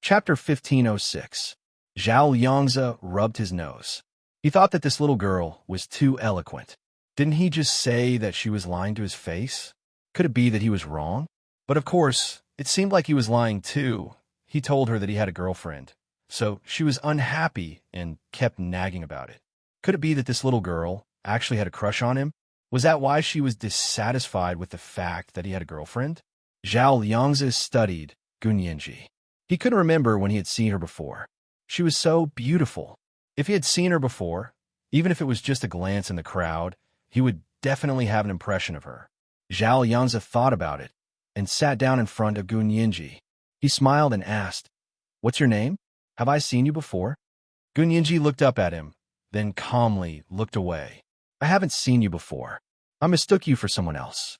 Chapter 1506. Zhao Liangzi rubbed his nose. He thought that this little girl was too eloquent. Didn't he just say that she was lying to his face? Could it be that he was wrong? But of course, it seemed like he was lying too. He told her that he had a girlfriend, so she was unhappy and kept nagging about it. Could it be that this little girl actually had a crush on him? Was that why she was dissatisfied with the fact that he had a girlfriend? Zhao Liangzi studied Gunyinji. He couldn't remember when he had seen her before. She was so beautiful. If he had seen her before, even if it was just a glance in the crowd, he would definitely have an impression of her. Zhao Liangzi thought about it and sat down in front of Gunyinji. He smiled and asked, "What's your name? Have I seen you before?" Gunyinji looked up at him, then calmly looked away. "I haven't seen you before. I mistook you for someone else."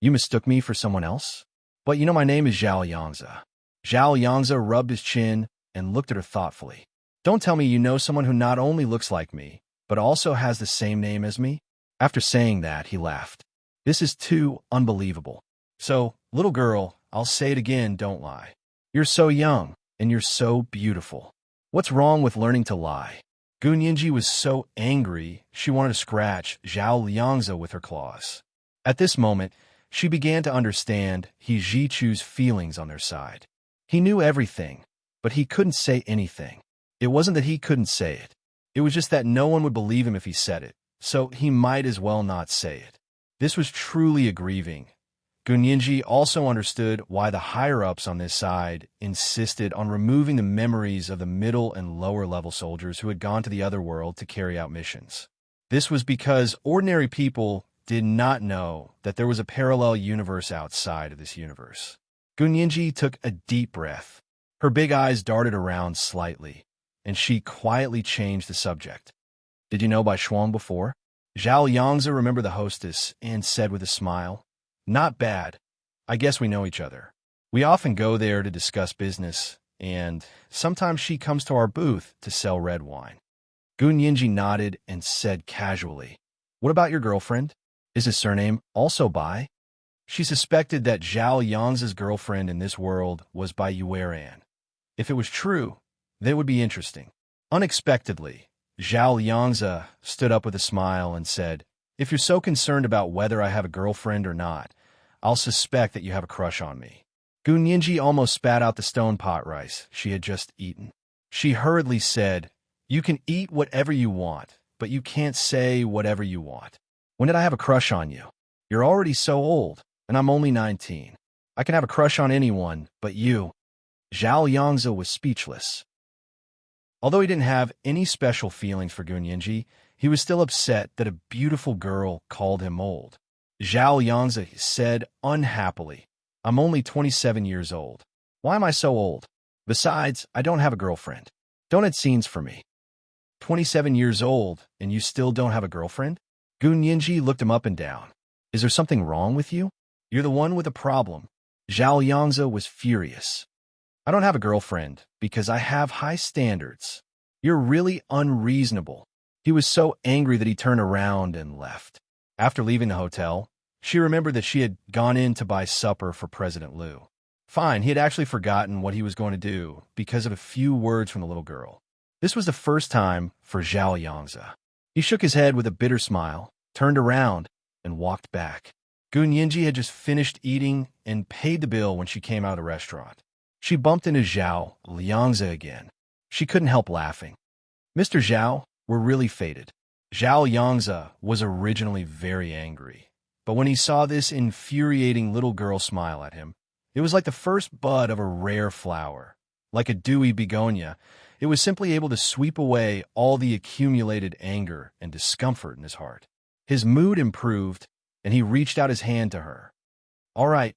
"You mistook me for someone else? But you know my name is Zhao Liangzi." Zhao Liangzi rubbed his chin and looked at her thoughtfully. "Don't tell me you know someone who not only looks like me, but also has the same name as me?" After saying that, he laughed. "This is too unbelievable. So, little girl, I'll say it again, don't lie. You're so young, and you're so beautiful. What's wrong with learning to lie?" Gunyinji was so angry, she wanted to scratch Zhao Liangzi with her claws. At this moment, she began to understand He Zichu's feelings on their side. He knew everything, but he couldn't say anything. It wasn't that he couldn't say it. It was just that no one would believe him if he said it, so he might as well not say it. This was truly aggrieving. Gunyinji also understood why the higher-ups on this side insisted on removing the memories of the middle and lower-level soldiers who had gone to the other world to carry out missions. This was because ordinary people did not know that there was a parallel universe outside of this universe. Gunyinji took a deep breath. Her big eyes darted around slightly, and she quietly changed the subject. "Did you know Bai Shuang before?" Zhao Liangzi remembered the hostess and said with a smile, "Not bad. I guess we know each other. We often go there to discuss business, and sometimes she comes to our booth to sell red wine." Gunyinji nodded and said casually, "What about your girlfriend? Is his surname also Bai?" She suspected that Zhao Liangzi's girlfriend in this world was Bai Yueran. If it was true, that would be interesting. Unexpectedly, Zhao Liangzi stood up with a smile and said, "If you're so concerned about whether I have a girlfriend or not, I'll suspect that you have a crush on me." Gunyinji almost spat out the stone pot rice she had just eaten. She hurriedly said, "You can eat whatever you want, but you can't say whatever you want. When did I have a crush on you? You're already so old, and I'm only 19. I can have a crush on anyone, but you." Zhao Liangzi was speechless. Although he didn't have any special feelings for Gunyinji, he was still upset that a beautiful girl called him old. Zhao Liangzi said unhappily, "I'm only 27 years old. Why am I so old? Besides, I don't have a girlfriend. Don't add scenes for me." 27 years old, and you still don't have a girlfriend? Gunyinji looked him up and down. "Is there something wrong with you? You're the one with a problem." Zhao Liangzi was furious. "I don't have a girlfriend because I have high standards. You're really unreasonable." He was so angry that he turned around and left. After leaving the hotel, she remembered that she had gone in to buy supper for President Liu. Fine, he had actually forgotten what he was going to do because of a few words from the little girl. This was the first time for Zhao Liangzi. He shook his head with a bitter smile, turned around, and walked back. Gunyinji had just finished eating and paid the bill when she came out of the restaurant. She bumped into Zhao Liangzi again. She couldn't help laughing. "Mr. Zhao, we're really fated." Zhao Liangzi was originally very angry, but when he saw this infuriating little girl smile at him, it was like the first bud of a rare flower. Like a dewy begonia, it was simply able to sweep away all the accumulated anger and discomfort in his heart. His mood improved, and he reached out his hand to her. "All right,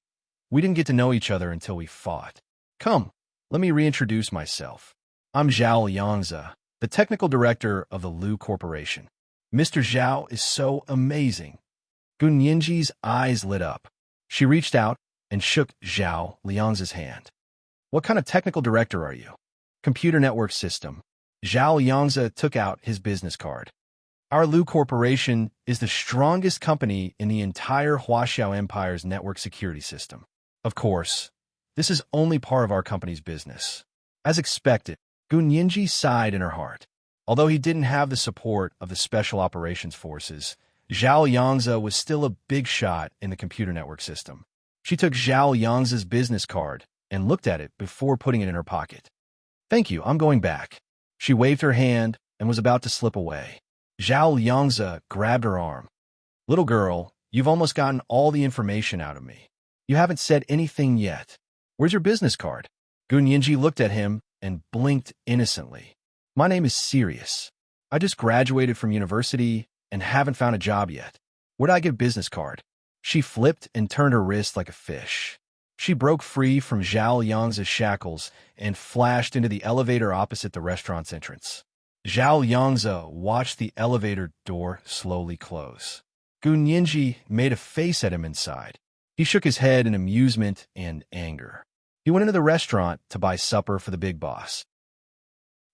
we didn't get to know each other until we fought. Come, let me reintroduce myself. I'm Zhao Liangzi, the technical director of the Liu Corporation. Mr. Zhao is so amazing." Gunyinji's eyes lit up. She reached out and shook Zhao Liangzi's hand. "What kind of technical director are you?" "Computer network system." Zhao Liangzi took out his business card. "Our Liu Corporation is the strongest company in the entire Huaxiao Empire's network security system. Of course, this is only part of our company's business. As expected, Gun Yinji sighed in her heart. Although he didn't have the support of the Special Operations Forces, Zhao Yangze was still a big shot in the computer network system. She took Zhao Yangze's business card and looked at it before putting it in her pocket. "Thank you, I'm going back." She waved her hand and was about to slip away. Zhao Yangze grabbed her arm. "Little girl, you've almost gotten all the information out of me. You haven't said anything yet. Where's your business card?" Gun Yinji looked at him and blinked innocently. "My name is Sirius. I just graduated from university and haven't found a job yet. Where'd I get business card?" She flipped and turned her wrist like a fish. She broke free from Zhao Yangze's shackles and flashed into the elevator opposite the restaurant's entrance. Zhao Yangze watched the elevator door slowly close. Gun Yinji made a face at him inside. He shook his head in amusement and anger. He went into the restaurant to buy supper for the big boss.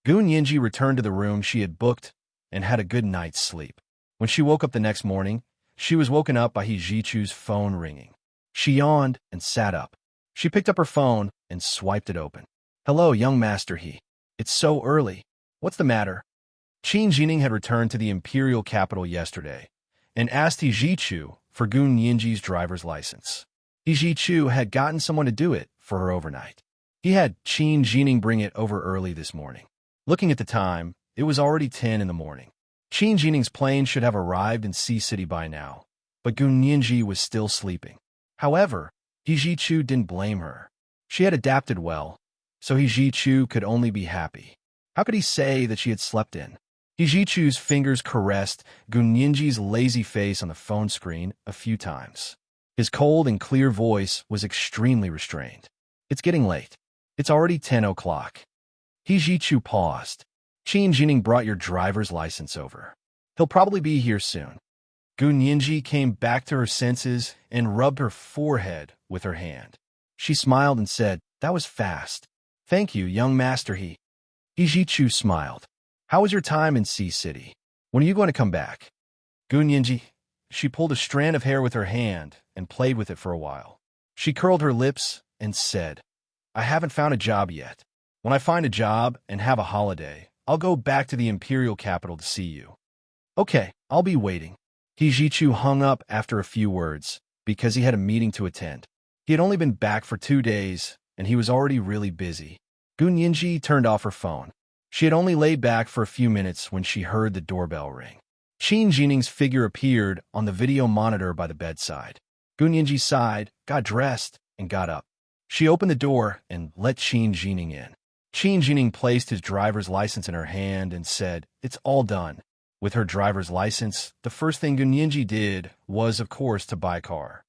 Gun Yinji returned to the room she had booked and had a good night's sleep. When she woke up the next morning, she was woken up by He Jichu's phone ringing. She yawned and sat up. She picked up her phone and swiped it open. "Hello, young Master He. It's so early. What's the matter?" Qin Jining had returned to the imperial capital yesterday and asked He Jichu for Gun Yinji's driver's license. He Jichu had gotten someone to do it for her overnight. He had Qin Jining bring it over early this morning. Looking at the time, it was already 10 in the morning. Qin Jining's plane should have arrived in Sea City by now, but Gun Yinji was still sleeping. However, He Jichu didn't blame her. She had adapted well, so He Jichu could only be happy. How could he say that she had slept in? He Jichu's fingers caressed Gun Yinji's lazy face on the phone screen a few times. His cold and clear voice was extremely restrained. "It's getting late. It's already 10 o'clock. He Jichu paused. "Qin Jining brought your driver's license over. He'll probably be here soon." Gun Yinji came back to her senses and rubbed her forehead with her hand. She smiled and said, "That was fast. Thank you, young Master He." He Jichu smiled. "How was your time in Sea City? When are you going to come back?" Gun Yinji. She pulled a strand of hair with her hand and played with it for a while. She curled her lips and said, "I haven't found a job yet. When I find a job and have a holiday, I'll go back to the imperial capital to see you." "Okay, I'll be waiting." He Jichu hung up after a few words because he had a meeting to attend. He had only been back for 2 days, and he was already really busy. Gun Yinji turned off her phone. She had only laid back for a few minutes when she heard the doorbell ring. Qin Jining's figure appeared on the video monitor by the bedside. Gun Yinji sighed, got dressed, and got up. She opened the door and let Qin Jining in. Qin Jining placed his driver's license in her hand and said, "It's all done." With her driver's license, the first thing Gun Yinji did was, of course, to buy a car.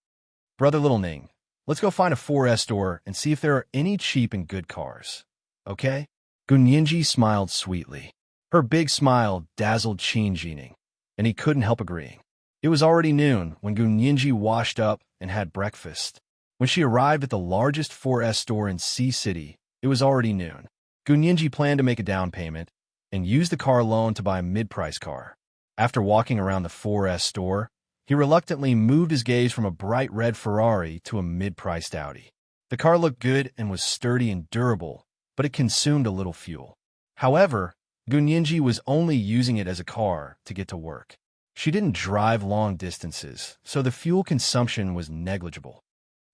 "Brother Little Ning, let's go find a 4S store and see if there are any cheap and good cars. Okay?" Gun Yinji smiled sweetly. Her big smile dazzled Qin Jining, and he couldn't help agreeing. It was already noon when Gun Yinji washed up and had breakfast. When she arrived at the largest 4S store in Sea City, it was already noon. Gun Yinji planned to make a down payment and use the car loan to buy a mid-price car. After walking around the 4S store, he reluctantly moved his gaze from a bright red Ferrari to a mid-priced Audi. The car looked good and was sturdy and durable, but it consumed a little fuel. However, Gun Yinji was only using it as a car to get to work. She didn't drive long distances, so the fuel consumption was negligible.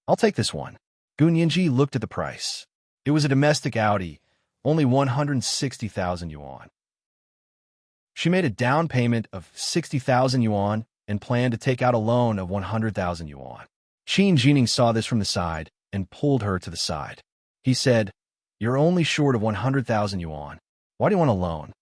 "I'll take this one." Gun Yinji looked at the price. It was a domestic Audi, only 160,000 yuan. She made a down payment of 60,000 yuan and planned to take out a loan of 100,000 yuan. Qin Jining saw this from the side and pulled her to the side. He said, "You're only short of 100,000 yuan. Why do you want a loan?"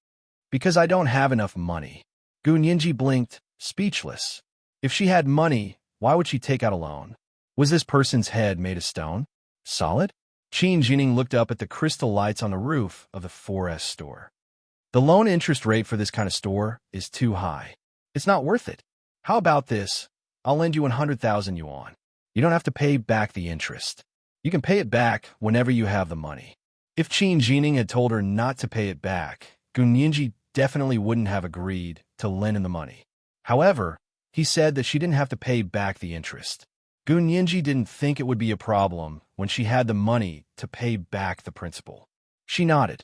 "Because I don't have enough money." Gun Yinji blinked, speechless. If she had money, why would she take out a loan? Was this person's head made of stone? Solid? Qin Jining looked up at the crystal lights on the roof of the 4S store. "The loan interest rate for this kind of store is too high. It's not worth it. How about this? I'll lend you 100,000 yuan. You don't have to pay back the interest. You can pay it back whenever you have the money." If Qin Jining had told her not to pay it back, Gun Yinji definitely wouldn't have agreed to lend him the money. However, he said that she didn't have to pay back the interest. Gun Yinji didn't think it would be a problem when she had the money to pay back the principal. She nodded.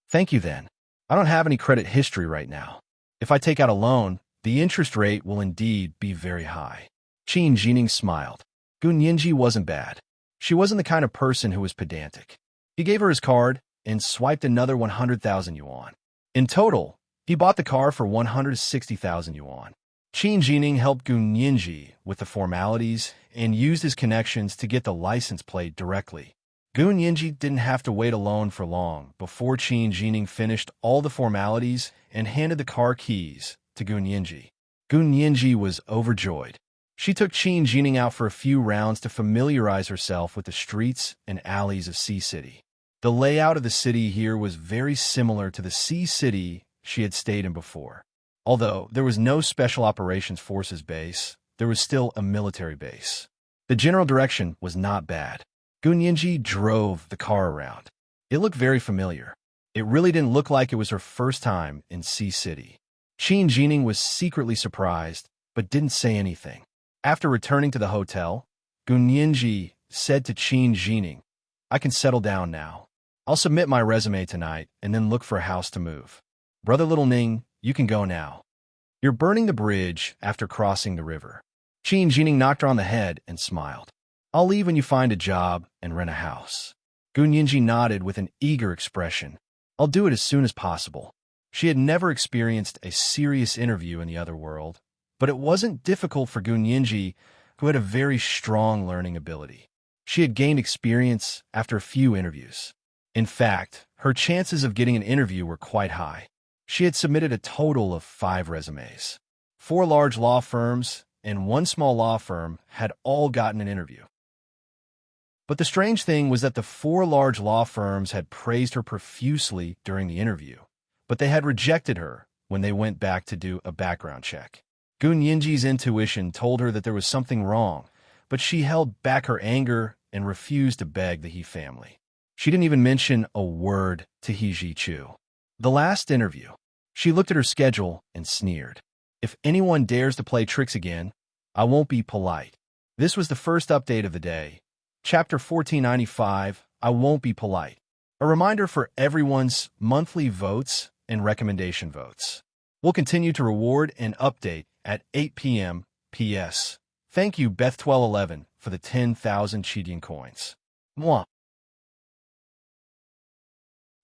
Thank you then. I don't have any credit history right now. If I take out a loan, the interest rate will indeed be very high. Qin Jining smiled. Gun Yinji wasn't bad. She wasn't the kind of person who was pedantic. He gave her his card and swiped another 100,000 yuan. In total, he bought the car for 160,000 yuan. Qin Jining helped Gun Yinji with the formalities and used his connections to get the license plate directly. Gun Yinji didn't have to wait alone for long before Qin Jining finished all the formalities and handed the car keys to Gun Yinji. Gun Yinji was overjoyed. She took Qin Jining out for a few rounds to familiarize herself with the streets and alleys of Sea City. The layout of the city here was very similar to the Sea City she had stayed in before. Although there was no Special Operations Forces base, there was still a military base. The general direction was not bad. Gun Yinji drove the car around. It looked very familiar. It really didn't look like it was her first time in Sea City. Qin Jining was secretly surprised, but didn't say anything. After returning to the hotel, Gun Yinji said to Qin Jining, I can settle down now. I'll submit my resume tonight and then look for a house to move. Brother Little Ning, you can go now. You're burning the bridge after crossing the river. Qin Jining knocked her on the head and smiled. I'll leave when you find a job and rent a house. Gun Yinji nodded with an eager expression. I'll do it as soon as possible. She had never experienced a serious interview in the other world, but it wasn't difficult for Gun Yinji, who had a very strong learning ability. She had gained experience after a few interviews. In fact, her chances of getting an interview were quite high. She had submitted a total of 5 resumes. 4 large law firms and 1 small law firm had all gotten an interview. But the strange thing was that the 4 large law firms had praised her profusely during the interview, but they had rejected her when they went back to do a background check. Gun Yinji's intuition told her that there was something wrong, but she held back her anger and refused to beg the He family. She didn't even mention a word to He Ji-chu. The last interview. She looked at her schedule and sneered. If anyone dares to play tricks again, I won't be polite. This was the first update of the day. Chapter 1495, I won't be polite. A reminder for everyone's monthly votes and recommendation votes. We'll continue to reward and update at 8 p.m. PS. Thank you, Beth1211, for the 10,000 Chidian coins. Mwah.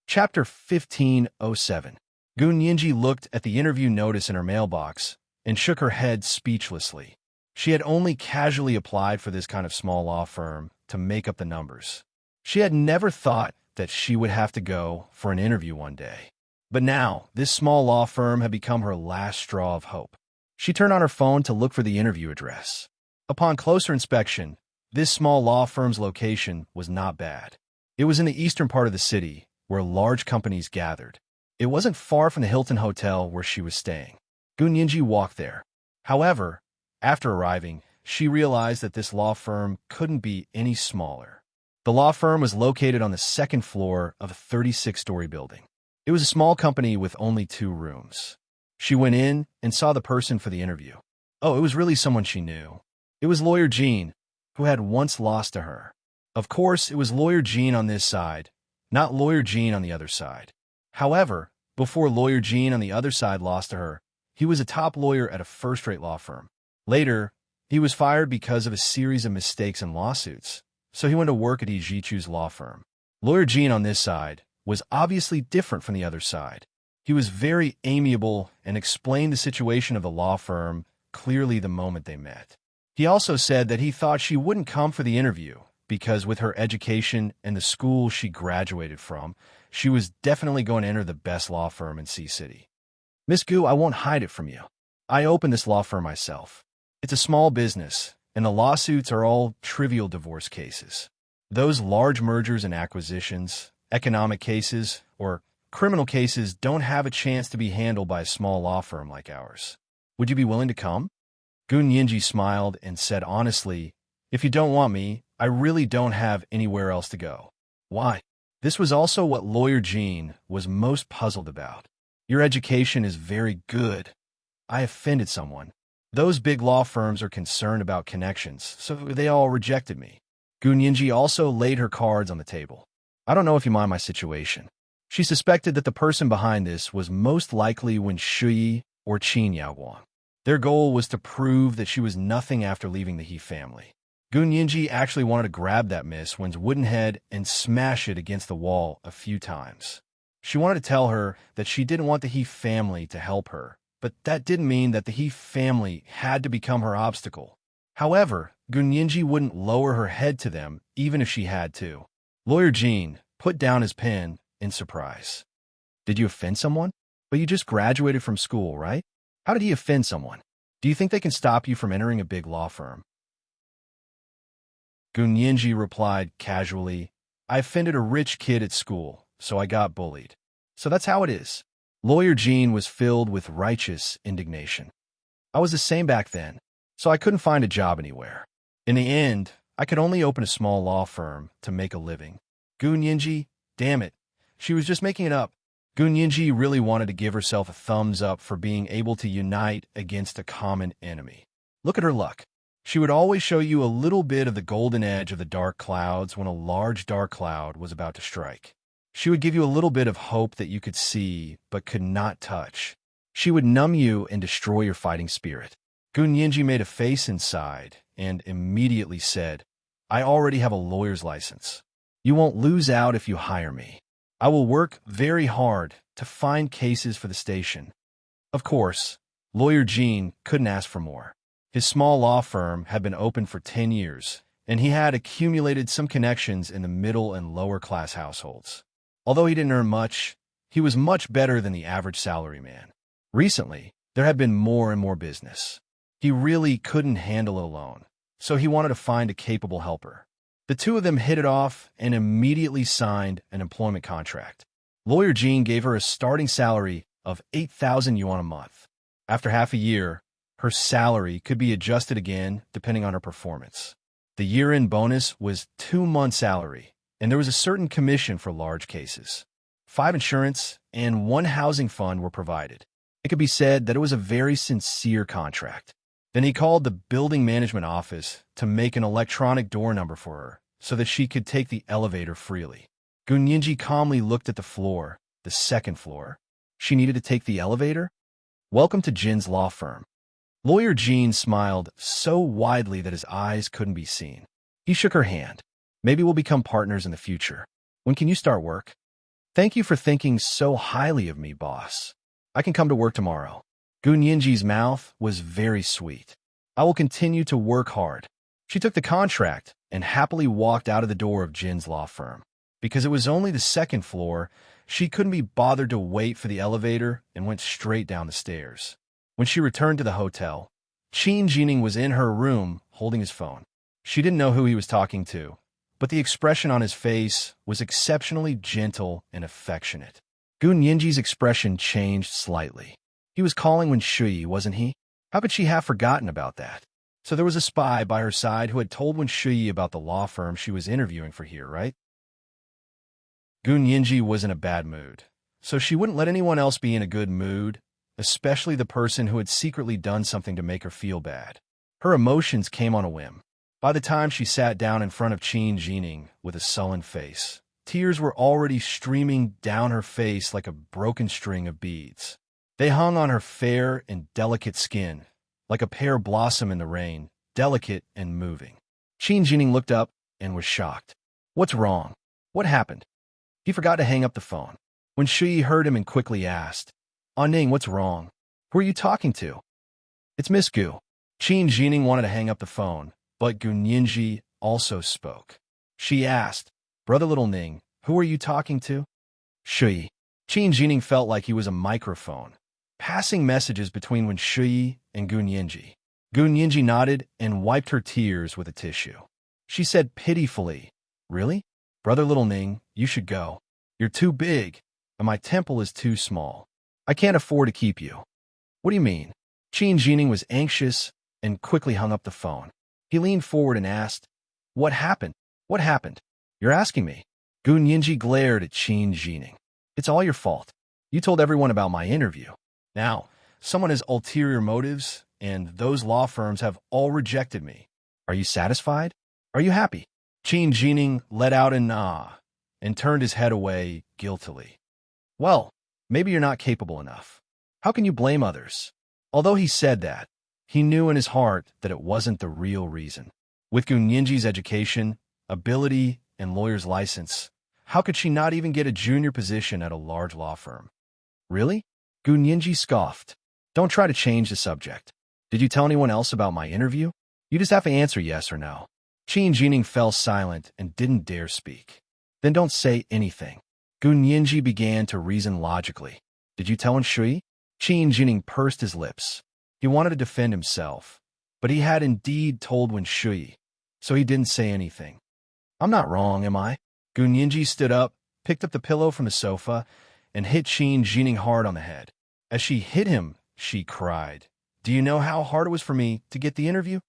Chapter 1507. Gun Yinji looked at the interview notice in her mailbox and shook her head speechlessly. She had only casually applied for this kind of small law firm to make up the numbers. She had never thought that she would have to go for an interview one day. But now, this small law firm had become her last straw of hope. She turned on her phone to look for the interview address. Upon closer inspection, this small law firm's location was not bad. It was in the eastern part of the city, where large companies gathered. It wasn't far from the Hilton Hotel where she was staying. Gun Yinji walked there. However, after arriving, she realized that this law firm couldn't be any smaller. The law firm was located on the 2nd floor of a 36-story building. It was a small company with only 2 rooms. She went in and saw the person for the interview. Oh, it was really someone she knew. It was Lawyer Jean, who had once lost to her. Of course, it was Lawyer Jean on this side, not Lawyer Jean on the other side. However, before Lawyer Jean on the other side lost to her, he was a top lawyer at a first-rate law firm. Later, he was fired because of a series of mistakes and lawsuits, so he went to work at He Ji-chu's law firm. Lawyer Jean on this side was obviously different from the other side. He was very amiable and explained the situation of the law firm clearly the moment they met. He also said that he thought she wouldn't come for the interview because with her education and the school she graduated from, she was definitely going to enter the best law firm in Sea City. Miss Gu, I won't hide it from you. I opened this law firm myself. It's a small business, and the lawsuits are all trivial divorce cases. Those large mergers and acquisitions, economic cases, or criminal cases don't have a chance to be handled by a small law firm like ours. Would you be willing to come? Gun Yinji smiled and said honestly, if you don't want me, I really don't have anywhere else to go. Why? This was also what Lawyer Jean was most puzzled about. Your education is very good. I offended someone. Those big law firms are concerned about connections, so they all rejected me. Gun Yinji also laid her cards on the table. I don't know if you mind my situation. She suspected that the person behind this was most likely Wen Shuyi or Qin Yaoguang. Their goal was to prove that she was nothing after leaving the He family. Gun Yinji actually wanted to grab that Miss Wen's wooden head and smash it against the wall a few times. She wanted to tell her that she didn't want the He family to help her, but that didn't mean that the He family had to become her obstacle. However, Gun Yinji wouldn't lower her head to them even if she had to. Lawyer Jean put down his pen in surprise. Did you offend someone? But you just graduated from school, right? How did he offend someone? Do you think they can stop you from entering a big law firm? Gun Yinji replied casually, I offended a rich kid at school, so I got bullied. So that's how it is. Lawyer Jean was filled with righteous indignation. I was the same back then, so I couldn't find a job anywhere. In the end, I could only open a small law firm to make a living. Gun Yinji, damn it, she was just making it up. Gun Yinji really wanted to give herself a thumbs up for being able to unite against a common enemy. Look at her luck. She would always show you a little bit of the golden edge of the dark clouds when a large dark cloud was about to strike. She would give you a little bit of hope that you could see but could not touch. She would numb you and destroy your fighting spirit. Gun Yinji made a face inside and immediately said, I already have a lawyer's license. You won't lose out if you hire me. I will work very hard to find cases for the station. Of course, Lawyer Jean couldn't ask for more. His small law firm had been open for 10 years, and he had accumulated some connections in the middle and lower class households. Although he didn't earn much, he was much better than the average salaryman. Recently, there had been more and more business. He really couldn't handle it alone, so he wanted to find a capable helper. The two of them hit it off and immediately signed an employment contract. Lawyer Jean gave her a starting salary of 8,000 yuan a month. After half a year, her salary could be adjusted again depending on her performance. The year-end bonus was 2 months' salary, and there was a certain commission for large cases. 5 insurance and 1 housing fund were provided. It could be said that it was a very sincere contract. Then he called the building management office to make an electronic door number for her so that she could take the elevator freely. Gun Yinji calmly looked at the floor, the second floor. She needed to take the elevator? Welcome to Jin's law firm. Lawyer Jean smiled so widely that his eyes couldn't be seen. He shook her hand. Maybe we'll become partners in the future. When can you start work? Thank you for thinking so highly of me, boss. I can come to work tomorrow. Gun Yinji's mouth was very sweet. I will continue to work hard. She took the contract and happily walked out of the door of Jin's law firm. Because it was only the second floor, she couldn't be bothered to wait for the elevator and went straight down the stairs. When she returned to the hotel, Qin Jining was in her room holding his phone. She didn't know who he was talking to, but the expression on his face was exceptionally gentle and affectionate. Gun Yinji's expression changed slightly. He was calling Wen Shuyi, wasn't he? How could she have forgotten about that? So there was a spy by her side who had told Wen Shuyi about the law firm she was interviewing for here, right? Gun Yinji was in a bad mood, so she wouldn't let anyone else be in a good mood, especially the person who had secretly done something to make her feel bad. Her emotions came on a whim. By the time she sat down in front of Qin Jining with a sullen face, tears were already streaming down her face like a broken string of beads. They hung on her fair and delicate skin, like a pear blossom in the rain, delicate and moving. Qin Jining looked up and was shocked. What's wrong? What happened? He forgot to hang up the phone. When Shuyi heard him and quickly asked, Ning, what's wrong? Who are you talking to? It's Miss Gu. Qin Jining wanted to hang up the phone, but Gun Yinji also spoke. She asked, Brother Little Ning, who are you talking to? Shuyi. Qin Jining felt like he was a microphone, passing messages between Wen Shuyi and Gun Yinji. Gun Yinji nodded and wiped her tears with a tissue. She said pitifully, Really? Brother Little Ning, you should go. You're too big, and my temple is too small. I can't afford to keep you. What do you mean? Qin Jining was anxious and quickly hung up the phone. He leaned forward and asked, What happened? What happened? You're asking me. Gun Yinji glared at Qin Jining. It's all your fault. You told everyone about my interview. Now, someone has ulterior motives, and those law firms have all rejected me. Are you satisfied? Are you happy? Qin Jining let out an ah and turned his head away guiltily. Well, maybe you're not capable enough. How can you blame others? Although he said that, he knew in his heart that it wasn't the real reason. With Gunyinji's education, ability, and lawyer's license, how could she not even get a junior position at a large law firm? Really? Gunyinji scoffed. Don't try to change the subject. Did you tell anyone else about my interview? You just have to answer yes or no. Qin Jining fell silent and didn't dare speak. Then don't say anything. Gunyinji began to reason logically. Did you tell Enshui? Qin Jining pursed his lips. He wanted to defend himself, but he had indeed told Enshui, so he didn't say anything. I'm not wrong, am I? Gunyinji stood up, picked up the pillow from the sofa, and hit Qin Jining hard on the head. As she hit him, she cried, Do you know how hard it was for me to get the interview?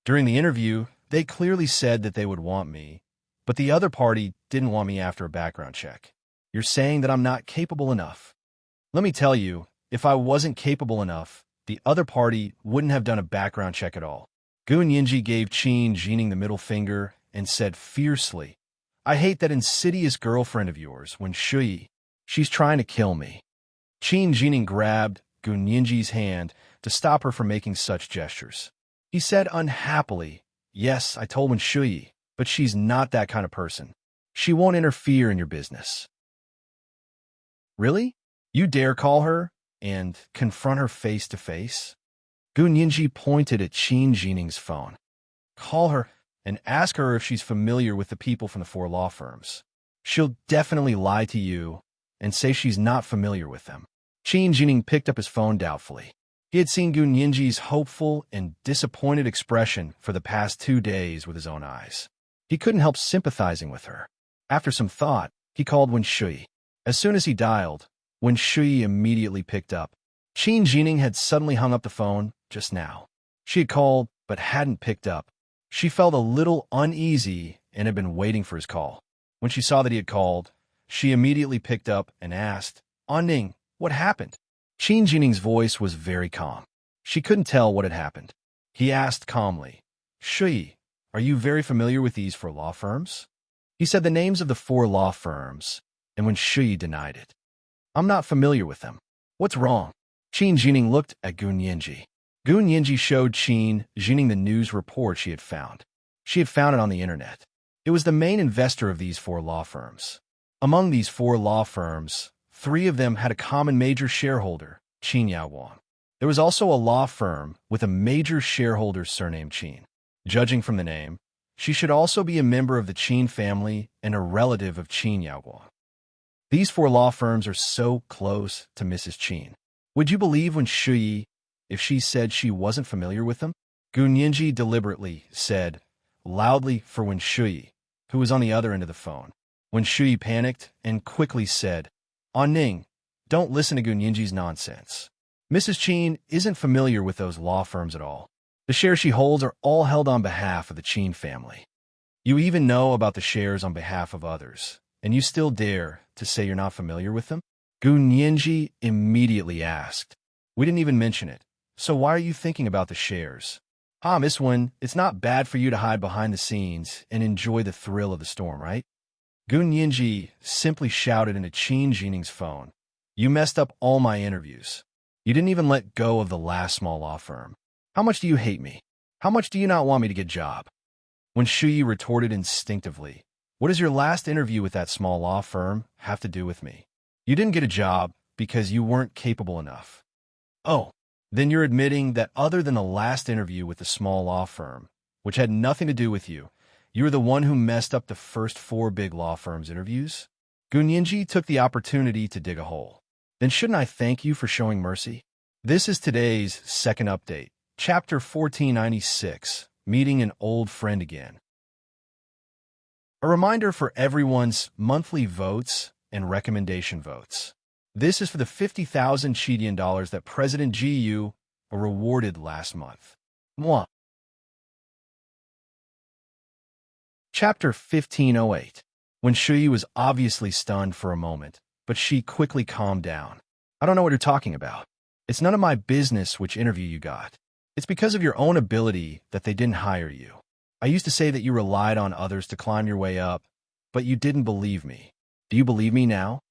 During the interview, they clearly said that they would want me, but the other party didn't want me after a background check. You're saying that I'm not capable enough. Let me tell you, if I wasn't capable enough, the other party wouldn't have done a background check at all. Gunyinji gave Qin Jining the middle finger and said fiercely, I hate that insidious girlfriend of yours, Enshui. She's trying to kill me. Qin Jining grabbed Gunyinji's hand to stop her from making such gestures. He said unhappily, Yes, I told Enshui, but she's not that kind of person. She won't interfere in your business. Really? You dare call her and confront her face to face? Gunyinji pointed at Qin Jining's phone. Call her and ask her if she's familiar with the people from the 4 law firms. She'll definitely lie to you and say she's not familiar with them. Qin Jining picked up his phone doubtfully. He had seen Gunyinji's hopeful and disappointed expression for the past 2 days with his own eyes. He couldn't help sympathizing with her. After some thought, he called Enshui. As soon as he dialed, Enshui immediately picked up. Qin Jining had suddenly hung up the phone just now. She had called but hadn't picked up. She felt a little uneasy and had been waiting for his call. When she saw that he had called, she immediately picked up and asked, Ning, what happened? Qin Jining's voice was very calm. She couldn't tell what had happened. He asked calmly, Shui, are you very familiar with these 4 law firms? He said the names of the 4 law firms, and when Shui denied it. I'm not familiar with them. What's wrong? Qin Jining looked at Gunyinji. Gunyinji showed Qin Jining the news report she had found. She had found it on the internet. It was the main investor of these 4 law firms. Among these 4 law firms, 3 of them had a common major shareholder, Qin Yaowang. There was also a law firm with a major shareholder surnamed Qin. Judging from the name, she should also be a member of the Qin family and a relative of Qin Yaowang. These 4 law firms are so close to Mrs. Qin. Would you believe Enshui if she said she wasn't familiar with them? Gunyinji deliberately said, loudly for Enshui, who was on the other end of the phone. Enshui panicked and quickly said, Ning, don't listen to Gunyinji's nonsense. Mrs. Qin isn't familiar with those law firms at all. The shares she holds are all held on behalf of the Qin family. You even know about the shares on behalf of others, and you still dare to say you're not familiar with them? Gunyinji immediately asked. We didn't even mention it, so why are you thinking about the shares? Miss Wen, it's not bad for you to hide behind the scenes and enjoy the thrill of the storm, right? Gunyinji simply shouted into Qin Jining's phone. You messed up all my interviews. You didn't even let go of the last small law firm. How much do you hate me? How much do you not want me to get a job? When Shui retorted instinctively, what does your last interview with that small law firm have to do with me? You didn't get a job because you weren't capable enough. Oh, then you're admitting that other than the last interview with the small law firm, which had nothing to do with you, you were the one who messed up the first 4 big law firms' interviews? Gunyinji took the opportunity to dig a hole. Then shouldn't I thank you for showing mercy? This is today's second update, Chapter 1496, Meeting an Old Friend Again. A reminder for everyone's monthly votes and recommendation votes. This is for the 50,000 Chidian dollars that President GU awarded last month. Mwah. Chapter 1508. When Shui was obviously stunned for a moment, but she quickly calmed down. I don't know what you're talking about. It's none of my business which interview you got. It's because of your own ability that they didn't hire you. I used to say that you relied on others to climb your way up, but you didn't believe me. Do you believe me now?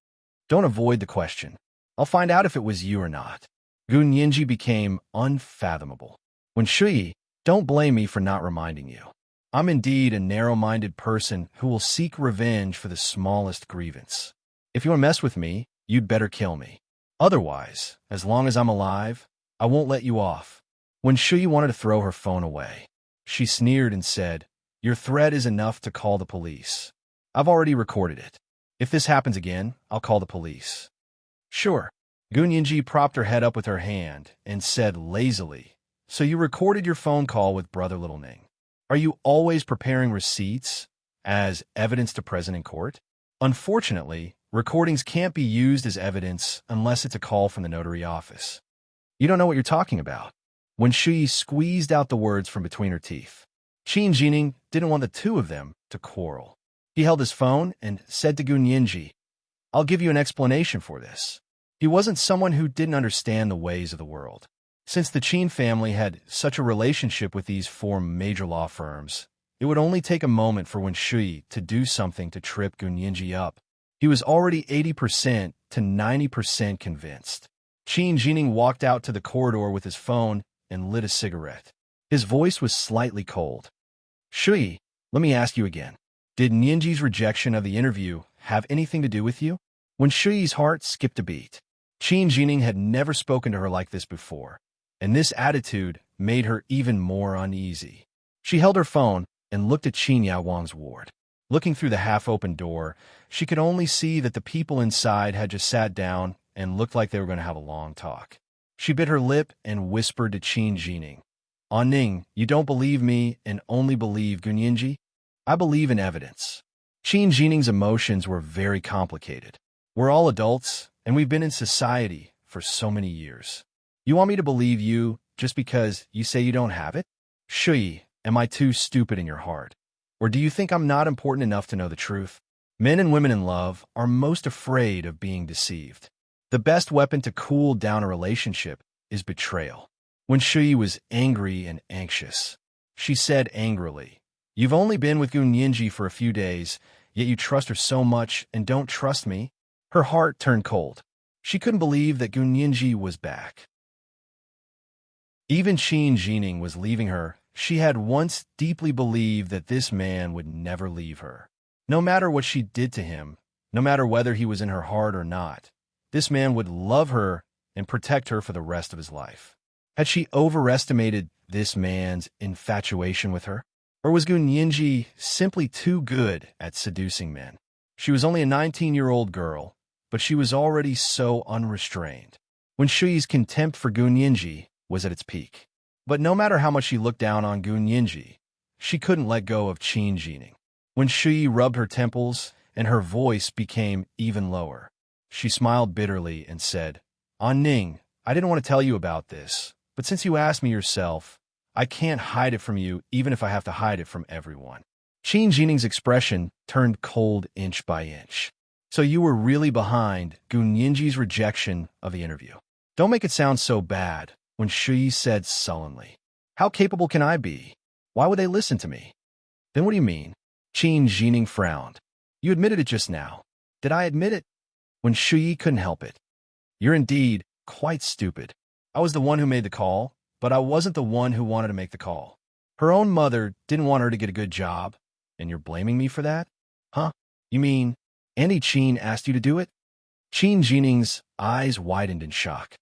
Don't avoid the question. I'll find out if it was you or not. Gun Yinji became unfathomable. When Shui, don't blame me for not reminding you. I'm indeed a narrow-minded person who will seek revenge for the smallest grievance. If you want to mess with me, you'd better kill me. Otherwise, as long as I'm alive, I won't let you off. When Shui wanted to throw her phone away, she sneered and said, "Your threat is enough to call the police. I've already recorded it. If this happens again, I'll call the police." Sure. Gun Yinji propped her head up with her hand and said lazily, "So you recorded your phone call with Brother Little Ning. Are you always preparing receipts as evidence to present in court?" Unfortunately, recordings can't be used as evidence unless it's a call from the notary office. You don't know what you're talking about. When Shui squeezed out the words from between her teeth, Qin Jining didn't want the two of them to quarrel. He held his phone and said to Gun Yinji, "I'll give you an explanation for this." He wasn't someone who didn't understand the ways of the world. Since the Qin family had such a relationship with these four major law firms, it would only take a moment for Wen Shui to do something to trip Gun Yinji up. He was already 80% to 90% convinced. Qin Jining walked out to the corridor with his phone and lit a cigarette. His voice was slightly cold. "Shui, let me ask you again. Did Yinji's rejection of the interview have anything to do with you?" When Shui's heart skipped a beat. Qin Jining had never spoken to her like this before, and this attitude made her even more uneasy. She held her phone and looked at Qin Yaowang's ward. Looking through the half-open door, she could only see that the people inside had just sat down and looked like they were going to have a long talk. She bit her lip and whispered to Qin Jining, "Ning, you don't believe me and only believe Gun Yinji? I believe in evidence." Qin Jining's emotions were very complicated. We're all adults, and we've been in society for so many years. You want me to believe you just because you say you don't have it? Shui, am I too stupid in your heart? Or do you think I'm not important enough to know the truth? Men and women in love are most afraid of being deceived. The best weapon to cool down a relationship is betrayal. When Shui was angry and anxious, she said angrily, "You've only been with Gun Yinji for a few days, yet you trust her so much and don't trust me?" Her heart turned cold. She couldn't believe that Gun Yinji was back. Even Qin Jining was leaving her. She had once deeply believed that this man would never leave her. No matter what she did to him, no matter whether he was in her heart or not, this man would love her and protect her for the rest of his life. Had she overestimated this man's infatuation with her? Or was Gun Yinji simply too good at seducing men? She was only a 19-year-old girl, but she was already so unrestrained. When Shui's contempt for Gun Yinji was at its peak. But no matter how much she looked down on Gun Yinji, she couldn't let go of Qin Jining. When Shui rubbed her temples and her voice became even lower, she smiled bitterly and said, "Ning, I didn't want to tell you about this, but since you asked me yourself, I can't hide it from you even if I have to hide it from everyone." Qin Jining's expression turned cold inch by inch. "So you were really behind Gun Yinji's rejection of the interview. Don't make it sound so bad," when Shui said sullenly. "How capable can I be? Why would they listen to me?" "Then what do you mean?" Qin Jining frowned. "You admitted it just now." "Did I admit it?" When Shui couldn't help it. "You're indeed quite stupid. I was the one who made the call, but I wasn't the one who wanted to make the call. Her own mother didn't want her to get a good job, and you're blaming me for that? Huh? You mean Auntie Qin asked you to do it?" Qin Jining's eyes widened in shock.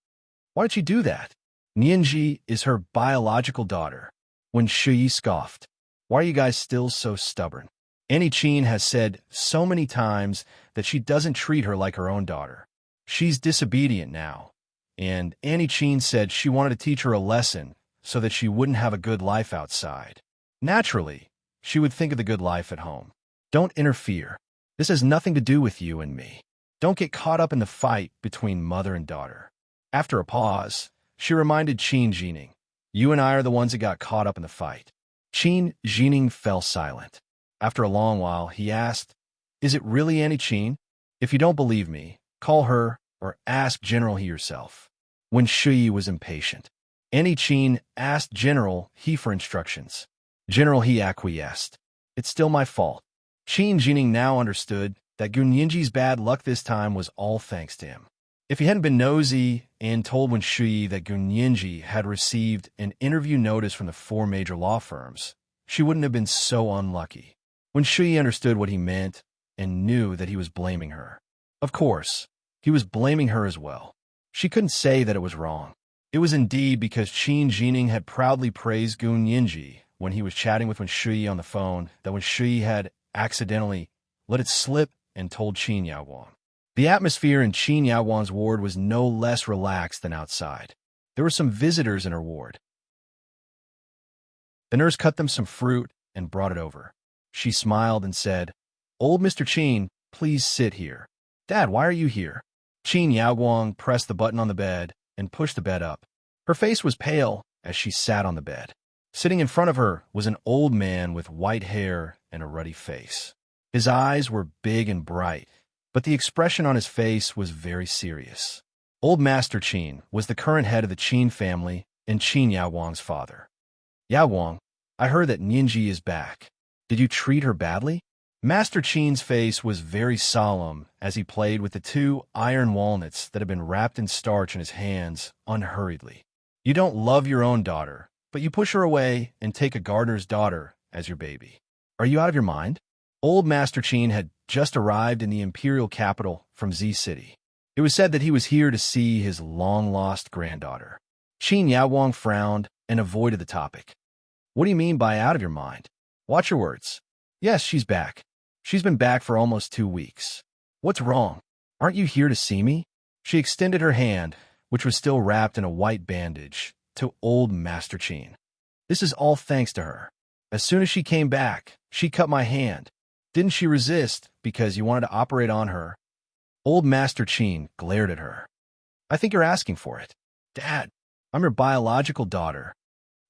"Why did she do that? Yinji is her biological daughter." When Shui scoffed, "Why are you guys still so stubborn? Auntie Qin has said so many times that she doesn't treat her like her own daughter. She's disobedient now, and Auntie Qin said she wanted to teach her a lesson so that she wouldn't have a good life outside. Naturally, she would think of the good life at home. Don't interfere. This has nothing to do with you and me. Don't get caught up in the fight between mother and daughter." After a pause, she reminded Qin Jining, "You and I are the ones that got caught up in the fight." Qin Jining fell silent. After a long while, he asked, "Is it really Auntie Qin? If you don't believe me, call her or ask General He yourself." When Shui was impatient, Auntie Qin asked General He for instructions. General He acquiesced. "It's still my fault." Qin Jining now understood that Gun Yinji's bad luck this time was all thanks to him. If he hadn't been nosy and told Wen Shui that Gun Yinji had received an interview notice from the 4 major law firms, she wouldn't have been so unlucky. Wen Shui understood what he meant and knew that he was blaming her. Of course, he was blaming her as well. She couldn't say that it was wrong. It was indeed because Qin Jining had proudly praised Gun Yinji when he was chatting with Wen Shui on the phone that Wen Shui had accidentally let it slip and told Qin Yaowang. The atmosphere in Qin Yaowang's ward was no less relaxed than outside. There were some visitors in her ward. The nurse cut them some fruit and brought it over. She smiled and said, "Old Mr. Qin, please sit here." "Dad, why are you here?" Qin Yaowang pressed the button on the bed and pushed the bed up. Her face was pale as she sat on the bed. Sitting in front of her was an old man with white hair and a ruddy face. His eyes were big and bright, but the expression on his face was very serious. Old Master Qin was the current head of the Qin family and Qin Yaowang's father. "Yaowang, I heard that Ninji is back. Did you treat her badly?" Master Qin's face was very solemn as he played with the 2 iron walnuts that had been wrapped in starch in his hands unhurriedly. "You don't love your own daughter, but you push her away and take a gardener's daughter as your baby. Are you out of your mind?" Old Master Qin had just arrived in the imperial capital from Z City. It was said that he was here to see his long-lost granddaughter. Qin Yaowang frowned and avoided the topic. "What do you mean by out of your mind? Watch your words." "Yes, she's back. She's been back for almost 2 weeks. What's wrong? Aren't you here to see me?" She extended her hand, which was still wrapped in a white bandage, to old Master Qin. "This is all thanks to her. As soon as she came back, she cut my hand. Didn't she resist because you wanted to operate on her?" Old Master Qin glared at her. "I think you're asking for it." "Dad, I'm your biological daughter."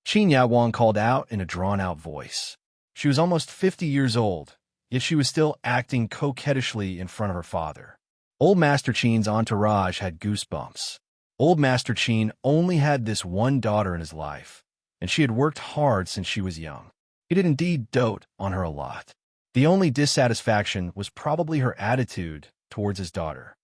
Qin Yaowang called out in a drawn-out voice. She was almost 50 years old, yet she was still acting coquettishly in front of her father. Old Master Qin's entourage had goosebumps. Old Master Qin only had this one daughter in his life, and she had worked hard since she was young. He did indeed dote on her a lot. The only dissatisfaction was probably her attitude towards his daughter.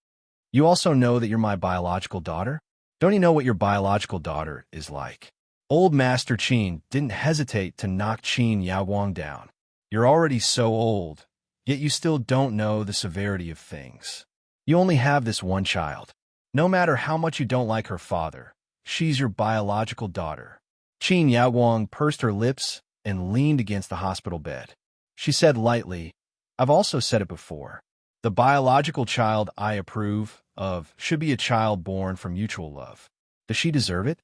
"You also know that you're my biological daughter? Don't you know what your biological daughter is like?" Old Master Qin didn't hesitate to knock Qin Yaowang down. "You're already so old, yet you still don't know the severity of things. You only have this one child. No matter how much you don't like her father, she's your biological daughter." Qin Yaowang pursed her lips and leaned against the hospital bed. She said lightly, "I've also said it before. The biological child I approve of should be a child born from mutual love. Does she deserve it?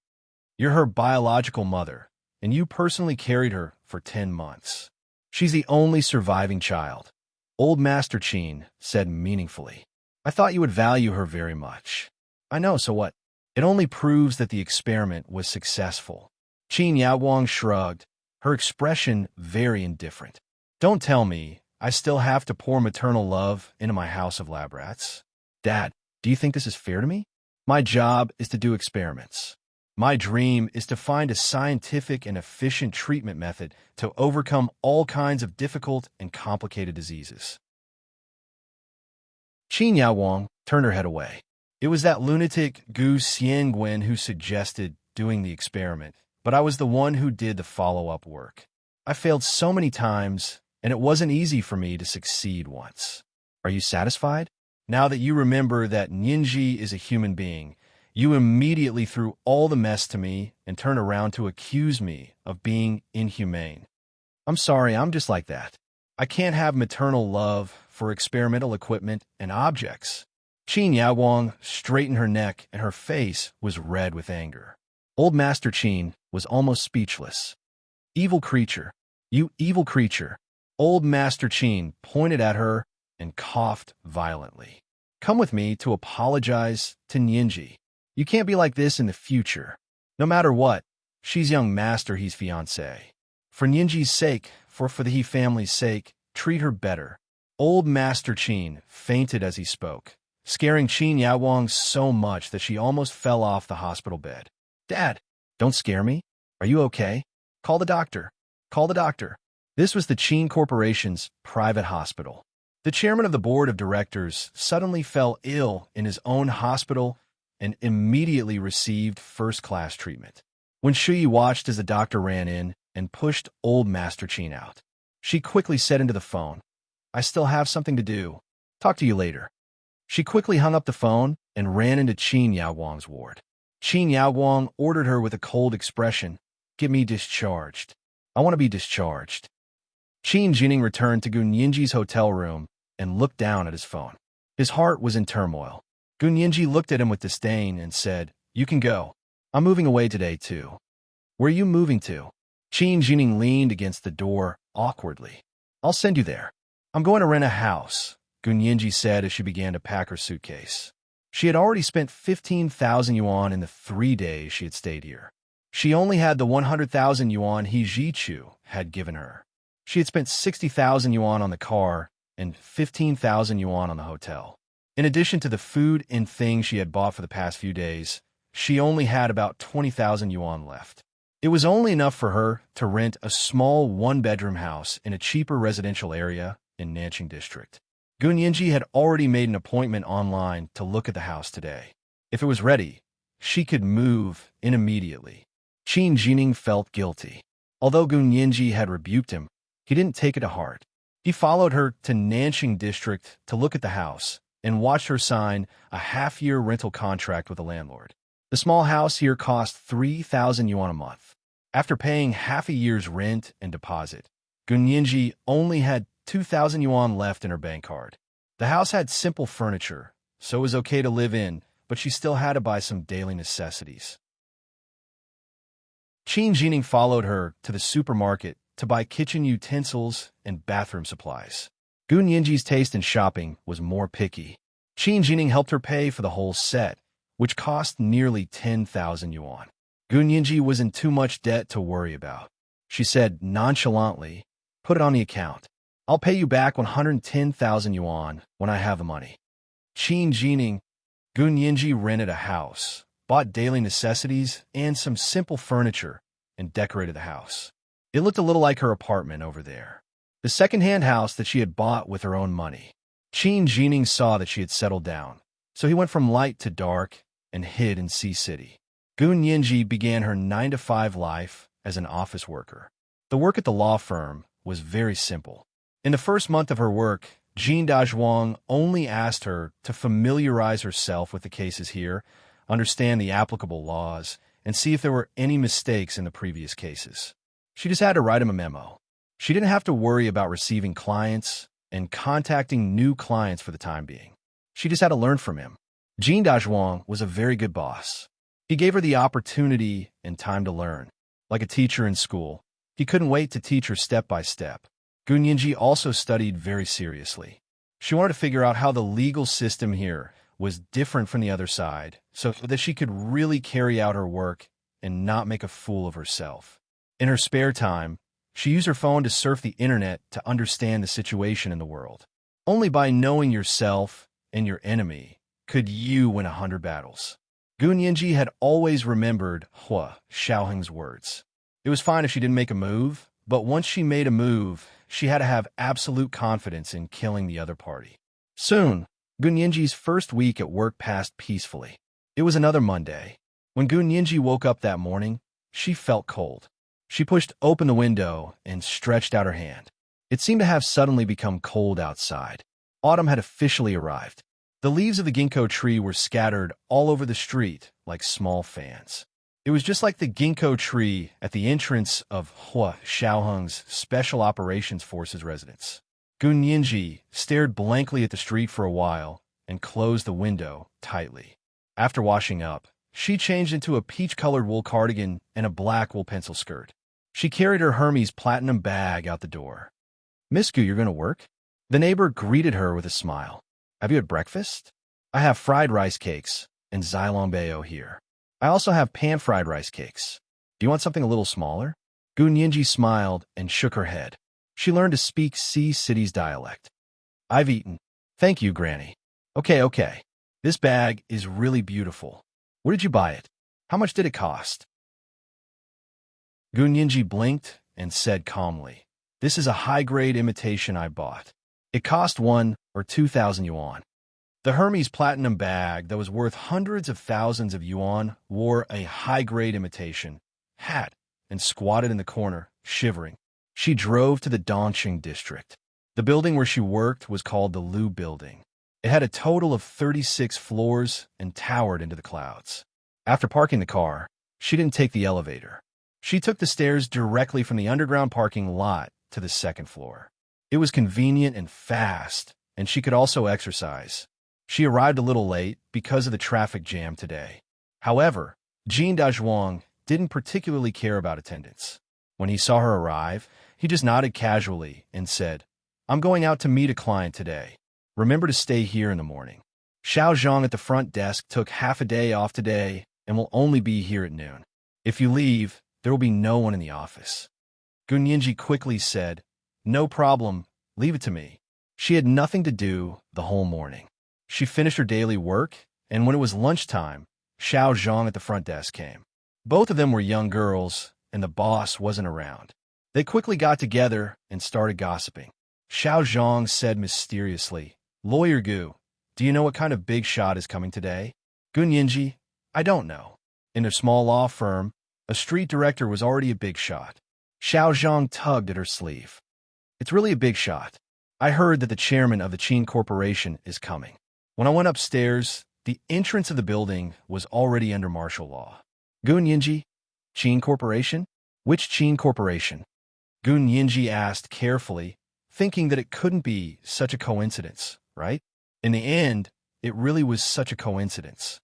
You're her biological mother, and you personally carried her for 10 months. She's the only surviving child." Old Master Qin said meaningfully, "I thought you would value her very much." "I know, so what? It only proves that the experiment was successful." Qin Yaowang shrugged, her expression very indifferent. "Don't tell me I still have to pour maternal love into my house of lab rats. Dad, do you think this is fair to me? My job is to do experiments. My dream is to find a scientific and efficient treatment method to overcome all kinds of difficult and complicated diseases." Qin Yaowang turned her head away. "It was that lunatic Gu Xiangwen who suggested doing the experiment, but I was the one who did the follow-up work. I failed so many times, and it wasn't easy for me to succeed once. Are you satisfied? Now that you remember that Ninji is a human being, you immediately threw all the mess to me and turned around to accuse me of being inhumane. I'm sorry, I'm just like that. I can't have maternal love for experimental equipment and objects." Qin Yaowang straightened her neck and her face was red with anger. Old Master Qin was almost speechless. "Evil creature, you evil creature." Old Master Qin pointed at her and coughed violently. "Come with me to apologize to Ninji. You can't be like this in the future. No matter what, she's young Master He's fiancée. For Ninji's sake, for the He family's sake, treat her better." Old Master Qin fainted as he spoke, scaring Qin Yaowang so much that she almost fell off the hospital bed. "Dad, don't scare me. Are you okay? Call the doctor. Call the doctor." This was the Qin Corporation's private hospital. The chairman of the board of directors suddenly fell ill in his own hospital and immediately received first-class treatment. When Shuyi watched as the doctor ran in and pushed old Master Qin out, she quickly said into the phone, "I still have something to do. Talk to you later." She quickly hung up the phone and ran into Qin Yaowang's ward. Qin Yaowang ordered her with a cold expression, "Get me discharged. I want to be discharged." Qin Jining returned to Gun Yinji's hotel room and looked down at his phone. His heart was in turmoil. Gun Yinji looked at him with disdain and said, "You can go. I'm moving away today, too." "Where are you moving to?" Qin Jining leaned against the door awkwardly. "I'll send you there." "I'm going to rent a house," Gun Yinji said as she began to pack her suitcase. She had already spent 15,000 yuan in the 3 days she had stayed here. She only had the 100,000 yuan He Jichu had given her. She had spent 60,000 yuan on the car and 15,000 yuan on the hotel. In addition to the food and things she had bought for the past few days, she only had about 20,000 yuan left. It was only enough for her to rent a small one-bedroom house in a cheaper residential area in Nanqing District. Gun Yinji had already made an appointment online to look at the house today. If it was ready, she could move in immediately. Qin Jining felt guilty. Although Gun Yinji had rebuked him, he didn't take it to heart. He followed her to Nanqing District to look at the house and watched her sign a half-year rental contract with the landlord. The small house here cost 3,000 yuan a month. After paying half a year's rent and deposit, Gun Yinji only had 2,000 yuan left in her bank card. The house had simple furniture, so it was okay to live in, but she still had to buy some daily necessities. Qin Jining followed her to the supermarket to buy kitchen utensils and bathroom supplies. Gun Yinji's taste in shopping was more picky. Qin Jining helped her pay for the whole set, which cost nearly 10,000 yuan. Gun Yinji was in too much debt to worry about. She said nonchalantly, "Put it on the account. I'll pay you back 110,000 yuan when I have the money." Qin Jining, Gun Yinji rented a house, bought daily necessities and some simple furniture, and decorated the house. It looked a little like her apartment over there, the second-hand house that she had bought with her own money. Qin Jining saw that she had settled down, so he went from light to dark and hid in Sea City. Gun Yinji began her 9-to-5 life as an office worker. The work at the law firm was very simple. In the first month of her work, Jin Dazhuang only asked her to familiarize herself with the cases here, understand the applicable laws, and see if there were any mistakes in the previous cases. She just had to write him a memo. She didn't have to worry about receiving clients and contacting new clients for the time being. She just had to learn from him. Jin Dazhuang was a very good boss. He gave her the opportunity and time to learn. Like a teacher in school, he couldn't wait to teach her step by step. Gun Yinji also studied very seriously. She wanted to figure out how the legal system here was different from the other side, so that she could really carry out her work and not make a fool of herself. In her spare time, she used her phone to surf the internet to understand the situation in the world. Only by knowing yourself and your enemy could you win 100 battles. Gun Yinji had always remembered Hua Xiaoheng's words. It was fine if she didn't make a move, but once she made a move, she had to have absolute confidence in killing the other party. Soon, Gun Yinji's first week at work passed peacefully. It was another Monday. When Gun Yinji woke up that morning, she felt cold. She pushed open the window and stretched out her hand. It seemed to have suddenly become cold outside. Autumn had officially arrived. The leaves of the ginkgo tree were scattered all over the street like small fans. It was just like the ginkgo tree at the entrance of Hua Xiaoheng's Special Operations Forces residence. Gun Yinji stared blankly at the street for a while and closed the window tightly. After washing up, she changed into a peach-colored wool cardigan and a black wool pencil skirt. She carried her Hermes platinum bag out the door. "Miss Gu, you're going to work?" The neighbor greeted her with a smile. "Have you had breakfast?" "I have fried rice cakes and xilongbeo here. I also have pan-fried rice cakes. Do you want something a little smaller?" Gun Yinji smiled and shook her head. She learned to speak Sea City's dialect. "I've eaten. Thank you, Granny." Okay. This bag is really beautiful. Where did you buy it? How much did it cost?" Gun Yinji blinked and said calmly, "This is a high-grade imitation I bought. It cost 1 or 2,000 yuan. The Hermes platinum bag that was worth hundreds of thousands of yuan wore a high-grade imitation hat and squatted in the corner, shivering. She drove to the Dongqing district. The building where she worked was called the Lu Building. It had a total of 36 floors and towered into the clouds. After parking the car, she didn't take the elevator. She took the stairs directly from the underground parking lot to the second floor. It was convenient and fast, and she could also exercise. She arrived a little late because of the traffic jam today. However, Jin Dazhuang didn't particularly care about attendance. When he saw her arrive, he just nodded casually and said, "I'm going out to meet a client today. Remember to stay here in the morning." Xiao Zhang at the front desk took half a day off today and will only be here at noon. If you leave, there will be no one in the office. Gun Yinji quickly said, "No problem, leave it to me." She had nothing to do the whole morning. She finished her daily work, and when it was lunchtime, Xiao Zhang at the front desk came. Both of them were young girls, and the boss wasn't around. They quickly got together and started gossiping. Xiao Zhang said mysteriously, "Lawyer Gu, do you know what kind of big shot is coming today?" Gun Yinji, "I don't know. In a small law firm, a street director was already a big shot." Xiao Zhang tugged at her sleeve. "It's really a big shot. I heard that the chairman of the Qin Corporation is coming." When I went upstairs, the entrance of the building was already under martial law. Gun Yinji, Qin Corporation? Which Qin Corporation? Gun Yinji asked carefully, thinking that it couldn't be such a coincidence, right? In the end, it really was such a coincidence.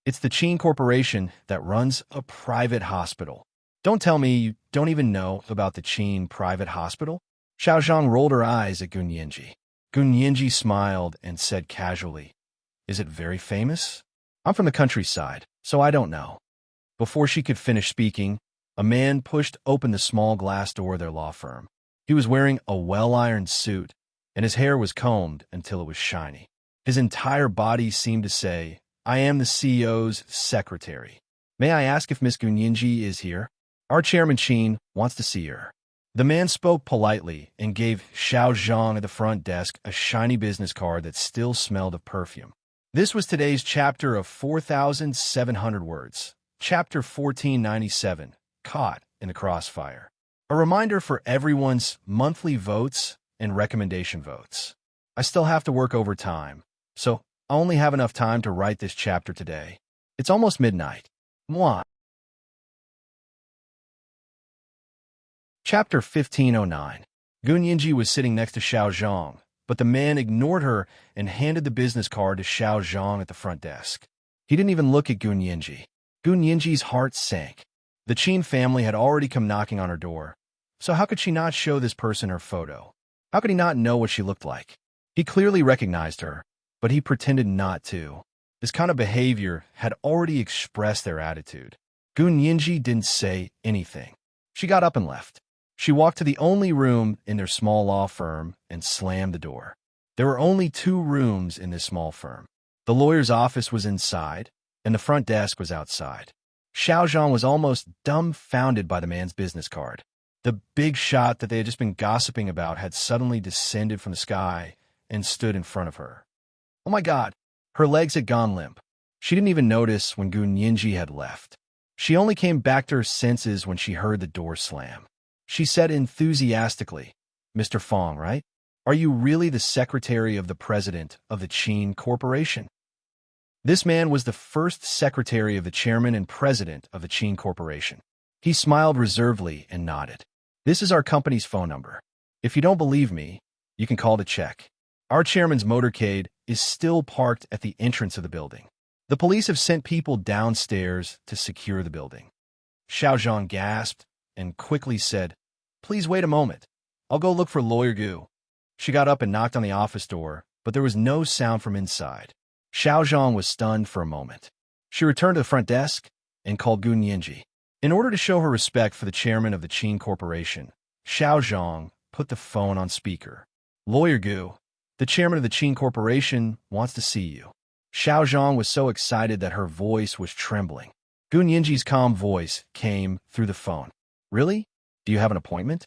It's the Qin Corporation that runs a private hospital. Don't tell me you don't even know about the Qin private hospital? Xiao Zhang rolled her eyes at Gun Yinji. Gun Yinji smiled and said casually, "Is it very famous? I'm from the countryside, so I don't know." Before she could finish speaking, a man pushed open the small glass door of their law firm. He was wearing a well-ironed suit, and his hair was combed until it was shiny. His entire body seemed to say, "I am the CEO's secretary. May I ask if Miss Gun Yinji is here? Our chairman Qin wants to see her." The man spoke politely and gave Xiao Zhang at the front desk a shiny business card that still smelled of perfume. This was today's chapter of 4,700 words. Chapter 1497, Caught in the Crossfire. A reminder for everyone's monthly votes and recommendation votes. I still have to work overtime, so I only have enough time to write this chapter today. It's almost midnight. Mwah. Chapter 1509. Gun Yinji was sitting next to Xiao Zhang, but the man ignored her and handed the business card to Xiao Zhang at the front desk. He didn't even look at Gun Yinji. Gun Yinji's heart sank. The Qin family had already come knocking on her door, so how could she not show this person her photo? How could he not know what she looked like? He clearly recognized her, but he pretended not to. This kind of behavior had already expressed their attitude. Gun Yinji didn't say anything. She got up and left. She walked to the only room in their small law firm and slammed the door. There were only 2 rooms in this small firm. The lawyer's office was inside, and the front desk was outside. Xiao Zhang was almost dumbfounded by the man's business card. The big shot that they had just been gossiping about had suddenly descended from the sky and stood in front of her. Oh my God! Her legs had gone limp. She didn't even notice when Gun Yinji had left. She only came back to her senses when she heard the door slam. She said enthusiastically, "Mr. Fong, right? Are you really the secretary of the president of the Qin Corporation?" This man was the first secretary of the chairman and president of the Qin Corporation. He smiled reservedly and nodded. "This is our company's phone number. If you don't believe me, you can call to check. Our chairman's motorcade is still parked at the entrance of the building. The police have sent people downstairs to secure the building." Xiao Zhang gasped and quickly said, "Please wait a moment. I'll go look for Lawyer Gu." She got up and knocked on the office door, but there was no sound from inside. Xiao Zhang was stunned for a moment. She returned to the front desk and called Gun Yinji. In order to show her respect for the chairman of the Qin Corporation, Xiao Zhang put the phone on speaker. "Lawyer Gu, the chairman of the Qin Corporation wants to see you." Xiao Zhang was so excited that her voice was trembling. Gun Yinji's calm voice came through the phone. "Really? Do you have an appointment?"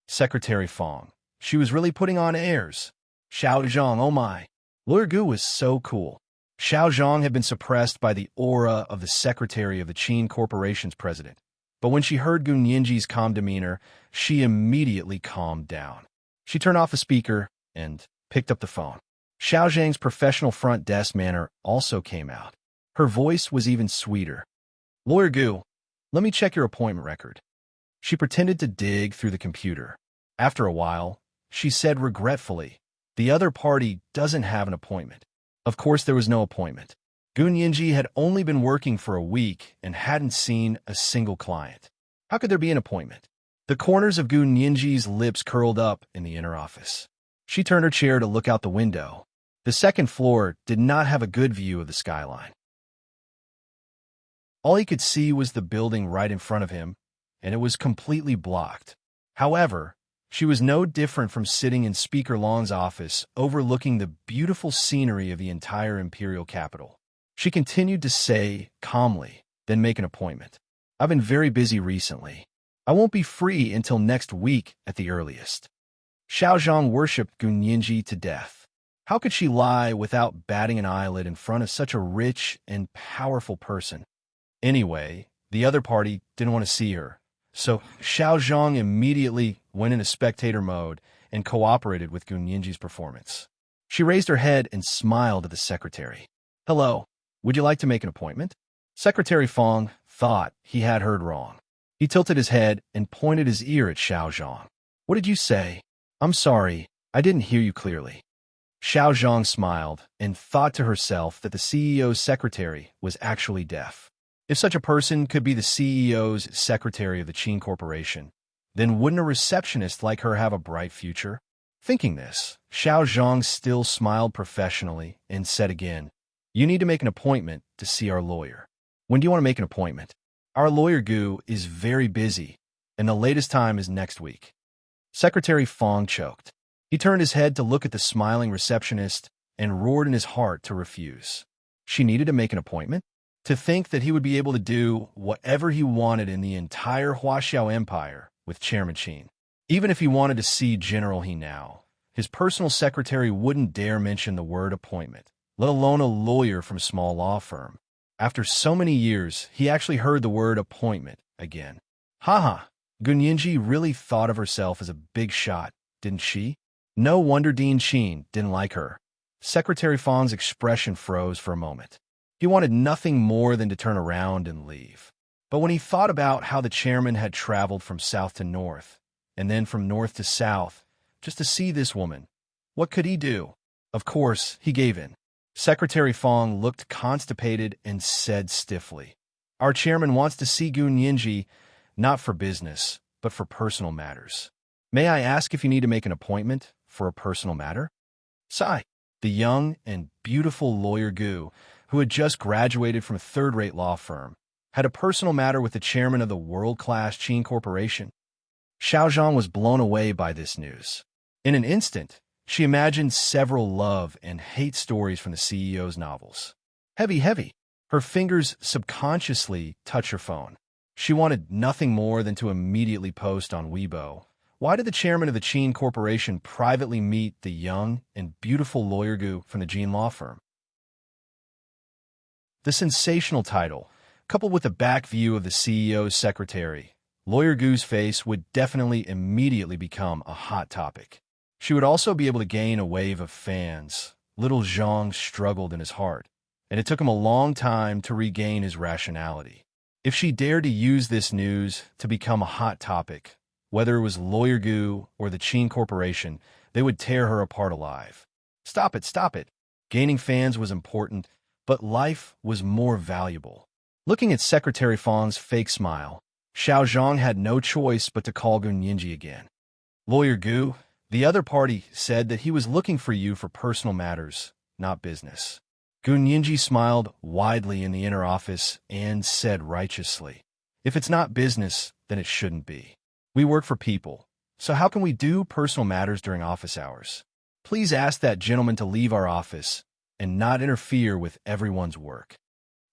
Secretary Fong. She was really putting on airs. Xiao Zhang, oh my. Lawyer Gu was so cool. Xiao Zhang had been suppressed by the aura of the secretary of the Qin Corporation's president. But when she heard Gu Nianji's calm demeanor, she immediately calmed down. She turned off the speaker and picked up the phone. Xiao Zhang's professional front desk manner also came out. Her voice was even sweeter. Lawyer Gu, let me check your appointment record. She pretended to dig through the computer. After a while, she said regretfully, the other party doesn't have an appointment. Of course, there was no appointment. Gu Nianji had only been working for a week and hadn't seen a single client. How could there be an appointment? The corners of Gu Nianji's lips curled up in the inner office. She turned her chair to look out the window. The second floor did not have a good view of the skyline. All he could see was the building right in front of him, and it was completely blocked. However, she was no different from sitting in Speaker Long's office overlooking the beautiful scenery of the entire imperial capital. She continued to say calmly, then make an appointment. I've been very busy recently. I won't be free until next week at the earliest. Xiao Zhang worshipped Gu Nianji to death. How could she lie without batting an eyelid in front of such a rich and powerful person? Anyway, the other party didn't want to see her, so Xiao Zhang immediately went into spectator mode and cooperated with Gu Nianji's performance. She raised her head and smiled at the secretary. Hello, would you like to make an appointment? Secretary Fong thought he had heard wrong. He tilted his head and pointed his ear at Xiao Zhang. What did you say? I'm sorry, I didn't hear you clearly. Xiao Zhang smiled and thought to herself that the CEO's secretary was actually deaf. If such a person could be the CEO's secretary of the Qin Corporation, then wouldn't a receptionist like her have a bright future? Thinking this, Xiao Zhang still smiled professionally and said again, you need to make an appointment to see our lawyer. When do you want to make an appointment? Our lawyer Gu is very busy, and the latest time is next week. Secretary Fong choked. He turned his head to look at the smiling receptionist and roared in his heart to refuse. She needed to make an appointment? To think that he would be able to do whatever he wanted in the entire Huaxiao Empire with Chairman Qin. Even if he wanted to see General He now, his personal secretary wouldn't dare mention the word appointment, let alone a lawyer from a small law firm. After so many years, he actually heard the word appointment again. Haha, Gu Nianji really thought of herself as a big shot, didn't she? No wonder Dean Qin didn't like her. Secretary Fong's expression froze for a moment. He wanted nothing more than to turn around and leave. But when he thought about how the chairman had traveled from south to north, and then from north to south, just to see this woman, what could he do? Of course, he gave in. Secretary Fong looked constipated and said stiffly, our chairman wants to see Gu Nianji, not for business, but for personal matters. May I ask if you need to make an appointment for a personal matter? Sigh. The young and beautiful lawyer Gu, who had just graduated from a third-rate law firm, had a personal matter with the chairman of the world-class Qin Corporation. Xiao Zhang was blown away by this news. In an instant, she imagined several love and hate stories from the CEO's novels. Heavy. Her fingers subconsciously touched her phone. She wanted nothing more than to immediately post on Weibo. Why did the chairman of the Qin Corporation privately meet the young and beautiful lawyer Gu from the Jin law firm? The sensational title, coupled with the back view of the CEO's secretary, Lawyer Gu's face would definitely immediately become a hot topic. She would also be able to gain a wave of fans. Little Zhang struggled in his heart, and it took him a long time to regain his rationality. If she dared to use this news to become a hot topic, whether it was Lawyer Gu or the Qin Corporation, they would tear her apart alive. Stop it. Gaining fans was important, but life was more valuable. Looking at Secretary Fong's fake smile, Xiao Zhang had no choice but to call Gu Nianji again. Lawyer Gu, the other party said that he was looking for you for personal matters, not business. Gu Nianji smiled widely in the inner office and said righteously, if it's not business, then it shouldn't be. We work for people, so how can we do personal matters during office hours? Please ask that gentleman to leave our office and not interfere with everyone's work.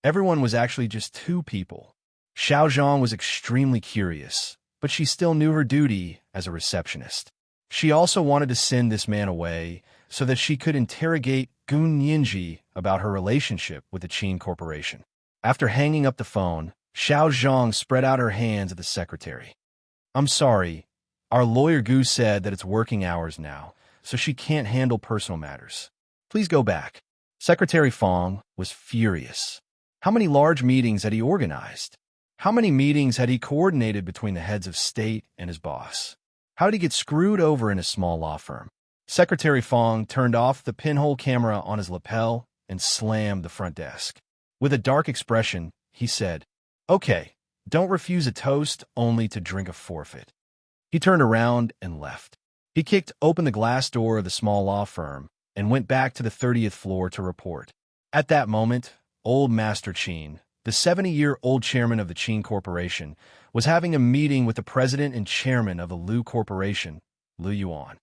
Everyone was actually just two people. Xiao Zhang was extremely curious, but she still knew her duty as a receptionist. She also wanted to send this man away, so that she could interrogate Gun Yinji about her relationship with the Qin Corporation. After hanging up the phone, Xiao Zhang spread out her hands at the secretary. I'm sorry. Our lawyer Gu said that it's working hours now, so she can't handle personal matters. Please go back. Secretary Fong was furious. How many large meetings had he organized? How many meetings had he coordinated between the heads of state and his boss? How did he get screwed over in a small law firm? Secretary Fong turned off the pinhole camera on his lapel and slammed the front desk. With a dark expression, he said, Okay, don't refuse a toast only to drink a forfeit. He turned around and left. He kicked open the glass door of the small law firm and went back to the 30th floor to report. At that moment, old Master Qin, the 70-year-old chairman of the Qin Corporation, was having a meeting with the president and chairman of the Lu Corporation, Lu Yuan.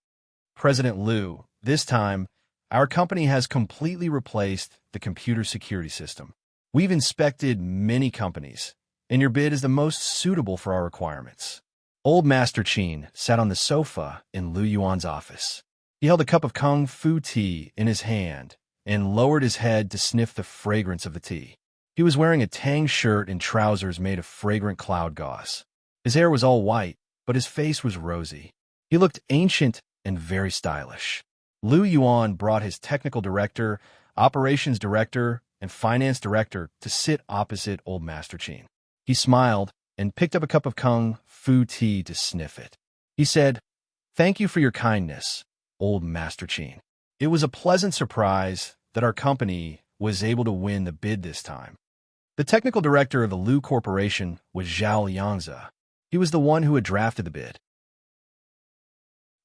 President Lu, this time, our company has completely replaced the computer security system. We've inspected many companies, and your bid is the most suitable for our requirements. Old Master Qin sat on the sofa in Lu Yuan's office. He held a cup of kung fu tea in his hand and lowered his head to sniff the fragrance of the tea. He was wearing a tang shirt and trousers made of fragrant cloud gauze. His hair was all white, but his face was rosy. He looked ancient and very stylish. Lu Yuan brought his technical director, operations director, and finance director to sit opposite old Master Qin. He smiled and picked up a cup of kung fu tea to sniff it. He said, Thank you for your kindness, old Master Qin. It was a pleasant surprise that our company was able to win the bid this time. The technical director of the Lu Corporation was Zhao Yangze. He was the one who had drafted the bid.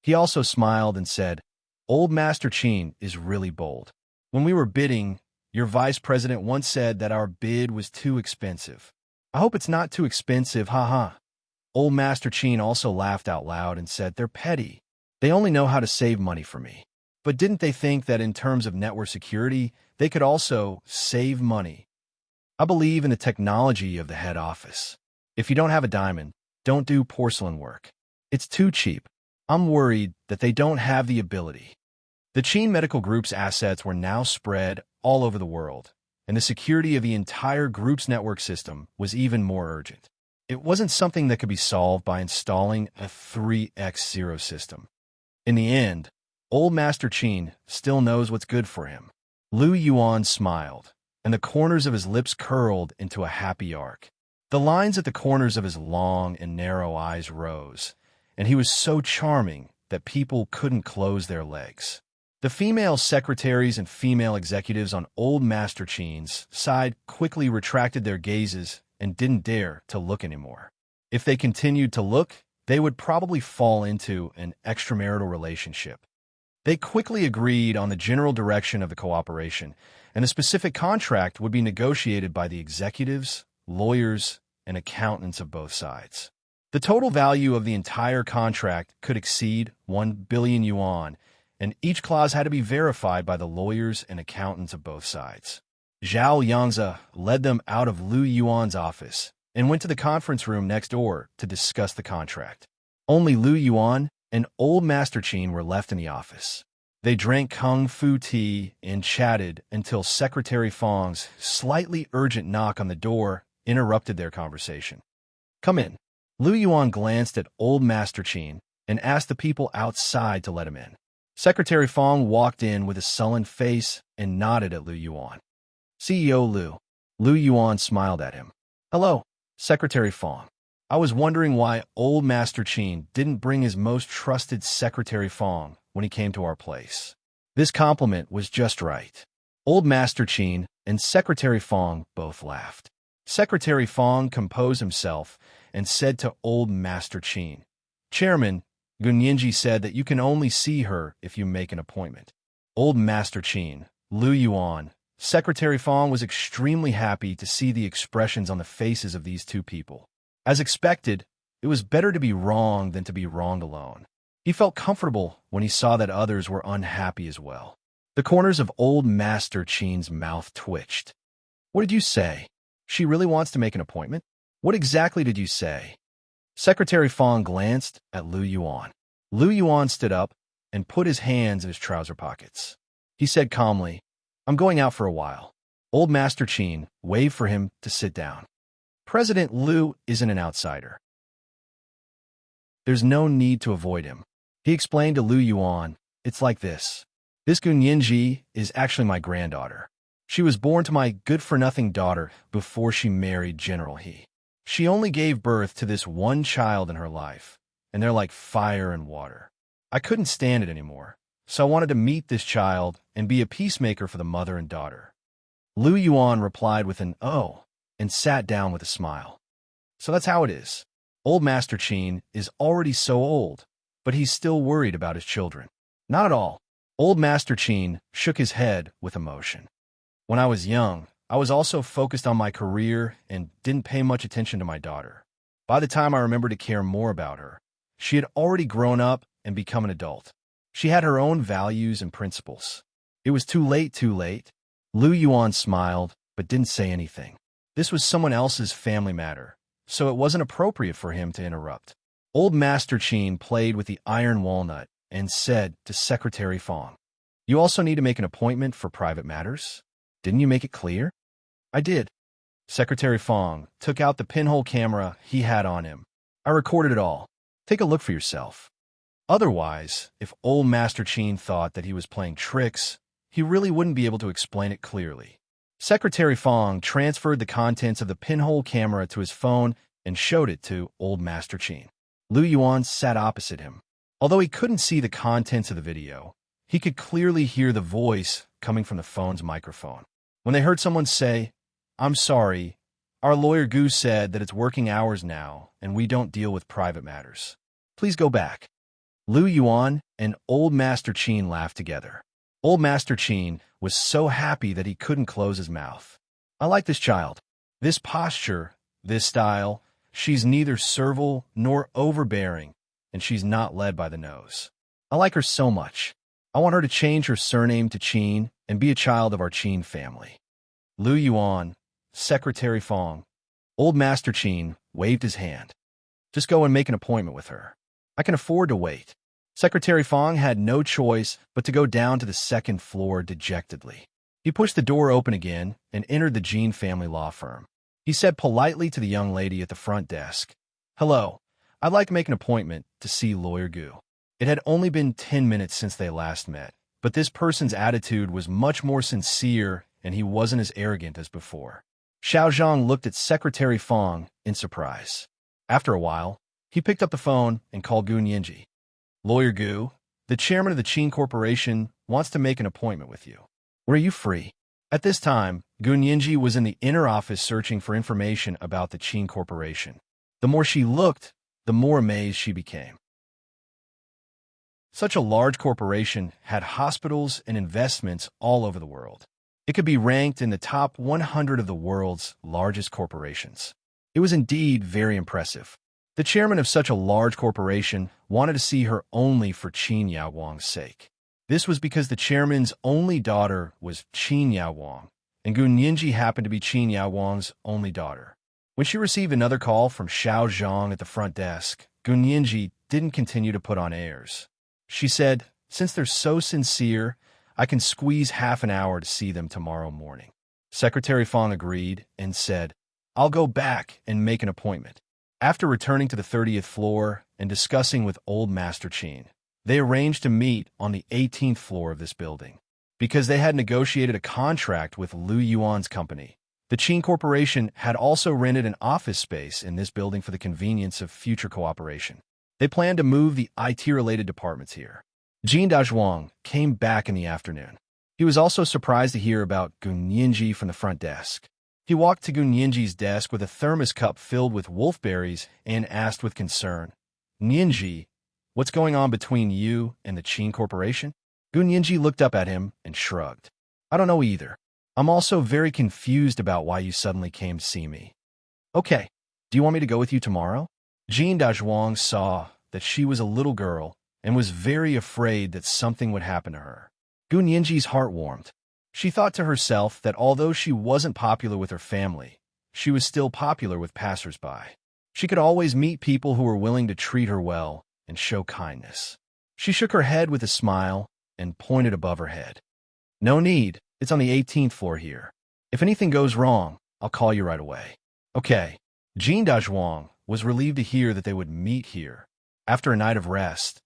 He also smiled and said, Old Master Qin is really bold. When we were bidding, your vice president once said that our bid was too expensive. I hope it's not too expensive, haha. Old Master Qin also laughed out loud and said, They're petty. They only know how to save money for me. But didn't they think that in terms of network security, they could also save money? I believe in the technology of the head office. If you don't have a diamond, don't do porcelain work. It's too cheap. I'm worried that they don't have the ability. The Qin Medical Group's assets were now spread all over the world, and the security of the entire group's network system was even more urgent. It wasn't something that could be solved by installing a 3x0 system. In the end, old Master Qin still knows what's good for him. Lu Yuan smiled, and the corners of his lips curled into a happy arc. The lines at the corners of his long and narrow eyes rose, and he was so charming that people couldn't close their legs. The female secretaries and female executives on old Master Qin's side quickly retracted their gazes and didn't dare to look anymore. If they continued to look, they would probably fall into an extramarital relationship. They quickly agreed on the general direction of the cooperation, and the specific contract would be negotiated by the executives, lawyers, and accountants of both sides. The total value of the entire contract could exceed 1 billion yuan, and each clause had to be verified by the lawyers and accountants of both sides. Zhao Yangze led them out of Lu Yuan's office and went to the conference room next door to discuss the contract. Only Lu Yuan and old Master Qin were left in the office. They drank kung fu tea and chatted until Secretary Fong's slightly urgent knock on the door interrupted their conversation. Come in. Lu Yuan glanced at old Master Qin and asked the people outside to let him in. Secretary Fong walked in with a sullen face and nodded at Lu Yuan. CEO Lu. Lu Yuan smiled at him. Hello, Secretary Fong. I was wondering why old Master Qin didn't bring his most trusted Secretary Fong when he came to our place. This compliment was just right. Old Master Qin and Secretary Fong both laughed. Secretary Fong composed himself and said to old Master Qin, Chairman, Gunyinji said that you can only see her if you make an appointment. Old Master Qin, Lu Yuan, Secretary Fong was extremely happy to see the expressions on the faces of these two people. As expected, it was better to be wrong than to be wronged alone. He felt comfortable when he saw that others were unhappy as well. The corners of old Master Qin's mouth twitched. What did you say? She really wants to make an appointment? What exactly did you say? Secretary Fong glanced at Lu Yuan. Lu Yuan stood up, and put his hands in his trouser pockets. He said calmly, "I'm going out for a while." Old Master Qin waved for him to sit down. President Liu isn't an outsider. There's no need to avoid him. He explained to Liu Yuan, "It's like this. This Gunyinji is actually my granddaughter. She was born to my good-for-nothing daughter before she married General He. She only gave birth to this one child in her life, and they're like fire and water. I couldn't stand it anymore, so I wanted to meet this child and be a peacemaker for the mother and daughter." Liu Yuan replied with an "oh," and sat down with a smile. So that's how it is. Old Master Qin is already so old, but he's still worried about his children. Not at all. Old Master Qin shook his head with emotion. When I was young, I was also focused on my career and didn't pay much attention to my daughter. By the time I remembered to care more about her, she had already grown up and become an adult. She had her own values and principles. It was too late. Liu Yuan smiled, but didn't say anything. This was someone else's family matter, so it wasn't appropriate for him to interrupt. Old Master Qin played with the iron walnut and said to Secretary Fong, "You also need to make an appointment for private matters? Didn't you make it clear?" "I did." Secretary Fong took out the pinhole camera he had on him. "I recorded it all. Take a look for yourself." Otherwise, if Old Master Qin thought that he was playing tricks, he really wouldn't be able to explain it clearly. Secretary Fong transferred the contents of the pinhole camera to his phone and showed it to Old Master Qin. Liu Yuan sat opposite him. Although he couldn't see the contents of the video, he could clearly hear the voice coming from the phone's microphone. When they heard someone say, "I'm sorry, our lawyer Gu said that it's working hours now and we don't deal with private matters. Please go back." Liu Yuan and Old Master Qin laughed together. Old Master Qin was so happy that he couldn't close his mouth. "I like this child. This posture, this style. She's neither servile nor overbearing, and she's not led by the nose. I like her so much. I want her to change her surname to Qin and be a child of our Qin family." Liu Yuan, Secretary Fong, Old Master Qin waved his hand. "Just go and make an appointment with her. I can afford to wait." Secretary Fong had no choice but to go down to the second floor dejectedly. He pushed the door open again and entered the Qin family law firm. He said politely to the young lady at the front desk, "Hello, I'd like to make an appointment to see Lawyer Gu." It had only been 10 minutes since they last met, but this person's attitude was much more sincere and he wasn't as arrogant as before. Xiao Zhang looked at Secretary Fong in surprise. After a while, he picked up the phone and called Gu Nianji. "Lawyer Gu, the chairman of the Qin Corporation wants to make an appointment with you. Were you free?" At this time, Gu Nianji was in the inner office searching for information about the Qin Corporation. The more she looked, the more amazed she became. Such a large corporation had hospitals and investments all over the world. It could be ranked in the top 100 of the world's largest corporations. It was indeed very impressive. The chairman of such a large corporation wanted to see her only for Qin Yaowang's sake. This was because the chairman's only daughter was Qin Yaowang, and Gu Nianji happened to be Qin Yaowang's only daughter. When she received another call from Xiao Zhang at the front desk, Gu Nianji didn't continue to put on airs. She said, "Since they're so sincere, I can squeeze half an hour to see them tomorrow morning." Secretary Fong agreed and said, "I'll go back and make an appointment." After returning to the 30th floor and discussing with Old Master Qin, they arranged to meet on the 18th floor of this building. Because they had negotiated a contract with Liu Yuan's company, the Qin Corporation had also rented an office space in this building for the convenience of future cooperation. They planned to move the IT-related departments here. Jin Dazhuang came back in the afternoon. He was also surprised to hear about Gu Nianji from the front desk. He walked to Gu Nianji's desk with a thermos cup filled with wolfberries and asked with concern, "Nianji, what's going on between you and the Qin Corporation?" Gu Nianji looked up at him and shrugged. "I don't know either. I'm also very confused about why you suddenly came to see me." "Okay, do you want me to go with you tomorrow?" Jin Dazhuang saw that she was a little girl and was very afraid that something would happen to her. Gu Nianji's heart warmed. She thought to herself that although she wasn't popular with her family, she was still popular with passers-by. She could always meet people who were willing to treat her well and show kindness. She shook her head with a smile and pointed above her head. No need. It's on the 18th floor here. If anything goes wrong, I'll call you right away. Okay. Jean Dazhuang was relieved to hear that they would meet here. After a night of rest,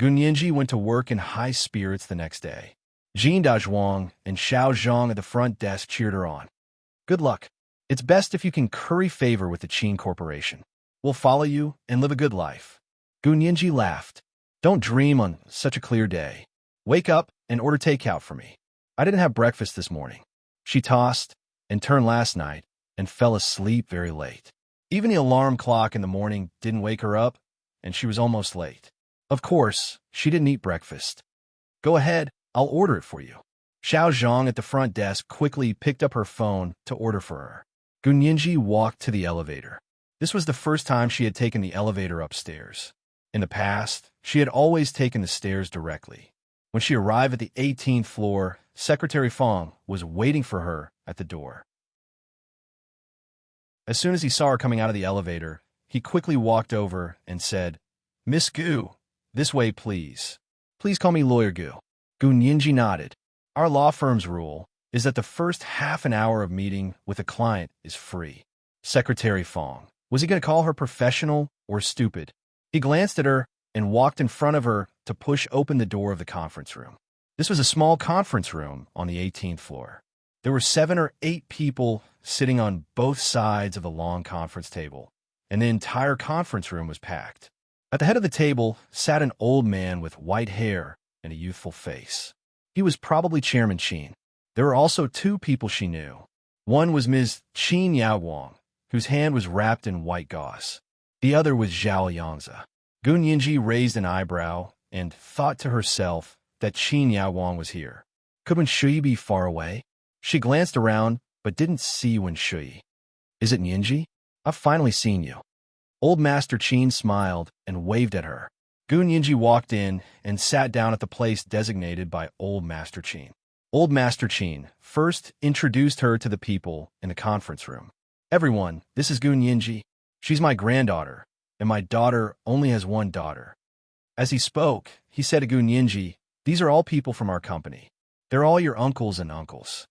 Gunyinji went to work in high spirits the next day. Jean Dazhuang and Xiao Zhang at the front desk cheered her on. Good luck. It's best if you can curry favor with the Qin Corporation. We'll follow you and live a good life. Gunyinji laughed. Don't dream on such a clear day. Wake up and order takeout for me. I didn't have breakfast this morning. She tossed and turned last night and fell asleep very late. Even the alarm clock in the morning didn't wake her up, and she was almost late. Of course, she didn't eat breakfast. Go ahead, I'll order it for you. Xiao Zhang at the front desk quickly picked up her phone to order for her. Gunyinji walked to the elevator. This was the first time she had taken the elevator upstairs. In the past, she had always taken the stairs directly. When she arrived at the 18th floor, Secretary Fong was waiting for her at the door. As soon as he saw her coming out of the elevator, he quickly walked over and said, Miss Gu, this way please. Please call me Lawyer Gu. Gunyinji nodded. Our law firm's rule is that the first half an hour of meeting with a client is free. Secretary Fong. Was he going to call her professional or stupid? He glanced at her and walked in front of her to push open the door of the conference room. This was a small conference room on the 18th floor. There were 7 or 8 people sitting on both sides of the long conference table, and the entire conference room was packed. At the head of the table sat an old man with white hair and a youthful face. He was probably Chairman Qin. There were also 2 people she knew. One was Ms. Qin Yaowang, whose hand was wrapped in white gauze. The other was Zhao Yangzi. Gunyinji raised an eyebrow and thought to herself that Qin Yaowang was here. Could Wen Shui be far away? She glanced around, but didn't see Wen Shui. Is it Ninji? I've finally seen you. Old Master Qin smiled and waved at her. Gunyinji walked in and sat down at the place designated by Old Master Qin. Old Master Qin first introduced her to the people in the conference room. Everyone, this is Gunyinji. She's my granddaughter, and my daughter only has one daughter. As he spoke, he said to Gunyinji, these are all people from our company. They're all your uncles and uncles.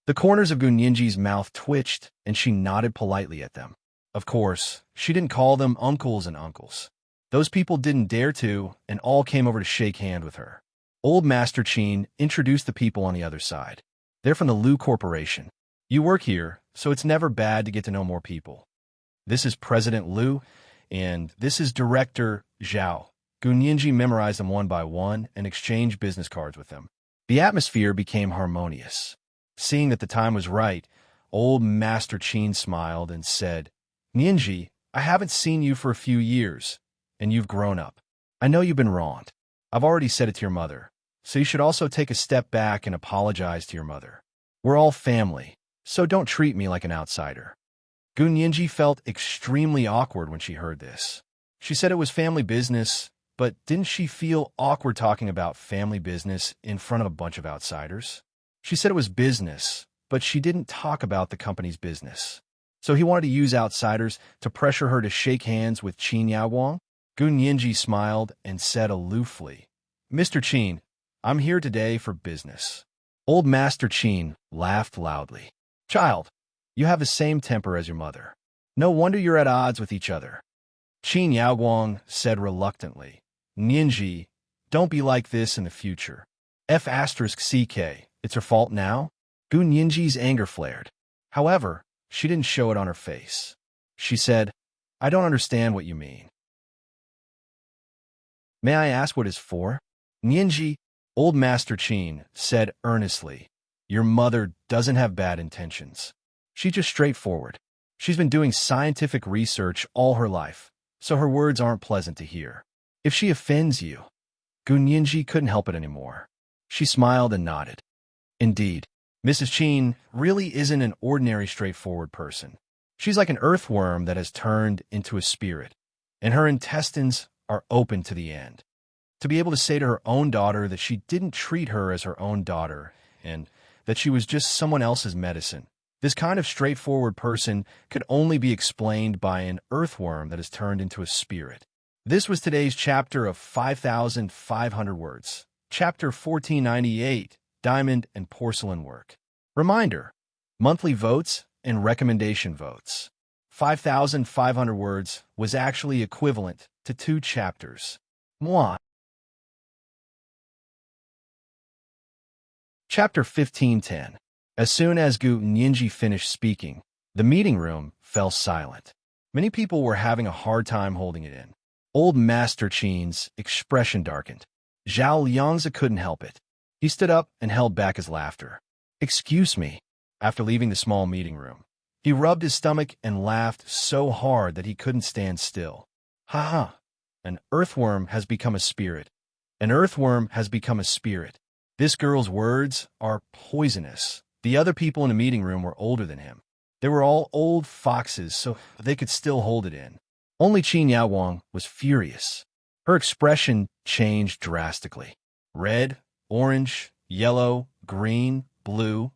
The corners of Gunyinji's mouth twitched, and she nodded politely at them. Of course, she didn't call them uncles and uncles. Those people didn't dare to, and all came over to shake hand with her. Old Master Qin introduced the people on the other side. They're from the Lu Corporation. You work here, so it's never bad to get to know more people. This is President Lu, and this is Director Zhao. Gunyinji memorized them one by one and exchanged business cards with them. The atmosphere became harmonious. Seeing that the time was right, Old Master Qin smiled and said, Ninji, I haven't seen you for a few years, and you've grown up. I know you've been wronged. I've already said it to your mother, so you should also take a step back and apologize to your mother. We're all family, so don't treat me like an outsider. Gunyinji felt extremely awkward when she heard this. She said it was family business, but didn't she feel awkward talking about family business in front of a bunch of outsiders? She said it was business, but she didn't talk about the company's business. So he wanted to use outsiders to pressure her to shake hands with Qin Yaowang? Gunyinji smiled and said aloofly, Mr. Qin, I'm here today for business. Old Master Qin laughed loudly. Child, you have the same temper as your mother. No wonder you're at odds with each other. Qin Yaowang said reluctantly, Ninji, don't be like this in the future. F***CK, it's her fault now? Gunyinji's anger flared. However, she didn't show it on her face. She said, I don't understand what you mean. May I ask what it's for? Ninji, Old Master Qin said earnestly, your mother doesn't have bad intentions. She's just straightforward. She's been doing scientific research all her life, so her words aren't pleasant to hear. If she offends you, Gunyinji couldn't help it anymore. She smiled and nodded. Indeed, Mrs. Qin really isn't an ordinary straightforward person. She's like an earthworm that has turned into a spirit, and her intestines are open to the end. To be able to say to her own daughter that she didn't treat her as her own daughter, and that she was just someone else's medicine, this kind of straightforward person could only be explained by an earthworm that has turned into a spirit. This was today's chapter of 5,500 words. Chapter 1498, Diamond and Porcelain Work. Reminder, monthly votes and recommendation votes. 5,500 words was actually equivalent to 2 chapters. Moi. Chapter 1510. As soon as Gu Ninji finished speaking, the meeting room fell silent. Many people were having a hard time holding it in. Old Master Qin's expression darkened. Zhao Liangzi couldn't help it. He stood up and held back his laughter. "Excuse me." After leaving the small meeting room, he rubbed his stomach and laughed so hard that he couldn't stand still. "Ha ha! An earthworm has become a spirit. An earthworm has become a spirit. This girl's words are poisonous." The other people in the meeting room were older than him. They were all old foxes, so they could still hold it in. Only Qin Yaowang was furious. Her expression changed drastically. Red, orange, yellow, green, blue,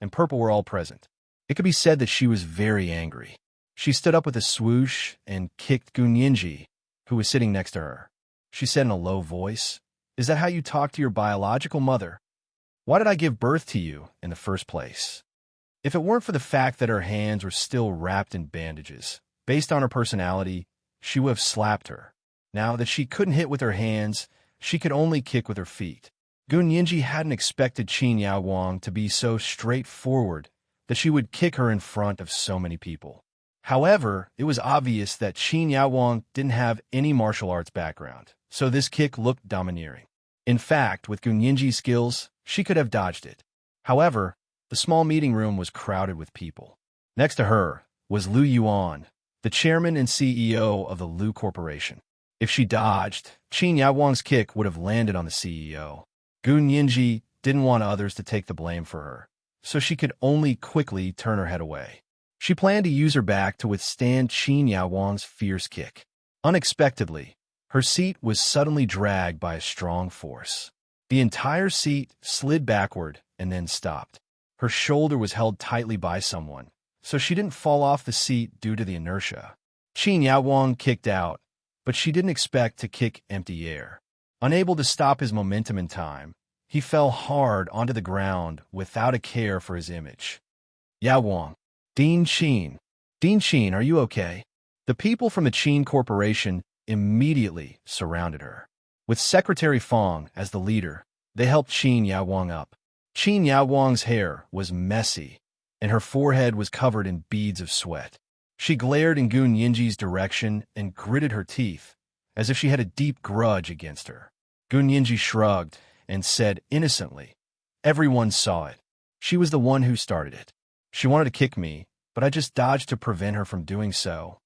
and purple were all present. It could be said that she was very angry. She stood up with a swoosh and kicked Gu Ninji, who was sitting next to her. She said in a low voice, "Is that how you talk to your biological mother? Why did I give birth to you in the first place?" If it weren't for the fact that her hands were still wrapped in bandages, based on her personality, she would have slapped her. Now that she couldn't hit with her hands, she could only kick with her feet. Gu Ninji hadn't expected Qin Yaowang to be so straightforward that she would kick her in front of so many people. However, it was obvious that Qin Yaowang didn't have any martial arts background, so this kick looked domineering. In fact, with Gu Ninji's skills, she could have dodged it. However, the small meeting room was crowded with people. Next to her was Lu Yuan, the chairman and CEO of the Lu Corporation. If she dodged, Qin Yaowang's kick would have landed on the CEO. Gu Ninji didn't want others to take the blame for her, so she could only quickly turn her head away. She planned to use her back to withstand Qin Yaowang's fierce kick. Unexpectedly, her seat was suddenly dragged by a strong force. The entire seat slid backward and then stopped. Her shoulder was held tightly by someone, so she didn't fall off the seat due to the inertia. Qin Yaowang kicked out, but she didn't expect to kick empty air. Unable to stop his momentum in time, he fell hard onto the ground without a care for his image. "Yaowang, Dean Qin, are you okay?" The people from the Qin Corporation immediately surrounded her. With Secretary Fong as the leader, they helped Qin Yaowang up. Qin Yaowang's hair was messy, and her forehead was covered in beads of sweat. She glared in Gu Ninji's direction and gritted her teeth, as if she had a deep grudge against her. Gu Ninji shrugged and said innocently, "Everyone saw it. She was the one who started it. She wanted to kick me, but I just dodged to prevent her from doing so."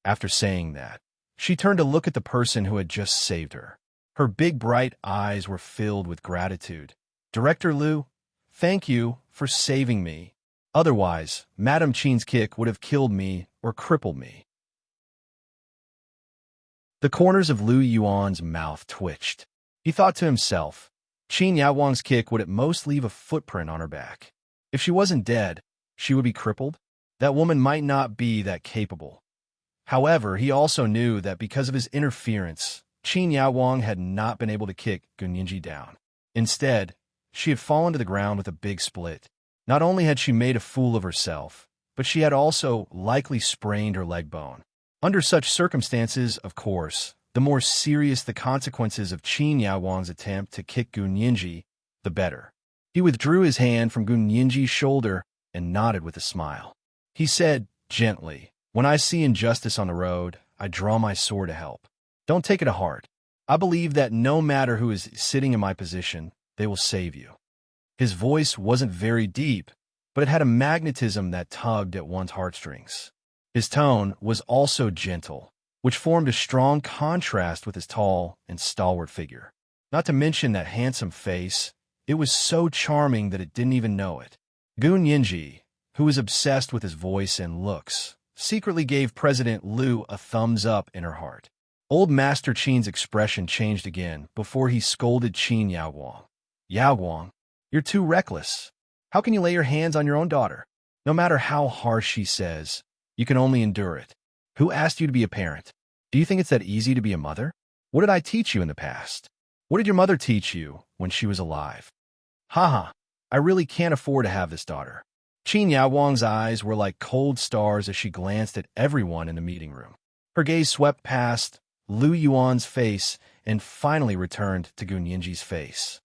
After saying that, she turned to look at the person who had just saved her. Her big bright eyes were filled with gratitude. "Director Lu, thank you for saving me. Otherwise, Madame Qin's kick would have killed me or crippled me." The corners of Lu Yuan's mouth twitched. He thought to himself, Qin Yaowang's kick would at most leave a footprint on her back. If she wasn't dead, she would be crippled. That woman might not be that capable. However, he also knew that because of his interference, Qin Yaowang had not been able to kick Gu Ninji down. Instead, she had fallen to the ground with a big split. Not only had she made a fool of herself, but she had also likely sprained her leg bone. Under such circumstances, of course, the more serious the consequences of Qin Yaowang's attempt to kick Gu Ninji, the better. He withdrew his hand from Gu Ninji's shoulder and nodded with a smile. He said gently, "When I see injustice on the road, I draw my sword to help. Don't take it to heart. I believe that no matter who is sitting in my position, they will save you." His voice wasn't very deep, but it had a magnetism that tugged at one's heartstrings. His tone was also gentle, which formed a strong contrast with his tall and stalwart figure. Not to mention that handsome face, it was so charming that it didn't even know it. Gu Ninji, who was obsessed with his voice and looks, secretly gave President Lu a thumbs up in her heart. Old Master Qin's expression changed again before he scolded Qin Yaowang. "Yaowang, you're too reckless. How can you lay your hands on your own daughter? No matter how harsh she says, you can only endure it. Who asked you to be a parent? Do Do you think it's that easy to be a mother? What did I teach you in the past? What did your mother teach you when she was alive? Haha, I really can't afford to have this daughter. Qin Yaowang's eyes were like cold stars as she glanced at everyone in the meeting room. Her gaze swept past Lu Yuan's face and finally returned to Gun Yinji's face.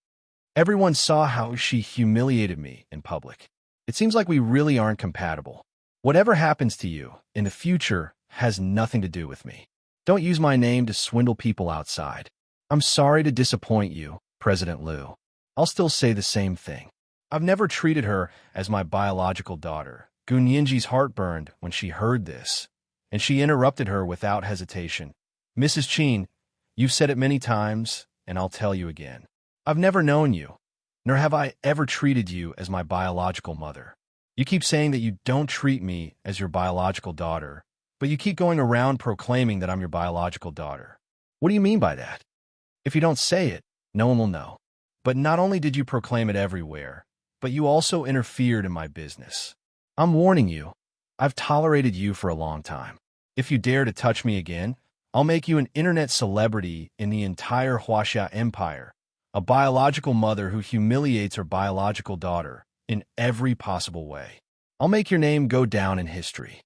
Everyone saw how she humiliated me in public. It seems like we really aren't compatible. Whatever happens to you in the future has nothing to do with me. Don't use my name to swindle people outside. I'm sorry to disappoint you, President Liu. I'll still say the same thing. I've never treated her as my biological daughter. Gun Yinji's heart burned when she heard this, and she interrupted her without hesitation. Mrs. Qin, you've said it many times, and I'll tell you again. I've never known you, nor have I ever treated you as my biological mother. You keep saying that you don't treat me as your biological daughter, but you keep going around proclaiming that I'm your biological daughter. What do you mean by that? If you don't say it, no one will know. But not only did you proclaim it everywhere, but you also interfered in my business. I'm warning you, I've tolerated you for a long time. If you dare to touch me again, I'll make you an internet celebrity in the entire Huaxia Empire, a biological mother who humiliates her biological daughter in every possible way. I'll make your name go down in history.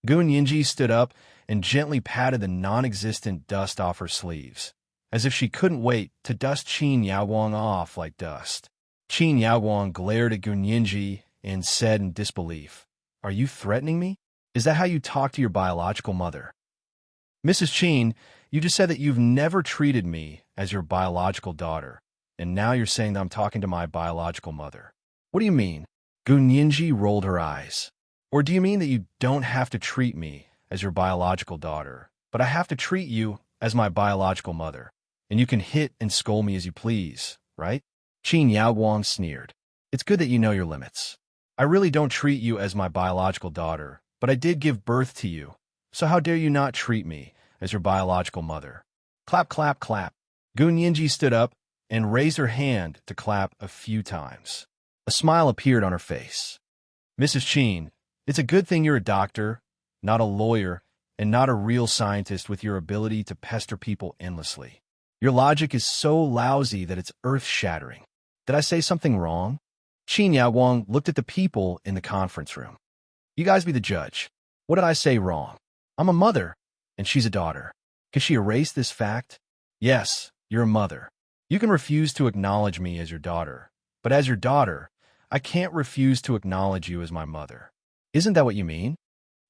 Gun Yinji stood up and gently patted the non-existent dust off her sleeves, as if she couldn't wait to dust Qin Yaowang off like dust. Qin Yaowang glared at Gun Yinji and said in disbelief, "Are you threatening me? Is that how you talk to your biological mother?" Mrs. Qin, you just said that you've never treated me as your biological daughter, and now you're saying that I'm talking to my biological mother. What do you mean? Gun Yinji rolled her eyes. Or do you mean that you don't have to treat me as your biological daughter, but I have to treat you as my biological mother, and you can hit and scold me as you please, right? Qin Yaowang sneered. It's good that you know your limits. I really don't treat you as my biological daughter, but I did give birth to you, so how dare you not treat me as your biological mother? Clap, clap, clap. Gun Yinji stood up and raised her hand to clap a few times. A smile appeared on her face. Mrs. Qin, it's a good thing you're a doctor, not a lawyer, and not a real scientist with your ability to pester people endlessly. Your logic is so lousy that it's earth-shattering. Did I say something wrong? Qin Yaowang looked at the people in the conference room. You guys be the judge. What did I say wrong? I'm a mother, and she's a daughter. Can she erase this fact? Yes, you're a mother. You can refuse to acknowledge me as your daughter, but as your daughter, I can't refuse to acknowledge you as my mother. Isn't that what you mean?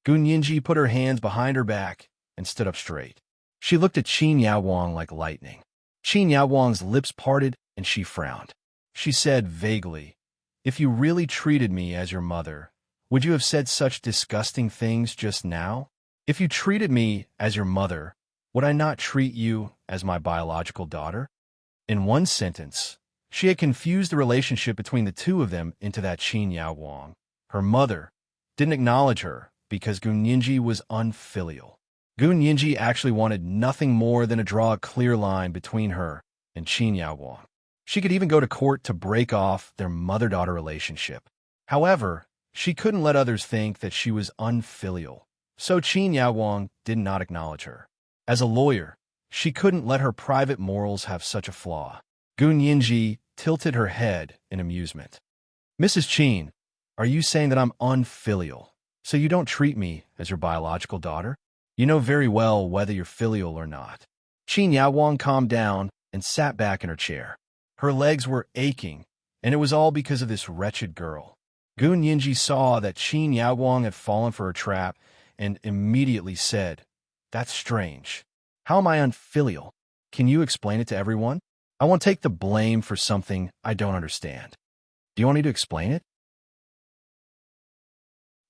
Gun Yinji put her hands behind her back and stood up straight. She looked at Qin Yaowang like lightning. Qin Yaowang's lips parted and she frowned. She said vaguely, "If you really treated me as your mother, would you have said such disgusting things just now? If you treated me as your mother, would I not treat you as my biological daughter?" In one sentence, she had confused the relationship between the two of them into that Qin Yaowang, her mother, didn't acknowledge her because Gun Yinji was unfilial. Gun Yinji actually wanted nothing more than to draw a clear line between her and Qin Yaowang. She could even go to court to break off their mother-daughter relationship. However, she couldn't let others think that she was unfilial, so Qin Yaowang did not acknowledge her. As a lawyer, she couldn't let her private morals have such a flaw. Gun Yinji tilted her head in amusement. Mrs. Qin, are you saying that I'm unfilial, so you don't treat me as your biological daughter? You know very well whether you're filial or not. Qin Yaowang calmed down and sat back in her chair. Her legs were aching, and it was all because of this wretched girl. Gun Yinji saw that Qin Yaowang had fallen for her trap and immediately said, "That's strange. How am I unfilial? Can you explain it to everyone? I won't take the blame for something I don't understand. Do you want me to explain it?"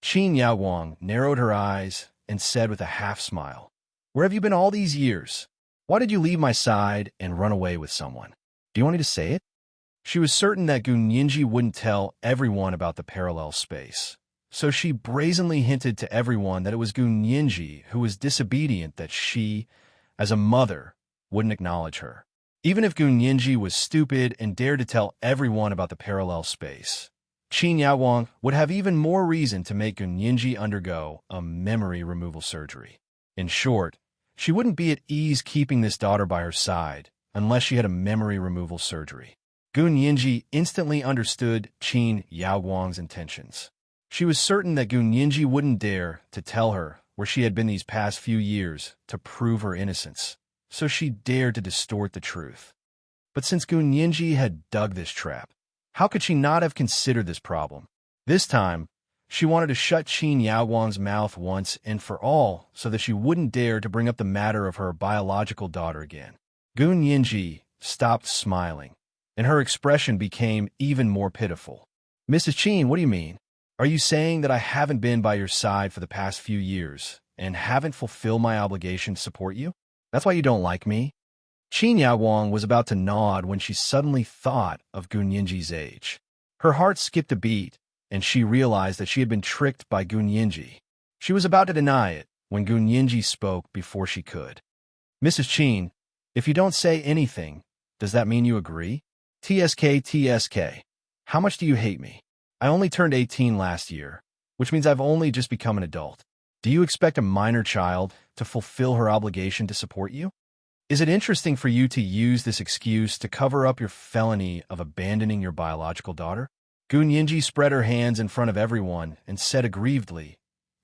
Qin Yaowang narrowed her eyes and said with a half-smile, "Where have you been all these years? Why did you leave my side and run away with someone? Do you want me to say it?" She was certain that Gun Yinji wouldn't tell everyone about the parallel space, so she brazenly hinted to everyone that it was Gun Yinji who was disobedient that she, as a mother, wouldn't acknowledge her. Even if Gun Yinji was stupid and dared to tell everyone about the parallel space, Qin Yaowang would have even more reason to make Gun Yinji undergo a memory removal surgery. In short, she wouldn't be at ease keeping this daughter by her side unless she had a memory removal surgery. Gun Yinji instantly understood Qin Yaoguang's intentions. She was certain that Gun Yinji wouldn't dare to tell her where she had been these past few years to prove her innocence, so she dared to distort the truth. But since Gun Yinji had dug this trap, how could she not have considered this problem? This time, she wanted to shut Qin Yaoguang's mouth once and for all so that she wouldn't dare to bring up the matter of her biological daughter again. Gun Yinji stopped smiling, and her expression became even more pitiful. Mrs. Qin, what do you mean? Are you saying that I haven't been by your side for the past few years and haven't fulfilled my obligation to support you? That's why you don't like me? Qin Yaoguang was about to nod when she suddenly thought of Gun Yinji's age. Her heart skipped a beat, and she realized that she had been tricked by Gun Yinji. She was about to deny it when Gun Yinji spoke before she could. Mrs. Qin, if you don't say anything, does that mean you agree? TSK. How much do you hate me? I only turned 18 last year, which means I've only just become an adult. Do you expect a minor child to fulfill her obligation to support you? Is it interesting for you to use this excuse to cover up your felony of abandoning your biological daughter? Gun Yinji spread her hands in front of everyone and said aggrievedly,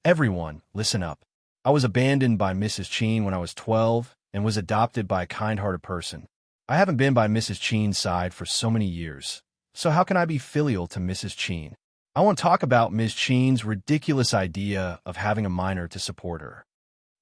Everyone, listen up. I was abandoned by Mrs. Qin when I was 12 and was adopted by a kind-hearted person. I haven't been by Mrs. Qin's side for so many years. So how can I be filial to Mrs. Qin? I won't talk about Ms. Qin's ridiculous idea of having a minor to support her.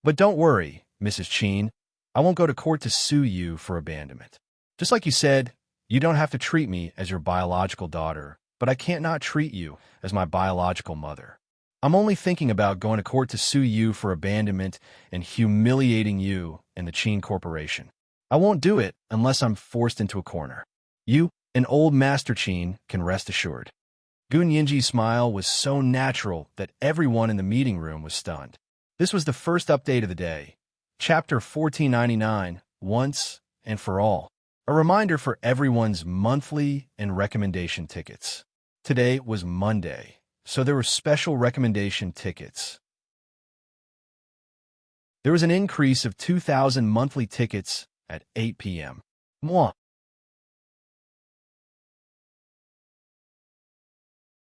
But don't worry, Mrs. Qin, I won't go to court to sue you for abandonment. Just like you said, you don't have to treat me as your biological daughter, but I can't not treat you as my biological mother. I'm only thinking about going to court to sue you for abandonment and humiliating you and the Qin Corporation. I won't do it unless I'm forced into a corner. You, an old Master Qin, can rest assured. Gun Yinji's smile was so natural that everyone in the meeting room was stunned. This was the first update of the day. Chapter 1499, Once and for All. A reminder for everyone's monthly and recommendation tickets. Today was Monday, so there were special recommendation tickets. There was an increase of 2,000 monthly tickets at 8 p.m. Moi.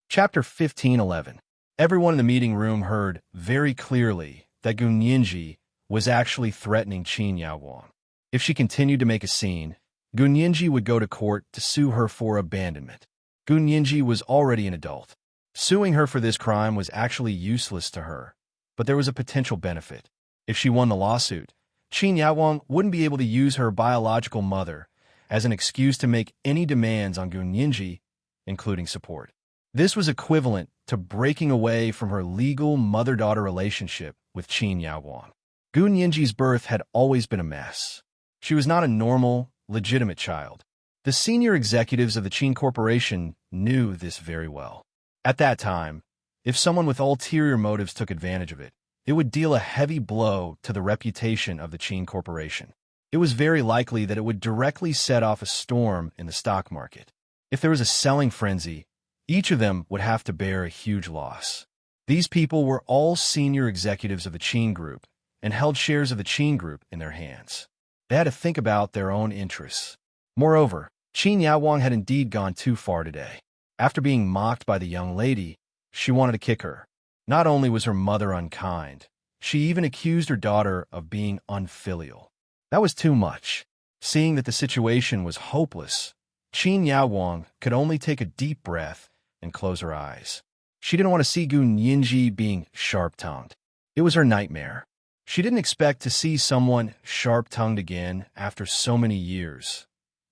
Chapter 1511. Everyone in the meeting room heard very clearly that Gun Yinji was actually threatening Qin Yaoguang. If she continued to make a scene, Gun Yinji would go to court to sue her for abandonment. Gun Yinji was already an adult. Suing her for this crime was actually useless to her, but there was a potential benefit. If she won the lawsuit, Qin Yaoguang wouldn't be able to use her biological mother as an excuse to make any demands on Gun Yinji, including support. This was equivalent to breaking away from her legal mother-daughter relationship with Qin Yaoguang. Gun Yinji's birth had always been a mess. She was not a normal, legitimate child. The senior executives of the Qin Corporation knew this very well. At that time, if someone with ulterior motives took advantage of it, it would deal a heavy blow to the reputation of the Qin Corporation. It was very likely that it would directly set off a storm in the stock market. If there was a selling frenzy, each of them would have to bear a huge loss. These people were all senior executives of the Qin Group and held shares of the Qin Group in their hands. They had to think about their own interests. Moreover, Qin Yaoguang had indeed gone too far today. After being mocked by the young lady, she wanted to kick her. Not only was her mother unkind, she even accused her daughter of being unfilial. That was too much. Seeing that the situation was hopeless, Qin Yaoguang could only take a deep breath and close her eyes. She didn't want to see Gun Yinji being sharp-tongued. It was her nightmare. She didn't expect to see someone sharp-tongued again after so many years.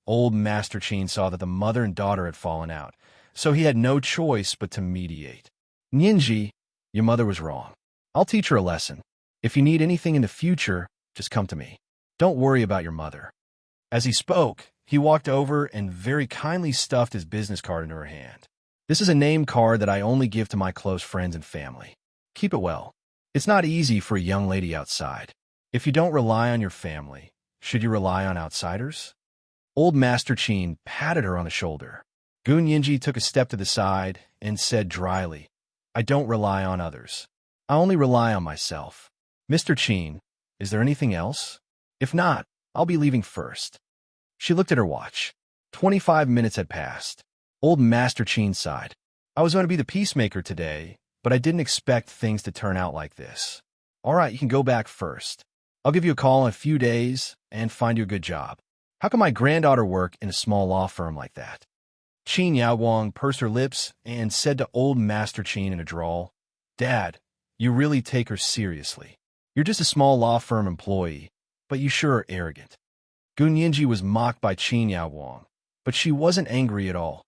Old Master Qin saw that the mother and daughter had fallen out, so he had no choice but to mediate. Yinji, your mother was wrong. I'll teach her a lesson. If you need anything in the future, just come to me. Don't worry about your mother. As he spoke, he walked over and very kindly stuffed his business card into her hand. This is a name card that I only give to my close friends and family. Keep it well. It's not easy for a young lady outside. If you don't rely on your family, should you rely on outsiders? Old Master Qin patted her on the shoulder. Gun Yinji took a step to the side and said dryly, I don't rely on others. I only rely on myself. Mr. Qin, Is there anything else? If not, I'll be leaving first. She looked at her watch. 25 minutes had passed. Old Master Chin sighed. I was going to be the peacemaker today, but I didn't expect things to turn out like this. All right, you can go back first. I'll give you a call in a few days and find you a good job. How can my granddaughter work in a small law firm like that? Chin Yaowang pursed her lips and said to Old Master Chin in a drawl, Dad, you really take her seriously. You're just a small law firm employee, but you sure are arrogant. Gun Yinji was mocked by Chin Yaowang, but she wasn't angry at all.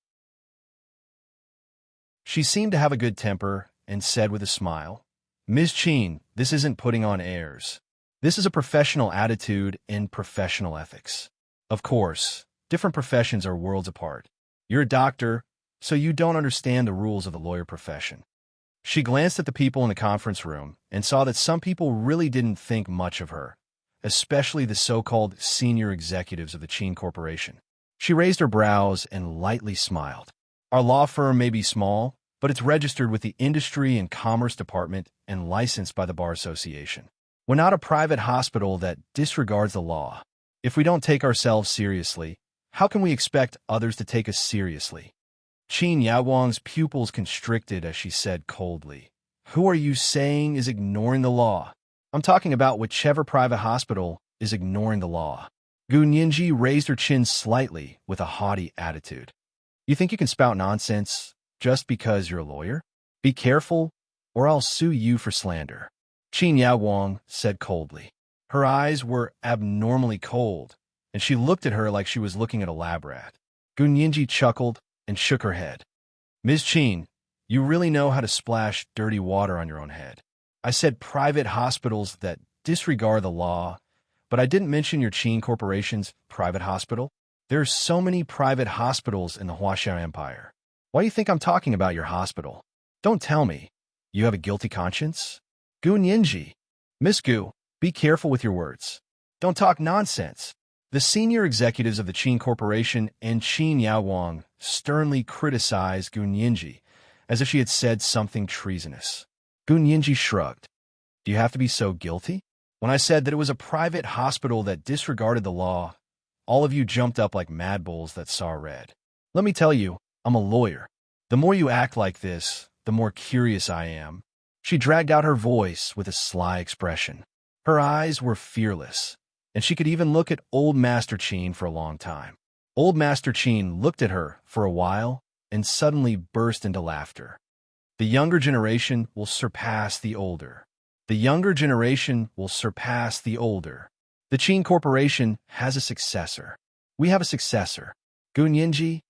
She seemed to have a good temper and said with a smile, Ms. Chin, this isn't putting on airs. This is a professional attitude and professional ethics. Of course, different professions are worlds apart. You're a doctor, so you don't understand the rules of the lawyer profession. She glanced at the people in the conference room and saw that some people really didn't think much of her, especially the so-called senior executives of the Chin Corporation. She raised her brows and lightly smiled. Our law firm may be small, but it's registered with the Industry and Commerce Department and licensed by the Bar Association. We're not a private hospital that disregards the law. If we don't take ourselves seriously, how can we expect others to take us seriously? Chin Yaowang's pupils constricted as she said coldly, Who are you saying is ignoring the law? I'm talking about whichever private hospital is ignoring the law. Gun Yinji raised her chin slightly with a haughty attitude. You think you can spout nonsense just because you're a lawyer? Be careful, or I'll sue you for slander. Chin Yaowang said coldly. Her eyes were abnormally cold, and she looked at her like she was looking at a lab rat. Gun Yinji chuckled and shook her head. Ms. Chin, you really know how to splash dirty water on your own head. I said private hospitals that disregard the law, but I didn't mention your Chin Corporation's private hospital. There are so many private hospitals in the Huaxiao Empire. Why do you think I'm talking about your hospital? Don't tell me. You have a guilty conscience? Gun Yinji. Miss Gu, be careful with your words. Don't talk nonsense. The senior executives of the Chin Corporation and Chin Yaowang sternly criticized Gun Yinji as if she had said something treasonous. Gun Yinji shrugged. Do you have to be so guilty? When I said that it was a private hospital that disregarded the law, all of you jumped up like mad bulls that saw red. Let me tell you, I'm a lawyer. The more you act like this, the more curious I am. She dragged out her voice with a sly expression. Her eyes were fearless, and she could even look at Old Master Chin for a long time. Old Master Chin looked at her for a while and suddenly burst into laughter. The younger generation will surpass the older. The younger generation will surpass the older. The Chin Corporation has a successor. We have a successor. Gun Yinji,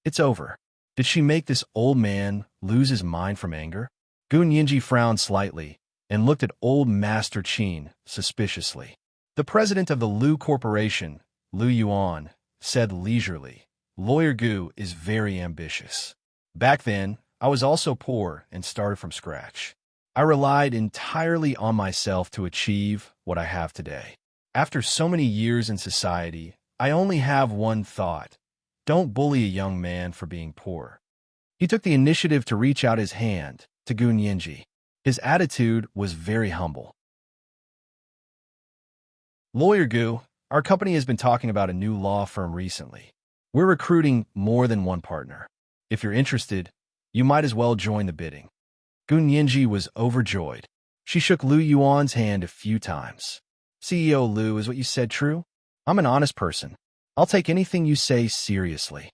it's over. Did she make this old man lose his mind from anger? Gun Yinji frowned slightly and looked at Old Master Chin suspiciously. The president of the Lu Corporation, Lu Yuan, said leisurely, Lawyer Gu is very ambitious. Back then, I was also poor and started from scratch. I relied entirely on myself to achieve what I have today. After so many years in society, I only have one thought. Don't bully a young man for being poor. He took the initiative to reach out his hand to Gun Yinji. His attitude was very humble. Lawyer Gu, our company has been talking about a new law firm recently. We're recruiting more than one partner. If you're interested, you might as well join the bidding. Gun Yinji was overjoyed. She shook Lu Yuan's hand a few times. CEO Lu, is what you said true? I'm an honest person. I'll take anything you say seriously.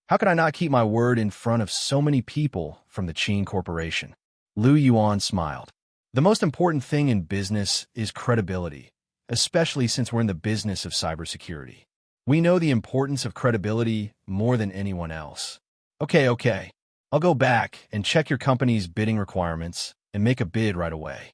How could I not keep my word in front of so many people from the Chin Corporation? Lu Yuan smiled. The most important thing in business is credibility, especially since we're in the business of cybersecurity. We know the importance of credibility more than anyone else. Okay. I'll go back and check your company's bidding requirements and make a bid right away.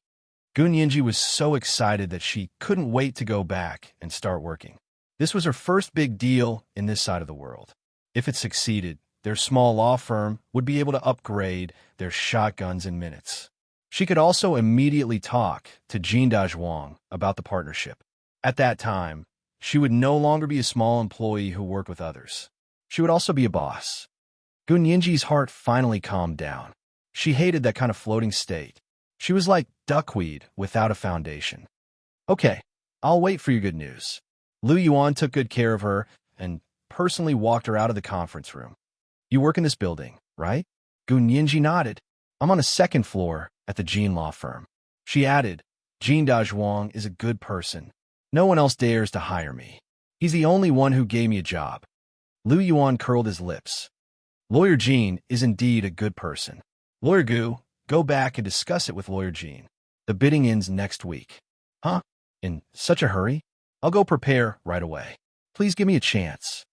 Gun Yinji was so excited that she couldn't wait to go back and start working. This was her first big deal in this side of the world. If it succeeded, their small law firm would be able to upgrade their shotguns in minutes. She could also immediately talk to Jin Dazhuang about the partnership. At that time, she would no longer be a small employee who worked with others. She would also be a boss. Gun Yinji's heart finally calmed down. She hated that kind of floating state. She was like duckweed without a foundation. Okay, I'll wait for your good news. Lu Yuan took good care of her and personally walked her out of the conference room. You work in this building, right? Gu Nianji nodded. I'm on the second floor at the Jean law firm. She added, Jean Dazhuang is a good person. No one else dares to hire me. He's the only one who gave me a job. Lu Yuan curled his lips. Lawyer Jean is indeed a good person. Lawyer Gu, go back and discuss it with Lawyer Jean. The bidding ends next week. Huh? In such a hurry? I'll go prepare right away. Please give me a chance.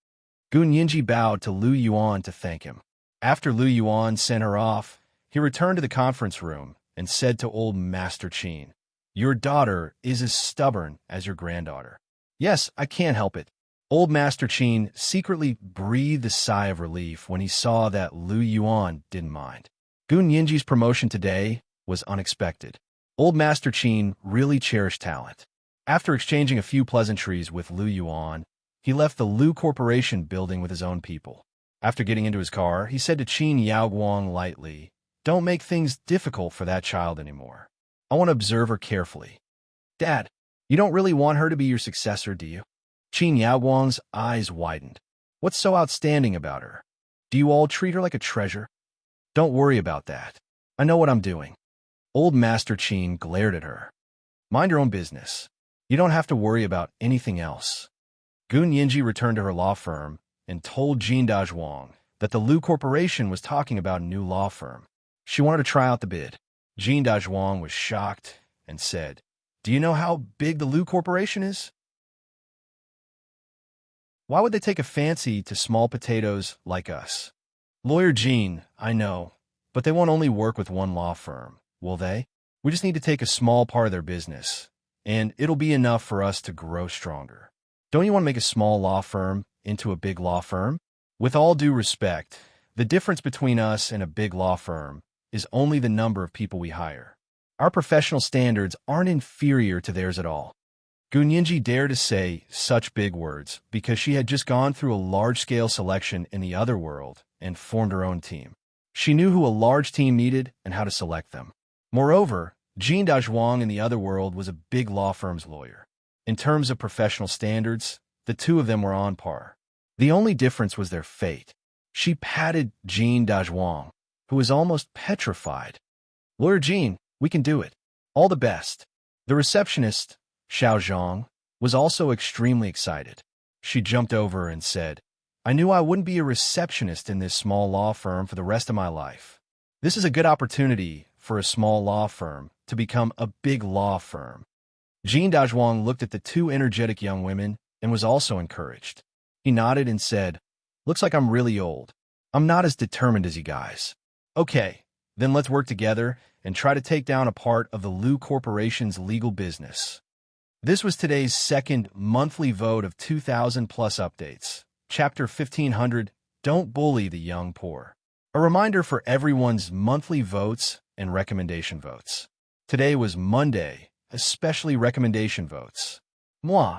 Gu Nianji bowed to Lu Yuan to thank him. After Lu Yuan sent her off, he returned to the conference room and said to old Master Qin, Your daughter is as stubborn as your granddaughter. Yes, I can't help it. Old Master Qin secretly breathed a sigh of relief when he saw that Lu Yuan didn't mind. Gu Nianji's promotion today was unexpected. Old Master Qin really cherished talent. After exchanging a few pleasantries with Lu Yuan, he left the Lu Corporation building with his own people. After getting into his car, he said to Qin Yaoguang lightly, Don't make things difficult for that child anymore. I want to observe her carefully. Dad, you don't really want her to be your successor, do you? Qin Yaoguang's eyes widened. What's so outstanding about her? Do you all treat her like a treasure? Don't worry about that. I know what I'm doing. Old Master Qin glared at her. Mind your own business. You don't have to worry about anything else. Gu Nianji returned to her law firm and told Jean Dazhuang that the Lu Corporation was talking about a new law firm. She wanted to try out the bid. Jean Dazhuang was shocked and said, Do you know how big the Lu Corporation is? Why would they take a fancy to small potatoes like us? Lawyer Jean, I know, but they won't only work with one law firm, will they? We just need to take a small part of their business, and it'll be enough for us to grow stronger. Don't you want to make a small law firm into a big law firm? With all due respect, the difference between us and a big law firm is only the number of people we hire. Our professional standards aren't inferior to theirs at all. Gu Nianji dared to say such big words because she had just gone through a large-scale selection in the other world and formed her own team. She knew who a large team needed and how to select them. Moreover, Jean Dazhuang in the other world was a big law firm's lawyer. In terms of professional standards, the two of them were on par. The only difference was their fate. She patted Jean Dazhuang, who was almost petrified. Lawyer Jean, we can do it. All the best. The receptionist, Xiao Zhang, was also extremely excited. She jumped over and said, I knew I wouldn't be a receptionist in this small law firm for the rest of my life. This is a good opportunity for a small law firm to become a big law firm. Jean Dazhuang looked at the two energetic young women and was also encouraged. He nodded and said, Looks like I'm really old. I'm not as determined as you guys. Okay, then let's work together and try to take down a part of the Lu Corporation's legal business. This was today's second monthly vote of 2,000 plus updates. Chapter 1500, Don't Bully the Young Poor. A reminder for everyone's monthly votes and recommendation votes. Today was Monday, especially recommendation votes. Moi.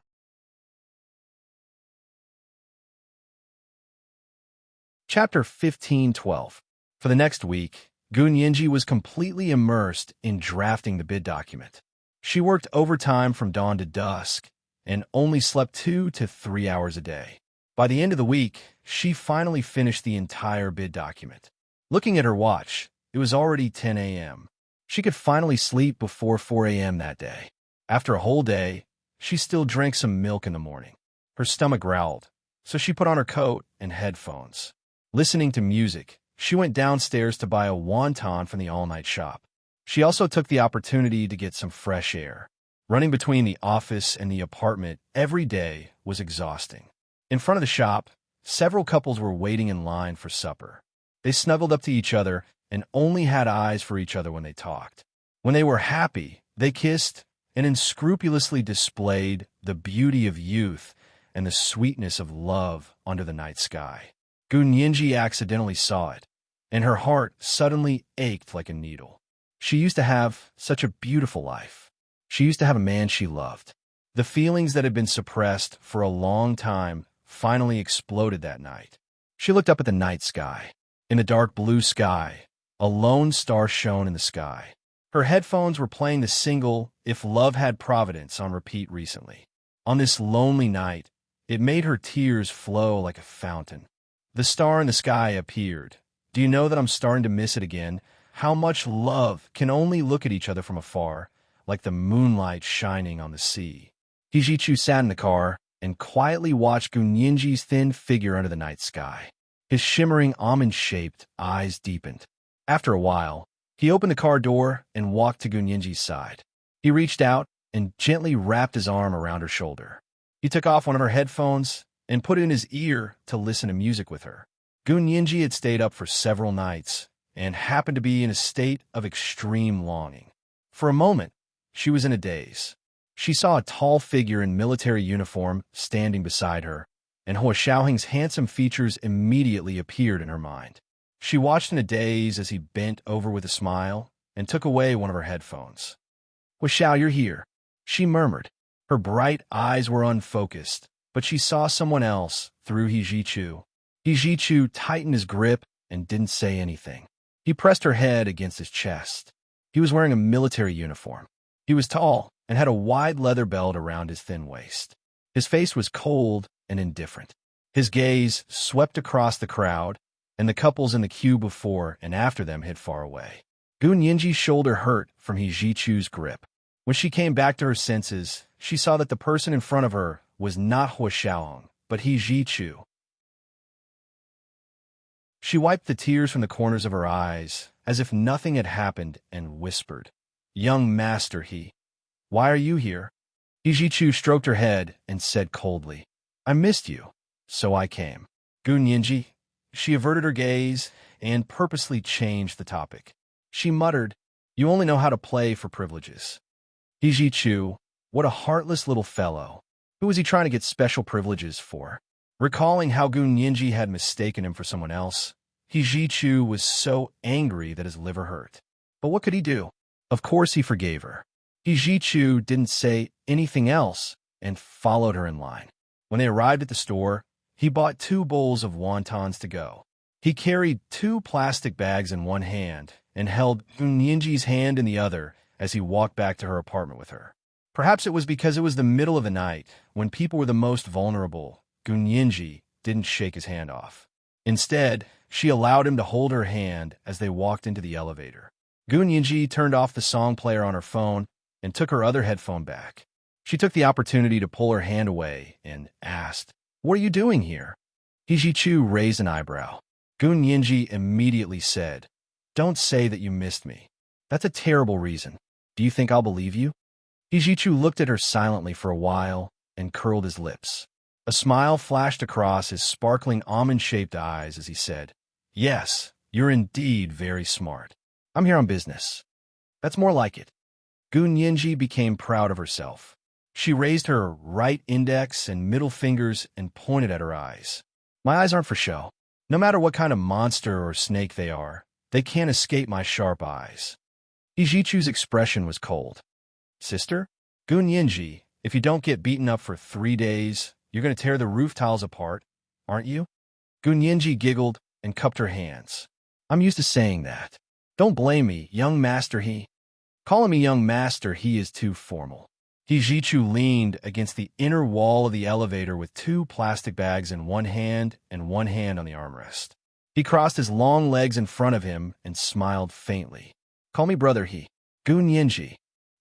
Chapter 1512. For the next week, Gu Nianji was completely immersed in drafting the bid document. She worked overtime from dawn to dusk and only slept 2 to 3 hours a day. By the end of the week, she finally finished the entire bid document. Looking at her watch, it was already 10 a.m. She could finally sleep before 4 a.m. that day. After a whole day, she still drank some milk in the morning. Her stomach growled, so she put on her coat and headphones. Listening to music, she went downstairs to buy a wonton from the all-night shop. She also took the opportunity to get some fresh air. Running between the office and the apartment every day was exhausting. In front of the shop, several couples were waiting in line for supper. They snuggled up to each other and only had eyes for each other when they talked. When they were happy, they kissed and unscrupulously displayed the beauty of youth and the sweetness of love under the night sky. Gu Nianji accidentally saw it, and her heart suddenly ached like a needle. She used to have such a beautiful life. She used to have a man she loved. The feelings that had been suppressed for a long time finally exploded that night. She looked up at the night sky. In the dark blue sky, a lone star shone in the sky. Her headphones were playing the single If Love Had Providence on repeat recently. On this lonely night, it made her tears flow like a fountain. The star in the sky appeared. Do you know that I'm starting to miss it again? How much love can only look at each other from afar, like the moonlight shining on the sea. Hijichu sat in the car and quietly watched Gunyinji's thin figure under the night sky. His shimmering almond-shaped eyes deepened. After a while, he opened the car door and walked to Gunyinji's side. He reached out and gently wrapped his arm around her shoulder. He took off one of her headphones and put it in his ear to listen to music with her. Gunyinji had stayed up for several nights and happened to be in a state of extreme longing. For a moment, she was in a daze. She saw a tall figure in military uniform standing beside her, and Hua Xiaoheng's handsome features immediately appeared in her mind. She watched in a daze as he bent over with a smile and took away one of her headphones. "Hua Xiao, you're here," she murmured. Her bright eyes were unfocused, but she saw someone else through Hijichu. Hijichu tightened his grip and didn't say anything. He pressed her head against his chest. He was wearing a military uniform. He was tall and had a wide leather belt around his thin waist. His face was cold and indifferent. His gaze swept across the crowd, and the couples in the queue before and after them hid far away. Gunyinji's shoulder hurt from Hijichu's grip. When she came back to her senses, she saw that the person in front of her was not Hua Xiaoheng, but Hijichu. She wiped the tears from the corners of her eyes, as if nothing had happened, and whispered, "Young master He, why are you here?" Hijichu stroked her head and said coldly, "I missed you, so I came." Gunyinji, she averted her gaze and purposely changed the topic. She muttered, "You only know how to play for privileges." Hijichu, what a heartless little fellow. Who was he trying to get special privileges for? Recalling how Gunyinji had mistaken him for someone else, Hijichu was so angry that his liver hurt. But what could he do? Of course he forgave her. Hijichu didn't say anything else and followed her in line. When they arrived at the store, he bought 2 bowls of wontons to go. He carried 2 plastic bags in one hand and held Gunyinji's hand in the other as he walked back to her apartment with her. Perhaps it was because it was the middle of the night, when people were the most vulnerable. Gunyinji didn't shake his hand off. Instead, she allowed him to hold her hand as they walked into the elevator. Gunyinji turned off the song player on her phone and took her other headphone back. She took the opportunity to pull her hand away and asked, "What are you doing here?" Hijichu raised an eyebrow. Gunyinji immediately said, "Don't say that you missed me. That's a terrible reason. Do you think I'll believe you?" Hijichu looked at her silently for a while and curled his lips. A smile flashed across his sparkling almond-shaped eyes as he said, "Yes, you're indeed very smart. I'm here on business." "That's more like it." Gunyinji became proud of herself. She raised her right index and middle fingers and pointed at her eyes. "My eyes aren't for show. No matter what kind of monster or snake they are, they can't escape my sharp eyes." Hijichu's expression was cold. "Sister? Gunyinji, if you don't get beaten up for 3 days, you're going to tear the roof tiles apart, aren't you?" Gunyinji giggled and cupped her hands. "I'm used to saying that. Don't blame me, young master He." Calling me young master He is too formal. Hijichu leaned against the inner wall of the elevator with 2 plastic bags in one hand and one hand on the armrest. He crossed his long legs in front of him and smiled faintly. "Call me brother He. Gunyinji.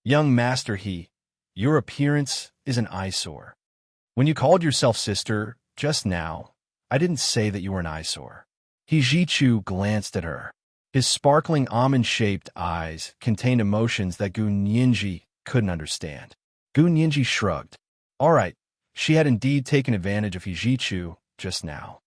Young master He, your appearance is an eyesore. When you called yourself sister just now, I didn't say that you were an eyesore." Hijichu glanced at her. His sparkling almond-shaped eyes contained emotions that Gunyinji couldn't understand. Gunyinji shrugged. All right, she had indeed taken advantage of Hijichu just now.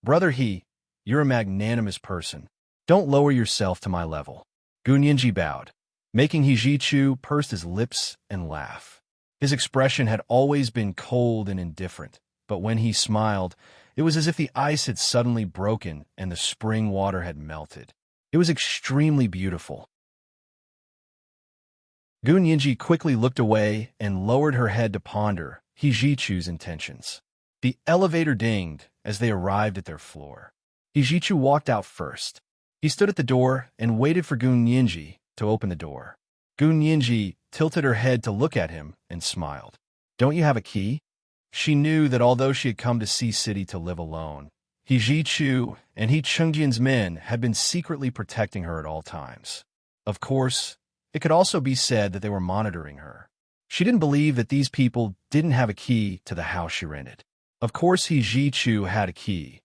"Brother He, you're a magnanimous person. Don't lower yourself to my level." Gunyinji bowed, making Hijichu purse his lips and laugh. His expression had always been cold and indifferent, but when he smiled, it was as if the ice had suddenly broken and the spring water had melted. It was extremely beautiful. Gunyinji quickly looked away and lowered her head to ponder Hijichu's intentions. The elevator dinged as they arrived at their floor. Hijichu walked out first. He stood at the door and waited for Gunyinji to open the door. Gun Yinji tilted her head to look at him and smiled. Don't you have a key? She knew that although she had come to Sea City to live alone, He Jichu and He Chengjian's men had been secretly protecting her at all times. Of course, it could also be said that they were monitoring her. She didn't believe that these people didn't have a key to the house she rented. Of course, He Jichu had a key,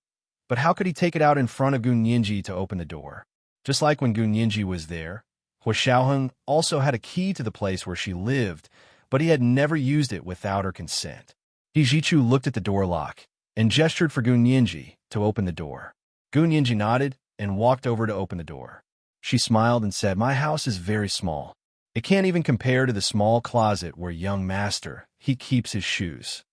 but how could he take it out in front of Gun Yinji to open the door? Just like when Gun Yinji was there, Hua Xiaoheng also had a key to the place where she lived, but he had never used it without her consent. He Jichu looked at the door lock and gestured for Gun Yinji to open the door. Gun Yinji nodded and walked over to open the door. She smiled and said, "My house is very small. It can't even compare to the small closet where young master he keeps his shoes."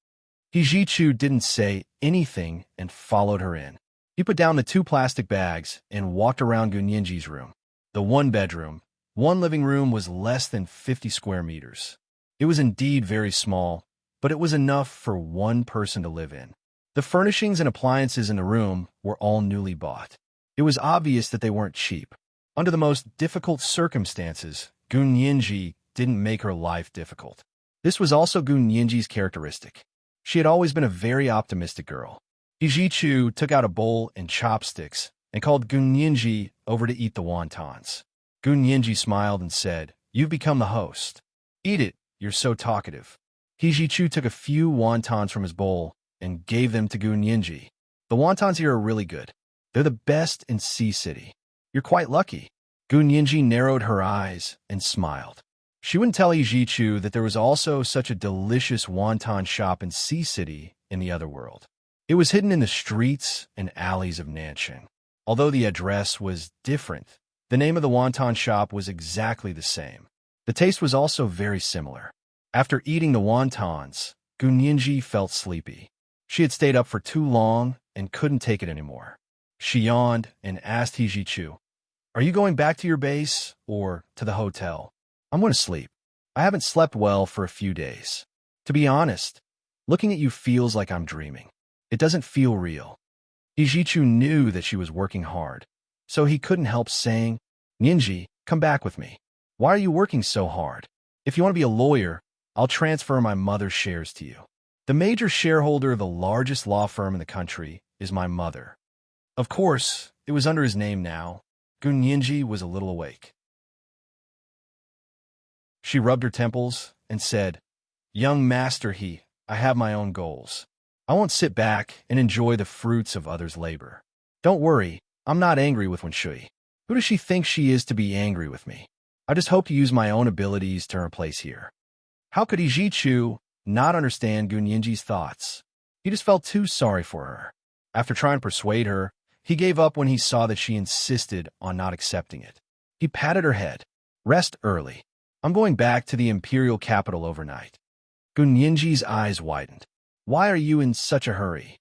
He Jichu didn't say anything and followed her in. He put down the 2 plastic bags and walked around Gun Yinji's room. The 1-bedroom, 1 living room was less than 50 square meters. It was indeed very small, but it was enough for 1 person to live in. The furnishings and appliances in the room were all newly bought. It was obvious that they weren't cheap. Under the most difficult circumstances, Gun Yinji didn't make her life difficult. This was also Gun Yinji's characteristic. She had always been a very optimistic girl. Jichu took out a bowl and chopsticks and called Gun Yinji over to eat the wontons. Gun Yinji smiled and said, "You've become the host. Eat it, you're so talkative." Jichu took a few wontons from his bowl and gave them to Gun Yinji. "The wontons here are really good. They're the best in Sea City. You're quite lucky." Gun Yinji narrowed her eyes and smiled. She wouldn't tell Jichu that there was also such a delicious wonton shop in Sea City in the other world. It was hidden in the streets and alleys of Nanching. Although the address was different, the name of the wonton shop was exactly the same. The taste was also very similar. After eating the wontons, Gun Yinji felt sleepy. She had stayed up for too long and couldn't take it anymore. She yawned and asked Jichu, "Are you going back to your base or to the hotel? I'm going to sleep. I haven't slept well for a few days. To be honest, looking at you feels like I'm dreaming. It doesn't feel real." Jichu knew that she was working hard, so he couldn't help saying, "Yinji, come back with me. Why are you working so hard? If you want to be a lawyer, I'll transfer my mother's shares to you. The major shareholder of the largest law firm in the country is my mother." Of course, it was under his name now. Gun Yinji was a little awake. She rubbed her temples and said, "Young master I have my own goals. I won't sit back and enjoy the fruits of others' labor. Don't worry, I'm not angry with Wenshui. Who does she think she is to be angry with me? I just hope to use my own abilities to earn a place here." How could Jichu not understand Gun Yinji's thoughts? He just felt too sorry for her. After trying to persuade her, he gave up when he saw that she insisted on not accepting it. He patted her head. "Rest early. I'm going back to the imperial capital overnight." Gun Yinji's eyes widened. "Why are you in such a hurry?"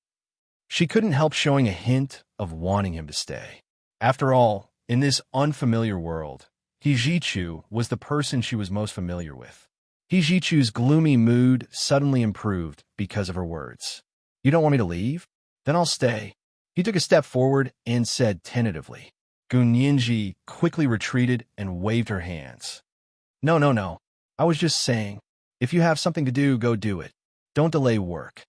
She couldn't help showing a hint of wanting him to stay. After all, in this unfamiliar world, Jichu was the person she was most familiar with. Jichu's gloomy mood suddenly improved because of her words. "You don't want me to leave? Then I'll stay." He took a step forward and said tentatively. Gun Yinji quickly retreated and waved her hands. No. I was just saying, if you have something to do, go do it. Don't delay work."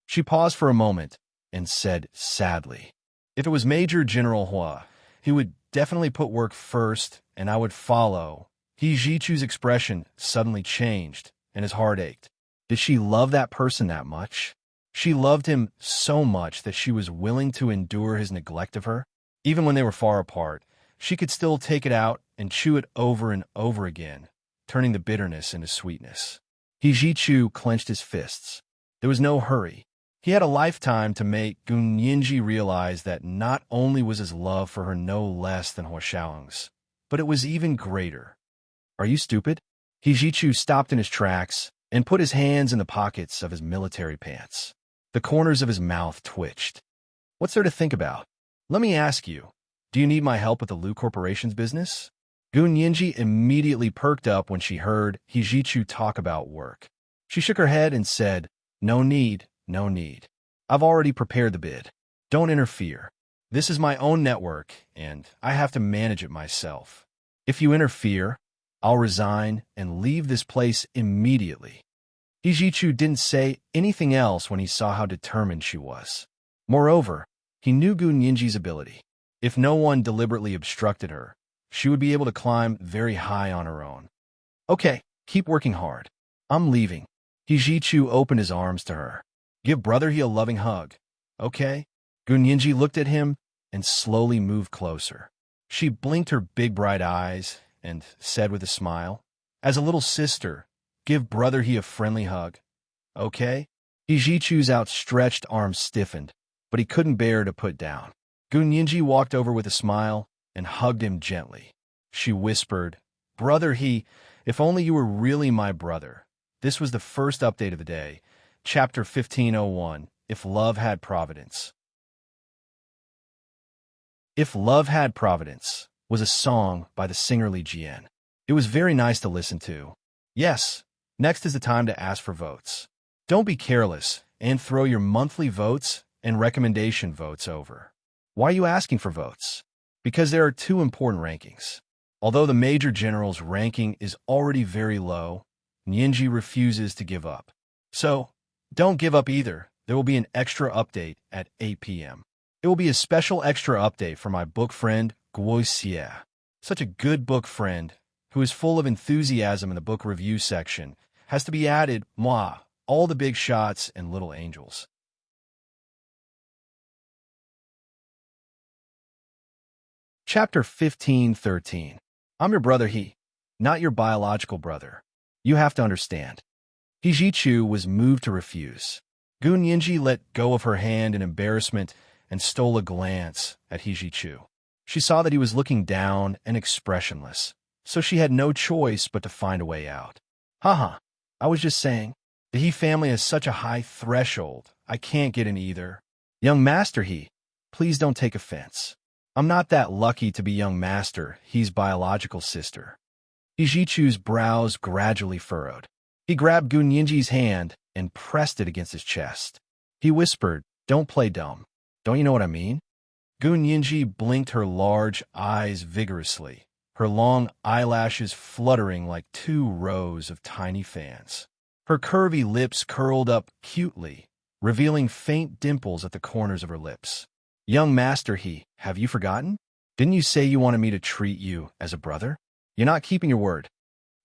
She paused for a moment and said sadly, "If it was Major General Hua, he would definitely put work first and I would follow." Jichu's expression suddenly changed and his heart ached. Did she love that person that much? She loved him so much that she was willing to endure his neglect of her. Even when they were far apart, she could still take it out and chew it over and over again, turning the bitterness into sweetness. Jichu clenched his fists. There was no hurry. He had a lifetime to make Gun Yinji realize that not only was his love for her no less than Hua Xiaoheng's, but it was even greater. "Are you stupid?" Jichu stopped in his tracks and put his hands in the pockets of his military pants. The corners of his mouth twitched. "What's there to think about? Let me ask you, do you need my help with the Lu Corporation's business?" Gun Yinji immediately perked up when she heard Jichu talk about work. She shook her head and said, No need. I've already prepared the bid. Don't interfere. This is my own network, and I have to manage it myself. If you interfere, I'll resign and leave this place immediately. Hijichu didn't say anything else when he saw how determined she was. Moreover, he knew Gu Ninji's ability. If no one deliberately obstructed her, she would be able to climb very high on her own. Okay, keep working hard. I'm leaving. Hijichu opened his arms to her. Give Brother He a loving hug. Okay? Gu Ninji looked at him and slowly moved closer. She blinked her big bright eyes and said with a smile, as a little sister, give Brother He a friendly hug. Okay? Hijichu's outstretched arms stiffened, but he couldn't bear to put down. Gu Ninji walked over with a smile and hugged him gently. She whispered, Brother He, if only you were really my brother. This was the first update of the day, Chapter 1501, If Love Had Providence. If Love Had Providence was a song by the singer Li Jian. It was very nice to listen to. Yes, next is the time to ask for votes. Don't be careless and throw your monthly votes and recommendation votes over. Why are you asking for votes? Because there are two important rankings. Although the Major General's ranking is already very low, Ninji refuses to give up. So, don't give up either. There will be an extra update at 8 p.m. It will be a special extra update for my book friend, Guo Xie. Such a good book friend, who is full of enthusiasm in the book review section, has to be added, moi, all the big shots and little angels. Chapter 1513. I'm your brother He, not your biological brother. You have to understand. Hijichu was moved to refuse. Gu Ninji let go of her hand in embarrassment and stole a glance at Hijichu. She saw that he was looking down and expressionless, so she had no choice but to find a way out. Haha, I was just saying, the He family has such a high threshold, I can't get in either. Young Master He, please don't take offense. I'm not that lucky to be young Master He's biological sister. Hijichu's brows gradually furrowed. He grabbed Gu Ninji's hand and pressed it against his chest. He whispered, don't play dumb. Don't you know what I mean? Gu Ninji blinked her large eyes vigorously, her long eyelashes fluttering like 2 rows of tiny fans. Her curvy lips curled up cutely, revealing faint dimples at the corners of her lips. Young Master He, have you forgotten? Didn't you say you wanted me to treat you as a brother? You're not keeping your word.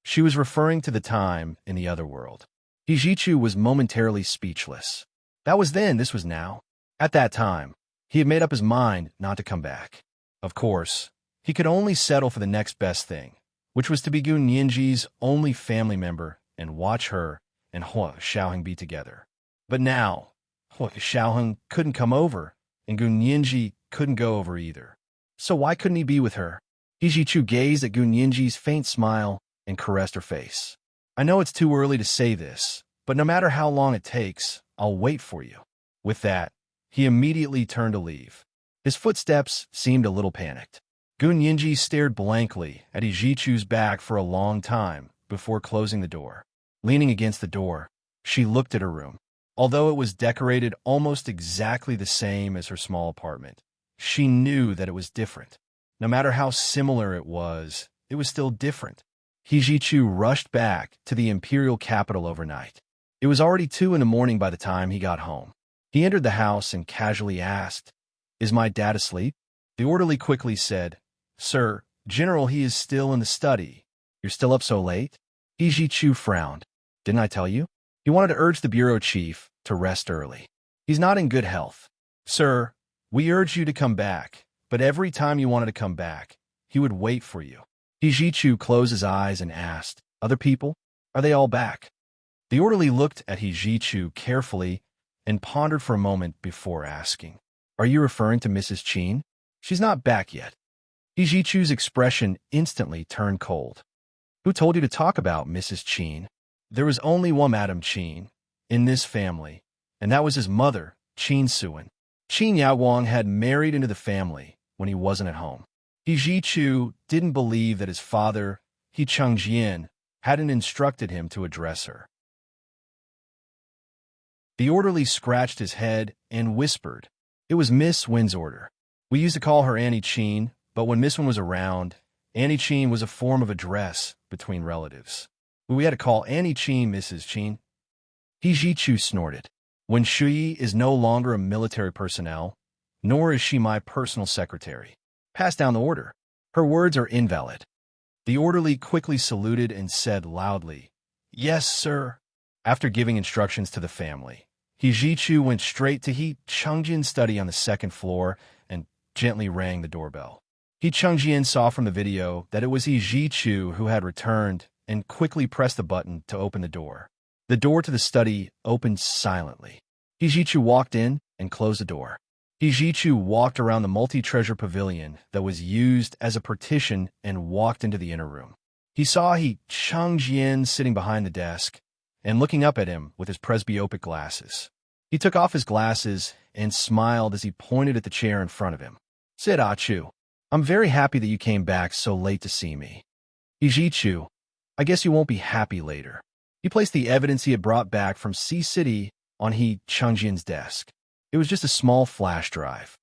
She was referring to the time in the other world. Hijichu was momentarily speechless. That was then, this was now. At that time, he had made up his mind not to come back. Of course, he could only settle for the next best thing, which was to be Gu Ninji's only family member and watch her and Hua Xiaoheng be together. But now, Hua Xiaoheng couldn't come over, and Gu Ninji couldn't go over either. So why couldn't he be with her? Hijichu gazed at Gu Ninji's faint smile and caressed her face. I know it's too early to say this, but no matter how long it takes, I'll wait for you. With that, he immediately turned to leave. His footsteps seemed a little panicked. Gu Ninji stared blankly at Hijichu's back for a long time before closing the door. Leaning against the door, she looked at her room. Although it was decorated almost exactly the same as her small apartment, she knew that it was different. No matter how similar it was still different. Hijichu rushed back to the imperial capital overnight. It was already 2 in the morning by the time he got home. He entered the house and casually asked, Is my dad asleep? The orderly quickly said, Sir, General, he is still in the study. You're still up so late? Hijichu frowned. Didn't I tell you? He wanted to urge the bureau chief to rest early. He's not in good health. Sir, we urged you to come back, but every time you wanted to come back, he would wait for you. Hijichu closed his eyes and asked, Other people? Are they all back? The orderly looked at Hijichu carefully and pondered for a moment before asking, Are you referring to Mrs. Qin? She's not back yet. Hijichu's expression instantly turned cold. Who told you to talk about Mrs. Qin? There was only one Madam Qin in this family, and that was his mother, Qin Suan. Qin Yaoguang had married into the family when he wasn't at home. Hijichu didn't believe that his father, He Chengjian, hadn't instructed him to address her. The orderly scratched his head and whispered, It was Miss Win's order. We used to call her Annie Qin, but when Miss Win was around, Annie Qin was a form of address between relatives. We had to call Annie Chin Mrs. Chin. He Ji-chu snorted. When Shui is no longer a military personnel, nor is she my personal secretary. Pass down the order. Her words are invalid. The orderly quickly saluted and said loudly, "Yes, sir." After giving instructions to the family, He Ji-chu went straight to He Chungjin's study on the second floor and gently rang the doorbell. He Chungjin saw from the video that it was He Ji-chu who had returned and quickly pressed the button to open the door. The door to the study opened silently. He Ji-chu walked in and closed the door. He Ji-chu walked around the multi-treasure pavilion that was used as a partition and walked into the inner room. He saw He Chungjin sitting behind the desk and looking up at him with his presbyopic glasses. He took off his glasses and smiled as he pointed at the chair in front of him. "Sit, Ah-chu. I'm very happy that you came back so late to see me." He Ji-chu, "I guess you won't be happy later." He placed the evidence he had brought back from Sea City on He Chungjin's desk. It was just a small flash drive.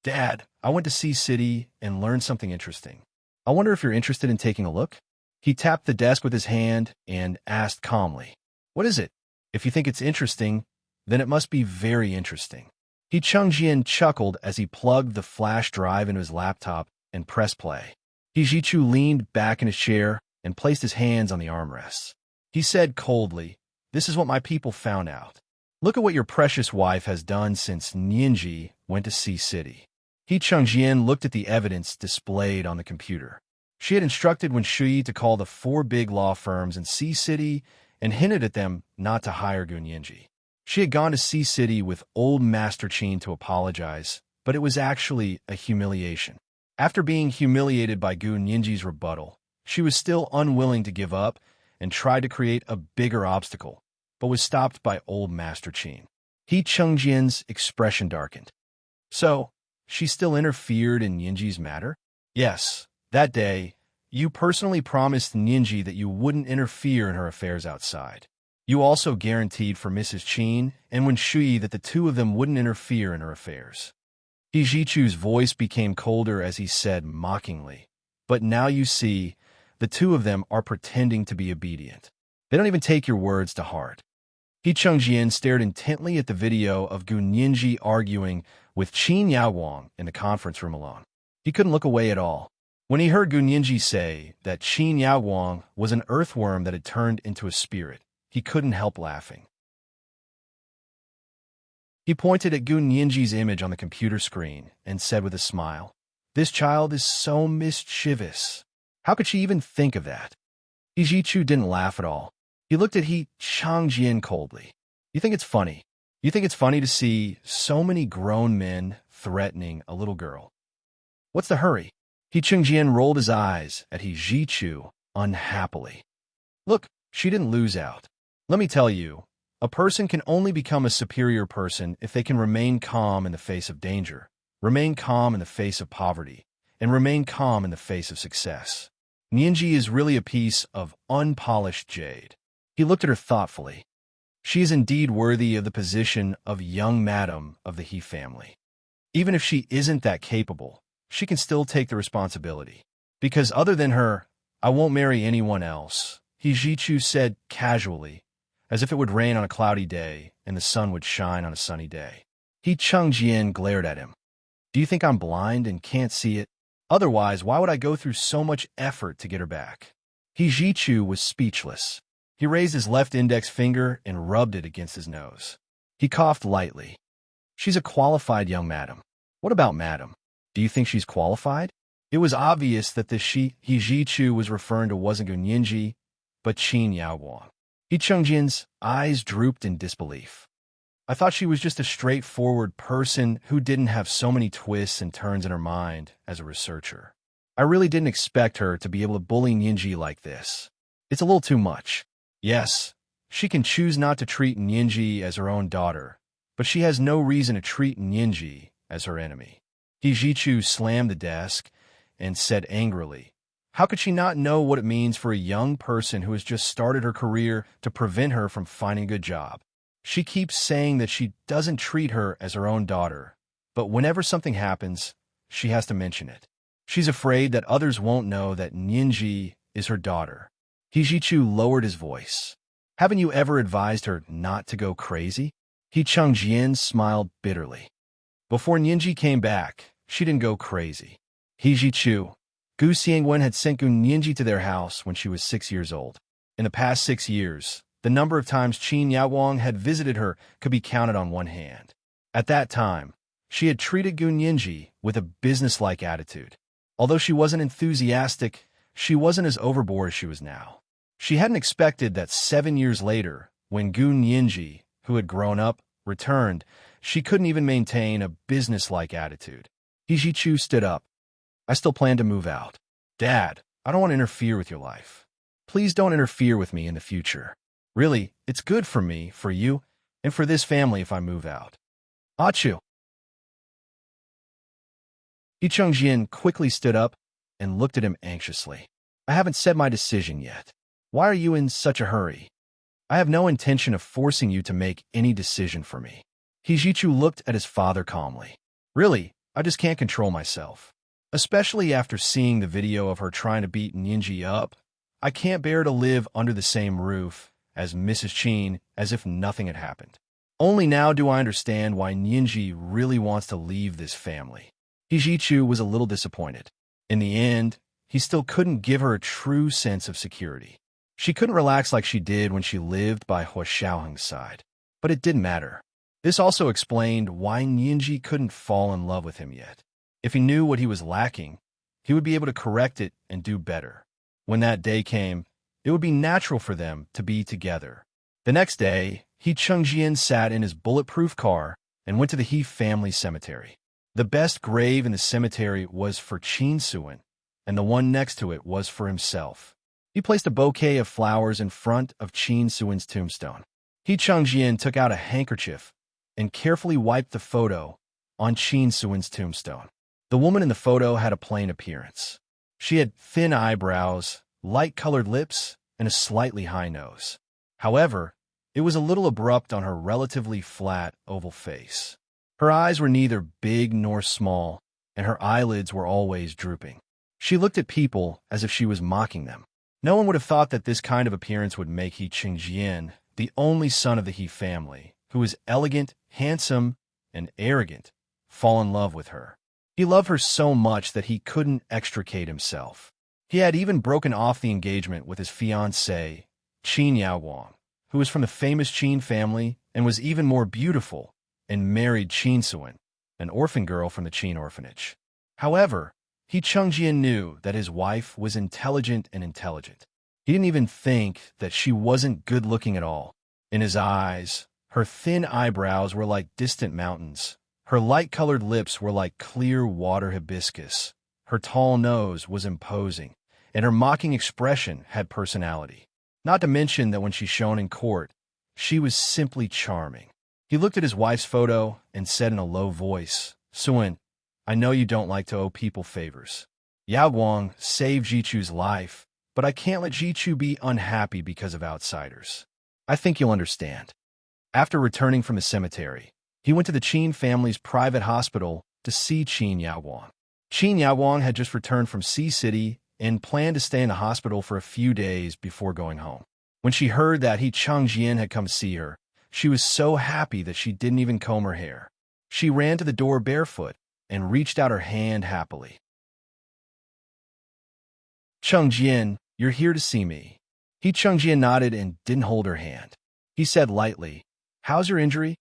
"Dad, I went to Sea City and learned something interesting. I wonder if you're interested in taking a look?" He tapped the desk with his hand and asked calmly, "What is it? If you think it's interesting, then it must be very interesting." He Chungjin chuckled as he plugged the flash drive into his laptop and pressed play. He Ji-chu leaned back in his chair and placed his hands on the armrests. He said coldly, "This is what my people found out. Look at what your precious wife has done since Ninji went to Sea City." He Chungjin looked at the evidence displayed on the computer. She had instructed Wen Shui to call the 4 big law firms in Sea City and hinted at them not to hire Gun Yinji. She had gone to Sea City with old Master Qin to apologize, but it was actually a humiliation. After being humiliated by Gun Yinji's rebuttal, she was still unwilling to give up and tried to create a bigger obstacle, but was stopped by old Master Qin. He Chungjin's expression darkened. "So, she still interfered in Yinji's matter?" "Yes. That day, you personally promised Ninji that you wouldn't interfere in her affairs outside. You also guaranteed for Mrs. Qin and Wen Shui that the two of them wouldn't interfere in her affairs." He Ji-chu's voice became colder as he said mockingly, "But now you see, the two of them are pretending to be obedient. They don't even take your words to heart." He Chungjin stared intently at the video of Gun Yinji arguing with Qin Yaowang in the conference room alone. He couldn't look away at all. When he heard Gun Yinji say that Qin Yaowang was an earthworm that had turned into a spirit, he couldn't help laughing. He pointed at Gun Yinji's image on the computer screen and said with a smile, "This child is so mischievous. How could she even think of that?" He Ji-chu didn't laugh at all. He looked at He Chungjin coldly. "You think it's funny? You think it's funny to see so many grown men threatening a little girl? What's the hurry?" He Chungjin rolled his eyes at He Ji-chu unhappily. "Look, she didn't lose out. Let me tell you, a person can only become a superior person if they can remain calm in the face of danger, remain calm in the face of poverty, and remain calm in the face of success. Ninji is really a piece of unpolished jade." He looked at her thoughtfully. "She is indeed worthy of the position of young madam of the He family. Even if she isn't that capable, she can still take the responsibility. Because other than her, I won't marry anyone else," He Ji-chu said casually, as if it would rain on a cloudy day and the sun would shine on a sunny day. He Chungjin glared at him. "Do you think I'm blind and can't see it? Otherwise, why would I go through so much effort to get her back?" He Ji-chu was speechless. He raised his left index finger and rubbed it against his nose. He coughed lightly. "She's a qualified young madam." "What about madam? Do you think she's qualified?" It was obvious that the He Ji-chu was referring to wasn't Gun Yinji, but Qin Yaowang. He Chungjin's eyes drooped in disbelief. "I thought she was just a straightforward person who didn't have so many twists and turns in her mind as a researcher. I really didn't expect her to be able to bully Ninji like this. It's a little too much. Yes, she can choose not to treat Ninji as her own daughter, but she has no reason to treat Ninji as her enemy." He Ji-chu slammed the desk and said angrily, "How could she not know what it means for a young person who has just started her career to prevent her from finding a good job? She keeps saying that she doesn't treat her as her own daughter, but whenever something happens, she has to mention it. She's afraid that others won't know that Ninji is her daughter. He Jichu lowered his voice. Haven't you ever advised her not to go crazy? He Chengjian smiled bitterly. Before Ninji came back, she didn't go crazy. He Jichu. Gu Xiangwen had sent Gu Ninji to their house when she was 6 years old. In the past 6 years, the number of times Qin Yaowang had visited her could be counted on one hand. At that time, she had treated Gu Ninji with a businesslike attitude. Although she wasn't enthusiastic, she wasn't as overboard as she was now. She hadn't expected that 7 years later, when Gu Ninji, who had grown up, returned, she couldn't even maintain a businesslike attitude. He Jichu stood up. I still plan to move out. Dad, I don't want to interfere with your life. Please don't interfere with me in the future. Really, it's good for me, for you, and for this family if I move out. Achu. He Chengjian quickly stood up and looked at him anxiously. I haven't said my decision yet. Why are you in such a hurry? I have no intention of forcing you to make any decision for me. He Jichu looked at his father calmly. Really, I just can't control myself. Especially after seeing the video of her trying to beat Ninji up, I can't bear to live under the same roof as Mrs. Qin as if nothing had happened. Only now do I understand why Ninji really wants to leave this family. He Jichu was a little disappointed. In the end, he still couldn't give her a true sense of security. She couldn't relax like she did when she lived by Hua Xiaoheng's side. But it didn't matter. This also explained why Ninji couldn't fall in love with him yet. If he knew what he was lacking, he would be able to correct it and do better. When that day came, it would be natural for them to be together. The next day, He Chengjian sat in his bulletproof car and went to the He family cemetery. The best grave in the cemetery was for Qin Suan, and the one next to it was for himself. He placed a bouquet of flowers in front of Qin Suan's tombstone. He Chengjian took out a handkerchief and carefully wiped the photo on Qin Suan's tombstone. The woman in the photo had a plain appearance. She had thin eyebrows, light-colored lips, and a slightly high nose. However, it was a little abrupt on her relatively flat, oval face. Her eyes were neither big nor small, and her eyelids were always drooping. She looked at people as if she was mocking them. No one would have thought that this kind of appearance would make He Chengjian, the only son of the He family, who was elegant, handsome, and arrogant, fall in love with her. He loved her so much that he couldn't extricate himself. He had even broken off the engagement with his fiancée, Qin Yaowang, who was from the famous Qin family and was even more beautiful, and married Qin Suan, an orphan girl from the Qin orphanage. However, He Chengjian knew that his wife was intelligent and intelligent. He didn't even think that she wasn't good-looking at all. In his eyes, her thin eyebrows were like distant mountains. Her light-colored lips were like clear water hibiscus. Her tall nose was imposing, and her mocking expression had personality. Not to mention that when she shone in court, she was simply charming. He looked at his wife's photo and said in a low voice, Suan, I know you don't like to owe people favors. Yao Guang saved Jichu's life, but I can't let Jichu be unhappy because of outsiders. I think you'll understand. After returning from the cemetery, he went to the Qin family's private hospital to see Qin Yaowang. Qin Yaowang had just returned from Sea City and planned to stay in the hospital for a few days before going home. When she heard that He Chengjian had come to see her, she was so happy that she didn't even comb her hair. She ran to the door barefoot and reached out her hand happily. Chengjian, you're here to see me. He Chengjian nodded and didn't hold her hand. He said lightly, How's your injury?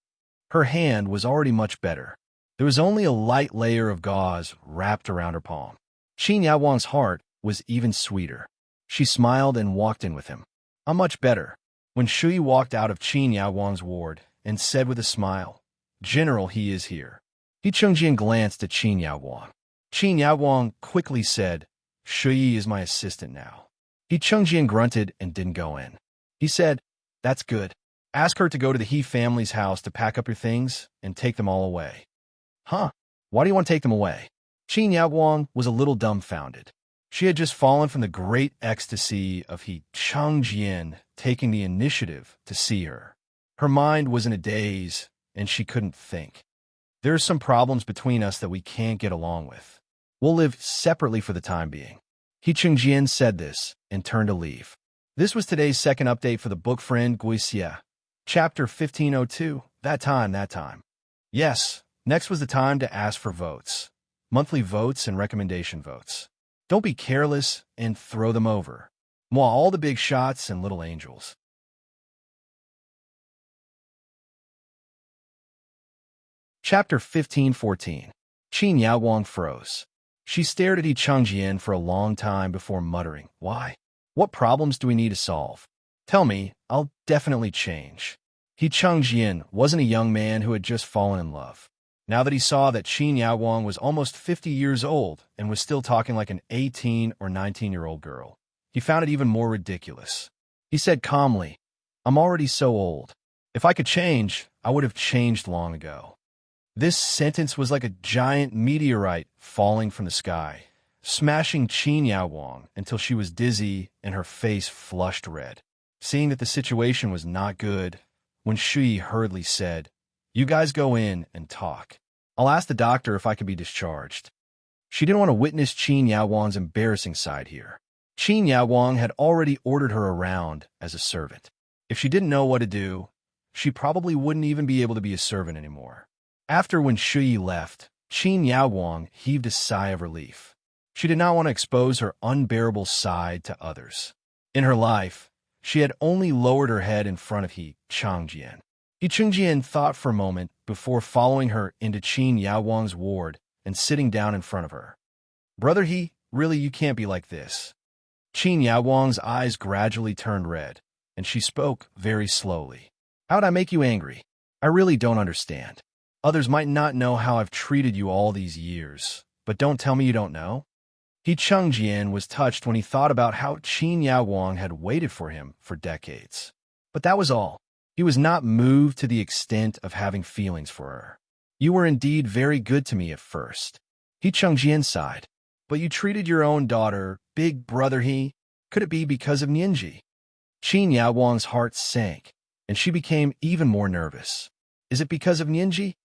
Her hand was already much better. There was only a light layer of gauze wrapped around her palm. Qin Yaowang's heart was even sweeter. She smiled and walked in with him. I'm much better. When Shui walked out of Qin Yaowang's ward and said with a smile, General, he is here. He Chengjian glanced at Qin Yaowang. Qin Yaowang quickly said, Shui is my assistant now. He Chengjian grunted and didn't go in. He said, That's good. Ask her to go to the He family's house to pack up your things and take them all away. Huh? Why do you want to take them away? Qin Yaowang was a little dumbfounded. She had just fallen from the great ecstasy of He Chengjian taking the initiative to see her. Her mind was in a daze, and she couldn't think. There are some problems between us that we can't get along with. We'll live separately for the time being. He Chengjian said this and turned to leave. This was today's second update for the book Friend Guisia. Chapter 1502, That Time. Yes, next was the time to ask for votes. Monthly votes and recommendation votes. Don't be careless and throw them over. Moi, all the big shots and little angels. Chapter 1514. Qin Yaowang froze. She stared at Yi Chengjian for a long time before muttering, "Why? What problems do we need to solve? Tell me, I'll definitely change." Yi Chengjian wasn't a young man who had just fallen in love. Now that he saw that Qin Yaowang was almost 50 years old and was still talking like an 18 or 19-year-old girl, he found it even more ridiculous. He said calmly, "I'm already so old. If I could change, I would have changed long ago." This sentence was like a giant meteorite falling from the sky, smashing Qin Yaowang until she was dizzy and her face flushed red. Seeing that the situation was not good, when Shui hurriedly said, "You guys go in and talk. I'll ask the doctor if I can be discharged." She didn't want to witness Qin Yaowang's embarrassing side here. Qin Yaowang had already ordered her around as a servant. If she didn't know what to do, she probably wouldn't even be able to be a servant anymore. After when Shui left, Qin Yaowang heaved a sigh of relief. She did not want to expose her unbearable side to others. In her life, she had only lowered her head in front of Yi Chengjian. Yi Chengjian thought for a moment before following her into Qin Yaowang's ward and sitting down in front of her. "Brother He, really you can't be like this." Qin Yaowang's eyes gradually turned red, and she spoke very slowly. "How'd I make you angry? I really don't understand. Others might not know how I've treated you all these years, but don't tell me you don't know." Yi Chengjian was touched when he thought about how Qin Yaowang had waited for him for decades. But that was all. He was not moved to the extent of having feelings for her. "You were indeed very good to me at first." Yi Chengjian sighed. "But you treated your own daughter, big brother He. Could it be because of Nianji?" Qin Yaowang's heart sank, and she became even more nervous. "Is it because of Nianji?"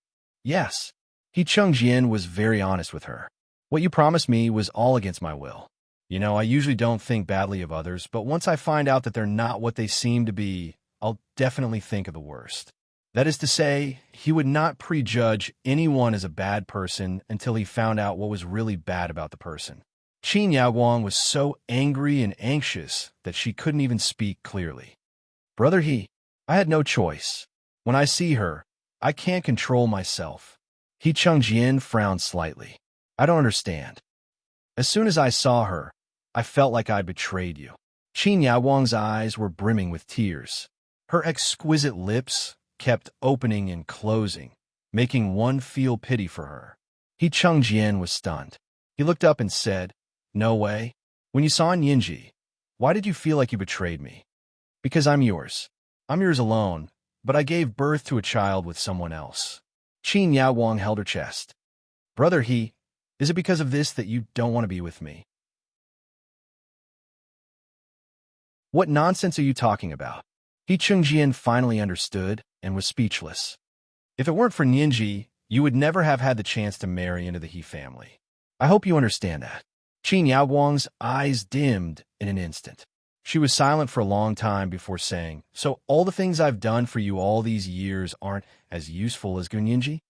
"Yes." Yi Chengjian was very honest with her. "What you promised me was all against my will. You know, I usually don't think badly of others, but once I find out that they're not what they seem to be, I'll definitely think of the worst." That is to say, he would not prejudge anyone as a bad person until he found out what was really bad about the person. Qin Yaowang was so angry and anxious that she couldn't even speak clearly. "Brother He, I had no choice. When I see her, I can't control myself." Yi Chengjian frowned slightly. "I don't understand. As soon as I saw her, I felt like I'd betrayed you." Qin Yaowang's eyes were brimming with tears. Her exquisite lips kept opening and closing, making one feel pity for her. Yi Chengjian was stunned. He looked up and said, "No way. When you saw Nianji, why did you feel like you betrayed me?" "Because I'm yours. I'm yours alone, but I gave birth to a child with someone else." Qin Yaowang held her chest. "Brother He, is it because of this that you don't want to be with me?" "What nonsense are you talking about?" Yi Chengjian finally understood and was speechless. "If it weren't for Nianji, you would never have had the chance to marry into the He family. I hope you understand that." Qin Yaowang's eyes dimmed in an instant. She was silent for a long time before saying, "So all the things I've done for you all these years aren't as useful as Gunyanji?"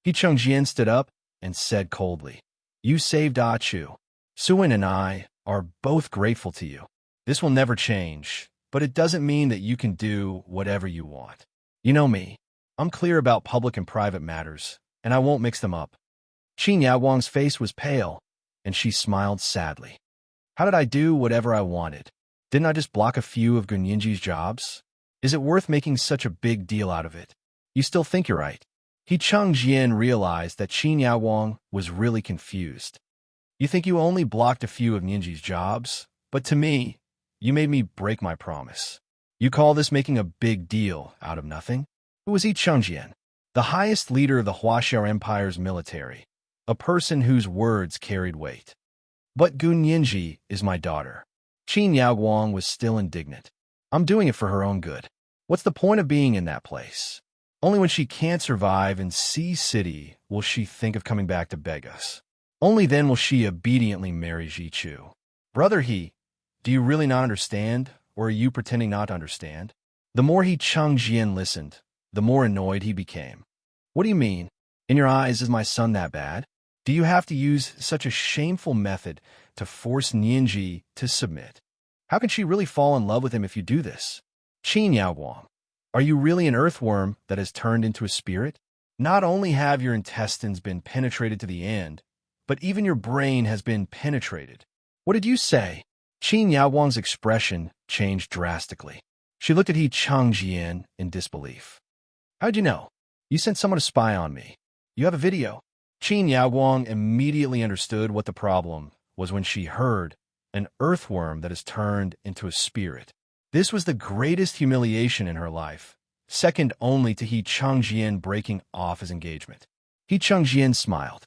Yi Chengjian stood up and said coldly, "You saved Ah Chu. Suin and I are both grateful to you. This will never change, but it doesn't mean that you can do whatever you want. You know me. I'm clear about public and private matters, and I won't mix them up." Qin Yaowang's face was pale, and she smiled sadly. "How did I do whatever I wanted? Didn't I just block a few of Gunyanji's jobs? Is it worth making such a big deal out of it? You still think you're right?" Yi Chengjian realized that Qin Yaowang was really confused. "You think you only blocked a few of Nianji's jobs? But to me, you made me break my promise. You call this making a big deal out of nothing?" Who was Yi Chengjian? The highest leader of the Huaxiao Empire's military, a person whose words carried weight. "But Gunyanji is my daughter." Qin Yaowang was still indignant. "I'm doing it for her own good. What's the point of being in that place? Only when she can't survive in Sea City will she think of coming back to beg us. Only then will she obediently marry Ji Chu. Brother He, do you really not understand? or are you pretending not to understand? The more He Changjian listened, the more annoyed he became. What do you mean? In your eyes, is my son that bad? Do you have to use such a shameful method to force Nianji to submit? How can she really fall in love with him if you do this? Qin Yaowang, are you really an earthworm that has turned into a spirit? Not only have your intestines been penetrated to the end, but even your brain has been penetrated. What did you say? Qin Yaowang's expression changed drastically. She looked at He Changjian in disbelief. How'd you know? You sent someone to spy on me. You have a video. Qin Yaowang immediately understood what the problem was when she heard an earthworm that has turned into a spirit. This was the greatest humiliation in her life, second only to He Changjian breaking off his engagement. He Changjian smiled.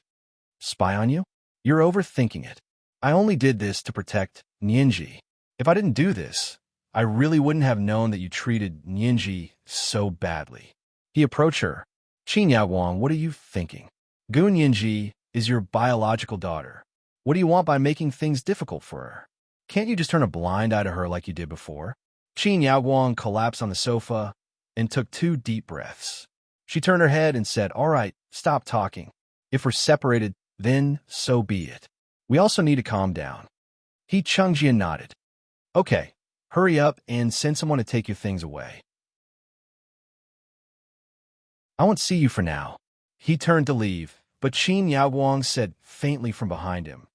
Spy on you? You're overthinking it. I only did this to protect Nianji. If I didn't do this, I really wouldn't have known that you treated Nianji so badly. He approached her. Qin Yaowang, what are you thinking? Gu Nianji is your biological daughter. What do you want by making things difficult for her? Can't you just turn a blind eye to her like you did before? Qin Yaowang collapsed on the sofa and took 2 deep breaths. She turned her head and said, all right, stop talking. If we're separated, then so be it. We also need to calm down. He Changjian nodded. Okay, hurry up and send someone to take your things away. I won't see you for now. He turned to leave, but Qin Yaowang said faintly from behind him,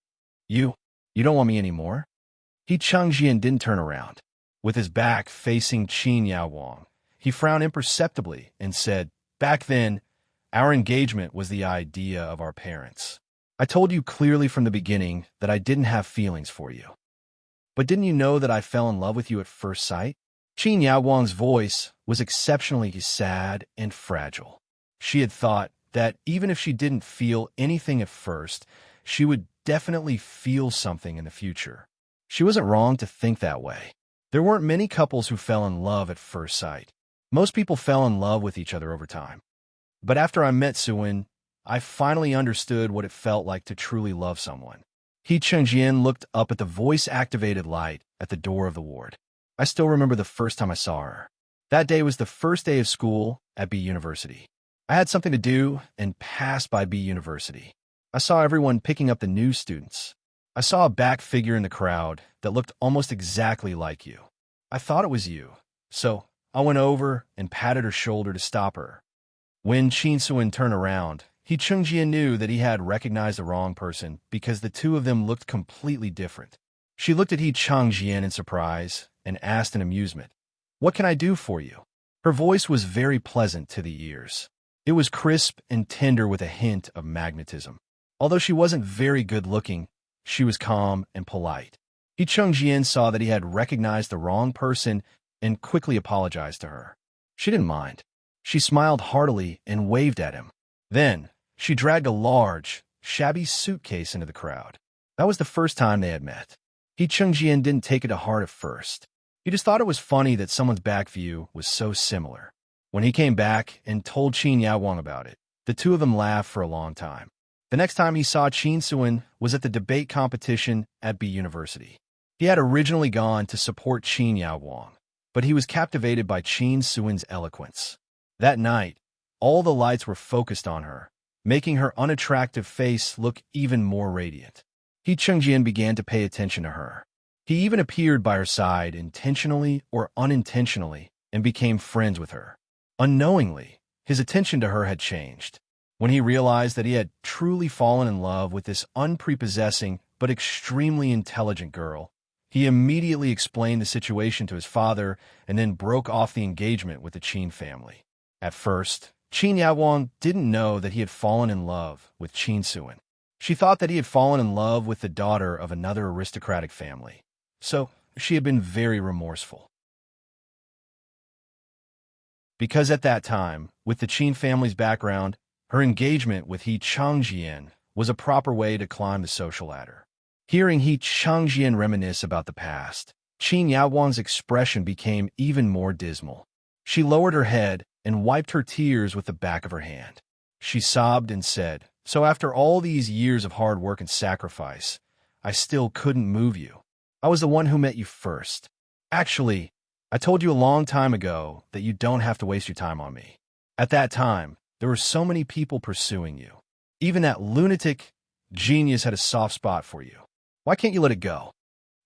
You don't want me anymore? He Changjian didn't turn around. With his back facing Qin Yaowang, he frowned imperceptibly and said, Back then, our engagement was the idea of our parents. I told you clearly from the beginning that I didn't have feelings for you. But didn't you know that I fell in love with you at first sight? Qin Yaowang's voice was exceptionally sad and fragile. She had thought that even if she didn't feel anything at first, she would definitely feel something in the future. She wasn't wrong to think that way. There weren't many couples who fell in love at first sight. Most people fell in love with each other over time. But after I met Suin, I finally understood what it felt like to truly love someone. He Chengjian looked up at the voice-activated light at the door of the ward. I still remember the first time I saw her. That day was the first day of school at B University. I had something to do and passed by B University. I saw everyone picking up the new students. I saw a back figure in the crowd that looked almost exactly like you. I thought it was you, so I went over and patted her shoulder to stop her. When Qin Suin turned around, He Chengjian knew that he had recognized the wrong person because the two of them looked completely different. She looked at He Chengjian in surprise and asked in amusement, What can I do for you? Her voice was very pleasant to the ears. It was crisp and tender with a hint of magnetism. Although she wasn't very good-looking, she was calm and polite. He Chengjian saw that he had recognized the wrong person and quickly apologized to her. She didn't mind. She smiled heartily and waved at him. Then, she dragged a large, shabby suitcase into the crowd. That was the first time they had met. He Chengjian didn't take it to heart at first. He just thought it was funny that someone's back view was so similar. When he came back and told Qin Yaowang about it, the two of them laughed for a long time. The next time he saw Qin Suin was at the debate competition at B University. He had originally gone to support Qin Yaowang, but he was captivated by Qin Suin's eloquence. That night, all the lights were focused on her, making her unattractive face look even more radiant. He Chengjian began to pay attention to her. He even appeared by her side intentionally or unintentionally and became friends with her. Unknowingly, his attention to her had changed. When he realized that he had truly fallen in love with this unprepossessing but extremely intelligent girl, he immediately explained the situation to his father and then broke off the engagement with the Qin family. At first, Qin Yaowang didn't know that he had fallen in love with Qin Suin. She thought that he had fallen in love with the daughter of another aristocratic family, so she had been very remorseful. Because at that time, with the Qin family's background, her engagement with He Changjian was a proper way to climb the social ladder. Hearing He Changjian reminisce about the past, Qin Yaowang's expression became even more dismal. She lowered her head and wiped her tears with the back of her hand. She sobbed and said, So after all these years of hard work and sacrifice, I still couldn't move you. I was the one who met you first. Actually, I told you a long time ago that you don't have to waste your time on me. At that time, there were so many people pursuing you. Even that lunatic genius had a soft spot for you. Why can't you let it go?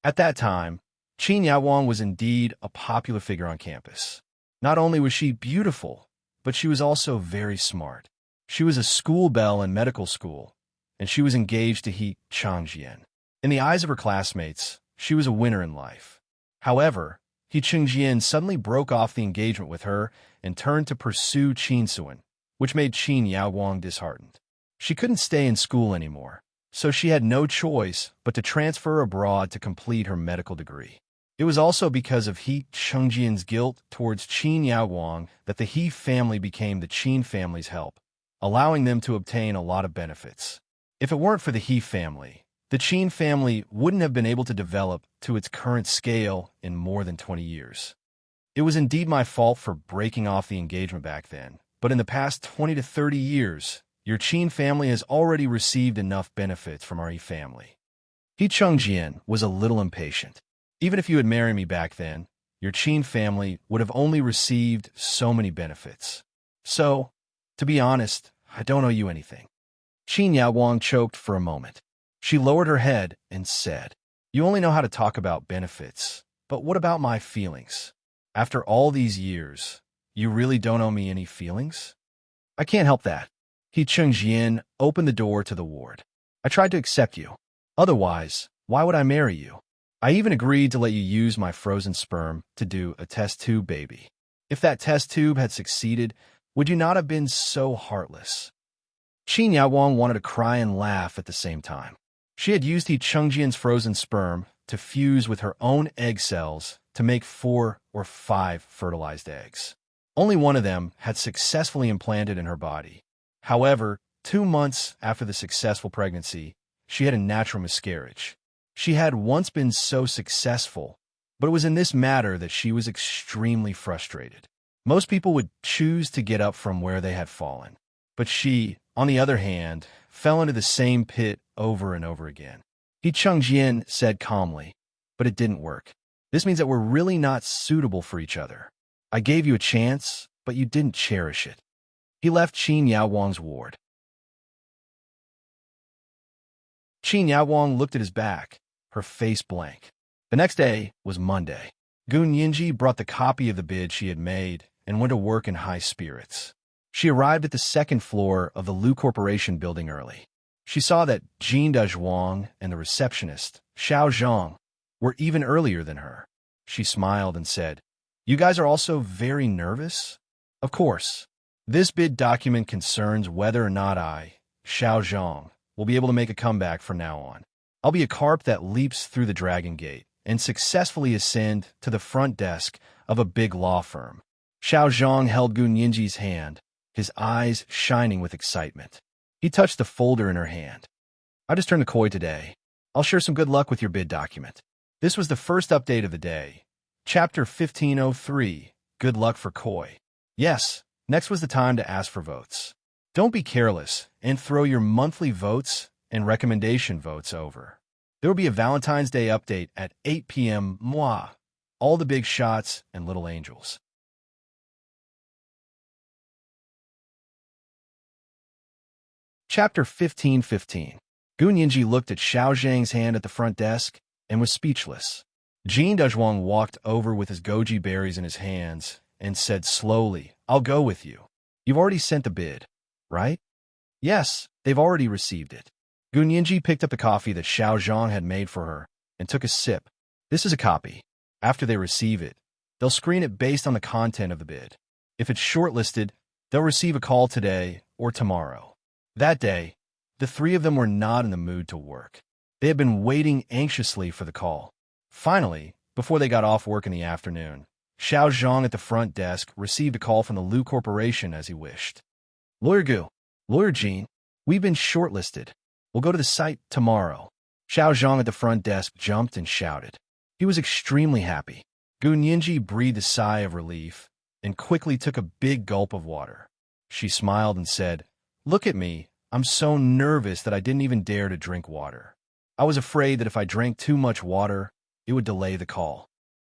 At that time, Qin Yawang was indeed a popular figure on campus. Not only was she beautiful, but she was also very smart. She was a school belle in medical school, and she was engaged to He Changjian. In the eyes of her classmates, she was a winner in life. However, He Changjian suddenly broke off the engagement with her and turned to pursue Qin Suan, which made Qin Yawang disheartened. She couldn't stay in school anymore, so she had no choice but to transfer abroad to complete her medical degree. It was also because of He Changjian's guilt towards Qin Yawang that the He family became the Qin family's help, allowing them to obtain a lot of benefits. If it weren't for the He family, the Qin family wouldn't have been able to develop to its current scale in more than 20 years. It was indeed my fault for breaking off the engagement back then, but in the past 20 to 30 years, your Qin family has already received enough benefits from our He family. He Changjian was a little impatient. Even if you had married me back then, your Qin family would have only received so many benefits. So, to be honest, I don't owe you anything. Qin Yawang choked for a moment. She lowered her head and said, "You only know how to talk about benefits, but what about my feelings? After all these years, you really don't owe me any feelings?" "I can't help that." He Changjian opened the door to the ward. "I tried to accept you. Otherwise, why would I marry you? I even agreed to let you use my frozen sperm to do a test tube baby. If that test tube had succeeded, would you not have been so heartless?" Qin Yawang wanted to cry and laugh at the same time. She had used He Changjian's frozen sperm to fuse with her own egg cells to make 4 or 5 fertilized eggs. Only one of them had successfully implanted in her body. However, 2 months after the successful pregnancy, she had a natural miscarriage. She had once been so successful, but it was in this matter that she was extremely frustrated. Most people would choose to get up from where they had fallen, but she, on the other hand, fell into the same pit over and over again. He Changjian said calmly, "But it didn't work. This means that we're really not suitable for each other. I gave you a chance, but you didn't cherish it." He left Qin Yawang's ward. Qin Yawang looked at his back, her face blank. The next day was Monday. Gun Yinji brought the copy of the bid she had made and went to work in high spirits. She arrived at the second floor of the Lu Corporation building early. She saw that Jin Dezhuang and the receptionist, Xiao Zhang, were even earlier than her. She smiled and said, "You guys are also very nervous?" "Of course. This bid document concerns whether or not I, Xiao Zhang, will be able to make a comeback from now on. I'll be a carp that leaps through the Dragon Gate and successfully ascend to the front desk of a big law firm." Xiao Zhang held Gun Yinji's hand, his eyes shining with excitement. He touched the folder in her hand. "I just turned the koi today. I'll share some good luck with your bid document." This was the first update of the day. Chapter 1503, Good Luck for Koi. Yes, next was the time to ask for votes. Don't be careless and throw your monthly votes and recommendation votes over. There will be a Valentine's Day update at 8 p.m. Moi. All the big shots and little angels. Chapter 1515. Gun Yinji looked at Xiao Zhang's hand at the front desk and was speechless. Jin Dezhuang walked over with his goji berries in his hands and said slowly, "I'll go with you. You've already sent the bid, right?" "Yes, they've already received it." Gun Yinji picked up the coffee that Xiao Zhang had made for her and took a sip. "This is a copy. After they receive it, they'll screen it based on the content of the bid. If it's shortlisted, they'll receive a call today or tomorrow." That day, the three of them were not in the mood to work. They had been waiting anxiously for the call. Finally, before they got off work in the afternoon, Xiao Zhang at the front desk received a call from the Lu Corporation as he wished. "Lawyer Gu, Lawyer Jean, we've been shortlisted. We'll go to the site tomorrow." Xiao Zhang at the front desk jumped and shouted. He was extremely happy. Gun Yinji breathed a sigh of relief and quickly took a big gulp of water. She smiled and said, "Look at me. I'm so nervous that I didn't even dare to drink water. I was afraid that if I drank too much water, it would delay the call."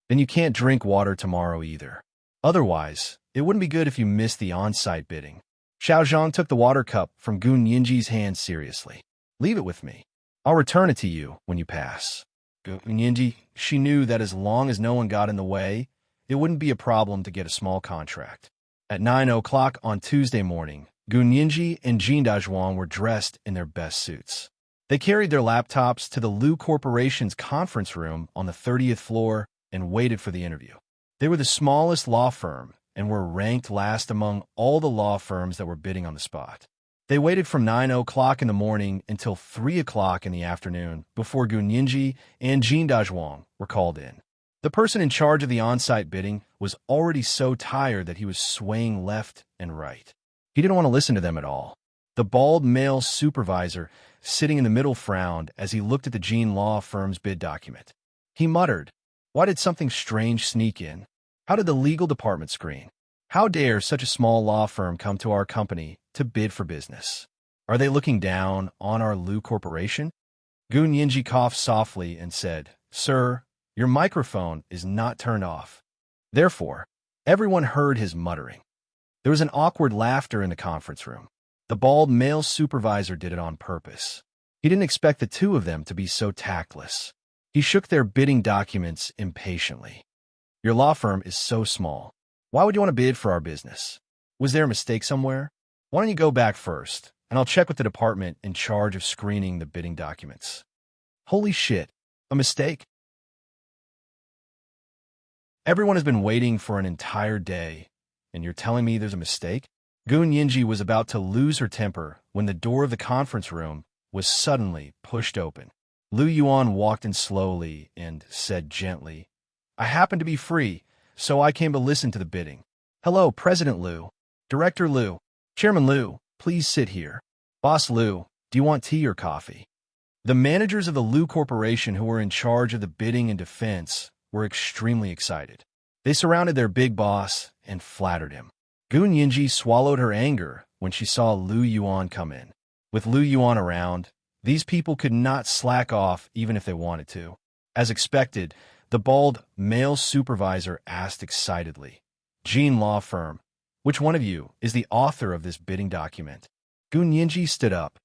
Then you can't drink water tomorrow either. Otherwise, it wouldn't be good if you missed the on-site bidding. Xiao Zhang took the water cup from Gun Yinji's hand seriously. Leave it with me. I'll return it to you when you pass. Gun Yinji, she knew that as long as no one got in the way, it wouldn't be a problem to get a small contract. At 9 o'clock on Tuesday morning, Gun Yinji and Jin Dazhuang were dressed in their best suits. They carried their laptops to the Lu Corporation's conference room on the 30th floor and waited for the interview. They were the smallest law firm and were ranked last among all the law firms that were bidding on the spot. They waited from 9 o'clock in the morning until 3 o'clock in the afternoon before Gun Yinji and Jin Dazhuang were called in. The person in charge of the on-site bidding was already so tired that he was swaying left and right. He didn't want to listen to them at all. The bald male supervisor sitting in the middle frowned as he looked at the Jin law firm's bid document. He muttered, "Why did something strange sneak in? How did the legal department screen? How dare such a small law firm come to our company to bid for business? Are they looking down on our Lu Corporation?" Gun Yinji coughed softly and said, "Sir, your microphone is not turned off." Therefore, everyone heard his muttering. There was an awkward laughter in the conference room. The bald male supervisor did it on purpose. He didn't expect the two of them to be so tactless. He shook their bidding documents impatiently. "Your law firm is so small. Why would you want to bid for our business? Was there a mistake somewhere? Why don't you go back first, and I'll check with the department in charge of screening the bidding documents." Holy shit, a mistake? Everyone has been waiting for an entire day, and you're telling me there's a mistake? Gun Yinji was about to lose her temper when the door of the conference room was suddenly pushed open. Lu Yuan walked in slowly and said gently, "I happen to be free, so I came to listen to the bidding. Hello, President Lu. Director Lu. Chairman Lu, please sit here. Boss Lu, do you want tea or coffee?" The managers of the Lu Corporation who were in charge of the bidding and defense were extremely excited. They surrounded their big boss and flattered him. Gun Yinji swallowed her anger when she saw Lu Yuan come in. With Lu Yuan around, these people could not slack off even if they wanted to. As expected, the bald male supervisor asked excitedly, "Jin Law Firm, which one of you is the author of this bidding document?" Gun Yinji stood up.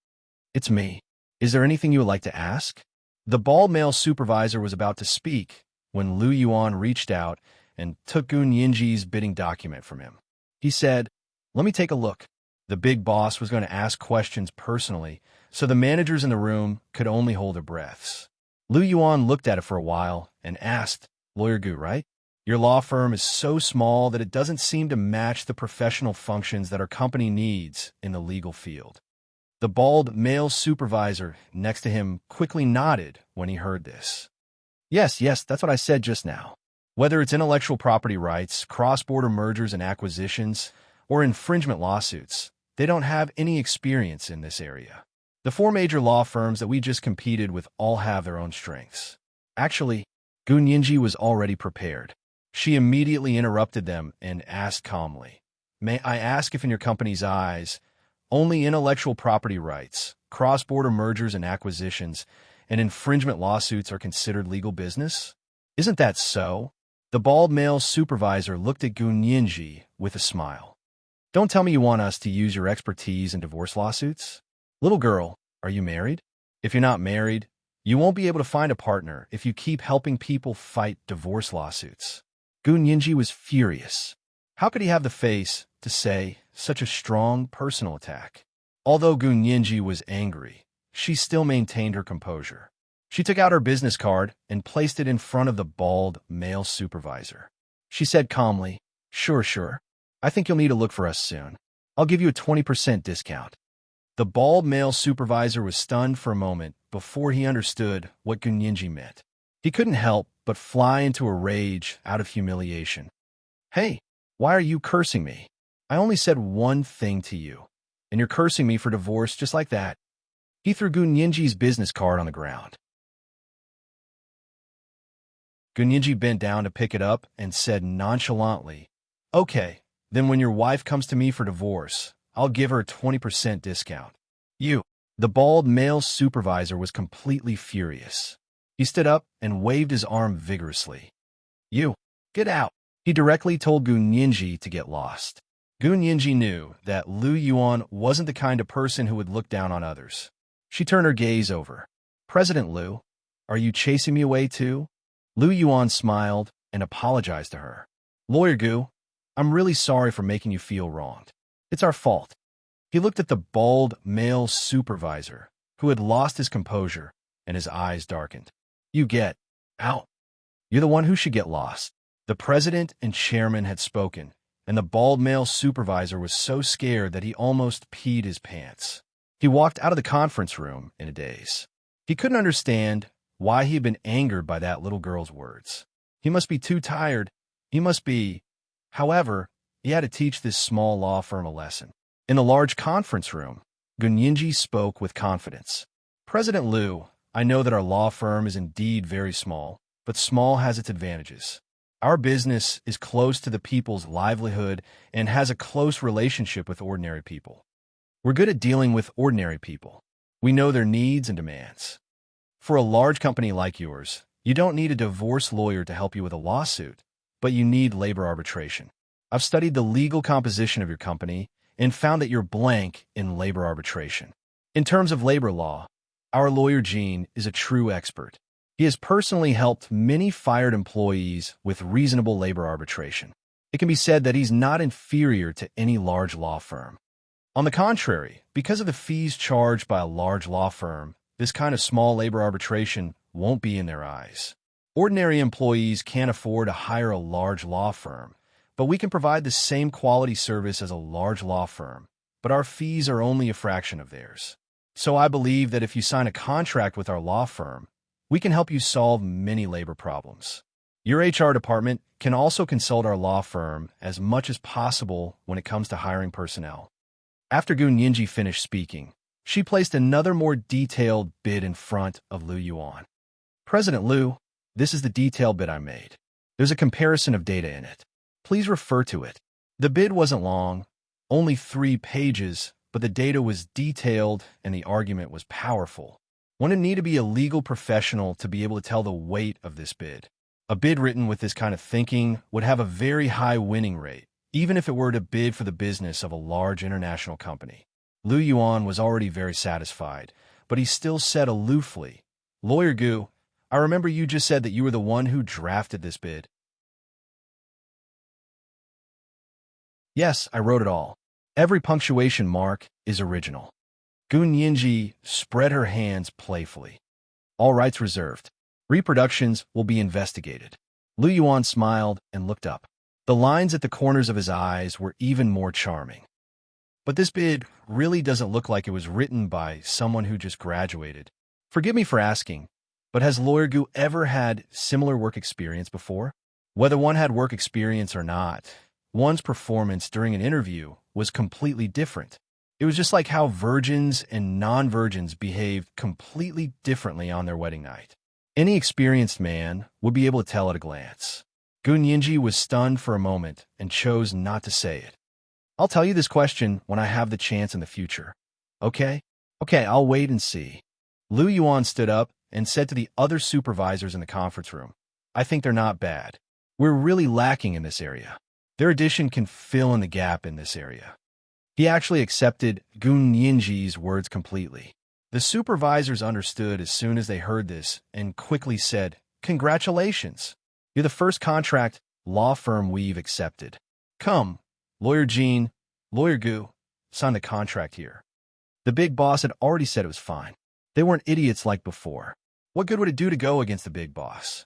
"It's me. Is there anything you would like to ask?" The bald male supervisor was about to speak when Lu Yuan reached out and took Gun Yinji's bidding document from him. He said, "Let me take a look." The big boss was going to ask questions personally, so the managers in the room could only hold their breaths. Lu Yuan looked at it for a while and asked, "Lawyer Gu, right? Your law firm is so small that it doesn't seem to match the professional functions that our company needs in the legal field." The bald male supervisor next to him quickly nodded when he heard this. Yes, that's what I said just now. Whether it's intellectual property rights, cross-border mergers and acquisitions, or infringement lawsuits, they don't have any experience in this area. The four major law firms that we just competed with all have their own strengths. Actually, Gun Yinji was already prepared. She immediately interrupted them and asked calmly, "May I ask if in your company's eyes, only intellectual property rights, cross-border mergers and acquisitions, and infringement lawsuits are considered legal business? Isn't that so?" The bald male supervisor looked at Gun Yinji with a smile. "Don't tell me you want us to use your expertise in divorce lawsuits? Little girl, are you married? If you're not married, you won't be able to find a partner if you keep helping people fight divorce lawsuits." Gun Yinji was furious. How could he have the face to say such a strong personal attack? Although Gun Yinji was angry, she still maintained her composure. She took out her business card and placed it in front of the bald male supervisor. She said calmly, Sure. I think you'll need to look for us soon. I'll give you a 20% discount." The bald male supervisor was stunned for a moment before he understood what Gun Yinji meant. He couldn't help but fly into a rage out of humiliation. "Hey, why are you cursing me? I only said one thing to you, and you're cursing me for divorce just like that." He threw Gun Yinji's business card on the ground. Gun Yinji bent down to pick it up and said nonchalantly, "Okay, then when your wife comes to me for divorce, I'll give her a 20% discount." "You." The bald male supervisor was completely furious. He stood up and waved his arm vigorously. You, get out. He directly told Gu Ninji to get lost. Gu Ninji knew that Lu Yuan wasn't the kind of person who would look down on others. She turned her gaze over. President Lu, are you chasing me away too? Lu Yuan smiled and apologized to her. Lawyer Gu, I'm really sorry for making you feel wronged. It's our fault. He looked at the bald male supervisor, who had lost his composure, and his eyes darkened. You get out. You're the one who should get lost. The president and chairman had spoken, and the bald male supervisor was so scared that he almost peed his pants. He walked out of the conference room in a daze. He couldn't understand why he had been angered by that little girl's words. He must be too tired. He must be. However, he had to teach this small law firm a lesson. In the large conference room, Gunyinji spoke with confidence. President Liu, I know that our law firm is indeed very small, but small has its advantages. Our business is close to the people's livelihood and has a close relationship with ordinary people. We're good at dealing with ordinary people. We know their needs and demands. For a large company like yours, you don't need a divorce lawyer to help you with a lawsuit, but you need labor arbitration. I've studied the legal composition of your company and found that you're blank in labor arbitration. In terms of labor law, our lawyer Gene is a true expert. He has personally helped many fired employees with reasonable labor arbitration. It can be said that he's not inferior to any large law firm. On the contrary, because of the fees charged by a large law firm, this kind of small labor arbitration won't be in their eyes. Ordinary employees can't afford to hire a large law firm, but we can provide the same quality service as a large law firm, but our fees are only a fraction of theirs. So I believe that if you sign a contract with our law firm, we can help you solve many labor problems. Your HR department can also consult our law firm as much as possible when it comes to hiring personnel. After Gu Ninji finished speaking, she placed another more detailed bid in front of Lu Yuan. President Lu, this is the detailed bid I made. There's a comparison of data in it. Please refer to it. The bid wasn't long, only 3 pages, but the data was detailed and the argument was powerful. One would need to be a legal professional to be able to tell the weight of this bid. A bid written with this kind of thinking would have a very high winning rate, even if it were to bid for the business of a large international company. Lu Yuan was already very satisfied, but he still said aloofly, Lawyer Gu, I remember you just said that you were the one who drafted this bid. Yes, I wrote it all. Every punctuation mark is original. Gu Ninji spread her hands playfully. All rights reserved. Reproductions will be investigated. Lu Yuan smiled and looked up. The lines at the corners of his eyes were even more charming. But this bid really doesn't look like it was written by someone who just graduated. Forgive me for asking, but has Lawyer Gu ever had similar work experience before? Whether one had work experience or not, one's performance during an interview was completely different. It was just like how virgins and non-virgins behaved completely differently on their wedding night. Any experienced man would be able to tell at a glance. Gu Ninji was stunned for a moment and chose not to say it. I'll tell you this question when I have the chance in the future. Okay? Okay, I'll wait and see. Lu Yuan stood up and said to the other supervisors in the conference room, I think they're not bad. We're really lacking in this area. Their addition can fill in the gap in this area. He actually accepted Gu Ninji's words completely. The supervisors understood as soon as they heard this and quickly said, Congratulations! You're the first contract law firm we've accepted. Come, Lawyer Gene, Lawyer Gu, sign the contract here. The big boss had already said it was fine. They weren't idiots like before. What good would it do to go against the big boss?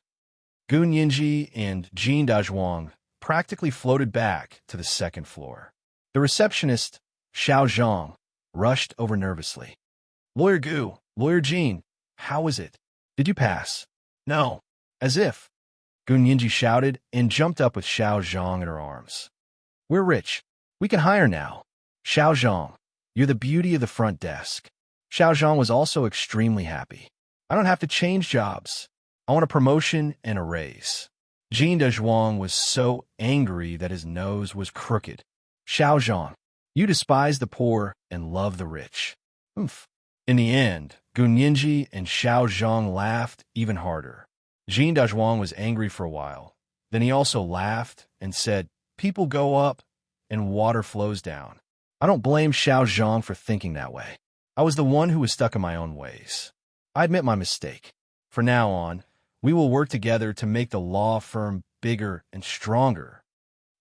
Gu Ninji and Jin Dazhuang practically floated back to the second floor. The receptionist, Xiao Zhang, rushed over nervously. Lawyer Gu, Lawyer Jin, how was it? Did you pass? No. As if. Gu Ninji shouted and jumped up with Xiao Zhang in her arms. We're rich. We can hire now. Xiao Zhang, you're the beauty of the front desk. Xiao Zhang was also extremely happy. I don't have to change jobs. I want a promotion and a raise. Jin Dazhuang was so angry that his nose was crooked. Xiao Zhang, you despise the poor and love the rich. Oomph. In the end, Gu Ninji and Xiao Zhang laughed even harder. Jin Dazhuang was angry for a while, Then he also laughed and said, "People go up and water flows down." I don't blame Xiao Zhang for thinking that way. I was the one who was stuck in my own ways. I admit my mistake. From now on, we will work together to make the law firm bigger and stronger.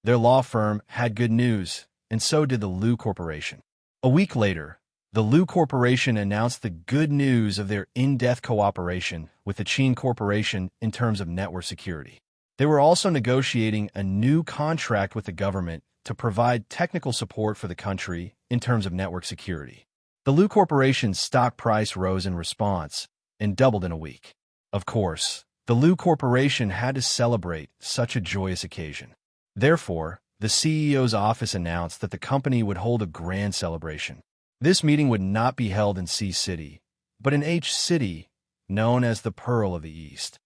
Their law firm had good news, and so did the Lu Corporation. A week later, the Lu Corporation announced the good news of their in-depth cooperation with the Qin Corporation in terms of network security. They were also negotiating a new contract with the government to provide technical support for the country in terms of network security. The Lu Corporation's stock price rose in response and doubled in a week. Of course, the Lu Corporation had to celebrate such a joyous occasion. Therefore, the CEO's office announced that the company would hold a grand celebration. This meeting would not be held in C City, but in H City, known as the Pearl of the East.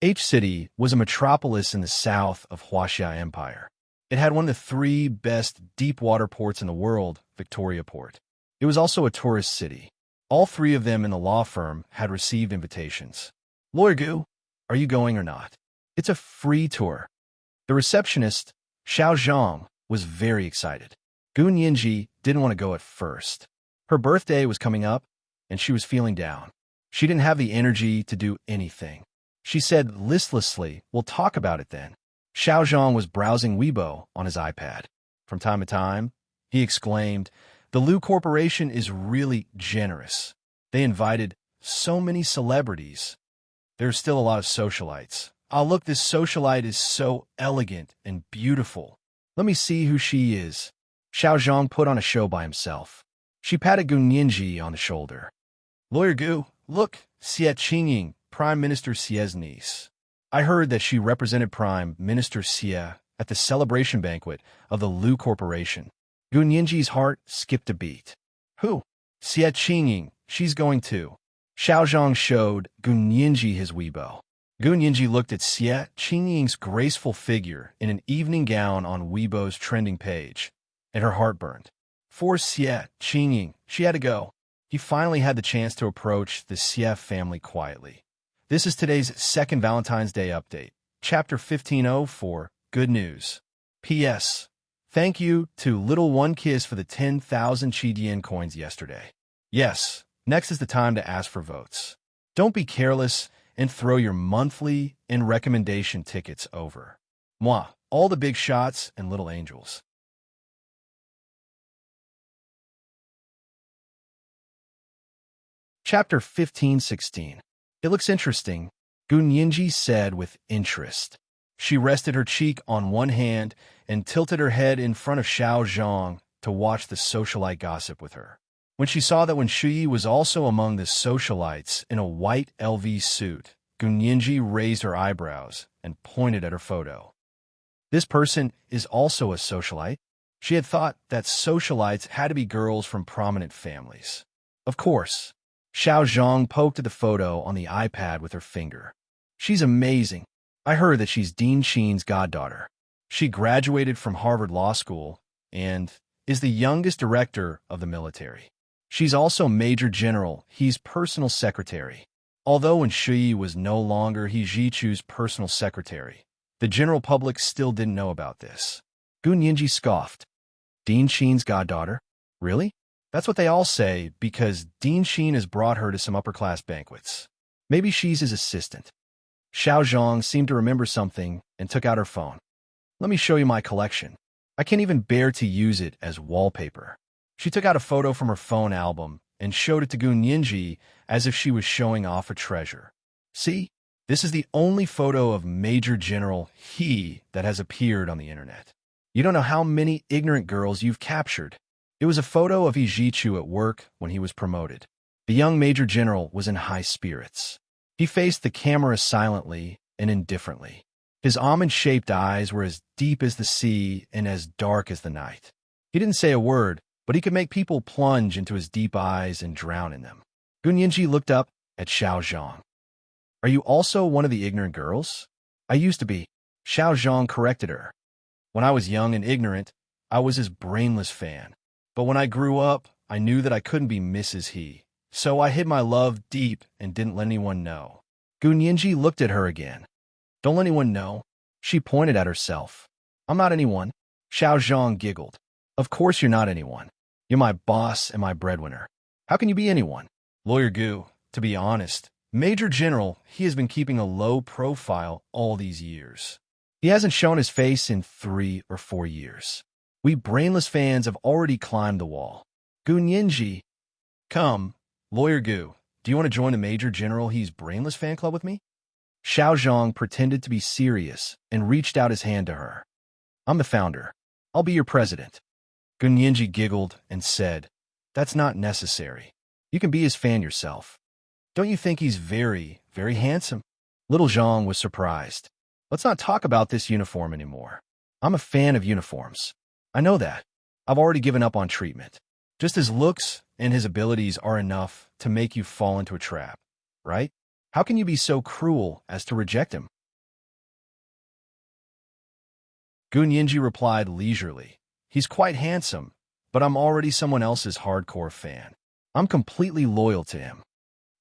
H City was a metropolis in the south of Huaxia Empire. It had one of the 3 best deep-water ports in the world, Victoria Port. It was also a tourist city. All 3 of them in the law firm had received invitations. "Lawyer Gu, are you going or not? It's a free tour." The receptionist, Xiao Zhang, was very excited. Gu Nianji didn't want to go at first. Her birthday was coming up, and she was feeling down. She didn't have the energy to do anything. She said listlessly, "We'll talk about it then." Xiao Zhang was browsing Weibo on his iPad. From time to time, he exclaimed, "The Lu Corporation is really generous. They invited so many celebrities. There's still a lot of socialites. Oh, look, this socialite is so elegant and beautiful. Let me see who she is." Xiao Zhang put on a show by himself. She patted Gu Nianji on the shoulder. "Lawyer Gu, look, Xie Qingying, Prime Minister Xie's niece. I heard that she represented Prime Minister Xie at the celebration banquet of the Lu Corporation." Gu Nianji's heart skipped a beat. "Who?" "Xie Qingying. She's going too." Xiao Zhang showed Gu Nianji his Weibo. Gu Nianji looked at Xie Qingying's graceful figure in an evening gown on Weibo's trending page, and her heart burned. For Xie Qingying, she had to go. He finally had the chance to approach the Xie family quietly. This is today's second Valentine's Day update, Chapter 1504, Good News. P.S. Thank you to Little One Kiss for the 10,000 Qidian coins yesterday. Yes, next is the time to ask for votes. Don't be careless and throw your monthly and recommendation tickets over. Mwah, all the big shots and little angels. Chapter 1516. It looks interesting, Gu Nianji said with interest. She rested her cheek on one hand and tilted her head in front of Xiao Zhang to watch the socialite gossip with her. When she saw that Wen Shuyi was also among the socialites in a white LV suit, Gu Nianji raised her eyebrows and pointed at her photo. This person is also a socialite. She had thought that socialites had to be girls from prominent families. Of course. Xiao Zhang poked at the photo on the iPad with her finger. "She's amazing. I heard that she's Dean Sheen's goddaughter. She graduated from Harvard Law School and is the youngest director of the military. She's also Major General He's personal secretary." Although Wen Shuyi was no longer He Zhichu's personal secretary, the general public still didn't know about this. Gu Nianji scoffed. "Dean Sheen's goddaughter? Really? That's what they all say because Dean Sheen has brought her to some upper-class banquets. Maybe she's his assistant." Xiao Zhang seemed to remember something and took out her phone. "Let me show you my collection. I can't even bear to use it as wallpaper." She took out a photo from her phone album and showed it to Gu Nianji as if she was showing off a treasure. "See, this is the only photo of Major General He that has appeared on the internet. You don't know how many ignorant girls you've captured." It was a photo of He Zhichu at work when he was promoted. The young Major General was in high spirits. He faced the camera silently and indifferently. His almond-shaped eyes were as deep as the sea and as dark as the night. He didn't say a word, but he could make people plunge into his deep eyes and drown in them. Gu Nianji looked up at Xiao Zhang. "Are you also one of the ignorant girls?" "I used to be." Xiao Zhang corrected her. "When I was young and ignorant, I was his brainless fan. But when I grew up, I knew that I couldn't be Mrs. He. So I hid my love deep and didn't let anyone know." Gun Yinji looked at her again. Don't let anyone know. She pointed at herself. I'm not anyone. Xiao Zhang giggled. Of course you're not anyone. You're my boss and my breadwinner. How can you be anyone? Lawyer Gu, to be honest, Major General, he has been keeping a low profile all these years. He hasn't shown his face in 3 or 4 years. We brainless fans have already climbed the wall. Gun Yinji, come, Lawyer Gu, do you want to join the Major General he's brainless fan club with me? Xiao Zhang pretended to be serious and reached out his hand to her. I'm the founder. I'll be your president. Gun Yinji giggled and said, that's not necessary. You can be his fan yourself. Don't you think he's very, very handsome? Little Zhang was surprised. Let's not talk about this uniform anymore. I'm a fan of uniforms. I know that. I've already given up on treatment. Just his looks and his abilities are enough to make you fall into a trap, right? How can you be so cruel as to reject him? Gun Yinji replied leisurely. He's quite handsome, but I'm already someone else's hardcore fan. I'm completely loyal to him.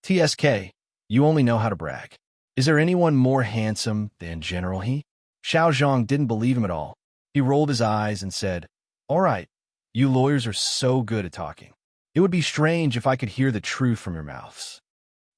TSK, you only know how to brag. Is there anyone more handsome than General He? Xiao Zhang didn't believe him at all. He rolled his eyes and said, all right, you lawyers are so good at talking. It would be strange if I could hear the truth from your mouths.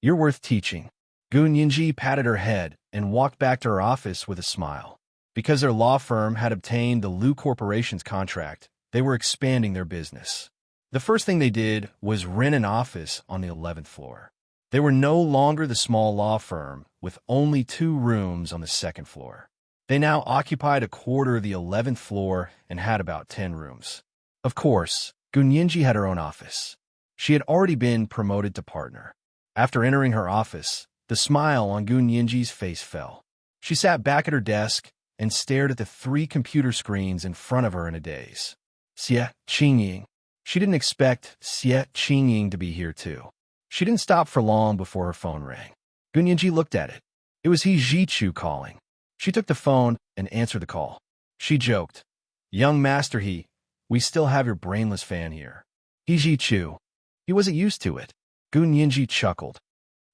You're worth teaching. Gun Yinji patted her head and walked back to her office with a smile. Because their law firm had obtained the Lu Corporation's contract, they were expanding their business. The first thing they did was rent an office on the 11th floor. They were no longer the small law firm with only 2 rooms on the 2nd floor. They now occupied a quarter of the 11th floor and had about 10 rooms. Of course, Gun Yinji had her own office. She had already been promoted to partner. After entering her office, the smile on Gun Yinji's face fell. She sat back at her desk and stared at the 3 computer screens in front of her in a daze. Xie Qingying. She didn't expect Xie Qingying to be here too. She didn't stop for long before her phone rang. Gun Yinji looked at it. It was He Jichu calling. She took the phone and answered the call. She joked, young Master He, we still have your brainless fan here. He Jichu. He wasn't used to it. Gun Yinji chuckled.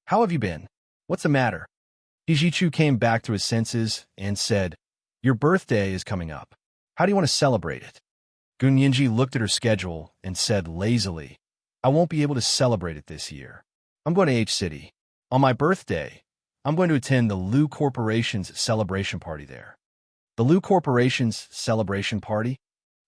How have you been? What's the matter? He Jichu came back to his senses and said, your birthday is coming up. How do you want to celebrate it? Gun Yinji looked at her schedule and said lazily, I won't be able to celebrate it this year. I'm going to H City. On my birthday, I'm going to attend the Lu Corporation's celebration party there. The Lu Corporation's celebration party?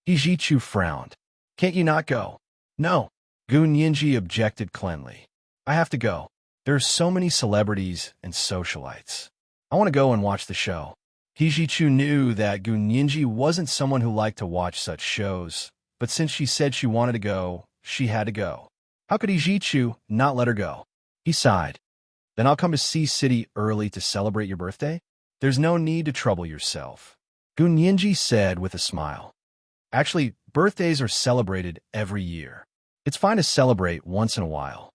He Jichu frowned. Can't you not go? No. Gun Yinji objected cleanly. I have to go. There are so many celebrities and socialites. I want to go and watch the show. He Jichu knew that Gun Yinji wasn't someone who liked to watch such shows, but since she said she wanted to go, she had to go. How could He Jichu not let her go? He sighed. Then I'll come to C City early to celebrate your birthday? There's no need to trouble yourself. Gun Yinji said with a smile. Actually, birthdays are celebrated every year. It's fine to celebrate once in a while.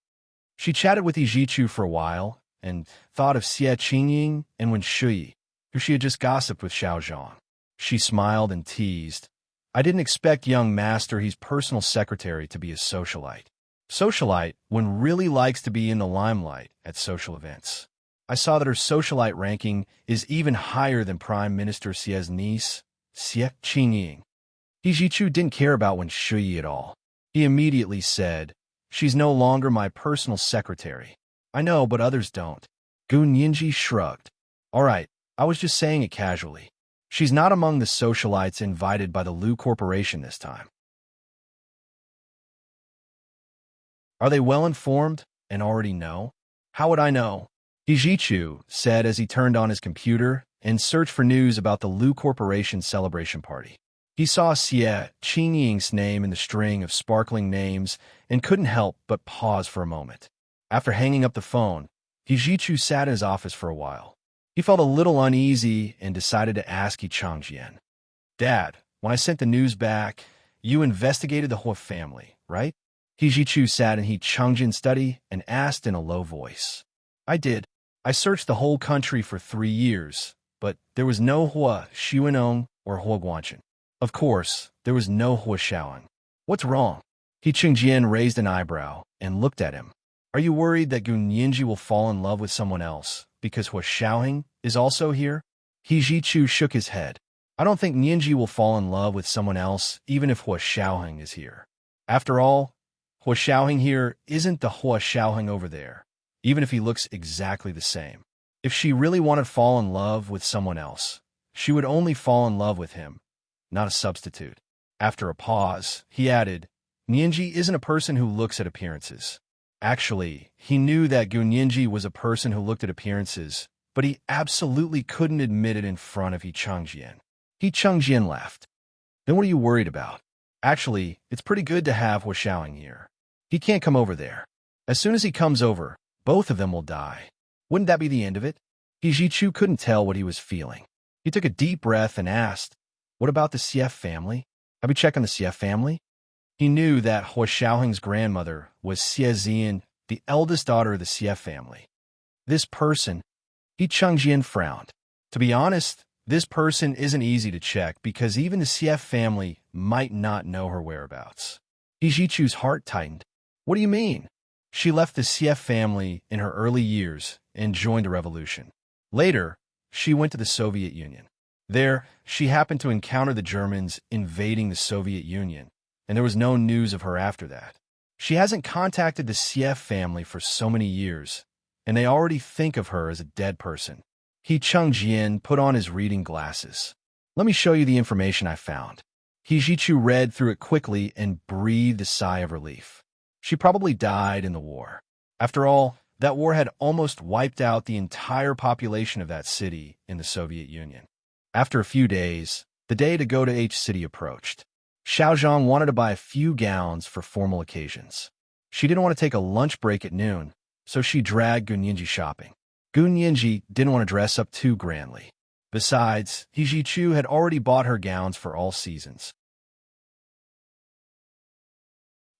She chatted with He Jichu for a while and thought of Xie Qingying and Wen Shui, who she had just gossiped with Xiao Zhang. She smiled and teased. I didn't expect young Master He's personal secretary to be a socialite. Socialite, when really likes to be in the limelight at social events. I saw that her socialite ranking is even higher than Prime Minister Xie's niece, Xie Qingying. He Jichu didn't care about Wen Shui at all. He immediately said, she's no longer my personal secretary. I know, but others don't. Gun Yinji shrugged. All right, I was just saying it casually. She's not among the socialites invited by the Lu Corporation this time. Are they well informed and already know? How would I know? He Jichu said as he turned on his computer and searched for news about the Lu Corporation celebration party. He saw Xie Qingying's name in the string of sparkling names and couldn't help but pause for a moment. After hanging up the phone, He Jichu sat in his office for a while. He felt a little uneasy and decided to ask He Changjian. Dad, when I sent the news back, you investigated the whole family, right? He Jichu sat in He Changjian's study and asked in a low voice. I did. I searched the whole country for 3 years, but there was no Hua Xiwenong or Hua Guanchen. Of course, there was no Hua Shaoan. What's wrong? He Changjian raised an eyebrow and looked at him. Are you worried that Gun Yinji will fall in love with someone else because Hua Xiaoheng is also here? He Jichu shook his head. I don't think Nianji will fall in love with someone else, even if Hua Xiaoheng is here. After all, Hua Xiaoheng here isn't the Hua Xiaoheng over there, even if he looks exactly the same. If she really wanted to fall in love with someone else, she would only fall in love with him, not a substitute. After a pause, he added, Nianji isn't a person who looks at appearances. Actually, he knew that Gu Nianji was a person who looked at appearances, but he absolutely couldn't admit it in front of He Changjian. He Changjian laughed. Then what are you worried about? Actually, it's pretty good to have Hua Xiaoheng here. He can't come over there. As soon as he comes over, both of them will die. Wouldn't that be the end of it? He Jichu couldn't tell what he was feeling. He took a deep breath and asked, what about the Xie family? Have you checked on the Xie family? He knew that Hua Xiaoheng's grandmother was Xie Zian, the eldest daughter of the Xie family. This person, He Changjian frowned. To be honest, this person isn't easy to check because even the Xie family might not know her whereabouts. He Jichu's heart tightened. What do you mean? She left the Xie family in her early years and joined a revolution. Later, she went to the Soviet Union. There, she happened to encounter the Germans invading the Soviet Union, and there was no news of her after that. She hasn't contacted the Xie family for so many years, and they already think of her as a dead person. He Changjian put on his reading glasses. Let me show you the information I found. He Jichu read through it quickly and breathed a sigh of relief. She probably died in the war. After all, that war had almost wiped out the entire population of that city in the Soviet Union. After a few days, the day to go to H City approached. Xiao Zhang wanted to buy a few gowns for formal occasions. She didn't want to take a lunch break at noon, so she dragged Gu Nianji shopping. Gu Nianji didn't want to dress up too grandly. Besides, He Jichu had already bought her gowns for all seasons.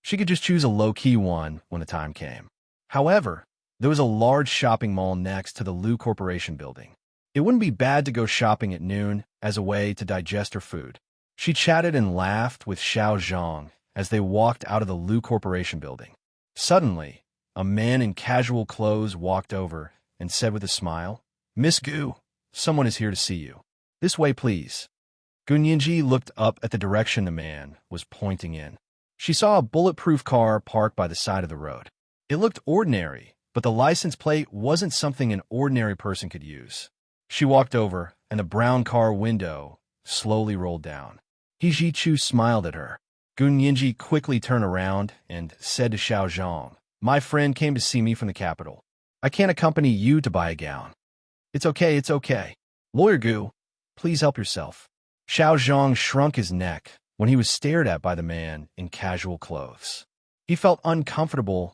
She could just choose a low-key one when the time came. However, there was a large shopping mall next to the Lu Corporation building. It wouldn't be bad to go shopping at noon as a way to digest her food. She chatted and laughed with Xiao Zhang as they walked out of the Lu Corporation building. Suddenly, a man in casual clothes walked over and said with a smile, Miss Gu, someone is here to see you. This way, please. Gu Nianji looked up at the direction the man was pointing in. She saw a bulletproof car parked by the side of the road. It looked ordinary, but the license plate wasn't something an ordinary person could use. She walked over, and the brown car window slowly rolled down. He Jichu smiled at her. Gu Nianji quickly turned around and said to Xiao Zhang, My friend came to see me from the capital. I can't accompany you to buy a gown. It's okay, it's okay. Lawyer Gu, please help yourself. Xiao Zhang shrunk his neck when he was stared at by the man in casual clothes. He felt uncomfortable,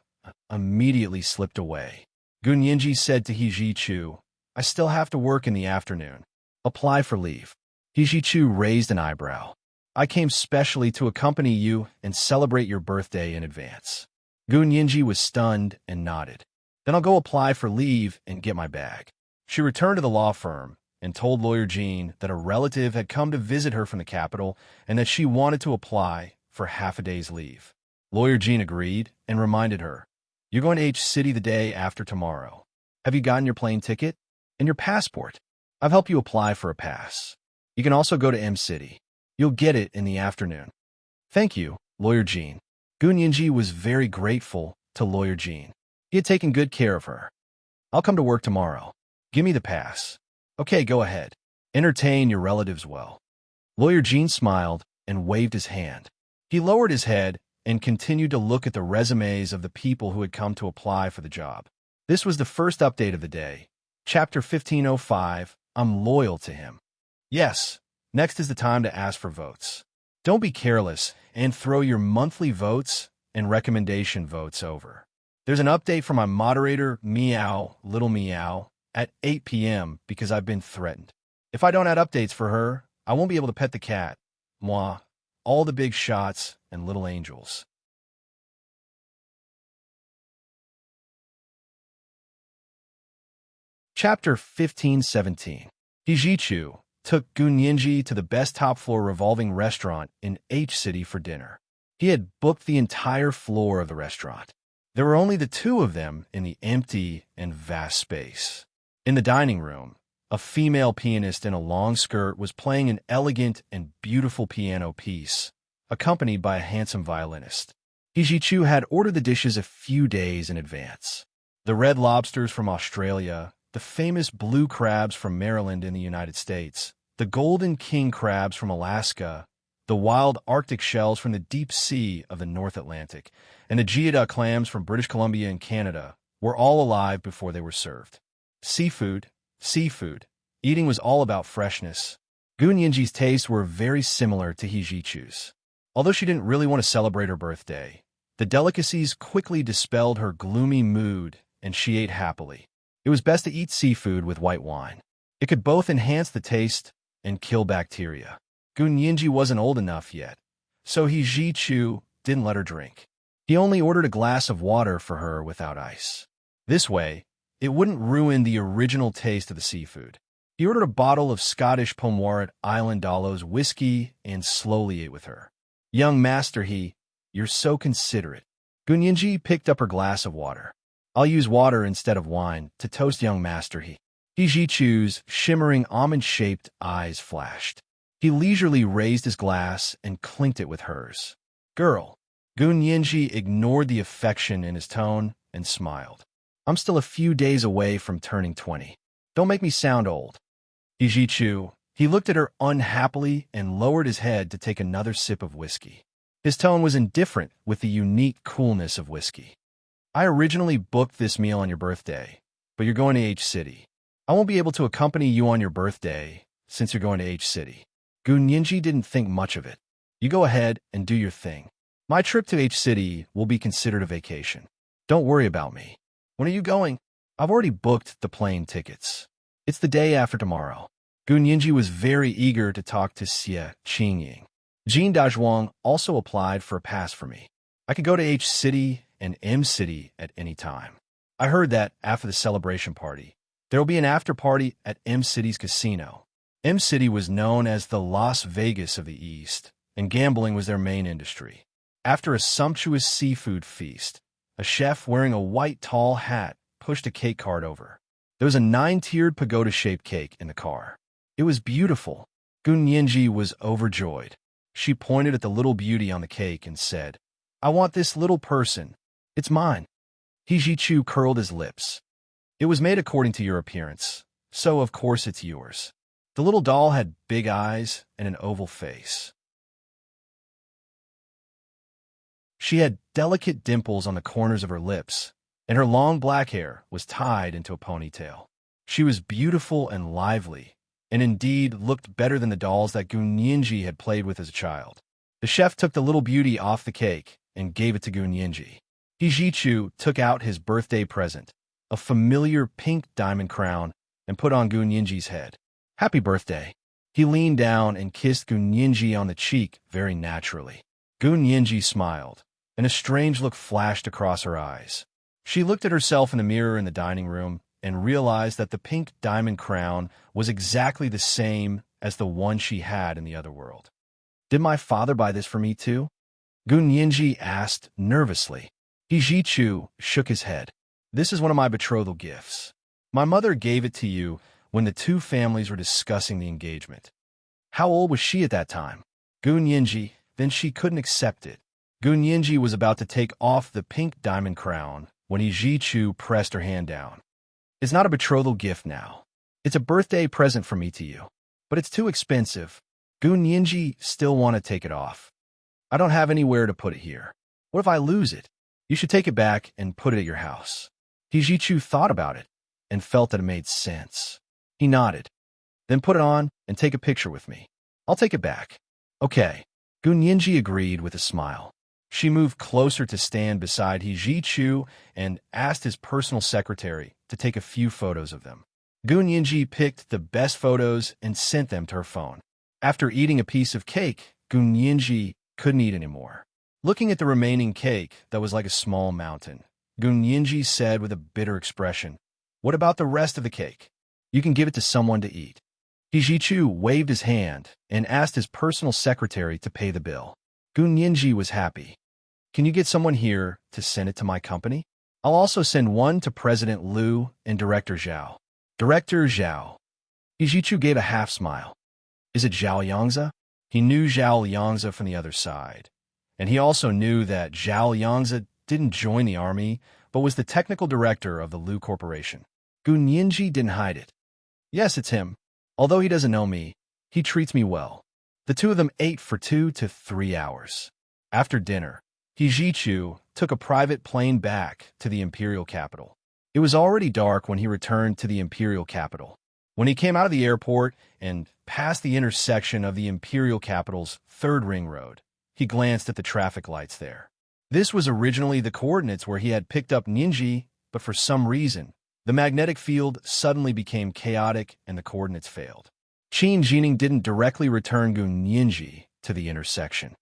immediately slipped away. Gu Nianji said to He Jichu, I still have to work in the afternoon. Apply for leave. He Jichu raised an eyebrow. I came specially to accompany you and celebrate your birthday in advance. Gu Nianji was stunned and nodded. Then I'll go apply for leave and get my bag. She returned to the law firm and told Lawyer Jean that a relative had come to visit her from the capital and that she wanted to apply for half a day's leave. Lawyer Jean agreed and reminded her, You're going to H City the day after tomorrow. Have you gotten your plane ticket? And your passport? I've helped you apply for a pass. You can also go to M City. You'll get it in the afternoon. Thank you, Lawyer Jean. Gu Nianji was very grateful to Lawyer Jean. He had taken good care of her. I'll come to work tomorrow. Give me the pass. Okay, go ahead. Entertain your relatives well. Lawyer Jean smiled and waved his hand. He lowered his head and continued to look at the resumes of the people who had come to apply for the job. This was the first update of the day. Chapter 1505, I'm loyal to him. Yes, next is the time to ask for votes. Don't be careless and throw your monthly votes and recommendation votes over. There's an update from my moderator, Meow, Little Meow, at 8 p.m. because I've been threatened. If I don't add updates for her, I won't be able to pet the cat. Moi, all the big shots and little angels. Chapter 1517. He Jichu took Gu Nianji to the best top-floor revolving restaurant in H City for dinner. He had booked the entire floor of the restaurant. There were only the two of them in the empty and vast space. In the dining room, a female pianist in a long skirt was playing an elegant and beautiful piano piece, accompanied by a handsome violinist. He had ordered the dishes a few days in advance. The red lobsters from Australia, the famous blue crabs from Maryland in the United States, the golden king crabs from Alaska, the wild Arctic shells from the deep sea of the North Atlantic, and the geoduck clams from British Columbia and Canada were all alive before they were served. Seafood, seafood. Eating was all about freshness. Gun Yinji's tastes were very similar to Hijichu's. Although she didn't really want to celebrate her birthday, the delicacies quickly dispelled her gloomy mood, and she ate happily. It was best to eat seafood with white wine. It could both enhance the taste and kill bacteria. Gun Yinji wasn't old enough yet, so Hijichu didn't let her drink. He only ordered a glass of water for her without ice. This way, it wouldn't ruin the original taste of the seafood. He ordered a bottle of Scottish Pomwaret Island Dallows whiskey and slowly ate with her. Young master you're so considerate. Gun Yinji picked up her glass of water. I'll use water instead of wine to toast young master Hijichu's shimmering almond-shaped eyes flashed. He leisurely raised his glass and clinked it with hers. Girl. Gun Yinji ignored the affection in his tone and smiled. I'm still a few days away from turning 20. Don't make me sound old. Hijichu. He looked at her unhappily and lowered his head to take another sip of whiskey. His tone was indifferent with the unique coolness of whiskey. I originally booked this meal on your birthday, but you're going to H-City. I won't be able to accompany you on your birthday since you're going to H-City. Gun Yinji didn't think much of it. You go ahead and do your thing. My trip to H-City will be considered a vacation. Don't worry about me. When are you going? I've already booked the plane tickets. It's the day after tomorrow. Gun Yinji was very eager to talk to Xie Qingying. Jin Dazhuang also applied for a pass for me. I could go to H-City and M-City at any time. I heard that after the celebration party, there will be an after-party at M-City's casino. M-City was known as the Las Vegas of the East, and gambling was their main industry. After a sumptuous seafood feast, a chef wearing a white tall hat pushed a cake cart over. There was a 9-tiered pagoda-shaped cake in the car. It was beautiful. Gun Yinji was overjoyed. She pointed at the little beauty on the cake and said, I want this little person. It's mine. Hijichu curled his lips. It was made according to your appearance, so of course it's yours. The little doll had big eyes and an oval face. She had delicate dimples on the corners of her lips, and her long black hair was tied into a ponytail. She was beautiful and lively, and indeed looked better than the dolls that Gun Yinji had played with as a child. The chef took the little beauty off the cake and gave it to Gun Yinji. Hijichu took out his birthday present, a familiar pink diamond crown, and put on Gun Yinji's head. Happy birthday. He leaned down and kissed Gun Yinji on the cheek very naturally. Gun Yinji smiled, and a strange look flashed across her eyes. She looked at herself in the mirror in the dining room and realized that the pink diamond crown was exactly the same as the one she had in the other world. Did my father buy this for me too? Gun Yinji asked nervously. Hijichu shook his head. This is one of my betrothal gifts. My mother gave it to you when the two families were discussing the engagement. How old was she at that time? Gun Yinji, then she couldn't accept it. Gun Yinji was about to take off the pink diamond crown when Hijichu pressed her hand down. It's not a betrothal gift now. It's a birthday present from me to you. But it's too expensive. Gun Yinji still want to take it off. I don't have anywhere to put it here. What if I lose it? You should take it back and put it at your house. Hijichu thought about it and felt that it made sense. He nodded. Then put it on and take a picture with me. I'll take it back. Okay. Gun Yinji agreed with a smile. She moved closer to stand beside Hijichu and asked his personal secretary to take a few photos of them. Gun Yinji picked the best photos and sent them to her phone. After eating a piece of cake, Gun Yinji couldn't eat anymore. Looking at the remaining cake that was like a small mountain, Gun Yinji said with a bitter expression, What about the rest of the cake? You can give it to someone to eat. Hijichu waved his hand and asked his personal secretary to pay the bill. Gun Yinji was happy. Can you get someone here to send it to my company? I'll also send one to President Liu and Director Zhao. Director Zhao. Ijichu gave a half-smile. Is it Zhao Yangzi? He knew Zhao Yangzi from the other side. And he also knew that Zhao Yangzi didn't join the army, but was the technical director of the Lu Corporation. Gu Nianji didn't hide it. Yes, it's him. Although he doesn't know me, he treats me well. The two of them ate for 2 to 3 hours. After dinner, Hijichu took a private plane back to the imperial capital. It was already dark when he returned to the imperial capital. When he came out of the airport and passed the intersection of the imperial capital's third ring road, he glanced at the traffic lights there. This was originally the coordinates where he had picked up Ninji, but for some reason, the magnetic field suddenly became chaotic and the coordinates failed. Qin Jining didn't directly return Gu Ninji to the intersection.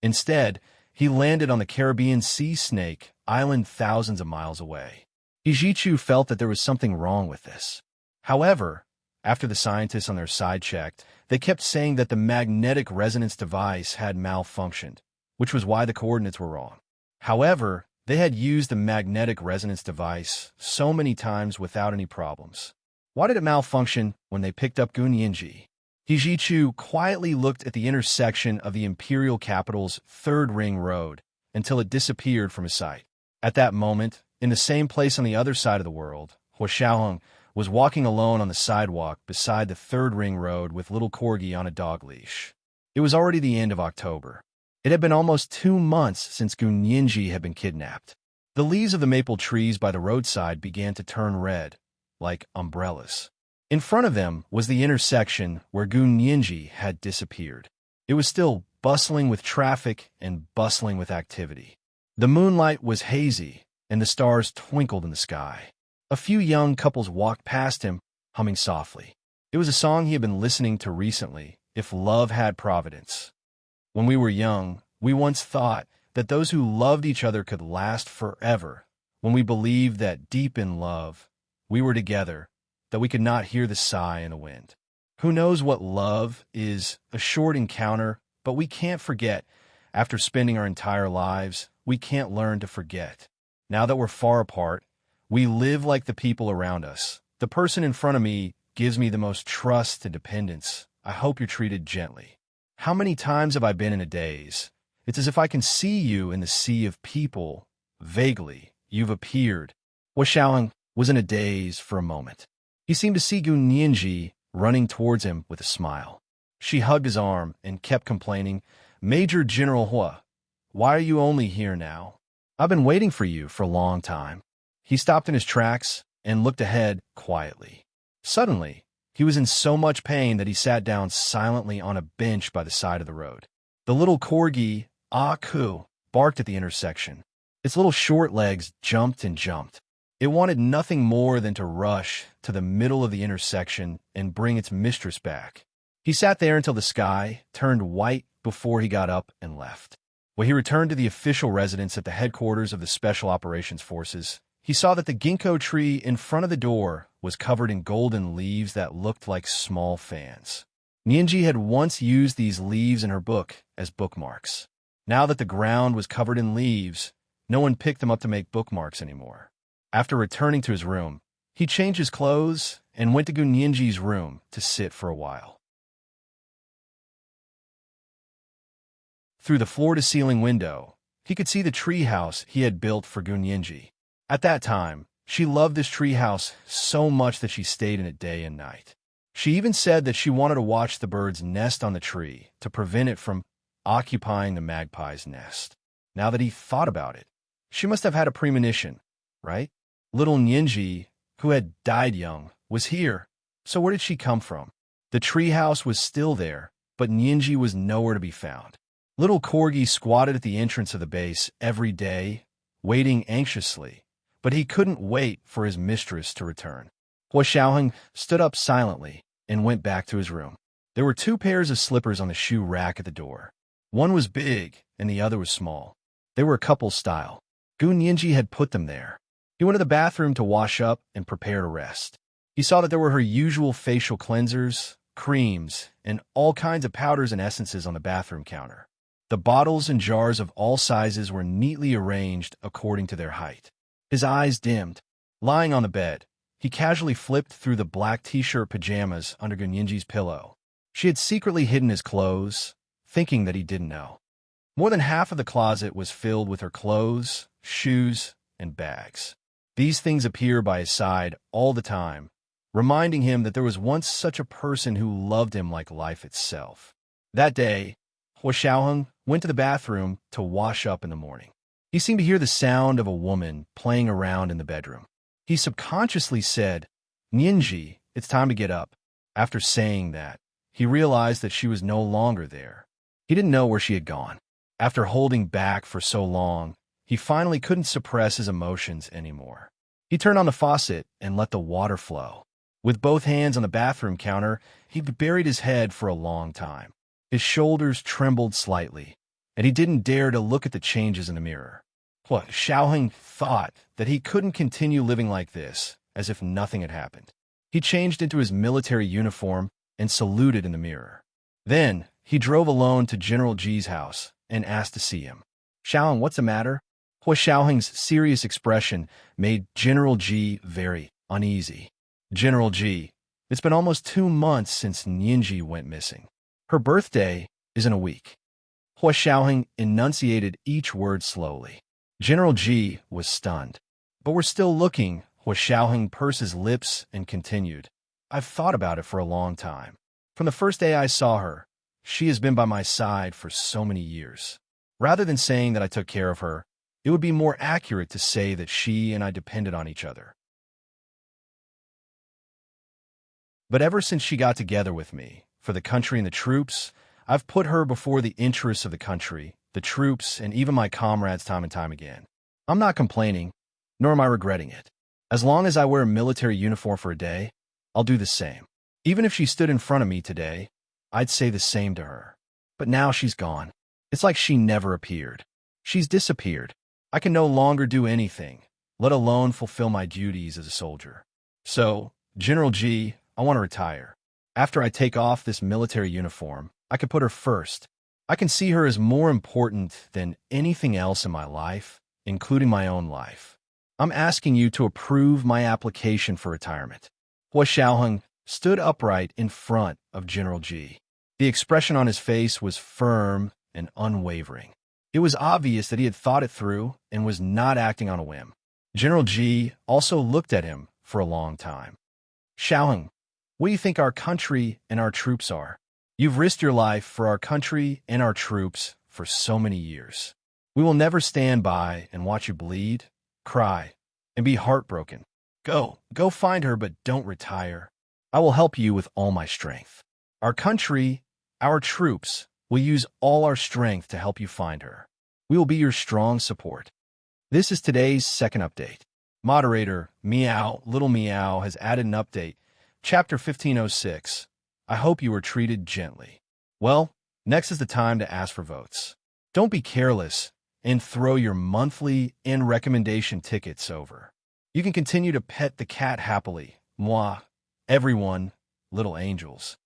Instead, he landed on the Caribbean Sea Snake Island thousands of miles away. Ijichu felt that there was something wrong with this. However, after the scientists on their side checked, they kept saying that the magnetic resonance device had malfunctioned, which was why the coordinates were wrong. However, they had used the magnetic resonance device so many times without any problems. Why did it malfunction when they picked up Gu Nianji? Hijichu quietly looked at the intersection of the imperial capital's third ring road until it disappeared from his sight. At that moment, in the same place on the other side of the world, Huo Xiaoheng was walking alone on the sidewalk beside the third ring road with little Corgi on a dog leash. It was already the end of October. It had been almost 2 months since Gu Nianji had been kidnapped. The leaves of the maple trees by the roadside began to turn red, like umbrellas. In front of them was the intersection where Gu Nianji had disappeared. It was still bustling with traffic and bustling with activity. The moonlight was hazy, and the stars twinkled in the sky. A few young couples walked past him, humming softly. It was a song he had been listening to recently, If Love Had Providence. When we were young, we once thought that those who loved each other could last forever, when we believed that deep in love, we were together, that we could not hear the sigh in the wind. Who knows what love is? A short encounter, but we can't forget. After spending our entire lives, we can't learn to forget. Now that we're far apart, we live like the people around us. The person in front of me gives me the most trust and dependence. I hope you're treated gently. How many times have I been in a daze? It's as if I can see you in the sea of people. Vaguely, you've appeared. Huo Xiaoheng was in a daze for a moment. He seemed to see Gu Nianji running towards him with a smile. She hugged his arm and kept complaining, Major General Hua, why are you only here now? I've been waiting for you for a long time. He stopped in his tracks and looked ahead quietly. Suddenly, he was in so much pain that he sat down silently on a bench by the side of the road. The little corgi, Aku, barked at the intersection. Its little short legs jumped and jumped. It wanted nothing more than to rush to the middle of the intersection and bring its mistress back. He sat there until the sky turned white before he got up and left. When he returned to the official residence at the headquarters of the Special Operations Forces, he saw that the ginkgo tree in front of the door was covered in golden leaves that looked like small fans. Nianji had once used these leaves in her book as bookmarks. Now that the ground was covered in leaves, no one picked them up to make bookmarks anymore. After returning to his room, he changed his clothes and went to Gu Nianji's room to sit for a while. Through the floor-to-ceiling window, he could see the treehouse he had built for Gu Nianji. At that time, she loved this treehouse so much that she stayed in it day and night. She even said that she wanted to watch the birds nest on the tree to prevent it from occupying the magpie's nest. Now that he thought about it, she must have had a premonition, right? Little Nianji, who had died young, was here. So where did she come from? The treehouse was still there, but Nianji was nowhere to be found. Little Corgi squatted at the entrance of the base every day, waiting anxiously, but he couldn't wait for his mistress to return. Huo Xiaoheng stood up silently and went back to his room. There were 2 pairs of slippers on the shoe rack at the door. One was big and the other was small. They were couple style. Gu Nianji had put them there. He went to the bathroom to wash up and prepare to rest. He saw that there were her usual facial cleansers, creams, and all kinds of powders and essences on the bathroom counter. The bottles and jars of all sizes were neatly arranged according to their height. His eyes dimmed. Lying on the bed, he casually flipped through the black t-shirt pajamas under Gunyenji's pillow. She had secretly hidden his clothes, thinking that he didn't know. More than half of the closet was filled with her clothes, shoes, and bags. These things appear by his side all the time, reminding him that there was once such a person who loved him like life itself. That day, Hua Xiaoheng went to the bathroom to wash up in the morning. He seemed to hear the sound of a woman playing around in the bedroom. He subconsciously said, "Nianji, it's time to get up." After saying that, he realized that she was no longer there. He didn't know where she had gone. After holding back for so long, he finally couldn't suppress his emotions anymore. He turned on the faucet and let the water flow. With both hands on the bathroom counter, he buried his head for a long time. His shoulders trembled slightly, and he didn't dare to look at the changes in the mirror. Hua Xiaoheng thought that he couldn't continue living like this, as if nothing had happened. He changed into his military uniform and saluted in the mirror. Then, he drove alone to General Ji's house and asked to see him. "Xiaoheng, what's the matter?" Hua Xiaoheng's serious expression made General Ji very uneasy. "General Ji, it's been almost 2 months since Nianji went missing. Her birthday is in a week." Hua Xiaoheng enunciated each word slowly. General Ji was stunned. "But we're still looking." Hua Xiaoheng pursed his lips and continued, "I've thought about it for a long time. From the first day I saw her, she has been by my side for so many years. Rather than saying that I took care of her, it would be more accurate to say that she and I depended on each other. But ever since she got together with me, for the country and the troops, I've put her before the interests of the country, the troops, and even my comrades time and time again. I'm not complaining, nor am I regretting it. As long as I wear a military uniform for a day, I'll do the same. Even if she stood in front of me today, I'd say the same to her. But now she's gone. It's like she never appeared. She's disappeared. I can no longer do anything, let alone fulfill my duties as a soldier. So, General Ji, I want to retire. After I take off this military uniform, I can put her first. I can see her as more important than anything else in my life, including my own life. I'm asking you to approve my application for retirement." Hua Xiaoheng stood upright in front of General Ji. The expression on his face was firm and unwavering. It was obvious that he had thought it through and was not acting on a whim. General Ji also looked at him for a long time. "Xiaoheng, what do you think our country and our troops are? You've risked your life for our country and our troops for so many years. We will never stand by and watch you bleed, cry, and be heartbroken. Go find her, but don't retire. I will help you with all my strength. Our country, our troops, will use all our strength to help you find her. We will be your strong support." This is today's second update. Moderator Meow Little Meow has added an update. Chapter 1506. I hope you were treated gently. Well, next is the time to ask for votes. Don't be careless and throw your monthly and recommendation tickets over. You can continue to pet the cat happily. Moi, everyone, little angels.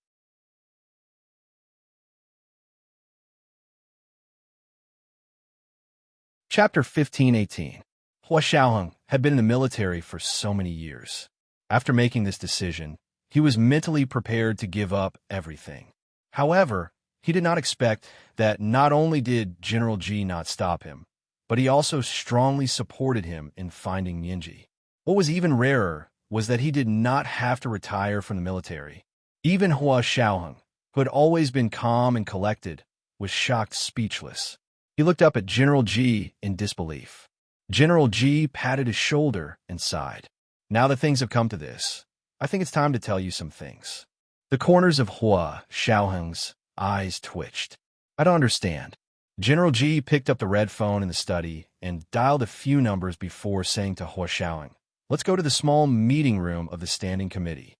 Chapter 1518. Hua Xiaoheng had been in the military for so many years. After making this decision, he was mentally prepared to give up everything. However, he did not expect that not only did General Ji not stop him, but he also strongly supported him in finding Nianji. What was even rarer was that he did not have to retire from the military. Even Hua Xiaoheng, who had always been calm and collected, was shocked speechless. He looked up at General Ji in disbelief. General Ji patted his shoulder and sighed. "Now that things have come to this, I think it's time to tell you some things." The corners of Hua Xiaoheng's eyes twitched. "I don't understand." General Ji picked up the red phone in the study and dialed a few numbers before saying to Hua Xiaoheng, "Let's go to the small meeting room of the standing committee."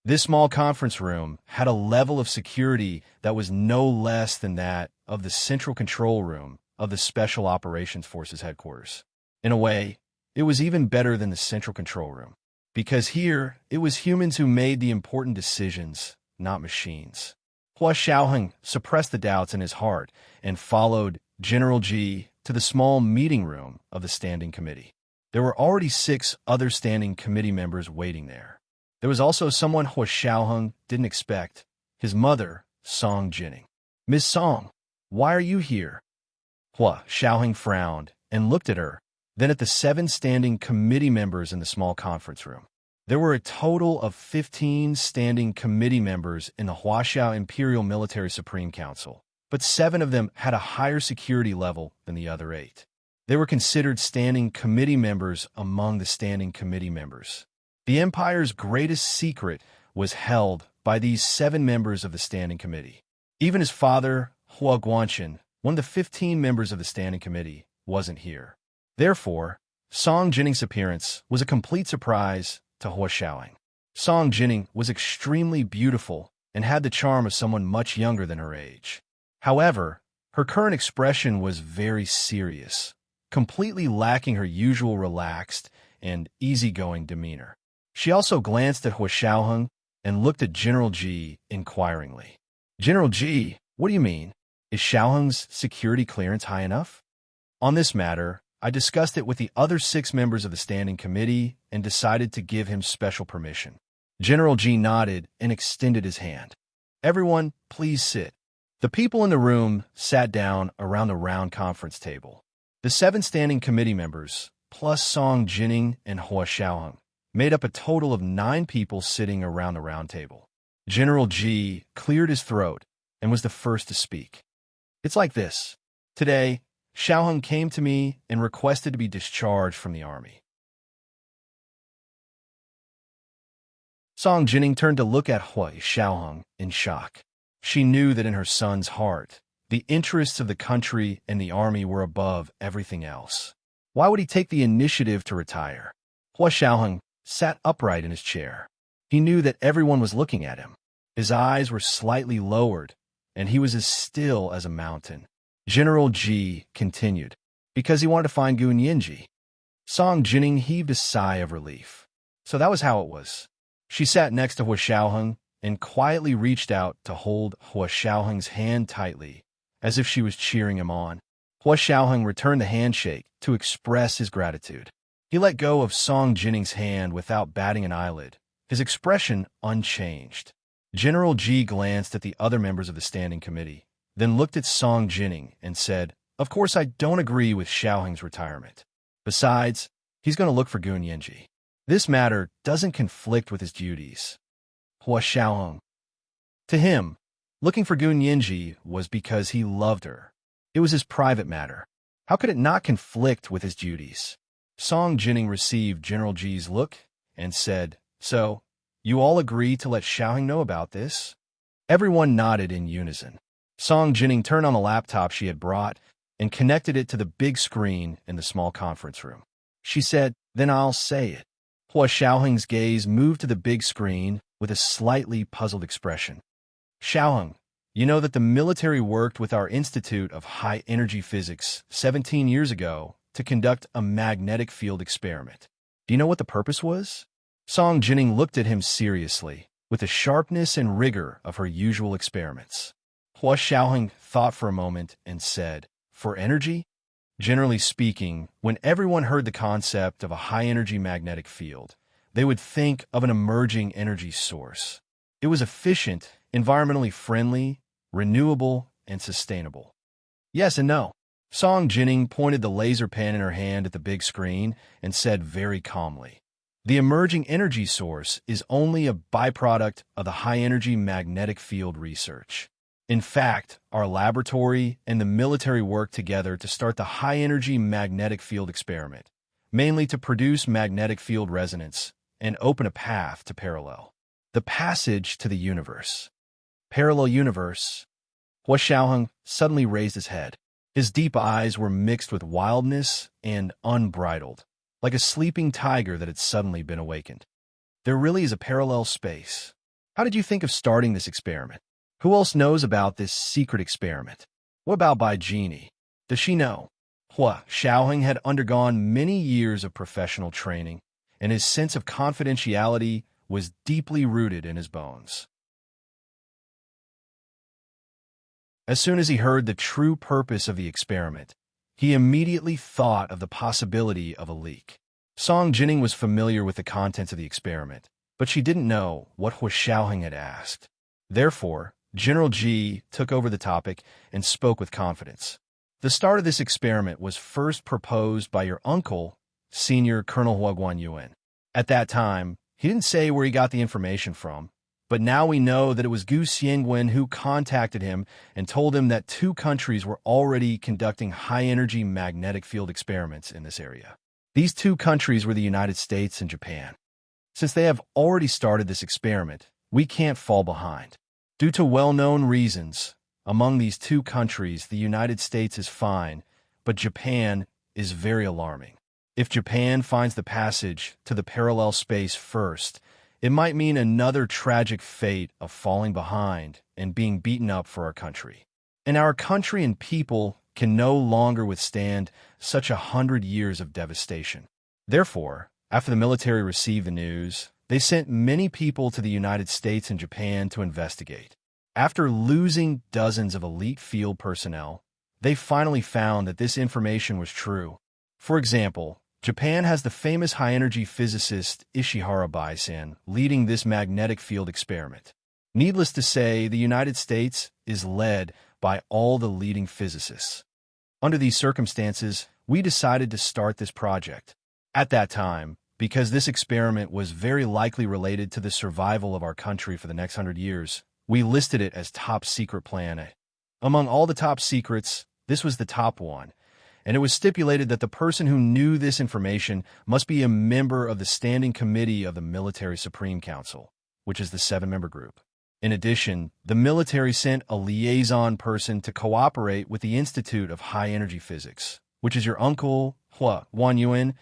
This small conference room had a level of security that was no less than that of the central control room of the Special Operations Forces headquarters. In a way, it was even better than the central control room, because here it was humans who made the important decisions, not machines. Hua Xiaoheng suppressed the doubts in his heart and followed General Ji to the small meeting room of the standing committee. There were already 6 other standing committee members waiting there. There was also someone Hua Xiaoheng didn't expect, his mother, Song Jining. "Miss Song, why are you here?" Hua Xiaoheng frowned and looked at her, then at the 7 standing committee members in the small conference room. There were a total of 15 standing committee members in the Huaxiao Imperial Military Supreme Council, but 7 of them had a higher security level than the other 8. They were considered standing committee members among the standing committee members. The empire's greatest secret was held by these 7 members of the standing committee. Even his father, Hua Guanchen, one of the 15 members of the standing committee, wasn't here. Therefore, Song Jining's appearance was a complete surprise to Hua Xiaoheng. Song Jining was extremely beautiful and had the charm of someone much younger than her age. However, her current expression was very serious, completely lacking her usual relaxed and easygoing demeanor. She also glanced at Hua Xiaoheng and looked at General Ji inquiringly. "General Ji, what do you mean? Is Xiaoheng's security clearance high enough?" On this matter, I discussed it with the other 6 members of the standing committee and decided to give him special permission. General Ji nodded and extended his hand. "Everyone, please sit." The people in the room sat down around the round conference table. The 7 standing committee members, plus Song Jining and Hua Xiaoheng, made up a total of 9 people sitting around the round table. General Ji cleared his throat and was the first to speak. "It's like this. Today, Xiaoheng came to me and requested to be discharged from the army." Song Jining turned to look at Hua Xiaoheng in shock. She knew that in her son's heart, the interests of the country and the army were above everything else. Why would he take the initiative to retire? Hua Xiaoheng sat upright in his chair. He knew that everyone was looking at him. His eyes were slightly lowered, and he was as still as a mountain. General Ji continued, "Because he wanted to find Gun Yinji." Song Jining heaved a sigh of relief. So that was how it was. She sat next to Hua Xiaoheng and quietly reached out to hold Hua Xiaoheng's hand tightly, as if she was cheering him on. Hua Xiaoheng returned the handshake to express his gratitude. He let go of Song Jining's hand without batting an eyelid, his expression unchanged. General Ji glanced at the other members of the standing committee, then looked at Song Jining and said, "Of course I don't agree with Xiaoheng's retirement. Besides, he's going to look for Gun Yinji. This matter doesn't conflict with his duties." Hua Xiaoheng. To him, looking for Gun Yinji was because he loved her. It was his private matter. How could it not conflict with his duties? Song Jining received General Ji's look and said, "So, you all agree to let Xiaoheng know about this?" Everyone nodded in unison. Song Jining turned on the laptop she had brought and connected it to the big screen in the small conference room. She said, "Then I'll say it." Hua Xiaoheng's gaze moved to the big screen with a slightly puzzled expression. "Xiaoheng, you know that the military worked with our Institute of High Energy Physics 17 years ago to conduct a magnetic field experiment. Do you know what the purpose was?" Song Jining looked at him seriously, with the sharpness and rigor of her usual experiments. Hua Xiaoheng thought for a moment and said, "For energy?" Generally speaking, when everyone heard the concept of a high-energy magnetic field, they would think of an emerging energy source. It was efficient, environmentally friendly, renewable, and sustainable. Yes and no. Song Jining pointed the laser pen in her hand at the big screen and said very calmly, "The emerging energy source is only a byproduct of the high-energy magnetic field research. In fact, our laboratory and the military worked together to start the high-energy magnetic field experiment, mainly to produce magnetic field resonance and open a path to parallel. The passage to the universe." Parallel universe? Hua Xiaoheng suddenly raised his head. His deep eyes were mixed with wildness and unbridled, like a sleeping tiger that had suddenly been awakened. There really is a parallel space. How did you think of starting this experiment? Who else knows about this secret experiment? What about Bai Genie? Does she know? Hua Xiaoheng had undergone many years of professional training, and his sense of confidentiality was deeply rooted in his bones. As soon as he heard the true purpose of the experiment, he immediately thought of the possibility of a leak. Song Jining was familiar with the contents of the experiment, but she didn't know what Hua Xiaoheng had asked. Therefore, General Ji took over the topic and spoke with confidence. The start of this experiment was first proposed by your uncle, Senior Colonel Hua Guanyuan. At that time, he didn't say where he got the information from, but now we know that it was Gu Xiangwen who contacted him and told him that 2 countries were already conducting high-energy magnetic field experiments in this area. These 2 countries were the United States and Japan. Since they have already started this experiment, we can't fall behind. Due to well-known reasons, among these 2 countries, the United States is fine, but Japan is very alarming. If Japan finds the passage to the parallel space first, it might mean another tragic fate of falling behind and being beaten up for our country. And our country and people can no longer withstand such 100 years of devastation. Therefore, after the military received the news, they sent many people to the United States and Japan to investigate. After losing dozens of elite field personnel, they finally found that this information was true. For example, Japan has the famous high-energy physicist Ishihara Baisan leading this magnetic field experiment. Needless to say, the United States is led by all the leading physicists. Under these circumstances, we decided to start this project. At that time, because this experiment was very likely related to the survival of our country for the next 100 years, we listed it as Top Secret Plan A. Among all the top secrets, this was the top one, and it was stipulated that the person who knew this information must be a member of the Standing Committee of the Military Supreme Council, which is the 7-member group. In addition, the military sent a liaison person to cooperate with the Institute of High Energy Physics, which is your uncle, Hua Guanyuan,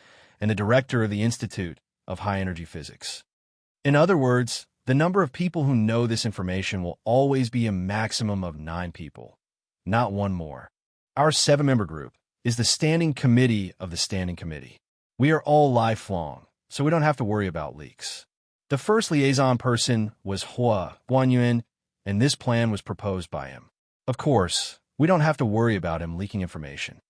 and the director of the Institute of High Energy Physics. In other words, the number of people who know this information will always be a maximum of 9 people, not 1 more. Our 7-member group is the Standing Committee of the Standing Committee. We are all lifelong, so we don't have to worry about leaks. The first liaison person was Hua Guanyuan, and this plan was proposed by him. Of course, we don't have to worry about him leaking information.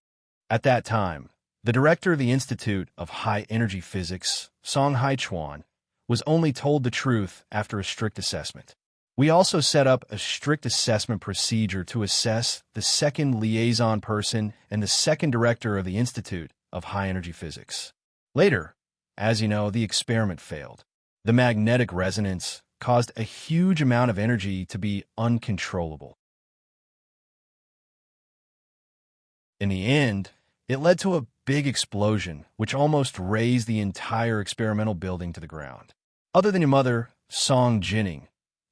At that time, the director of the Institute of High Energy Physics, Song Haichuan, was only told the truth after a strict assessment. We also set up a strict assessment procedure to assess the second liaison person and the second director of the Institute of High Energy Physics. Later, as you know, the experiment failed. The magnetic resonance caused a huge amount of energy to be uncontrollable. In the end, it led to a big explosion, which almost razed the entire experimental building to the ground. Other than your mother, Song Jining,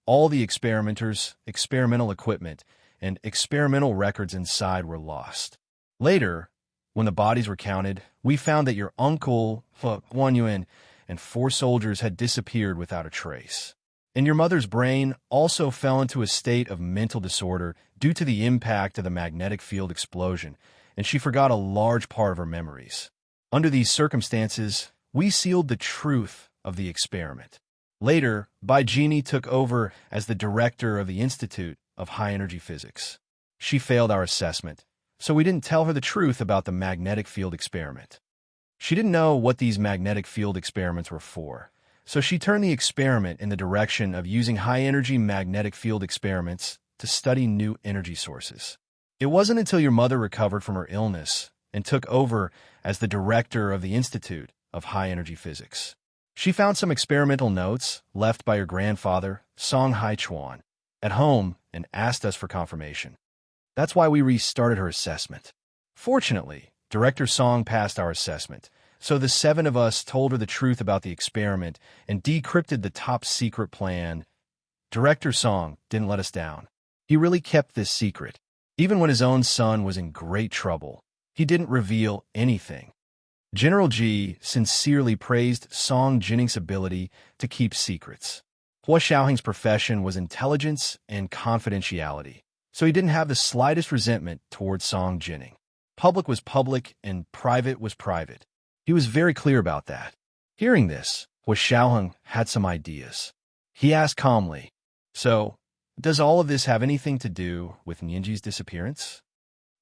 all the experimenters, experimental equipment, and experimental records inside were lost. Later, when the bodies were counted, we found that your uncle, Guanyuan, and 4 soldiers had disappeared without a trace. And your mother's brain also fell into a state of mental disorder due to the impact of the magnetic field explosion, and she forgot a large part of her memories. Under these circumstances, we sealed the truth of the experiment. Later, Bai Jini took over as the director of the Institute of High Energy Physics. She failed our assessment, so we didn't tell her the truth about the magnetic field experiment. She didn't know what these magnetic field experiments were for, so she turned the experiment in the direction of using high-energy magnetic field experiments to study new energy sources. It wasn't until your mother recovered from her illness and took over as the director of the Institute of High Energy Physics. She found some experimental notes left by her grandfather, Song Haichuan, at home and asked us for confirmation. That's why we restarted her assessment. Fortunately, Director Song passed our assessment, so the 7 of us told her the truth about the experiment and decrypted the top secret plan. Director Song didn't let us down. He really kept this secret. Even when his own son was in great trouble, he didn't reveal anything. General Ji sincerely praised Song Jining's ability to keep secrets. Hua Xiaoheng's profession was intelligence and confidentiality, so he didn't have the slightest resentment towards Song Jining. Public was public and private was private. He was very clear about that. Hearing this, Hua Xiaoheng had some ideas. He asked calmly, "So, does all of this have anything to do with Nianji's disappearance?"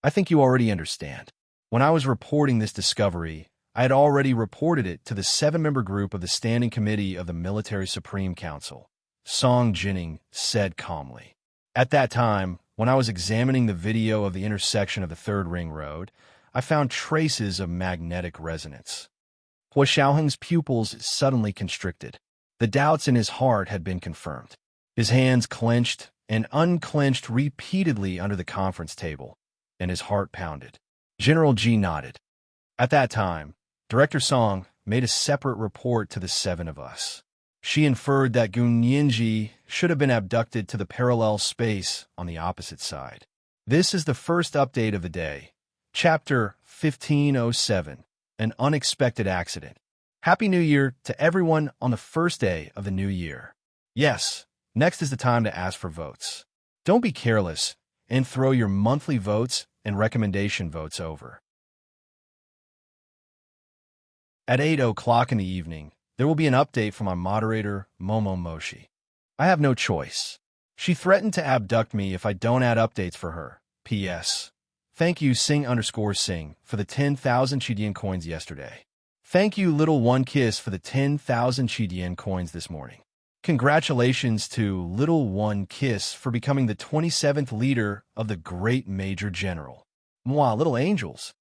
I think you already understand. When I was reporting this discovery, I had already reported it to the 7-member group of the Standing Committee of the Military Supreme Council, Song Jining said calmly. At that time, when I was examining the video of the intersection of the Third Ring Road, I found traces of magnetic resonance. Hua Xiaoheng's pupils suddenly constricted. The doubts in his heart had been confirmed. His hands clenched and unclenched repeatedly under the conference table, and his heart pounded. General Ji nodded. At that time, Director Song made a separate report to the 7 of us. She inferred that Gun Yinji should have been abducted to the parallel space on the opposite side. This is the first update of the day. Chapter 1507, An Unexpected Accident. Happy New Year to everyone on the first day of the new year. Yes, next is the time to ask for votes. Don't be careless and throw your monthly votes and recommendation votes over. At 8 o'clock in the evening, there will be an update from my moderator, Momo Moshi. I have no choice. She threatened to abduct me if I don't add updates for her. P.S. Thank you Sing_Sing for the 10,000 Chidian coins yesterday. Thank you Little One Kiss for the 10,000 Chidian coins this morning. Congratulations to Little One Kiss for becoming the 27th leader of the Great Major General. Mwah, little angels.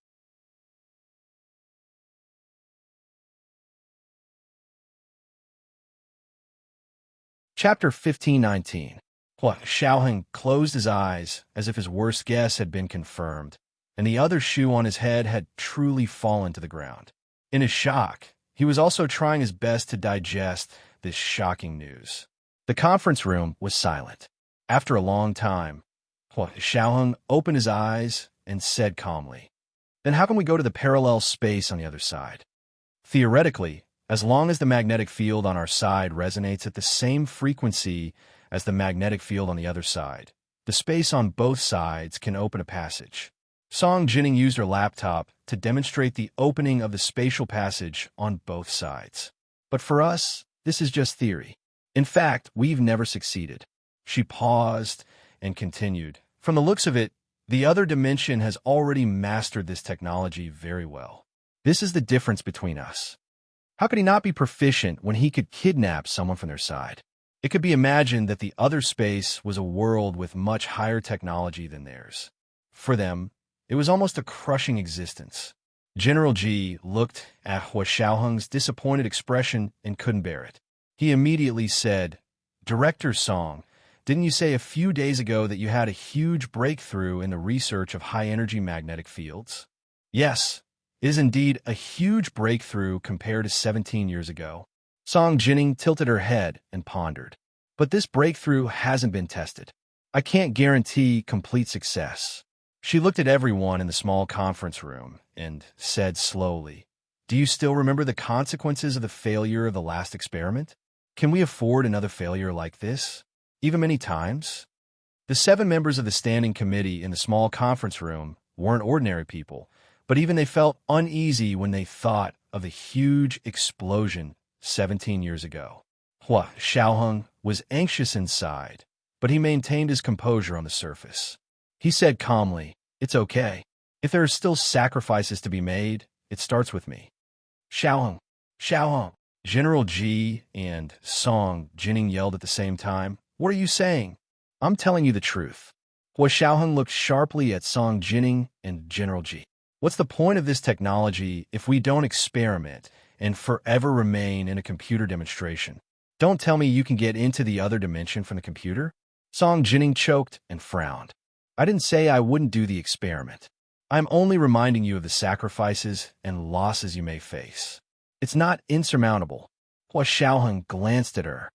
Chapter 1519. Hua Xiaoheng closed his eyes as if his worst guess had been confirmed, and the other shoe on his head had truly fallen to the ground. In his shock, he was also trying his best to digest this shocking news. The conference room was silent. After a long time, Hua Xiaoheng opened his eyes and said calmly, "Then how can we go to the parallel space on the other side?" Theoretically, as long as the magnetic field on our side resonates at the same frequency as the magnetic field on the other side, the space on both sides can open a passage. Song Jining used her laptop to demonstrate the opening of the spatial passage on both sides. But for us, this is just theory. In fact, we've never succeeded. She paused and continued. From the looks of it, the other dimension has already mastered this technology very well. This is the difference between us. How could he not be proficient when he could kidnap someone from their side? It could be imagined that the other space was a world with much higher technology than theirs. For them, it was almost a crushing existence. General Ji looked at Hua Xiaoheng's disappointed expression and couldn't bear it. He immediately said, "Director Song, didn't you say a few days ago that you had a huge breakthrough in the research of high-energy magnetic fields?" "Yes, it is indeed a huge breakthrough compared to 17 years ago." Song Jining tilted her head and pondered. "But this breakthrough hasn't been tested. I can't guarantee complete success." She looked at everyone in the small conference room and said slowly, "Do you still remember the consequences of the failure of the last experiment? Can we afford another failure like this? Even many times?" The 7 members of the Standing Committee in the small conference room weren't ordinary people, but even they felt uneasy when they thought of the huge explosion 17 years ago. Hua Xiaoheng was anxious inside, but he maintained his composure on the surface. He said calmly, "It's okay. If there are still sacrifices to be made, it starts with me." "Xiaoheng! Xiaoheng!" General Ji and Song Jining yelled at the same time. "What are you saying?" "I'm telling you the truth." Hua Xiaoheng looked sharply at Song Jining and General Ji. "What's the point of this technology if we don't experiment and forever remain in a computer demonstration? Don't tell me you can get into the other dimension from the computer?" Song Jining choked and frowned. "I didn't say I wouldn't do the experiment. I'm only reminding you of the sacrifices and losses you may face. It's not insurmountable." Hua Xiaoheng glanced at her.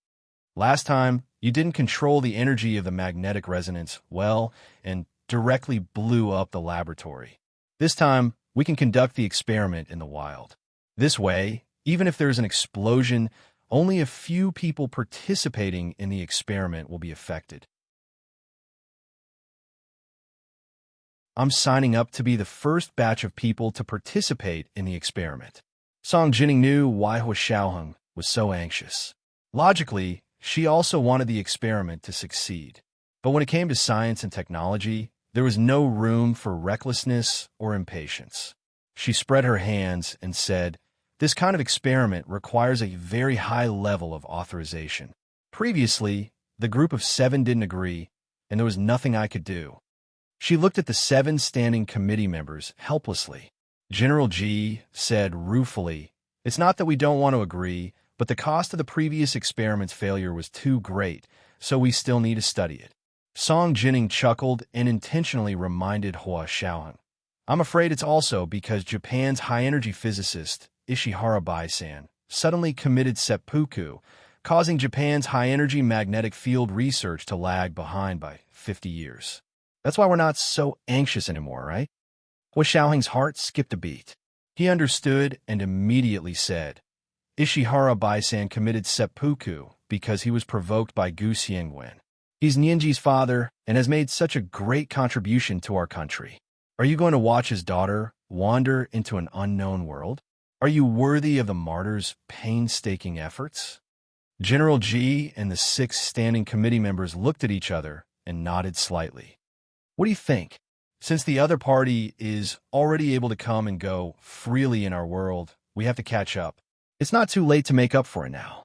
"Last time, you didn't control the energy of the magnetic resonance well and directly blew up the laboratory. This time, we can conduct the experiment in the wild. This way, even if there's an explosion, only a few people participating in the experiment will be affected. I'm signing up to be the first batch of people to participate in the experiment." Song Jining knew why Hua Xiaoheng was so anxious. Logically, she also wanted the experiment to succeed. But when it came to science and technology, there was no room for recklessness or impatience. She spread her hands and said, "This kind of experiment requires a very high level of authorization. Previously, the group of 7 didn't agree, and there was nothing I could do." She looked at the 7 standing committee members helplessly. General G said ruefully, "It's not that we don't want to agree, but the cost of the previous experiment's failure was too great, so we still need to study it." Song Jining chuckled and intentionally reminded Hua Xiaoheng, "I'm afraid it's also because Japan's high-energy physicist, Ishihara Bai-san, suddenly committed seppuku, causing Japan's high-energy magnetic field research to lag behind by 50 years. That's why we're not so anxious anymore, right?" Hua Xiaoheng's heart skipped a beat. He understood and immediately said, "Ishihara Bai-san committed seppuku because he was provoked by Gu Xiangwen. He's Nianji's father and has made such a great contribution to our country. Are you going to watch his daughter wander into an unknown world? Are you worthy of the martyr's painstaking efforts?" General G and the 6 standing committee members looked at each other and nodded slightly. "What do you think? Since the other party is already able to come and go freely in our world, we have to catch up. It's not too late to make up for it now."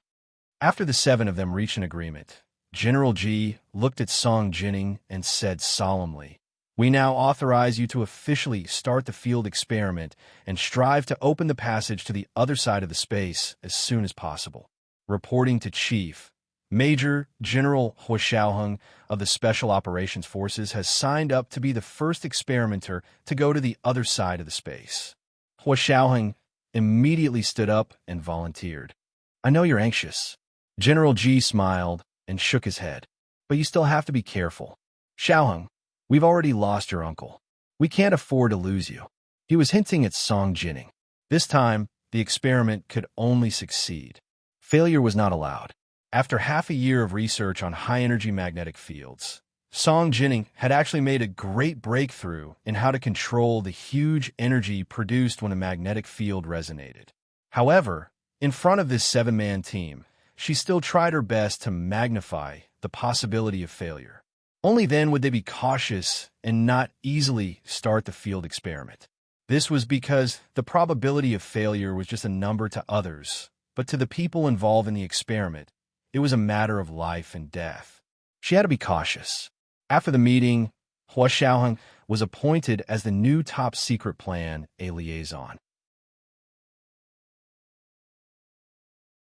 After the 7 of them reached an agreement, General G looked at Song Jining and said solemnly, "We now authorize you to officially start the field experiment and strive to open the passage to the other side of the space as soon as possible." Reporting to Chief, Major General Hua Xiaoheng of the Special Operations Forces has signed up to be the first experimenter to go to the other side of the space. Hua Xiaoheng immediately stood up and volunteered. "I know you're anxious." General G smiled and shook his head. "But you still have to be careful. Xiaoheng, we've already lost your uncle. We can't afford to lose you." He was hinting at Song Jining. This time, the experiment could only succeed. Failure was not allowed. After half a year of research on high-energy magnetic fields, Song Jining had actually made a great breakthrough in how to control the huge energy produced when a magnetic field resonated. However, in front of this 7-man team, she still tried her best to magnify the possibility of failure. Only then would they be cautious and not easily start the field experiment. This was because the probability of failure was just a number to others, but to the people involved in the experiment, it was a matter of life and death. She had to be cautious. After the meeting, Hua Xiaoheng was appointed as the new top-secret plan a liaison.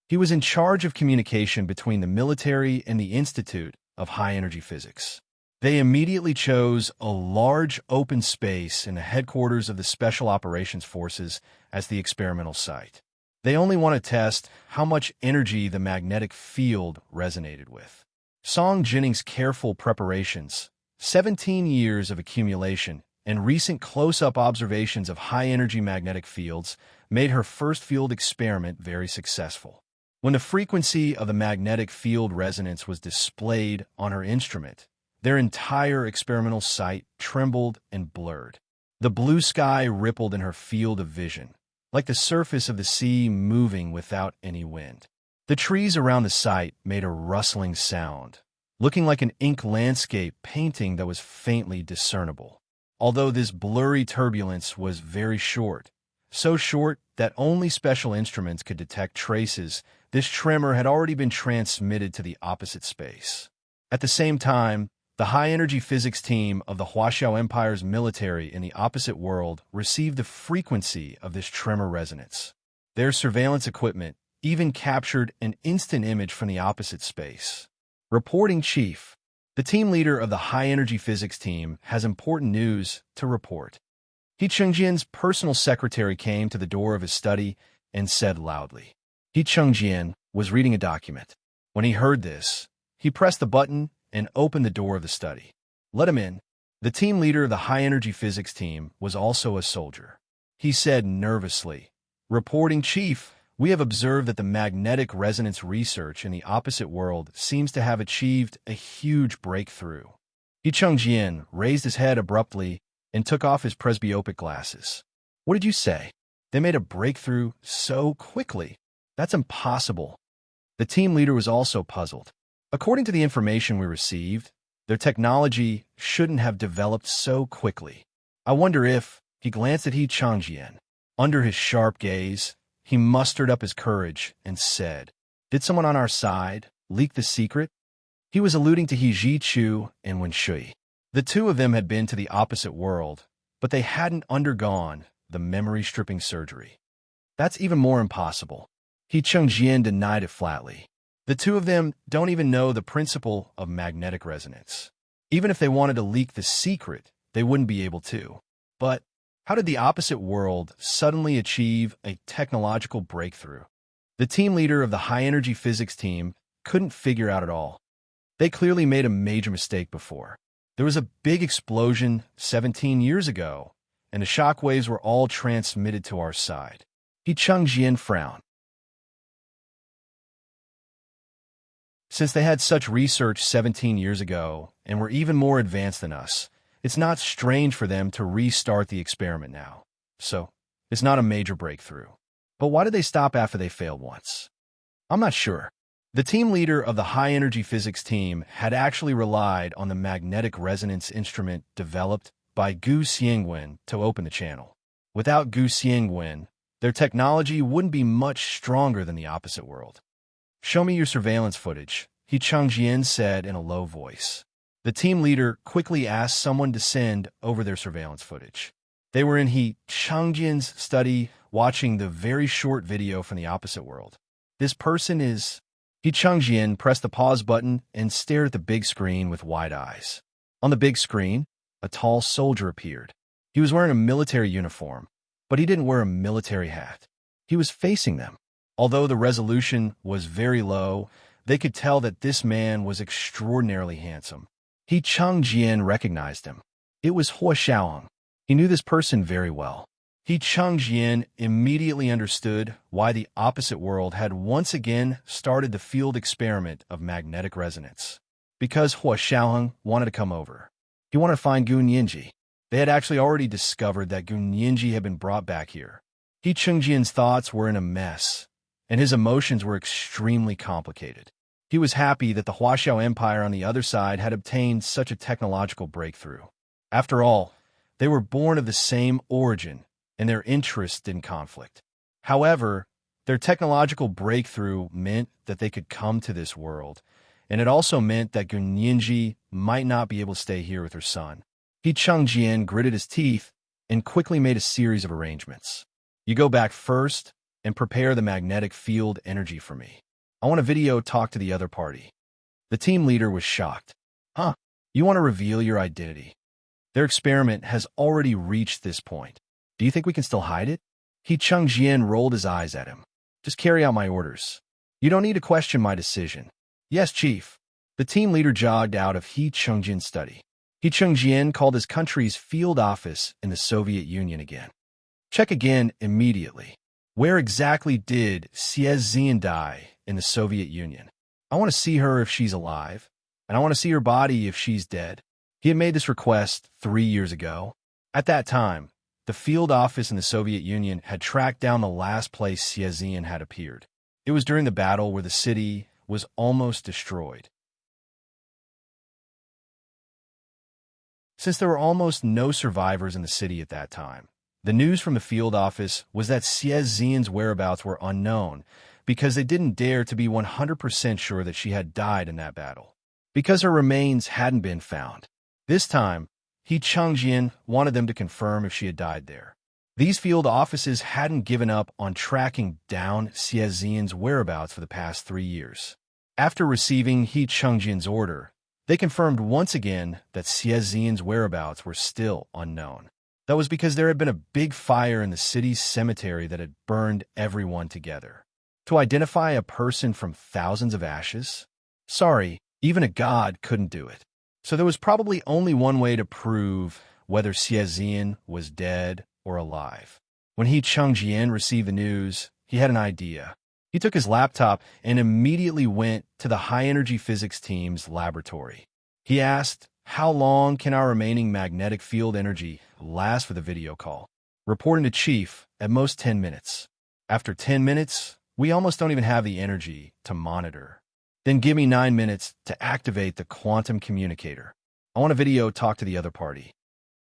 He was in charge of communication between the military and the Institute of High-Energy Physics. They immediately chose a large open space in the headquarters of the Special Operations Forces as the experimental site. They only want to test how much energy the magnetic field resonated with. Song Jining's careful preparations, 17 years of accumulation, and recent close-up observations of high-energy magnetic fields made her first field experiment very successful. When the frequency of the magnetic field resonance was displayed on her instrument, their entire experimental site trembled and blurred. The blue sky rippled in her field of vision, like the surface of the sea moving without any wind. The trees around the site made a rustling sound, looking like an ink landscape painting that was faintly discernible. Although this blurry turbulence was very short, so short that only special instruments could detect traces, this tremor had already been transmitted to the opposite space. At the same time, the high-energy physics team of the Huaxiao Empire's military in the opposite world received the frequency of this tremor resonance. Their surveillance equipment even captured an instant image from the opposite space. Reporting Chief, the team leader of the high-energy physics team has important news to report. He Chengjian's personal secretary came to the door of his study and said loudly. He Chengjian was reading a document. When he heard this, he pressed the button and opened the door of the study. "Let him in." The team leader of the high-energy physics team was also a soldier. He said nervously, "Reporting Chief, we have observed that the magnetic resonance research in the opposite world seems to have achieved a huge breakthrough." He Chengjian raised his head abruptly and took off his presbyopic glasses. "What did you say? They made a breakthrough so quickly? That's impossible." The team leader was also puzzled. According to the information we received, their technology shouldn't have developed so quickly. I wonder if, he glanced at He Changjian, Under his sharp gaze, he mustered up his courage and said, "Did someone on our side leak the secret?" He was alluding to He Ji-chu and Wen Shui. The two of them had been to the opposite world, but they hadn't undergone the memory-stripping surgery. That's even more impossible. He Cheng-jian denied it flatly. The two of them don't even know the principle of magnetic resonance. Even if they wanted to leak the secret, they wouldn't be able to. But how did the opposite world suddenly achieve a technological breakthrough? The team leader of the high-energy physics team couldn't figure out at all. They clearly made a major mistake before. There was a big explosion 17 years ago, and the shockwaves were all transmitted to our side. He Cheng-jian frowned. Since they had such research 17 years ago and were even more advanced than us, it's not strange for them to restart the experiment now. So, it's not a major breakthrough. But why did they stop after they failed once? I'm not sure. The team leader of the high-energy physics team had actually relied on the magnetic resonance instrument developed by Gu Xiangwen to open the channel. Without Gu Xiangwen, their technology wouldn't be much stronger than the opposite world. "Show me your surveillance footage," He Cheng-jian said in a low voice. The team leader quickly asked someone to send over their surveillance footage. They were in He Cheng-jian's study watching the very short video from the opposite world. This person is... He Cheng-jian pressed the pause button and stared at the big screen with wide eyes. On the big screen, a tall soldier appeared. He was wearing a military uniform, but he didn't wear a military hat. He was facing them. Although the resolution was very low, they could tell that this man was extraordinarily handsome. He Cheng-jian recognized him. It was Hua Xiaoheng. He knew this person very well. He Cheng-jian immediately understood why the opposite world had once again started the field experiment of magnetic resonance. Because Hua Xiaoheng wanted to come over. He wanted to find Gun Yinji. They had actually already discovered that Gun Yinji had been brought back here. He Cheng-jian's thoughts were in a mess, and his emotions were extremely complicated. He was happy that the Huaxiao Empire on the other side had obtained such a technological breakthrough. After all, they were born of the same origin, and their interests didn't conflict. However, their technological breakthrough meant that they could come to this world, and it also meant that Gun Yinji might not be able to stay here with her son. He Cheng-jian gritted his teeth and quickly made a series of arrangements. "You go back first and prepare the magnetic field energy for me. I want a video talk to the other party." The team leader was shocked. "Huh? You want to reveal your identity? Their experiment has already reached this point. Do you think we can still hide it?" He Cheng-jian rolled his eyes at him. "Just carry out my orders. You don't need to question my decision." "Yes, Chief." The team leader jogged out of He Cheng-jian's study. He Cheng-jian called his country's field office in the Soviet Union again. "Check again immediately. Where exactly did Xie Zian die in the Soviet Union? I want to see her if she's alive, and I want to see her body if she's dead." He had made this request 3 years ago. At that time, the field office in the Soviet Union had tracked down the last place Xie Zian had appeared. It was during the battle where the city was almost destroyed. Since there were almost no survivors in the city at that time, the news from the field office was that Xie Zian's whereabouts were unknown because they didn't dare to be 100% sure that she had died in that battle, because her remains hadn't been found. This time, He Cheng-jian wanted them to confirm if she had died there. These field offices hadn't given up on tracking down Xie Zian's whereabouts for the past 3 years. After receiving He Cheng-jian's order, they confirmed once again that Xie Zian's whereabouts were still unknown. That was because there had been a big fire in the city's cemetery that had burned everyone together. To identify a person from thousands of ashes? Sorry, even a god couldn't do it. So there was probably only one way to prove whether Xie Zian was dead or alive. When He Cheng-jian received the news, he had an idea. He took his laptop and immediately went to the high-energy physics team's laboratory. He asked, "How long can our remaining magnetic field energy last for the video call?" Reporting to Chief, "At most 10 minutes. After 10 minutes, we almost don't even have the energy to monitor. Then give me 9 minutes to activate the quantum communicator. I want a video talk to the other party."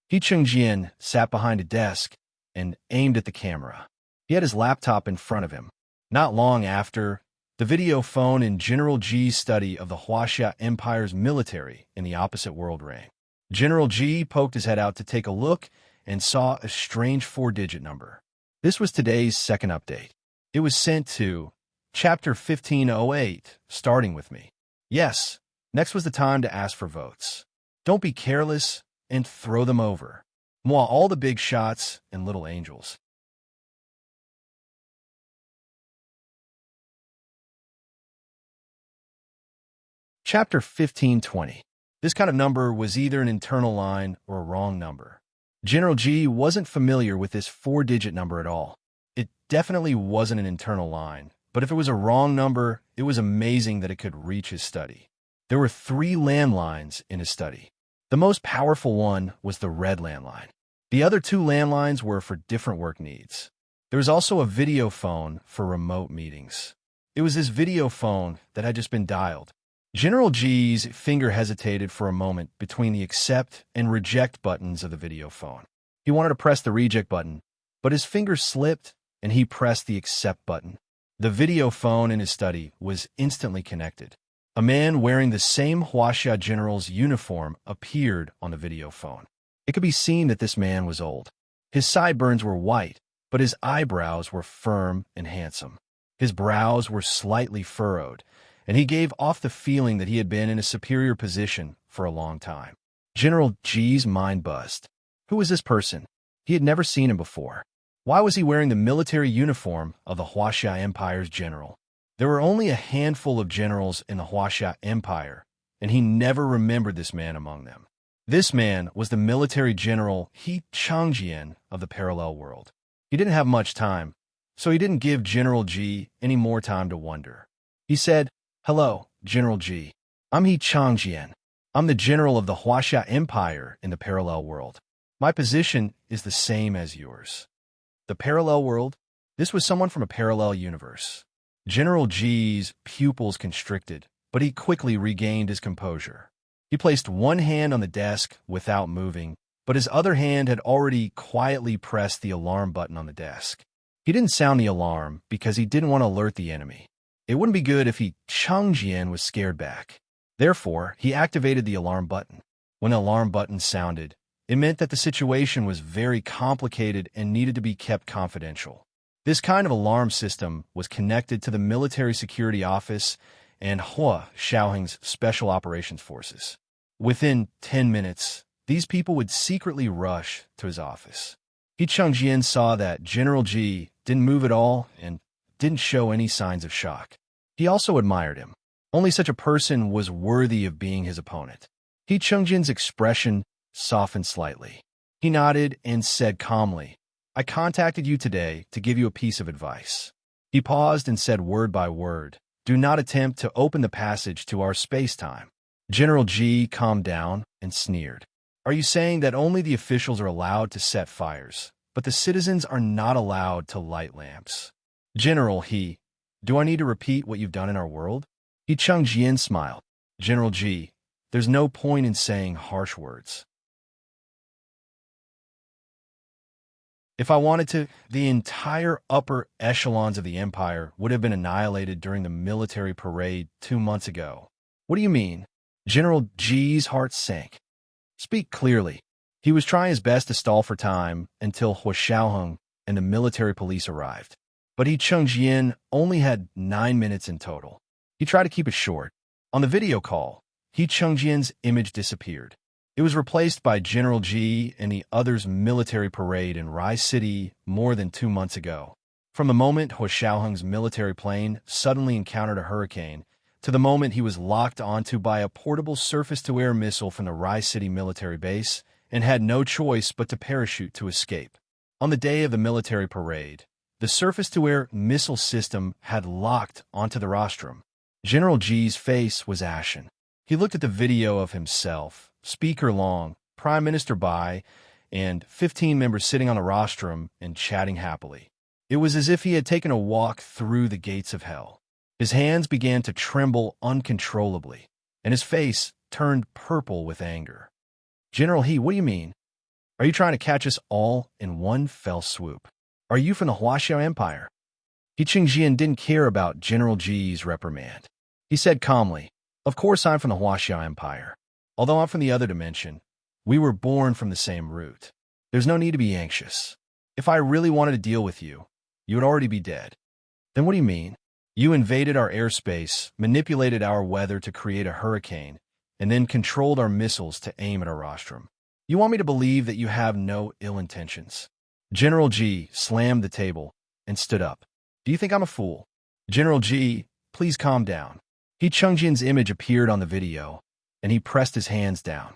He Cheng-jian sat behind a desk and aimed at the camera. He had his laptop in front of him. Not long after, the video phone in General G's study of the Huaxia Empire's military in the opposite world rang. General G poked his head out to take a look and saw a strange 4-digit number. This was today's second update. It was sent to Chapter 1508, starting with me. Yes, next was the time to ask for votes. Don't be careless and throw them over. Moi, all the big shots and little angels. Chapter 1520. This kind of number was either an internal line or a wrong number. General G wasn't familiar with this 4-digit number at all. It definitely wasn't an internal line, but if it was a wrong number, it was amazing that it could reach his study. There were 3 landlines in his study. The most powerful one was the red landline. The other 2 landlines were for different work needs. There was also a video phone for remote meetings. It was this video phone that had just been dialed. General G's finger hesitated for a moment between the accept and reject buttons of the video phone. He wanted to press the reject button, but his finger slipped and he pressed the accept button. The video phone in his study was instantly connected. A man wearing the same Huaxia general's uniform appeared on the video phone. It could be seen that this man was old. His sideburns were white, but his eyebrows were firm and handsome. His brows were slightly furrowed, and he gave off the feeling that he had been in a superior position for a long time. General G's mind buzzed. Who was this person? He had never seen him before. Why was he wearing the military uniform of the Huaxia Empire's general? There were only a handful of generals in the Huaxia Empire, and he never remembered this man among them. This man was the military general He Changjian of the parallel world. He didn't have much time, so he didn't give General G any more time to wonder. He said, "Hello, General G. I'm He Changjian. I'm the general of the Huaxia Empire in the parallel world. My position is the same as yours." The parallel world? This was someone from a parallel universe. General G's pupils constricted, but he quickly regained his composure. He placed one hand on the desk without moving, but his other hand had already quietly pressed the alarm button on the desk. He didn't sound the alarm because he didn't want to alert the enemy. It wouldn't be good if He Changjian was scared back. Therefore, he activated the alarm button. When the alarm button sounded, it meant that the situation was very complicated and needed to be kept confidential. This kind of alarm system was connected to the Military Security Office and Hua Xiaoheng's Special Operations Forces. Within 10 minutes, these people would secretly rush to his office. He Changjian saw that General G didn't move at all and didn't show any signs of shock. He also admired him. Only such a person was worthy of being his opponent. He Changjian's expression softened slightly. He nodded and said calmly, "I contacted you today to give you a piece of advice." He paused and said word by word, "Do not attempt to open the passage to our space-time." General G calmed down and sneered. "Are you saying that only the officials are allowed to set fires, but the citizens are not allowed to light lamps?" "General He, do I need to repeat what you've done in our world?" He Changjian smiled. "General G, there's no point in saying harsh words. If I wanted to, the entire upper echelons of the Empire would have been annihilated during the military parade 2 months ago." "What do you mean?" General G's heart sank. "Speak clearly." He was trying his best to stall for time until Hua Xiaoheng and the military police arrived. But He Changjian only had 9 minutes in total. He tried to keep it short. On the video call, He Changjian's image disappeared. It was replaced by General G and the others' military parade in Rai City more than 2 months ago. From the moment Hua Xiaoheng's military plane suddenly encountered a hurricane, to the moment he was locked onto by a portable surface-to-air missile from the Rai City military base and had no choice but to parachute to escape. On the day of the military parade, the surface-to-air missile system had locked onto the rostrum. General G's face was ashen. He looked at the video of himself, speaker long, Prime Minister Bai, and 15 members sitting on the rostrum and chatting happily. It was as if he had taken a walk through the gates of hell. His hands began to tremble uncontrollably, and his face turned purple with anger. "General He, what do you mean? Are you trying to catch us all in one fell swoop? Are you from the Huaxiao Empire? He Qingjian didn't care about General Ji's reprimand. He said calmly, "Of course I'm from the Huaxiao Empire. Although I'm from the other dimension, we were born from the same root. There's no need to be anxious. If I really wanted to deal with you, you would already be dead." "Then what do you mean?" "You invaded our airspace, manipulated our weather to create a hurricane, and then controlled our missiles to aim at our rostrum. You want me to believe that you have no ill intentions?" General Ji slammed the table and stood up. "Do you think I'm a fool?" "General Ji, please calm down." He Chengjian's image appeared on the video, and he pressed his hands down.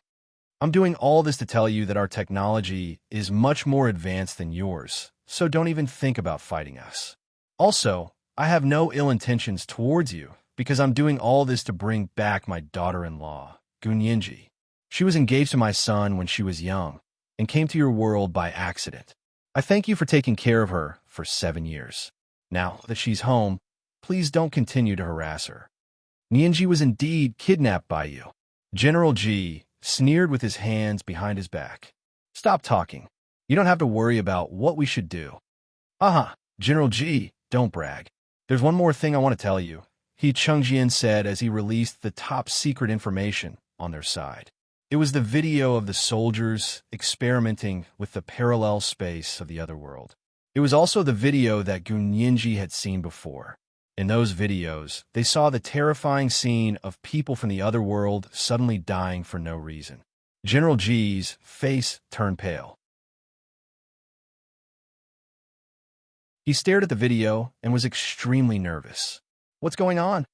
"I'm doing all this to tell you that our technology is much more advanced than yours, so don't even think about fighting us. Also, I have no ill intentions towards you, because I'm doing all this to bring back my daughter-in-law, Gunyinji. She was engaged to my son when she was young, and came to your world by accident. I thank you for taking care of her for 7 years. Now that she's home, please don't continue to harass her. Nianji was indeed kidnapped by you." General Ji sneered with his hands behind his back. "Stop talking. You don't have to worry about what we should do." "Aha, General Ji, don't brag. There's one more thing I want to tell you," He Chengjian said as he released the top-secret information on their side. It was the video of the soldiers experimenting with the parallel space of the other world. It was also the video that Gunyinji had seen before. In those videos, they saw the terrifying scene of people from the other world suddenly dying for no reason. General Ji's face turned pale. He stared at the video and was extremely nervous. "What's going on?"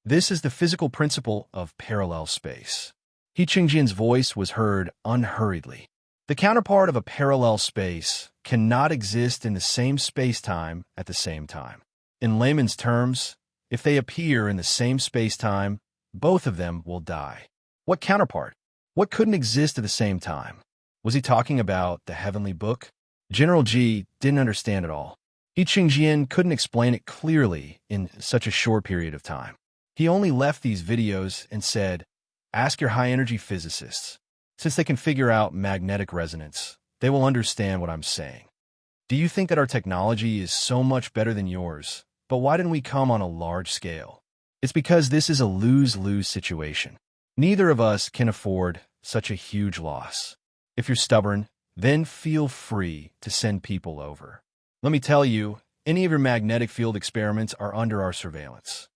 "This is the physical principle of parallel space." He Qingjian's voice was heard unhurriedly. "The counterpart of a parallel space cannot exist in the same space-time at the same time. In layman's terms, if they appear in the same space-time, both of them will die." "What counterpart? What couldn't exist at the same time?" Was he talking about the heavenly book? General Ji didn't understand at all. He Qingjian couldn't explain it clearly in such a short period of time. He only left these videos and said, "Ask your high-energy physicists. Since they can figure out magnetic resonance, they will understand what I'm saying. Do you think that our technology is so much better than yours? But why didn't we come on a large scale? It's because this is a lose-lose situation. Neither of us can afford such a huge loss. If you're stubborn, then feel free to send people over. Let me tell you, any of your magnetic field experiments are under our surveillance."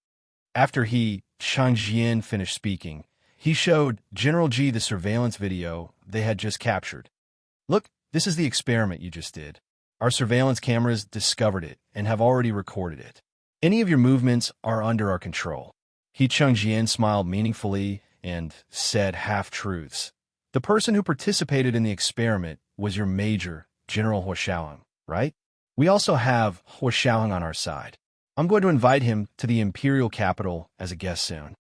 After he, Changjian, finished speaking, he showed General Ji the surveillance video they had just captured. "Look, this is the experiment you just did. Our surveillance cameras discovered it and have already recorded it. Any of your movements are under our control." He Changjian smiled meaningfully and said half-truths. "The person who participated in the experiment was your major, General Huashaoheng, right? We also have Huashaoheng on our side. I'm going to invite him to the imperial capital as a guest soon.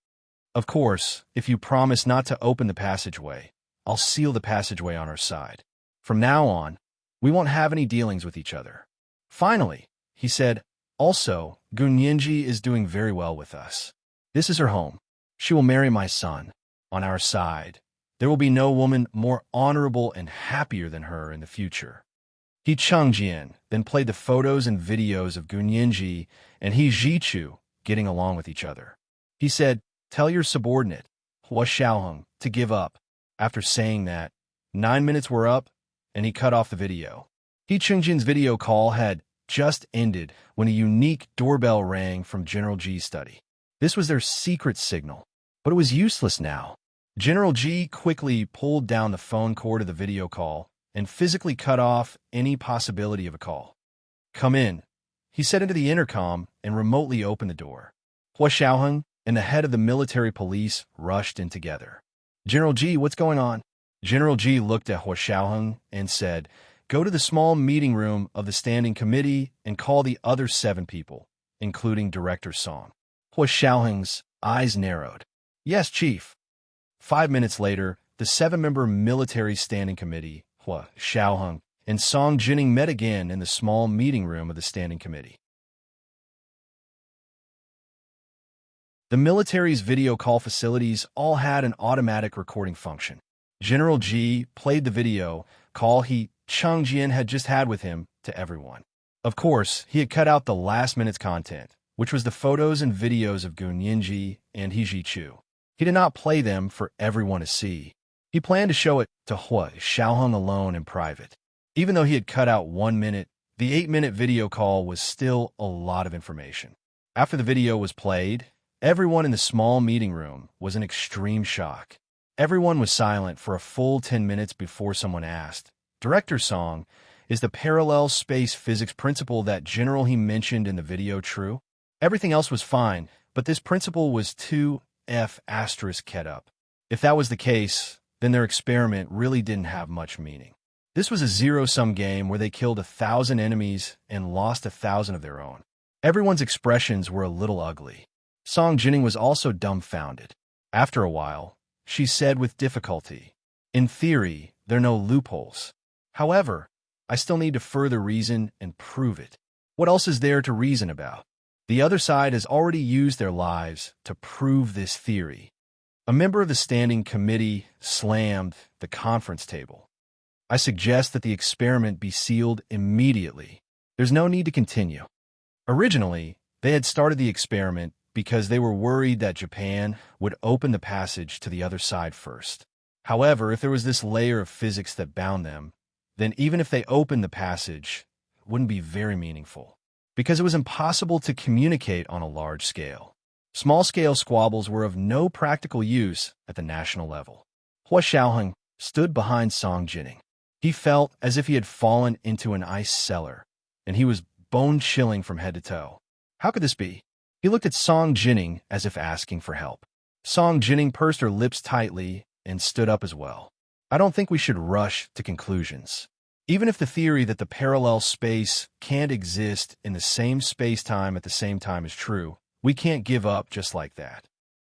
Of course, if you promise not to open the passageway, I'll seal the passageway on our side. From now on, we won't have any dealings with each other." Finally, he said, "Also, Gunyinji is doing very well with us. This is her home. She will marry my son. On our side, there will be no woman more honorable and happier than her in the future." He Changjian then played the photos and videos of Gunyinji and He Zhichu getting along with each other. He said, "Tell your subordinate, Huashaoheng, to give up." After saying that, 9 minutes were up, and he cut off the video. He Chengjian's video call had just ended when a unique doorbell rang from General Ji's study. This was their secret signal, but it was useless now. General Ji quickly pulled down the phone cord of the video call and physically cut off any possibility of a call. "Come in," he said into the intercom and remotely opened the door. Huashaoheng and the head of the military police rushed in together. "General Ji, what's going on?" General Ji looked at Huashaoheng and said, "Go to the small meeting room of the standing committee and call the other 7 people, including Director Song." Huashaoheng's eyes narrowed. "Yes, Chief." 5 minutes later, the 7-member military standing committee, Huashaoheng and Song Jining, met again in the small meeting room of the standing committee. The military's video call facilities all had an automatic recording function. General G played the video call Chang Jian had just had with him to everyone. Of course, he had cut out the last minute's content, which was the photos and videos of Gun Yinji and He Jichu. He did not play them for everyone to see. He planned to show it to Hua Xiaoheng alone in private. Even though he had cut out 1 minute, the 8-minute video call was still a lot of information. After the video was played, everyone in the small meeting room was in extreme shock. Everyone was silent for a full 10 minutes before someone asked, "Director Song, is the parallel space physics principle that General He mentioned in the video true?" Everything else was fine, but this principle was 2F** ket up. If that was the case, then their experiment really didn't have much meaning. This was a zero-sum game where they killed 1,000 enemies and lost 1,000 of their own. Everyone's expressions were a little ugly. Song Jining was also dumbfounded. After a while, she said with difficulty, "In theory, there are no loopholes. However, I still need to further reason and prove it. What else is there to reason about? The other side has already used their lives to prove this theory." A member of the standing committee slammed the conference table. "I suggest that the experiment be sealed immediately. There's no need to continue." Originally, they had started the experiment because they were worried that Japan would open the passage to the other side first. However, if there was this layer of physics that bound them, then even if they opened the passage, it wouldn't be very meaningful, because it was impossible to communicate on a large scale. Small-scale squabbles were of no practical use at the national level. Hua Xiaoheng stood behind Song Jining. He felt as if he had fallen into an ice cellar, and he was bone-chilling from head to toe. How could this be? He looked at Song Jining as if asking for help. Song Jining pursed her lips tightly and stood up as well. "I don't think we should rush to conclusions. Even if the theory that the parallel space can't exist in the same space-time at the same time is true, we can't give up just like that.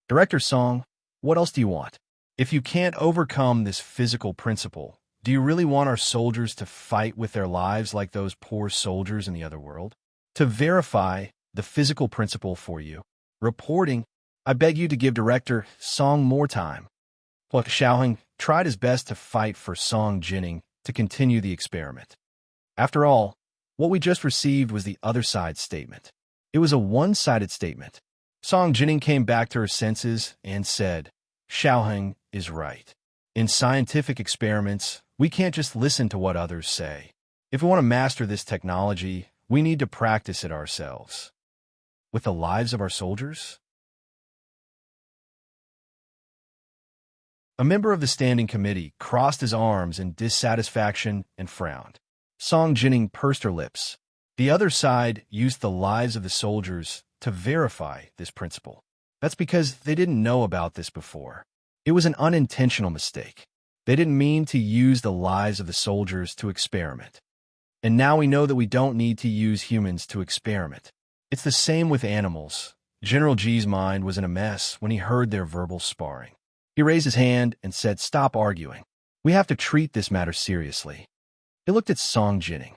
Director Song, what else do you want? If you can't overcome this physical principle, do you really want our soldiers to fight with their lives like those poor soldiers in the other world? To verify the physical principle for you. Reporting, I beg you to give Director Song more time." Hua Xiaoheng tried his best to fight for Song Jining to continue the experiment. After all, what we just received was the other side's statement. It was a one-sided statement. Song Jining came back to her senses and said, "Xiaoheng is right. In scientific experiments, we can't just listen to what others say. If we want to master this technology, we need to practice it ourselves." With the lives of our soldiers? A member of the standing committee crossed his arms in dissatisfaction and frowned. Song Jining pursed her lips. The other side used the lives of the soldiers to verify this principle. That's because they didn't know about this before. It was an unintentional mistake. They didn't mean to use the lives of the soldiers to experiment. And now we know that we don't need to use humans to experiment. It's the same with animals. General G's mind was in a mess when he heard their verbal sparring. He raised his hand and said, "Stop arguing. We have to treat this matter seriously." He looked at Song Jining.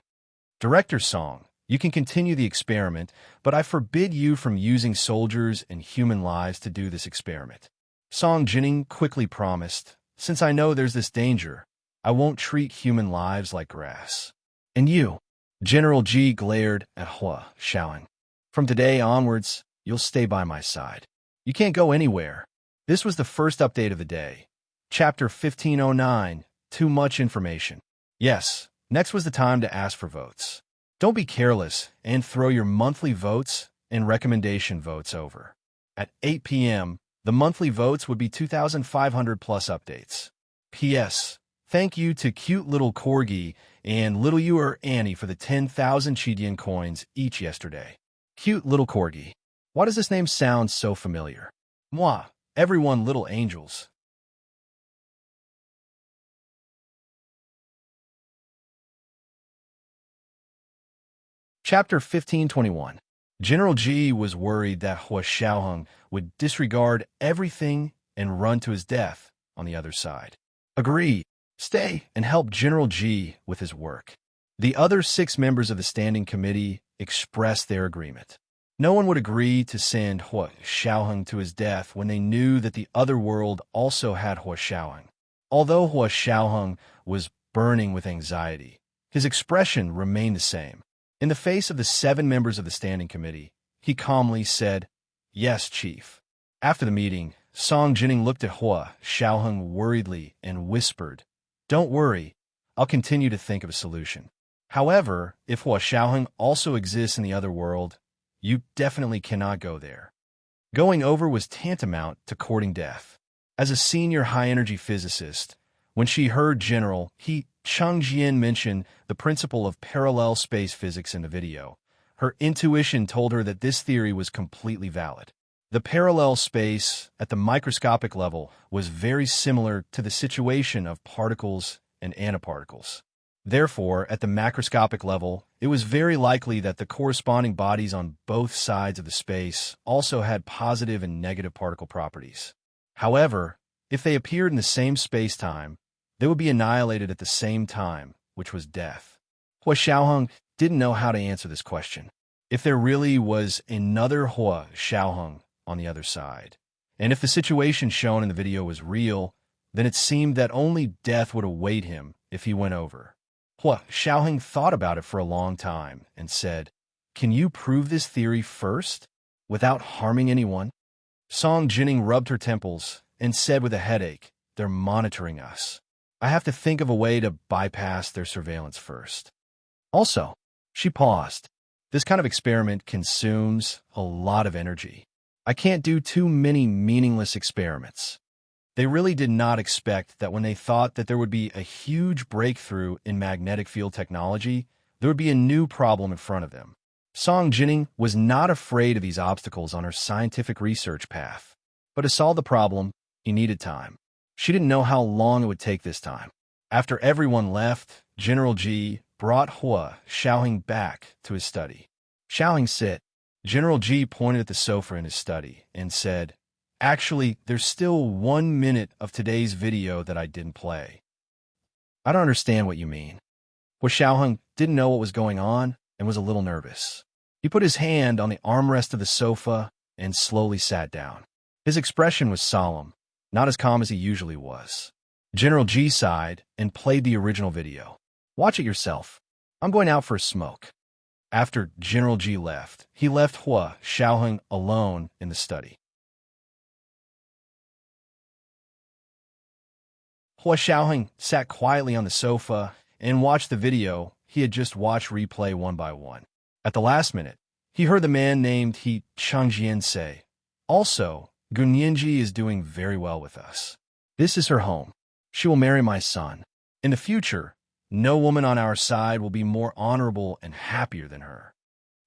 "Director Song, you can continue the experiment, but I forbid you from using soldiers and human lives to do this experiment." Song Jining quickly promised, "Since I know there's this danger, I won't treat human lives like grass." "And you?" General G glared at Hua Xiaoheng. "From today onwards, you'll stay by my side. You can't go anywhere." This was the first update of the day. Chapter 1509, Too Much Information. Yes, next was the time to ask for votes. Don't be careless and throw your monthly votes and recommendation votes over. At 8 p.m., the monthly votes would be 2,500 plus updates. P.S. Thank you to Cute Little Corgi and Little You or Annie for the 10,000 Chidian coins each yesterday. Cute Little Corgi. Why does this name sound so familiar? Moi, everyone little angels. Chapter 1521. General G was worried that Hua Xiaoheng would disregard everything and run to his death on the other side. Agreed. Stay and help General G with his work. The other 6 members of the standing committee expressed their agreement. No one would agree to send Hua Xiaoheng to his death when they knew that the other world also had Hua Xiaoheng. Although Hua Xiaoheng was burning with anxiety, his expression remained the same. In the face of the 7 members of the standing committee, he calmly said, "Yes, Chief." After the meeting, Song Jining looked at Hua Xiaoheng worriedly and whispered, "Don't worry, I'll continue to think of a solution. However, if Hua Xiaoheng also exists in the other world, you definitely cannot go there." Going over was tantamount to courting death. As a senior high-energy physicist, when she heard General He Changjian mention the principle of parallel space physics in the video, her intuition told her that this theory was completely valid. The parallel space at the microscopic level was very similar to the situation of particles and antiparticles. Therefore, at the macroscopic level, it was very likely that the corresponding bodies on both sides of the space also had positive and negative particle properties. However, if they appeared in the same space-time, they would be annihilated at the same time, which was death. Hua Xiaoheng didn't know how to answer this question. If there really was another Hua Xiaoheng on the other side, and if the situation shown in the video was real, then it seemed that only death would await him if he went over. Hua Xiaoheng thought about it for a long time and said, "Can you prove this theory first, without harming anyone?" Song Jining rubbed her temples and said with a headache, "They're monitoring us. I have to think of a way to bypass their surveillance first." Also, she paused. This kind of experiment consumes a lot of energy. I can't do too many meaningless experiments. They really did not expect that when they thought that there would be a huge breakthrough in magnetic field technology, there would be a new problem in front of them. Song Jining was not afraid of these obstacles on her scientific research path. But to solve the problem, he needed time. She didn't know how long it would take this time. After everyone left, General Ji brought Hua Xiaoheng back to his study. "Xiaoheng, sit." General Ji pointed at the sofa in his study and said, "Actually, there's still 1 minute of today's video that I didn't play." "I don't understand what you mean." Hua Xiaoheng didn't know what was going on and was a little nervous. He put his hand on the armrest of the sofa and slowly sat down. His expression was solemn, not as calm as he usually was. General Ji sighed and played the original video. "Watch it yourself. I'm going out for a smoke." After General Ji left, he left Hua Xiaoheng alone in the study. Hua Xiaoheng sat quietly on the sofa and watched the video he had just watched replay one by one. At the last minute, he heard the man named He Changjian say, "Also, Gunyinji is doing very well with us. This is her home. She will marry my son. In the future, no woman on our side will be more honorable and happier than her.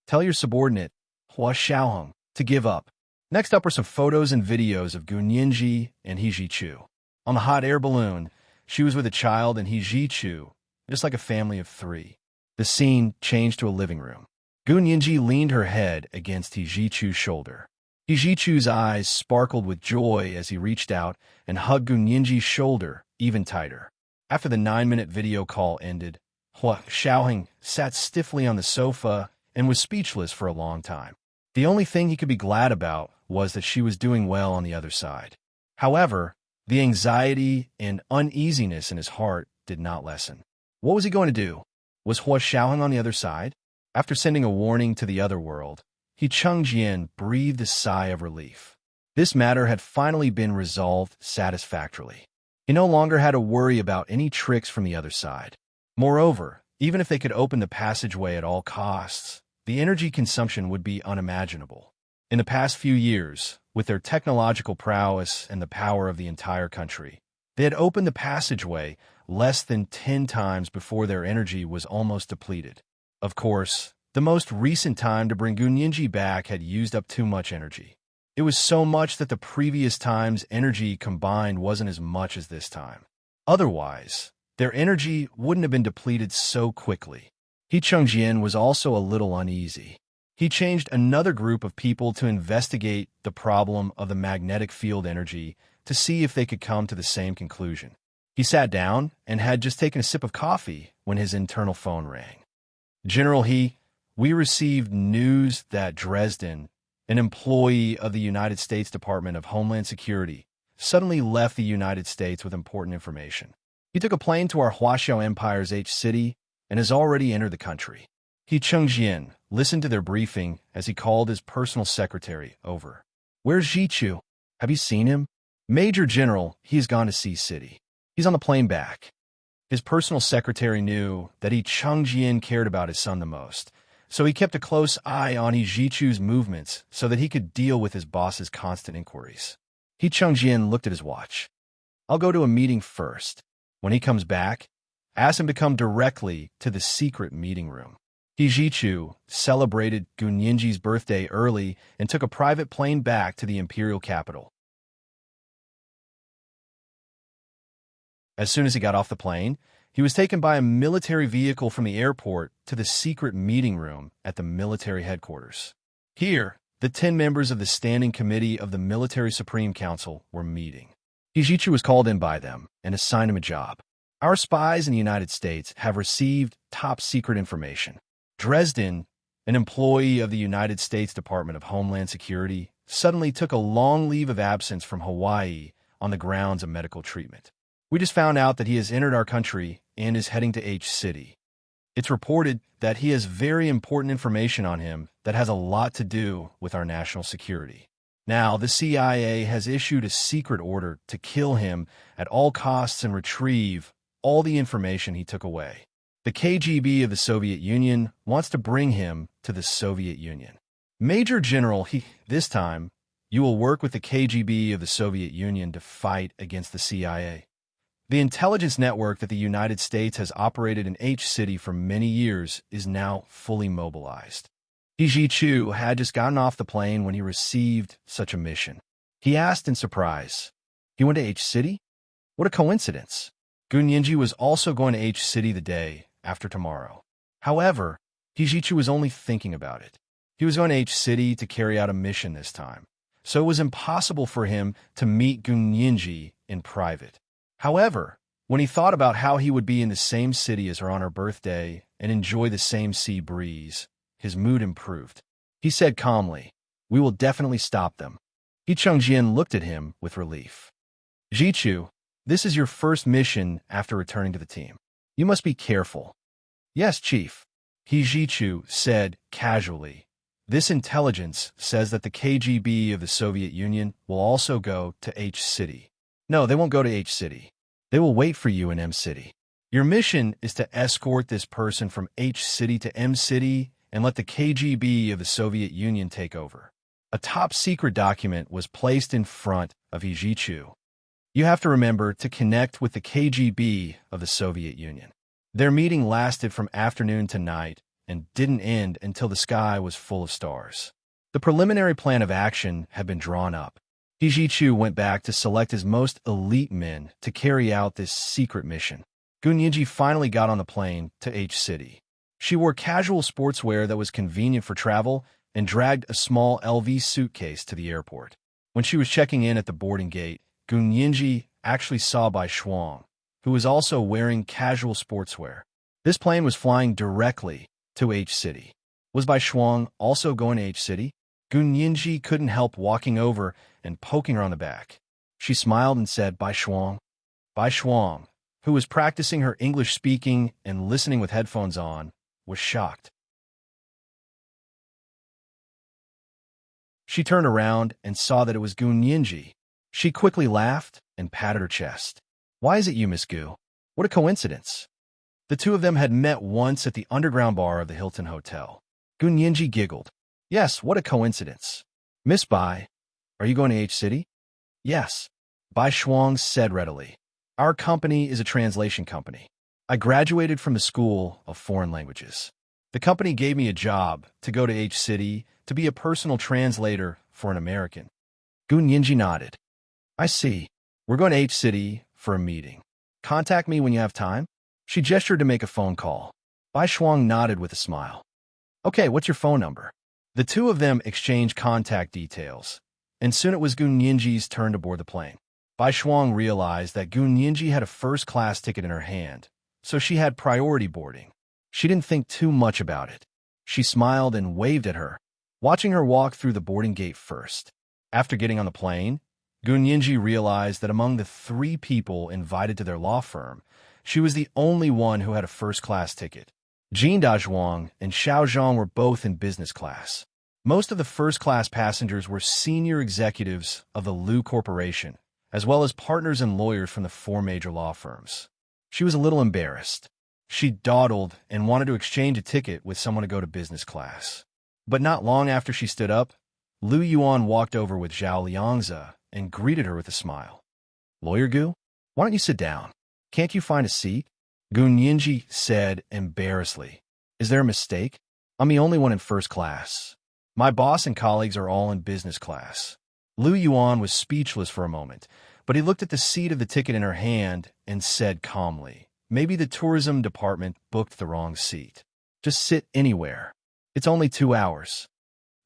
Tell your subordinate, Hua Xiaoheng, to give up." Next up are some photos and videos of Gunyinji and He Jichu. On the hot air balloon, she was with a child and He Jichu, just like a family of 3. The scene changed to a living room. Gunyinji leaned her head against He Jichu's shoulder. He Jichu's eyes sparkled with joy as he reached out and hugged Gunyinji's shoulder even tighter. After the 9-minute video call ended, Hua Xiaoheng sat stiffly on the sofa and was speechless for a long time. The only thing he could be glad about was that she was doing well on the other side. However, the anxiety and uneasiness in his heart did not lessen. What was he going to do? Was Hua Xiaoheng on the other side? After sending a warning to the other world, He Changjian breathed a sigh of relief. This matter had finally been resolved satisfactorily. He no longer had to worry about any tricks from the other side. Moreover, even if they could open the passageway at all costs, the energy consumption would be unimaginable. In the past few years, with their technological prowess and the power of the entire country, they had opened the passageway less than 10 times before their energy was almost depleted. Of course, the most recent time to bring Gunyinji back had used up too much energy. It was so much that the previous time's energy combined wasn't as much as this time. Otherwise, their energy wouldn't have been depleted so quickly. He Changjian was also a little uneasy. He changed another group of people to investigate the problem of the magnetic field energy to see if they could come to the same conclusion. He sat down and had just taken a sip of coffee when his internal phone rang. "General He, we received news that Dresden, an employee of the United States Department of Homeland Security, suddenly left the United States with important information. He took a plane to our Huaxiao Empire's H city and has already entered the country. He Chengjian listened to their briefing as he called his personal secretary over. Where's Jichu? Have you seen him? Major General, he has gone to Sea City. He's on the plane back. His personal secretary knew that He Chengjian cared about his son the most, so he kept a close eye on He Jichu's movements so that he could deal with his boss's constant inquiries. He Chengjian looked at his watch. I'll go to a meeting first. When he comes back, ask him to come directly to the secret meeting room. He Jichu celebrated Gun Yinji's birthday early and took a private plane back to the imperial capital. As soon as he got off the plane, he was taken by a military vehicle from the airport to the secret meeting room at the military headquarters. Here, the 10 members of the Standing Committee of the Military Supreme Council were meeting. He Jichu was called in by them and assigned him a job. Our spies in the United States have received top-secret information. Dresden, an employee of the United States Department of Homeland Security, suddenly took a long leave of absence from Hawaii on the grounds of medical treatment. We just found out that he has entered our country and is heading to H City. It's reported that he has very important information on him that has a lot to do with our national security. Now, the CIA has issued a secret order to kill him at all costs and retrieve all the information he took away. The KGB of the Soviet Union wants to bring him to the Soviet Union. Major General, this time, you will work with the KGB of the Soviet Union to fight against the CIA. The intelligence network that the United States has operated in H City for many years is now fully mobilized. He Jichu had just gotten off the plane when he received such a mission. He asked in surprise, he went to H City? What a coincidence. Gun Yinji was also going to H City the day after tomorrow. However, He Jichu was only thinking about it. He was going to H City to carry out a mission this time, so it was impossible for him to meet Gun Yinji in private. However, when he thought about how he would be in the same city as her on her birthday and enjoy the same sea breeze, his mood improved. He said calmly, we will definitely stop them. He Chengjian looked at him with relief. Jichu, this is your first mission after returning to the team. You must be careful. Yes, Chief. He Jichu said casually. This intelligence says that the KGB of the Soviet Union will also go to H City. No, they won't go to H City. They will wait for you in M City. Your mission is to escort this person from H City to M City and let the KGB of the Soviet Union take over. A top-secret document was placed in front of He Jichu. You have to remember to connect with the KGB of the Soviet Union. Their meeting lasted from afternoon to night and didn't end until the sky was full of stars. The preliminary plan of action had been drawn up. He Jichu went back to select his most elite men to carry out this secret mission. Gun Yinji finally got on the plane to H City. She wore casual sportswear that was convenient for travel and dragged a small LV suitcase to the airport. When she was checking in at the boarding gate, Gun Yinji actually saw Bai Shuang, who was also wearing casual sportswear. This plane was flying directly to H City. Was Bai Shuang also going to H City? Gun Yinji couldn't help walking over and poking her on the back. She smiled and said, Bai Shuang. Bai Shuang, who was practicing her English speaking and listening with headphones on, was shocked. She turned around and saw that it was Gun Yinji. She quickly laughed and patted her chest. Why is it you, Miss Gu? What a coincidence. The two of them had met once at the underground bar of the Hilton Hotel. Gun Yinji giggled. Yes, what a coincidence. Miss Bai, are you going to H City? Yes. Bai Shuang said readily. Our company is a translation company. I graduated from the School of Foreign Languages. The company gave me a job to go to H City to be a personal translator for an American. Gun Yinji nodded. I see. We're going to H City for a meeting. Contact me when you have time. She gestured to make a phone call. Bai Shuang nodded with a smile. Okay, what's your phone number? The two of them exchanged contact details, and soon it was Gun Yinji's turn to board the plane. Bai Shuang realized that Gun Yinji had a first-class ticket in her hand, so she had priority boarding. She didn't think too much about it. She smiled and waved at her, watching her walk through the boarding gate first. After getting on the plane, Gun Yinji realized that among the 3 people invited to their law firm, she was the only one who had a first-class ticket. Jin Dazhuang and Xiao Zhang were both in business class. Most of the first-class passengers were senior executives of the Lu Corporation, as well as partners and lawyers from the 4 major law firms. She was a little embarrassed. She dawdled and wanted to exchange a ticket with someone to go to business class. But not long after she stood up, Lu Yuan walked over with Zhao Liangzi and greeted her with a smile. "Lawyer Gu, why don't you sit down? Can't you find a seat?" Gun Yinji said embarrassedly. "Is there a mistake? I'm the only one in first class. My boss and colleagues are all in business class." Lu Yuan was speechless for a moment, but he looked at the seat of the ticket in her hand and said calmly, "Maybe the tourism department booked the wrong seat. Just sit anywhere. It's only 2 hours."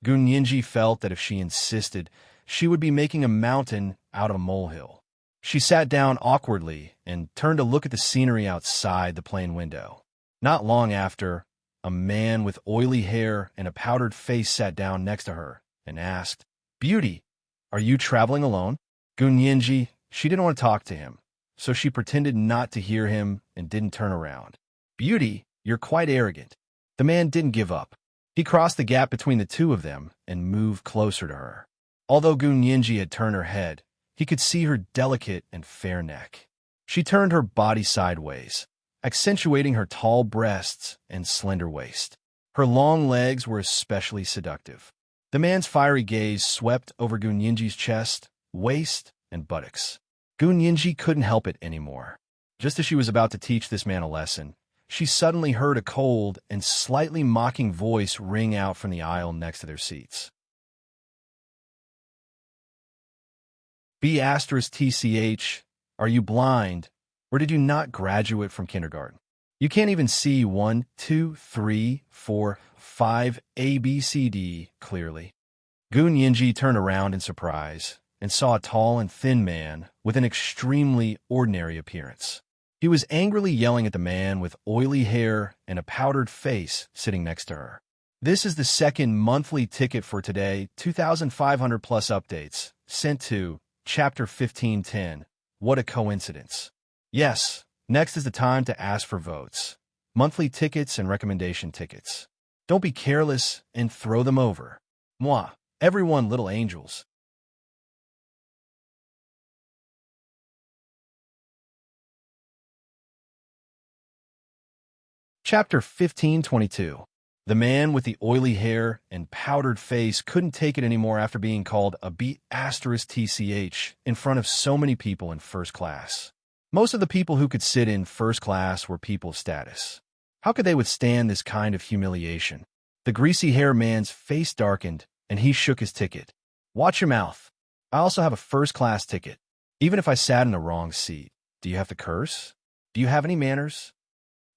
Gun Yinji felt that if she insisted, she would be making a mountain out of a molehill. She sat down awkwardly and turned to look at the scenery outside the plane window. Not long after, a man with oily hair and a powdered face sat down next to her and asked, "Beauty, are you traveling alone?" Gun Yinji, she didn't want to talk to him, so she pretended not to hear him and didn't turn around. "Beauty, you're quite arrogant." The man didn't give up. He crossed the gap between the 2 of them and moved closer to her. Although Gun Yinji had turned her head, he could see her delicate and fair neck. She turned her body sideways, accentuating her tall breasts and slender waist. Her long legs were especially seductive. The man's fiery gaze swept over Gun Yinji's chest, waist, and buttocks. Gun Yinji couldn't help it anymore. Just as she was about to teach this man a lesson, she suddenly heard a cold and slightly mocking voice ring out from the aisle next to their seats. B*TCH, are you blind, or did you not graduate from kindergarten? You can't even see 1, 2, 3, 4, 5, ABCD clearly. Gun Yinji turned around in surprise and saw a tall and thin man with an extremely ordinary appearance. He was angrily yelling at the man with oily hair and a powdered face sitting next to her. "This is the second monthly ticket for today, 2,500 plus updates, sent to Chapter 1510. What a coincidence." Yes, next is the time to ask for votes. Monthly tickets and recommendation tickets. Don't be careless and throw them over. Moi, everyone little angels. Chapter 1522. The man with the oily hair and powdered face couldn't take it anymore after being called a B*TCH in front of so many people in first class. Most of the people who could sit in first class were people of status. How could they withstand this kind of humiliation? The greasy-haired man's face darkened, and he shook his ticket. "Watch your mouth. I also have a first-class ticket. Even if I sat in the wrong seat, do you have to curse? Do you have any manners?"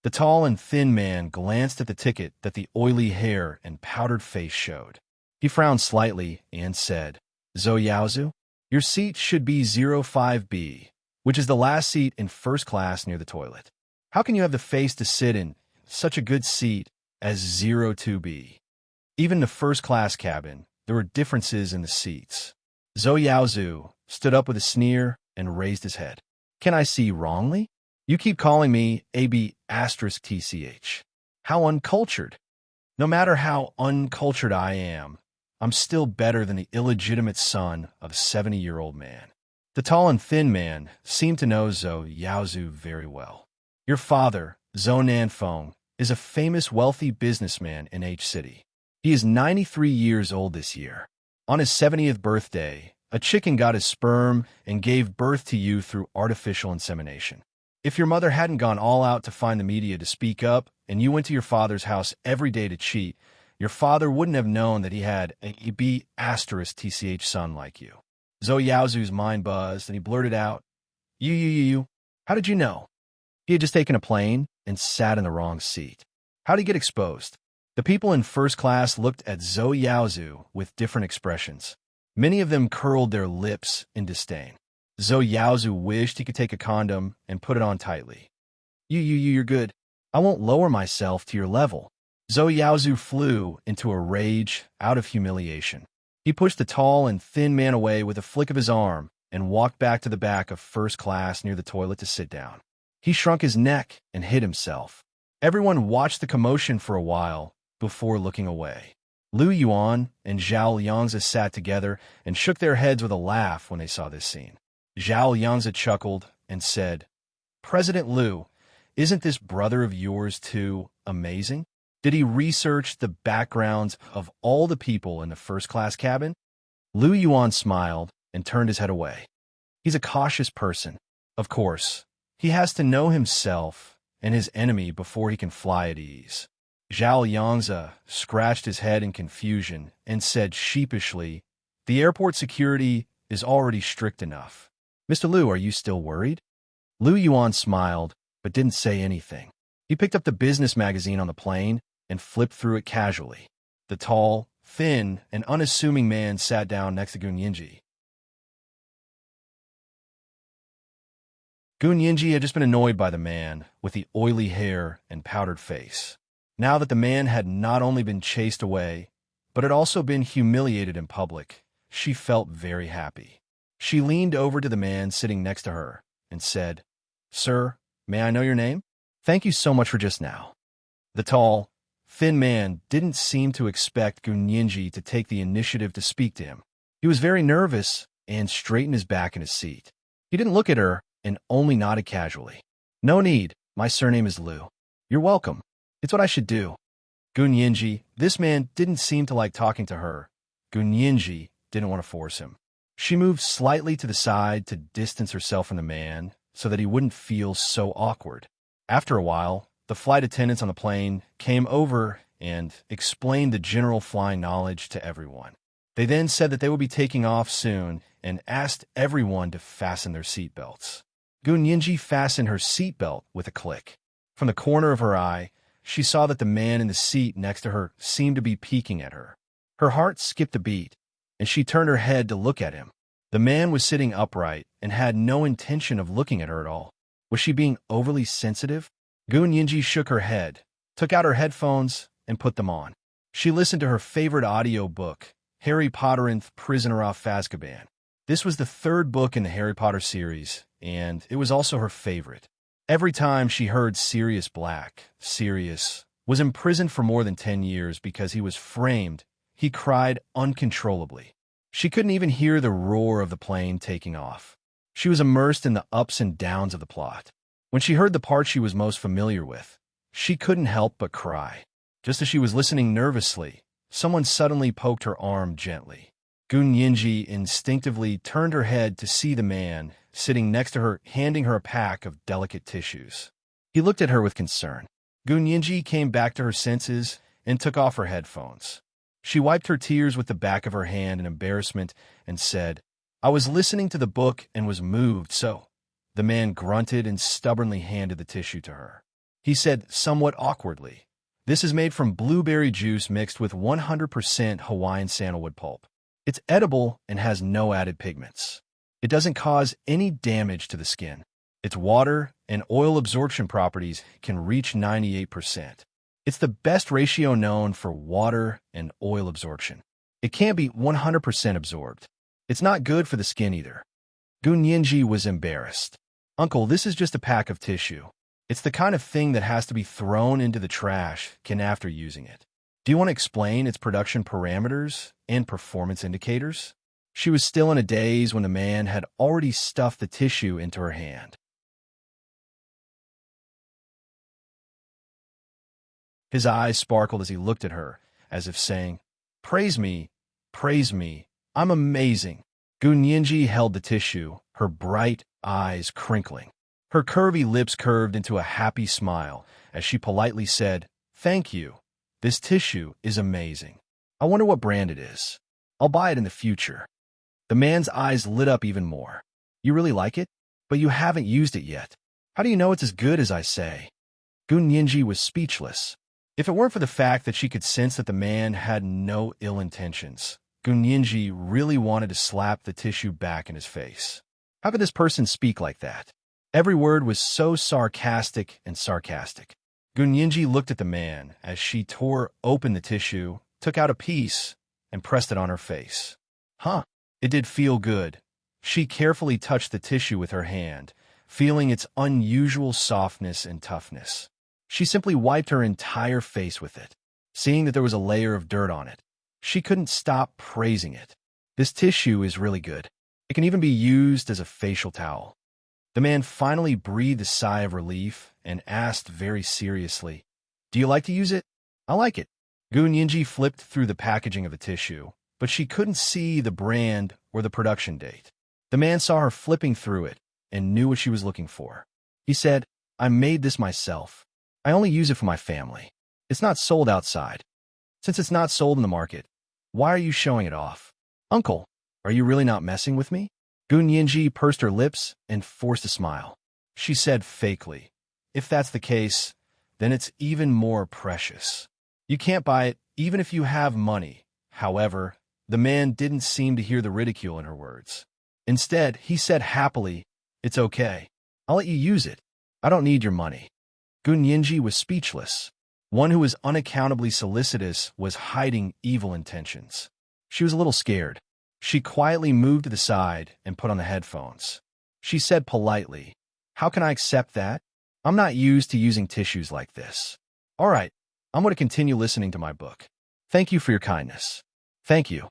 The tall and thin man glanced at the ticket that the oily hair and powdered face showed. He frowned slightly and said, "Zhou Yaozu, your seat should be 05B, which is the last seat in first class near the toilet. How can you have the face to sit in such a good seat as 02B? Even in the first-class cabin, there were differences in the seats." Zhou Yaozu stood up with a sneer and raised his head. "Can I see wrongly? You keep calling me AB*TCH. How uncultured. No matter how uncultured I am, I'm still better than the illegitimate son of a 70-year-old man." The tall and thin man seemed to know Zhou Yaozu very well. "Your father, Zhou Nanfeng, is a famous wealthy businessman in H City. He is 93 years old this year. On his 70th birthday, a chicken got his sperm and gave birth to you through artificial insemination. If your mother hadn't gone all out to find the media to speak up, and you went to your father's house every day to cheat, your father wouldn't have known that he had a B*TCH son like you." Zhou Yaozu's mind buzzed, and he blurted out, You, how did you know?" He had just taken a plane and sat in the wrong seat. How did he get exposed? The people in first class looked at Zhou Yaozu with different expressions. Many of them curled their lips in disdain. Zhou Yaozu wished he could take a condom and put it on tightly. You're good. I won't lower myself to your level." Zhou Yaozu flew into a rage out of humiliation. He pushed the tall and thin man away with a flick of his arm and walked back to the back of first class near the toilet to sit down. He shrunk his neck and hid himself. Everyone watched the commotion for a while before looking away. Lu Yuan and Zhao Liangzi sat together and shook their heads with a laugh when they saw this scene. Zhao Liangzi chuckled and said, "President Lu, isn't this brother of yours too amazing? Did he research the backgrounds of all the people in the first-class cabin?" Lu Yuan smiled and turned his head away. He's a cautious person. Of course, he has to know himself and his enemy before he can fly at ease. Zhao Liangzi scratched his head in confusion and said sheepishly, "The airport security is already strict enough. Mr. Lu, are you still worried?" Lu Yuan smiled, but didn't say anything. He picked up the business magazine on the plane and flipped through it casually. The tall, thin, and unassuming man sat down next to Gun Yinji. Gun Yinji had just been annoyed by the man with the oily hair and powdered face. Now that the man had not only been chased away, but had also been humiliated in public, she felt very happy. She leaned over to the man sitting next to her and said, "Sir, may I know your name? Thank you so much for just now." The tall, thin man didn't seem to expect Gun Yinji to take the initiative to speak to him. He was very nervous and straightened his back in his seat. He didn't look at her and only nodded casually. "No need. My surname is Lu." "You're welcome. It's what I should do." Gun Yinji, this man didn't seem to like talking to her. Gun Yinji didn't want to force him. She moved slightly to the side to distance herself from the man so that he wouldn't feel so awkward. After a while, the flight attendants on the plane came over and explained the general flying knowledge to everyone. They then said that they would be taking off soon and asked everyone to fasten their seatbelts. Gun Yinji fastened her seatbelt with a click. From the corner of her eye, she saw that the man in the seat next to her seemed to be peeking at her. Her heart skipped a beat, and she turned her head to look at him. The man was sitting upright and had no intention of looking at her at all. Was she being overly sensitive? Gun Yinji shook her head, took out her headphones, and put them on. She listened to her favorite audiobook, Harry Potter and the Prisoner of Azkaban. This was the third book in the Harry Potter series, and it was also her favorite. Every time she heard Sirius Black, Sirius was imprisoned for more than 10 years because he was framed, he cried uncontrollably. She couldn't even hear the roar of the plane taking off. She was immersed in the ups and downs of the plot. When she heard the part she was most familiar with, she couldn't help but cry. Just as she was listening nervously, someone suddenly poked her arm gently. Gun Yinji instinctively turned her head to see the man sitting next to her, handing her a pack of delicate tissues. He looked at her with concern. Gun Yinji came back to her senses and took off her headphones. She wiped her tears with the back of her hand in embarrassment and said, "I was listening to the book and was moved, so." The man grunted and stubbornly handed the tissue to her. He said somewhat awkwardly, "This is made from blueberry juice mixed with 100% Hawaiian sandalwood pulp. It's edible and has no added pigments. It doesn't cause any damage to the skin. Its water and oil absorption properties can reach 98%. It's the best ratio known for water and oil absorption. It can't be 100% absorbed. It's not good for the skin either." Gun Yinji was embarrassed. "Uncle, this is just a pack of tissue. It's the kind of thing that has to be thrown into the trash can after using it. Do you want to explain its production parameters and performance indicators?" She was still in a daze when the man had already stuffed the tissue into her hand. His eyes sparkled as he looked at her, as if saying, praise me, I'm amazing." Gun Yinji held the tissue, her bright eyes crinkling. Her curvy lips curved into a happy smile as she politely said, "Thank you. This tissue is amazing. I wonder what brand it is. I'll buy it in the future." The man's eyes lit up even more. "You really like it? But you haven't used it yet. How do you know it's as good as I say?" Gun Yinji was speechless. If it weren't for the fact that she could sense that the man had no ill intentions, Gun Yinji really wanted to slap the tissue back in his face. How could this person speak like that? Every word was so sarcastic. Gun Yinji looked at the man as she tore open the tissue, took out a piece, and pressed it on her face. Huh, it did feel good. She carefully touched the tissue with her hand, feeling its unusual softness and toughness. She simply wiped her entire face with it. Seeing that there was a layer of dirt on it, she couldn't stop praising it. This tissue is really good. It can even be used as a facial towel. The man finally breathed a sigh of relief and asked very seriously, "Do you like to use it?" "I like it." Gun Yinji flipped through the packaging of the tissue, but she couldn't see the brand or the production date. The man saw her flipping through it and knew what she was looking for. He said, "I made this myself. I only use it for my family. It's not sold outside. Since it's not sold in the market, why are you showing it off?" "Uncle, are you really not messing with me?" Gun Yinji pursed her lips and forced a smile. She said fakely, "If that's the case, then it's even more precious. You can't buy it even if you have money." However, the man didn't seem to hear the ridicule in her words. Instead, he said happily, "It's okay. I'll let you use it. I don't need your money." Gun Yinji was speechless. One who was unaccountably solicitous was hiding evil intentions. She was a little scared. She quietly moved to the side and put on the headphones. She said politely, "How can I accept that? I'm not used to using tissues like this. All right, I'm going to continue listening to my book. Thank you for your kindness." "Thank you."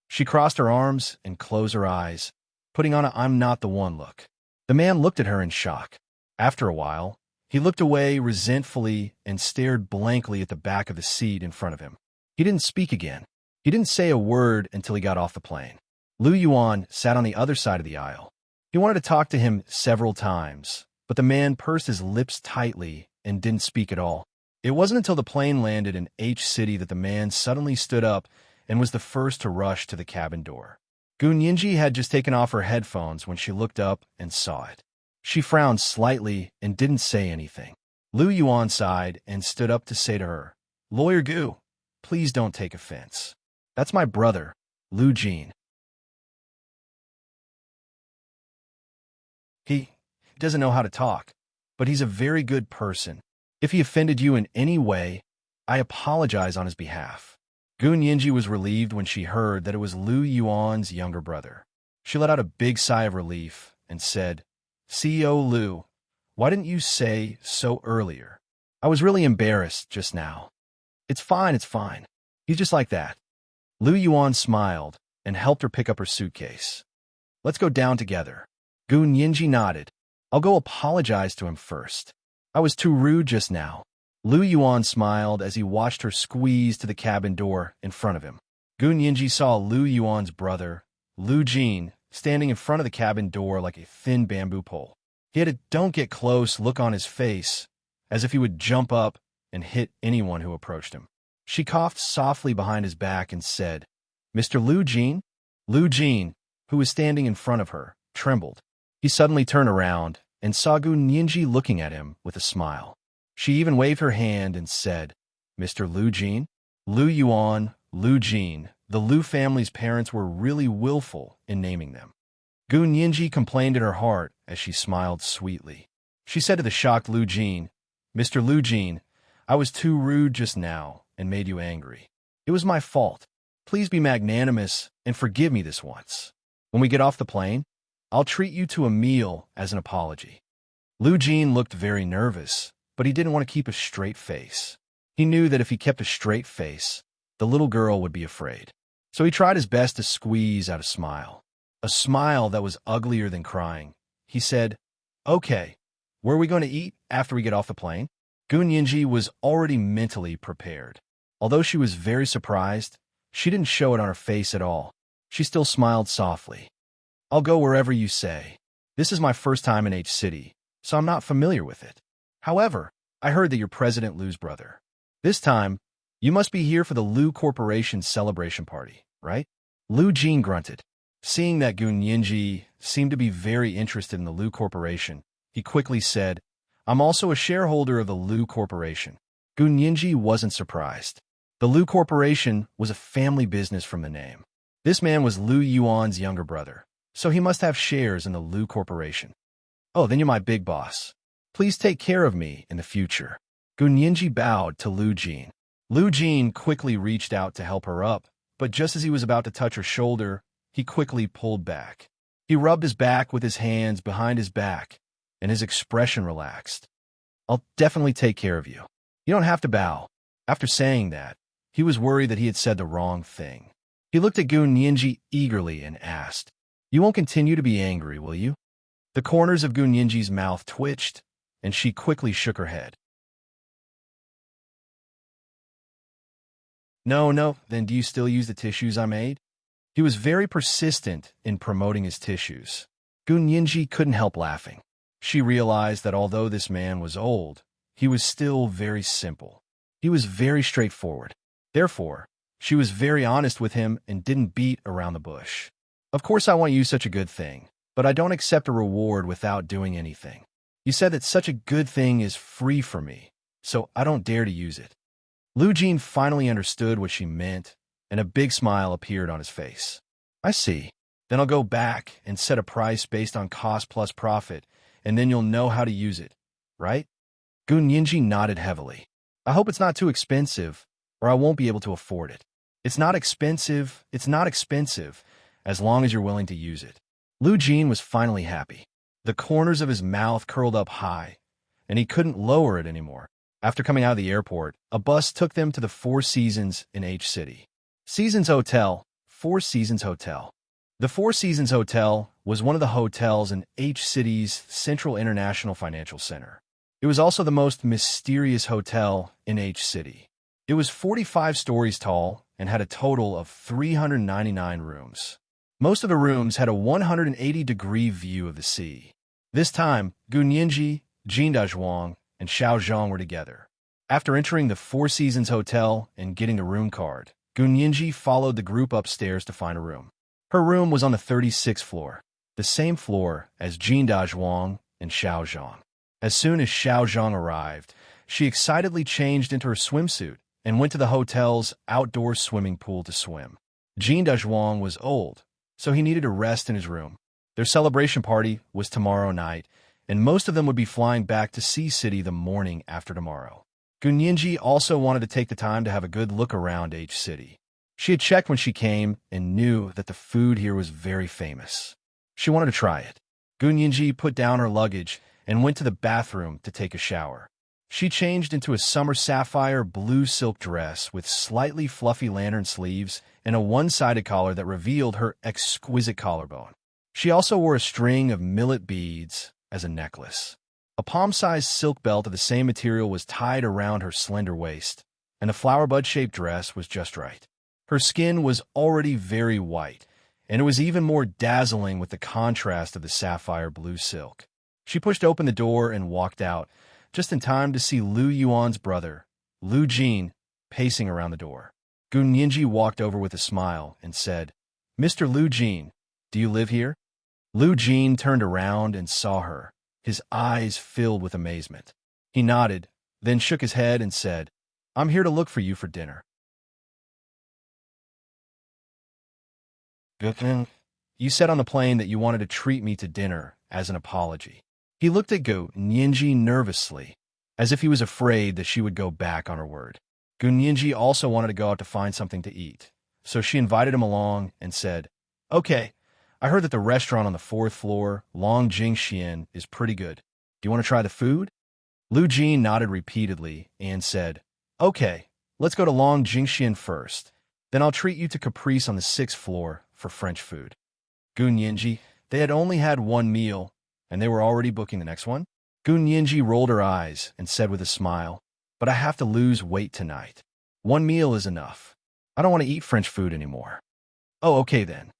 She crossed her arms and closed her eyes, putting on a "I'm not the one" look. The man looked at her in shock. After a while, he looked away resentfully and stared blankly at the back of the seat in front of him. He didn't speak again. He didn't say a word until he got off the plane. Lu Yuan sat on the other side of the aisle. He wanted to talk to him several times, but the man pursed his lips tightly and didn't speak at all. It wasn't until the plane landed in H City that the man suddenly stood up and was the first to rush to the cabin door. Gun Yinji had just taken off her headphones when she looked up and saw it. She frowned slightly and didn't say anything. Lu Yuan sighed and stood up to say to her, "Lawyer Gu, please don't take offense. That's my brother, Lu Jin. He doesn't know how to talk, but he's a very good person. If he offended you in any way, I apologize on his behalf." Gun Yinji was relieved when she heard that it was Lu Yuan's younger brother. She let out a big sigh of relief and said, "CEO Lu, why didn't you say so earlier? I was really embarrassed just now." It's fine. He's just like that." Lu Yuan smiled and helped her pick up her suitcase. "Let's go down together." Gun Yinji nodded. "I'll go apologize to him first. I was too rude just now." Lu Yuan smiled as he watched her squeeze to the cabin door in front of him. Gun Yinji saw Lu Yuan's brother, Lu Jin, standing in front of the cabin door like a thin bamboo pole. He had a "don't get close" look on his face, as if he would jump up and hit anyone who approached him. She coughed softly behind his back and said, "Mr. Lu Jin?" Lu Jin, who was standing in front of her, trembled. He suddenly turned around and saw Gun Yinji looking at him with a smile. She even waved her hand and said, "Mr. Lu Jin?" Lu Yuan, Lu Jin, the Lu family's parents were really willful in naming them. Gun Yinji complained in her heart as she smiled sweetly. She said to the shocked Lu Jin, "Mr. Lu Jin, I was too rude just now and made you angry. It was my fault. Please be magnanimous and forgive me this once. When we get off the plane, I'll treat you to a meal as an apology." Lu Jin looked very nervous, but he didn't want to keep a straight face. He knew that if he kept a straight face, the little girl would be afraid. So he tried his best to squeeze out a smile that was uglier than crying. He said, "Okay, where are we going to eat after we get off the plane?" Gun Yinji was already mentally prepared. Although she was very surprised, she didn't show it on her face at all. She still smiled softly. "I'll go wherever you say. This is my first time in H City, so I'm not familiar with it. However, I heard that you're President Lu's brother. This time, you must be here for the Lu Corporation's celebration party, right?" Lu Jin grunted. Seeing that Gun Yinji seemed to be very interested in the Lu Corporation, he quickly said, "I'm also a shareholder of the Lu Corporation." Gun Yinji wasn't surprised. The Lu Corporation was a family business from the name. This man was Lu Yuan's younger brother, so he must have shares in the Lu Corporation. "Oh, then you're my big boss. Please take care of me in the future." Gun Yinji bowed to Lu Jin. Lu Jin quickly reached out to help her up, but just as he was about to touch her shoulder, he quickly pulled back. He rubbed his back with his hands behind his back, and his expression relaxed. I'll definitely take care of you. You don't have to bow. After saying that, he was worried that he had said the wrong thing. He looked at Gu Nianji eagerly and asked, You won't continue to be angry, will you? The corners of Gu Nianji's mouth twitched, and she quickly shook her head. No, then do you still use the tissues I made? He was very persistent in promoting his tissues. Gu Nianji couldn't help laughing. She realized that although this man was old, he was still very simple. He was very straightforward. Therefore, she was very honest with him and didn't beat around the bush. Of course I want you such a good thing, but I don't accept a reward without doing anything. You said that such a good thing is free for me, so I don't dare to use it. Lu Jin finally understood what she meant, and a big smile appeared on his face. I see. Then I'll go back and set a price based on cost plus profit, and then you'll know how to use it, right? Gu Nianji nodded heavily. I hope it's not too expensive, or I won't be able to afford it. It's not expensive, as long as you're willing to use it. Lu Jin was finally happy. The corners of his mouth curled up high, and he couldn't lower it anymore. After coming out of the airport, a bus took them to the Four Seasons in H City. Seasons Hotel, Four Seasons Hotel. The Four Seasons Hotel was one of the hotels in H City's Central International Financial Center. It was also the most mysterious hotel in H City. It was 45 stories tall and had a total of 399 rooms. Most of the rooms had a 180-degree view of the sea. This time, Gu Nianji, Jin Dazhuang, and Xiao Zhang were together. After entering the Four Seasons Hotel and getting a room card, Gu Nianji followed the group upstairs to find a room. Her room was on the 36th floor, the same floor as Jin Dazhuang and Xiao Zhang. As soon as Xiao Zhang arrived, she excitedly changed into her swimsuit and went to the hotel's outdoor swimming pool to swim. Jin Dazhuang was old, so he needed to rest in his room. Their celebration party was tomorrow night, and most of them would be flying back to Sea City the morning after tomorrow. Gu Nianji also wanted to take the time to have a good look around H City. She had checked when she came and knew that the food here was very famous. She wanted to try it. Gu Nianji put down her luggage and went to the bathroom to take a shower. She changed into a summer sapphire blue silk dress with slightly fluffy lantern sleeves and a one-sided collar that revealed her exquisite collarbone. She also wore a string of millet beads as a necklace. A palm-sized silk belt of the same material was tied around her slender waist, and the flower bud-shaped dress was just right. Her skin was already very white, and it was even more dazzling with the contrast of the sapphire blue silk. She pushed open the door and walked out, just in time to see Lu Yuan's brother, Lu Jin, pacing around the door. Gu Nianji walked over with a smile and said, Mr. Lu Jin, do you live here? Lu Jin turned around and saw her, his eyes filled with amazement. He nodded, then shook his head and said, I'm here to look for you for dinner. You said on the plane that you wanted to treat me to dinner as an apology. He looked at Gu Nianji nervously, as if he was afraid that she would go back on her word. Gu Nianji also wanted to go out to find something to eat, so she invited him along and said, Okay, I heard that the restaurant on the 4th floor, Long Jingxian, is pretty good. Do you want to try the food? Lu Jin nodded repeatedly and said, Okay, let's go to Long Jingxian first. Then I'll treat you to Caprice on the 6th floor for French food. Gu Nianji, they had only had one meal, and they were already booking the next one? Gu Nianji rolled her eyes and said with a smile, But I have to lose weight tonight. One meal is enough. I don't want to eat French food anymore. Oh, okay then.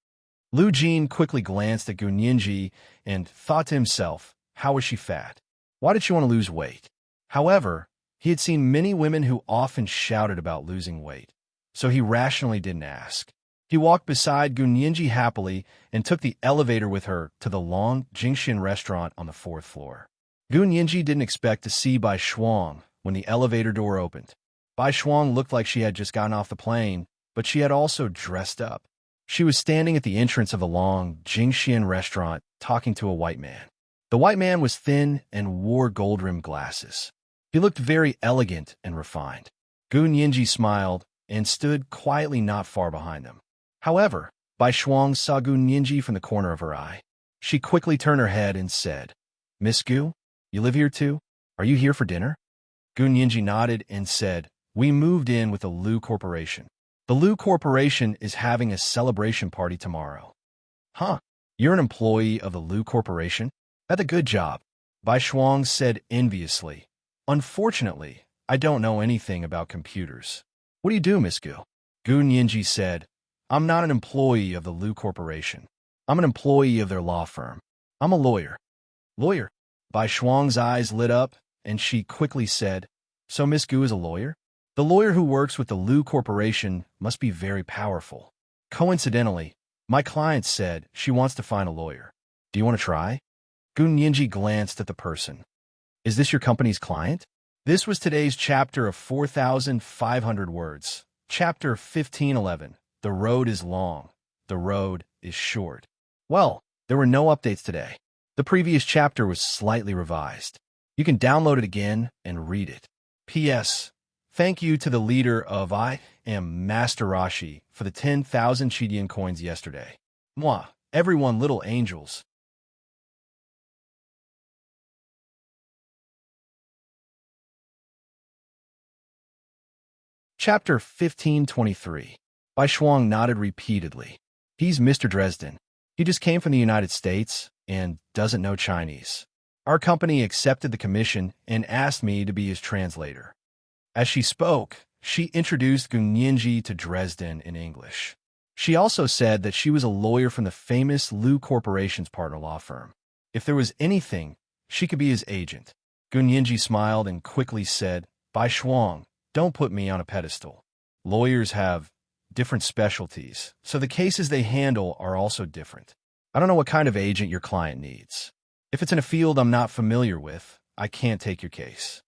Lu Jin quickly glanced at Gu Nianji and thought to himself, how was she fat? Why did she want to lose weight? However, he had seen many women who often shouted about losing weight, so he rationally didn't ask. He walked beside Gu Nianji happily and took the elevator with her to the Long Jingxian restaurant on the 4th floor. Gu Nianji didn't expect to see Bai Shuang when the elevator door opened. Bai Shuang looked like she had just gotten off the plane, but she had also dressed up. She was standing at the entrance of the Long Jingxian restaurant talking to a white man. The white man was thin and wore gold-rimmed glasses. He looked very elegant and refined. Gu Nianji smiled and stood quietly not far behind them. However, Bai Shuang saw Gu Nianji from the corner of her eye. She quickly turned her head and said, Miss Gu, you live here too? Are you here for dinner? Gu Nianji nodded and said, we moved in with the Lu Corporation. The Lu Corporation is having a celebration party tomorrow. Huh? You're an employee of the Lu Corporation? That's a good job. Bai Shuang said enviously. Unfortunately, I don't know anything about computers. What do you do, Miss Gu? Gu Nianji said, I'm not an employee of the Lu Corporation. I'm an employee of their law firm. I'm a lawyer. Lawyer? Bai Shuang's eyes lit up, and she quickly said, so Miss Gu is a lawyer? The lawyer who works with the Lu Corporation must be very powerful. Coincidentally, my client said she wants to find a lawyer. Do you want to try? Gu Nianji glanced at the person. Is this your company's client? This was today's chapter of 4,500 words. Chapter 1511. The road is long. The road is short. Well, there were no updates today. The previous chapter was slightly revised. You can download it again and read it. P.S. Thank you to the leader of I Am Master Rashi for the 10,000 Chidian coins yesterday. Mwah, everyone little angels. Chapter 1523. Bai Shuang nodded repeatedly. He's Mr. Dresden. He just came from the United States and doesn't know Chinese. Our company accepted the commission and asked me to be his translator. As she spoke, she introduced Gu Nianji to Dresden in English. She also said that she was a lawyer from the famous Lu Corporation's partner law firm. If there was anything, she could be his agent. Gu Nianji smiled and quickly said, Bai Shuang, don't put me on a pedestal. Lawyers have different specialties, so the cases they handle are also different. I don't know what kind of agent your client needs. If it's in a field I'm not familiar with, I can't take your case.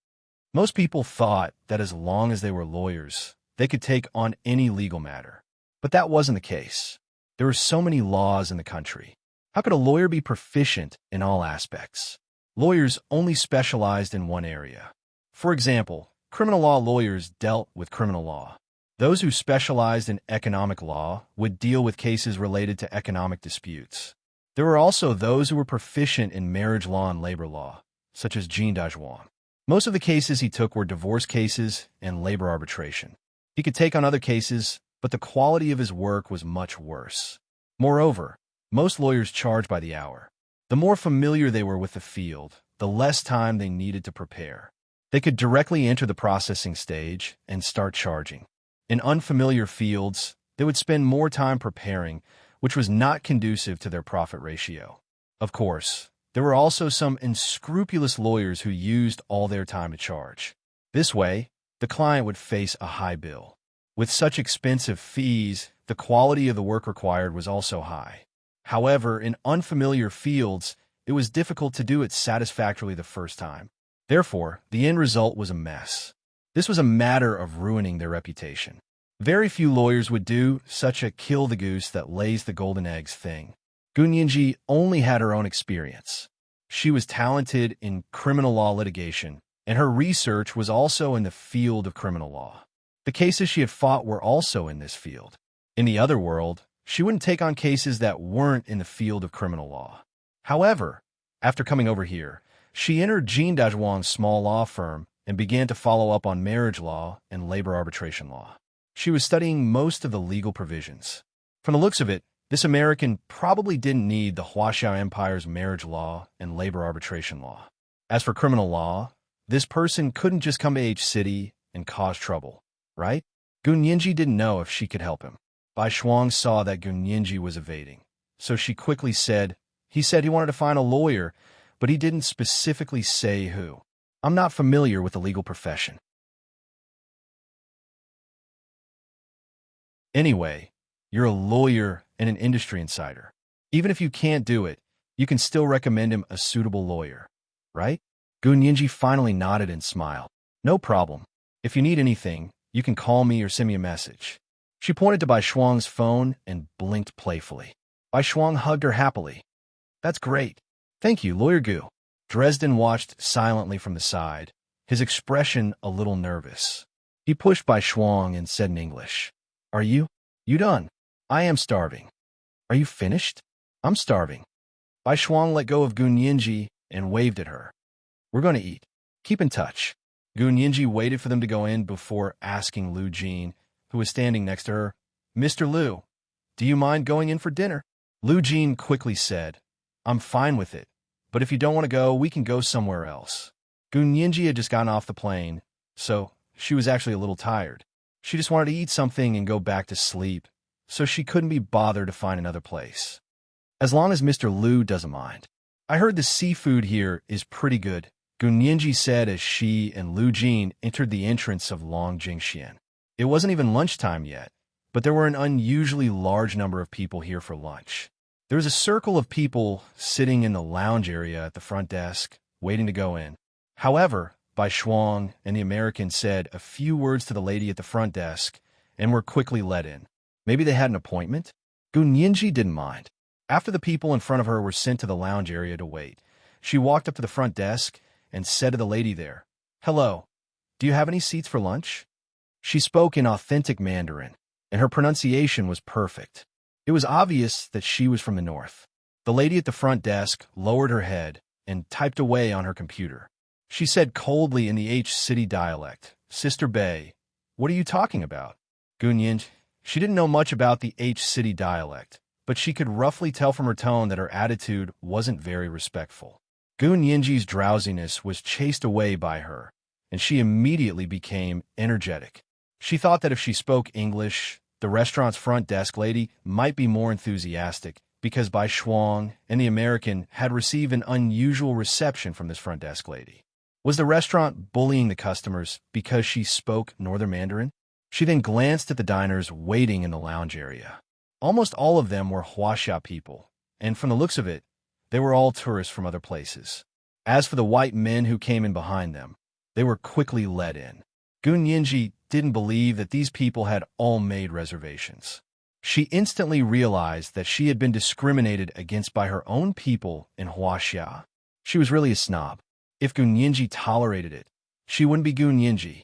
Most people thought that as long as they were lawyers, they could take on any legal matter. But that wasn't the case. There were so many laws in the country. How could a lawyer be proficient in all aspects? Lawyers only specialized in one area. For example, criminal law lawyers dealt with criminal law. Those who specialized in economic law would deal with cases related to economic disputes. There were also those who were proficient in marriage law and labor law, such as Jin Dazhuang. Most of the cases he took were divorce cases and labor arbitration. He could take on other cases, but the quality of his work was much worse. Moreover, most lawyers charged by the hour. The more familiar they were with the field, the less time they needed to prepare. They could directly enter the processing stage and start charging. In unfamiliar fields, they would spend more time preparing, which was not conducive to their profit ratio. Of course, there were also some unscrupulous lawyers who used all their time to charge. This way, the client would face a high bill. With such expensive fees, the quality of the work required was also high. However, in unfamiliar fields, it was difficult to do it satisfactorily the first time. Therefore, the end result was a mess. This was a matter of ruining their reputation. Very few lawyers would do such a kill the goose that lays the golden eggs thing. Gu Nianji only had her own experience. She was talented in criminal law litigation, and her research was also in the field of criminal law. The cases she had fought were also in this field. In the other world, she wouldn't take on cases that weren't in the field of criminal law. However, after coming over here, she entered Jin Dazhuang's small law firm and began to follow up on marriage law and labor arbitration law. She was studying most of the legal provisions. From the looks of it, this American probably didn't need the Huaxiao Empire's marriage law and labor arbitration law. As for criminal law, this person couldn't just come to H City and cause trouble, right? Gu Nianji didn't know if she could help him. Bai Shuang saw that Gu Nianji was evading, so she quickly said, he said he wanted to find a lawyer, but he didn't specifically say who. I'm not familiar with the legal profession. Anyway, you're a lawyer and an industry insider. Even if you can't do it, you can still recommend him a suitable lawyer, right? Gu Nianji finally nodded and smiled. No problem. If you need anything, you can call me or send me a message. She pointed to Bai Shuang's phone and blinked playfully. Bai Shuang hugged her happily. That's great. Thank you, Lawyer Gu. Dresden watched silently from the side, his expression a little nervous. He pushed Bai Shuang and said in English, Are you done? I am starving. Are you finished? I'm starving. Bai Shuang let go of Gun Yinji and waved at her. We're going to eat. Keep in touch. Gun Yinji waited for them to go in before asking Lu Jin, who was standing next to her, Mr. Lu, do you mind going in for dinner? Lu Jin quickly said, I'm fine with it, but if you don't want to go, we can go somewhere else. Gun Yinji had just gotten off the plane, so she was actually a little tired. She just wanted to eat something and go back to sleep, so she couldn't be bothered to find another place. As long as Mr. Lu doesn't mind. I heard the seafood here is pretty good, Gun Yinji said as she and Lu Jin entered the entrance of Long Jingxian. It wasn't even lunchtime yet, but there were an unusually large number of people here for lunch. There was a circle of people sitting in the lounge area at the front desk, waiting to go in. However, Bai Shuang and the American said a few words to the lady at the front desk and were quickly let in. Maybe they had an appointment? Gun Yinji didn't mind. After the people in front of her were sent to the lounge area to wait, she walked up to the front desk and said to the lady there, Hello, do you have any seats for lunch? She spoke in authentic Mandarin, and her pronunciation was perfect. It was obvious that she was from the north. The lady at the front desk lowered her head and typed away on her computer. She said coldly in the H-City dialect, Sister Bay, what are you talking about? Gun Yinji, she didn't know much about the H-City dialect, but she could roughly tell from her tone that her attitude wasn't very respectful. Gun Yinji's drowsiness was chased away by her, and she immediately became energetic. She thought that if she spoke English, the restaurant's front desk lady might be more enthusiastic because Bai Shuang and the American had received an unusual reception from this front desk lady. Was the restaurant bullying the customers because she spoke Northern Mandarin? She then glanced at the diners waiting in the lounge area. Almost all of them were Huaxia people, and from the looks of it, they were all tourists from other places. As for the white men who came in behind them, they were quickly let in. Gun Yinji didn't believe that these people had all made reservations. She instantly realized that she had been discriminated against by her own people in Huaxia. She was really a snob. If Gun Yinji tolerated it, she wouldn't be Gun Yinji.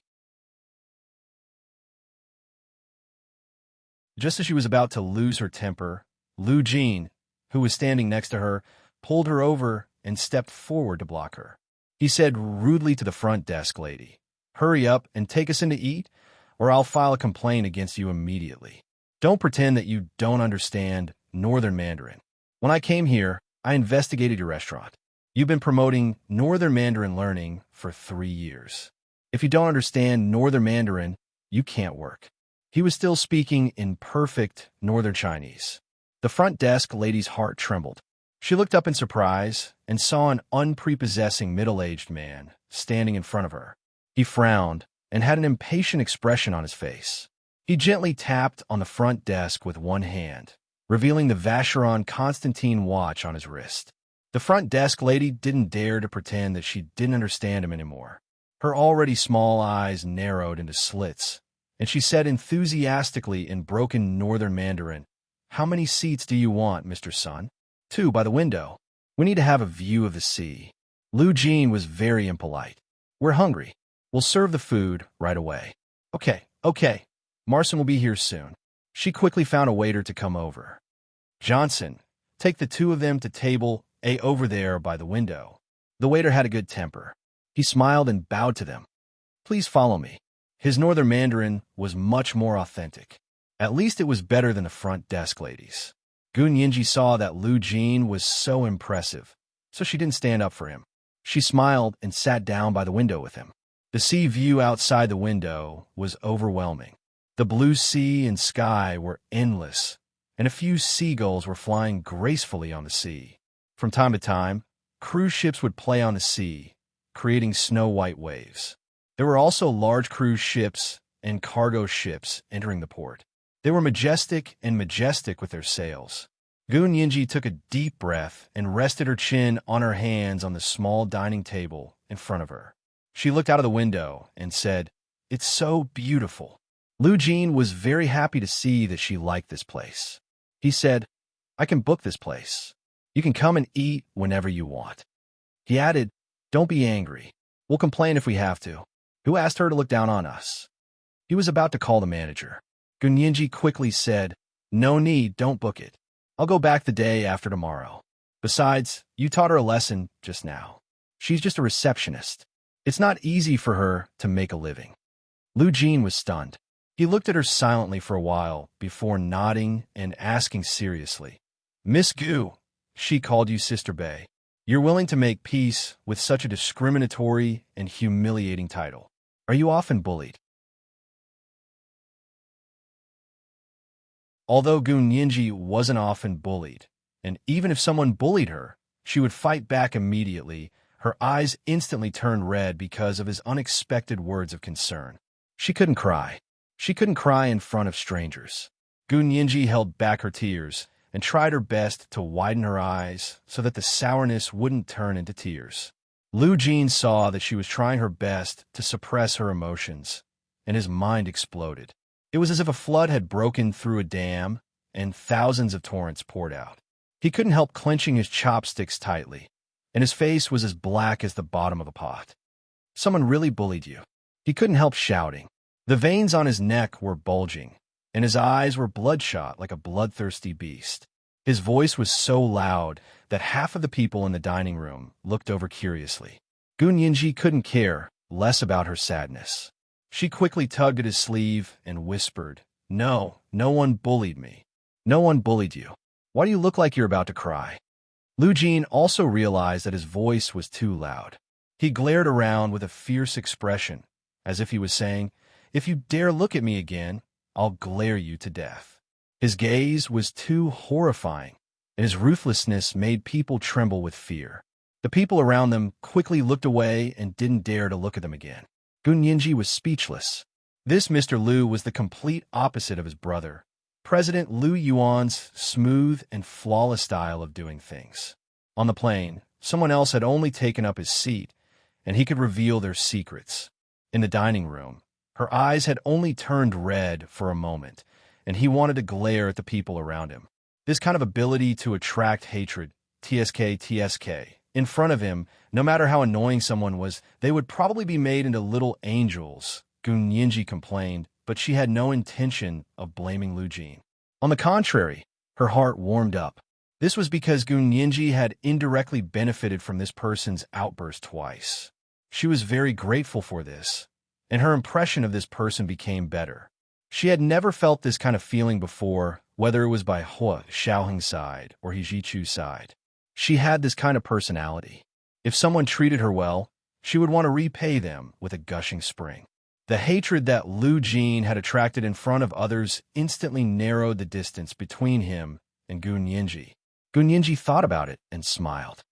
Just as she was about to lose her temper, Lu Jin, who was standing next to her, pulled her over and stepped forward to block her. He said rudely to the front desk lady, Hurry up and take us in to eat, or I'll file a complaint against you immediately. Don't pretend that you don't understand Northern Mandarin. When I came here, I investigated your restaurant. You've been promoting Northern Mandarin learning for 3 years. If you don't understand Northern Mandarin, you can't work. He was still speaking in perfect Northern Chinese. The front desk lady's heart trembled. She looked up in surprise and saw an unprepossessing middle-aged man standing in front of her. He frowned and had an impatient expression on his face. He gently tapped on the front desk with one hand, revealing the Vacheron Constantine watch on his wrist. The front desk lady didn't dare to pretend that she didn't understand him anymore. Her already small eyes narrowed into slits, and she said enthusiastically in broken Northern Mandarin, How many seats do you want, Mr. Sun? 2 by the window. We need to have a view of the sea. Lu Jin was very impolite. We're hungry. We'll serve the food right away. Okay. Marson will be here soon. She quickly found a waiter to come over. Johnson, take the 2 of them to table A over there by the window. The waiter had a good temper. He smiled and bowed to them. Please follow me. His Northern Mandarin was much more authentic. At least it was better than the front desk ladies. Gun Yinji saw that Lu Jin was so impressive, so she didn't stand up for him. She smiled and sat down by the window with him. The sea view outside the window was overwhelming. The blue sea and sky were endless, and a few seagulls were flying gracefully on the sea. From time to time, cruise ships would play on the sea, creating snow-white waves. There were also large cruise ships and cargo ships entering the port. They were majestic with their sails. Gun Yinji took a deep breath and rested her chin on her hands on the small dining table in front of her. She looked out of the window and said, It's so beautiful. Lu Jin was very happy to see that she liked this place. He said, I can book this place. You can come and eat whenever you want. He added, Don't be angry. We'll complain if we have to. Who asked her to look down on us? He was about to call the manager. Gun Yinji quickly said, No need, don't book it. I'll go back the day after tomorrow. Besides, you taught her a lesson just now. She's just a receptionist. It's not easy for her to make a living. Lu Jin was stunned. He looked at her silently for a while before nodding and asking seriously, Miss Gu, she called you Sister Bay. You're willing to make peace with such a discriminatory and humiliating title. Are you often bullied? Although Gu Nianji wasn't often bullied, and even if someone bullied her, she would fight back immediately. Her eyes instantly turned red because of his unexpected words of concern. She couldn't cry. She couldn't cry in front of strangers. Gu Nianji held back her tears and tried her best to widen her eyes so that the sourness wouldn't turn into tears. Lu Jin saw that she was trying her best to suppress her emotions, and his mind exploded. It was as if a flood had broken through a dam and thousands of torrents poured out. He couldn't help clenching his chopsticks tightly, and his face was as black as the bottom of a pot. Someone really bullied you. He couldn't help shouting. The veins on his neck were bulging, and his eyes were bloodshot like a bloodthirsty beast. His voice was so loud that half of the people in the dining room looked over curiously. Gu Nianji couldn't care less about her sadness. She quickly tugged at his sleeve and whispered, No, no one bullied me. No one bullied you. Why do you look like you're about to cry? Lu Jin also realized that his voice was too loud. He glared around with a fierce expression, as if he was saying, If you dare look at me again, I'll glare you to death. His gaze was too horrifying, and his ruthlessness made people tremble with fear. The people around them quickly looked away and didn't dare to look at them again. Gu Nianji was speechless. This Mr. Lu was the complete opposite of his brother, President Lu Yuan's smooth and flawless style of doing things. On the plane, someone else had only taken up his seat, and he could reveal their secrets. In the dining room, her eyes had only turned red for a moment, and he wanted to glare at the people around him. This kind of ability to attract hatred, TSK, in front of him, no matter how annoying someone was, they would probably be made into little angels, Gu Nianji complained, but she had no intention of blaming Lu Jin. On the contrary, her heart warmed up. This was because Gu Nianji had indirectly benefited from this person's outburst twice. She was very grateful for this, and her impression of this person became better. She had never felt this kind of feeling before, whether it was by Hua Xiaoheng's side or He Jichu's side. She had this kind of personality. If someone treated her well, she would want to repay them with a gushing spring. The hatred that Lu Jin had attracted in front of others instantly narrowed the distance between him and Gu Nianji. Gu Nianji thought about it and smiled.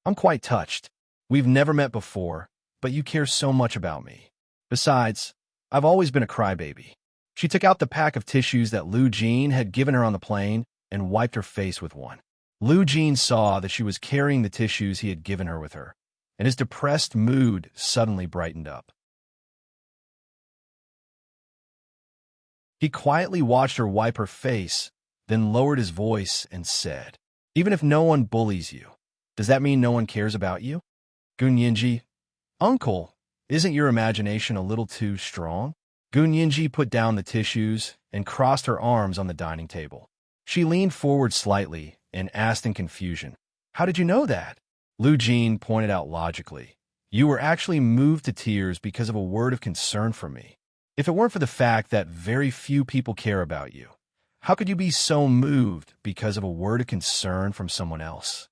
I'm quite touched. We've never met before, but you care so much about me. Besides, I've always been a crybaby. She took out the pack of tissues that Lu Jin had given her on the plane and wiped her face with one. Lu Jin saw that she was carrying the tissues he had given her with her, and his depressed mood suddenly brightened up. He quietly watched her wipe her face, then lowered his voice and said, Even if no one bullies you, does that mean no one cares about you? Gu Nianji, Uncle, isn't your imagination a little too strong? Gu Nianji put down the tissues and crossed her arms on the dining table. She leaned forward slightly and asked in confusion, How did you know that? Lu Jin pointed out logically, You were actually moved to tears because of a word of concern from me. If it weren't for the fact that very few people care about you, how could you be so moved because of a word of concern from someone else?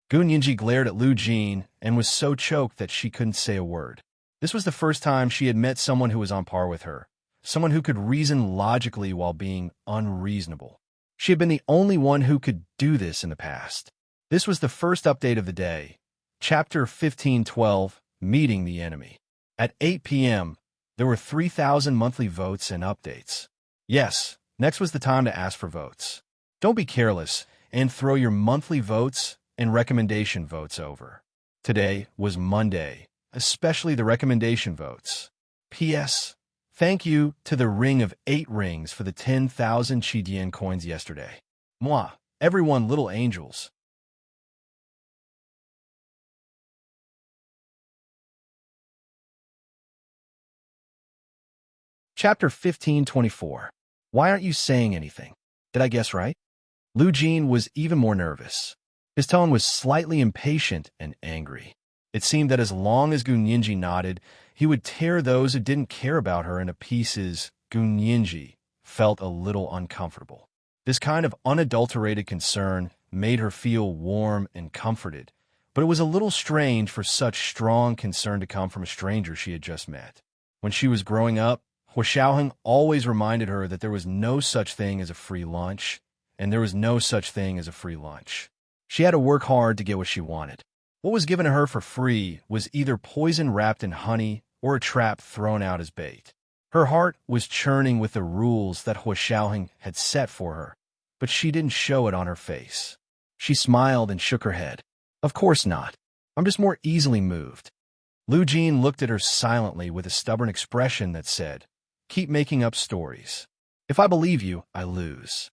Gu Nianji glared at Lu Jin and was so choked that she couldn't say a word. This was the first time she had met someone who was on par with her, someone who could reason logically while being unreasonable. She had been the only one who could do this in the past. This was the first update of the day, Chapter 1512, Meeting the Enemy. At 8 p.m., there were 3,000 monthly votes and updates. Yes, next was the time to ask for votes. Don't be careless and throw your monthly votes and recommendation votes over. Today was Monday, especially the recommendation votes. P.S. Thank you to the Ring of 8 Rings for the 10,000 Qidian coins yesterday. Mwah, everyone little angels. Chapter 1524. Why aren't you saying anything? Did I guess right? Lu Jin was even more nervous. His tone was slightly impatient and angry. It seemed that as long as Gunyinji nodded, he would tear those who didn't care about her into pieces. Gunyinji felt a little uncomfortable. This kind of unadulterated concern made her feel warm and comforted, but it was a little strange for such strong concern to come from a stranger she had just met. When she was growing up, Hua Xiaoheng always reminded her that there was no such thing as a free lunch, and there was no such thing as a free lunch. She had to work hard to get what she wanted. What was given to her for free was either poison wrapped in honey or a trap thrown out as bait. Her heart was churning with the rules that Hua Xiaoheng had set for her, but she didn't show it on her face. She smiled and shook her head. Of course not. I'm just more easily moved. Lu Jin looked at her silently with a stubborn expression that said, "Keep making up stories. If I believe you, I lose."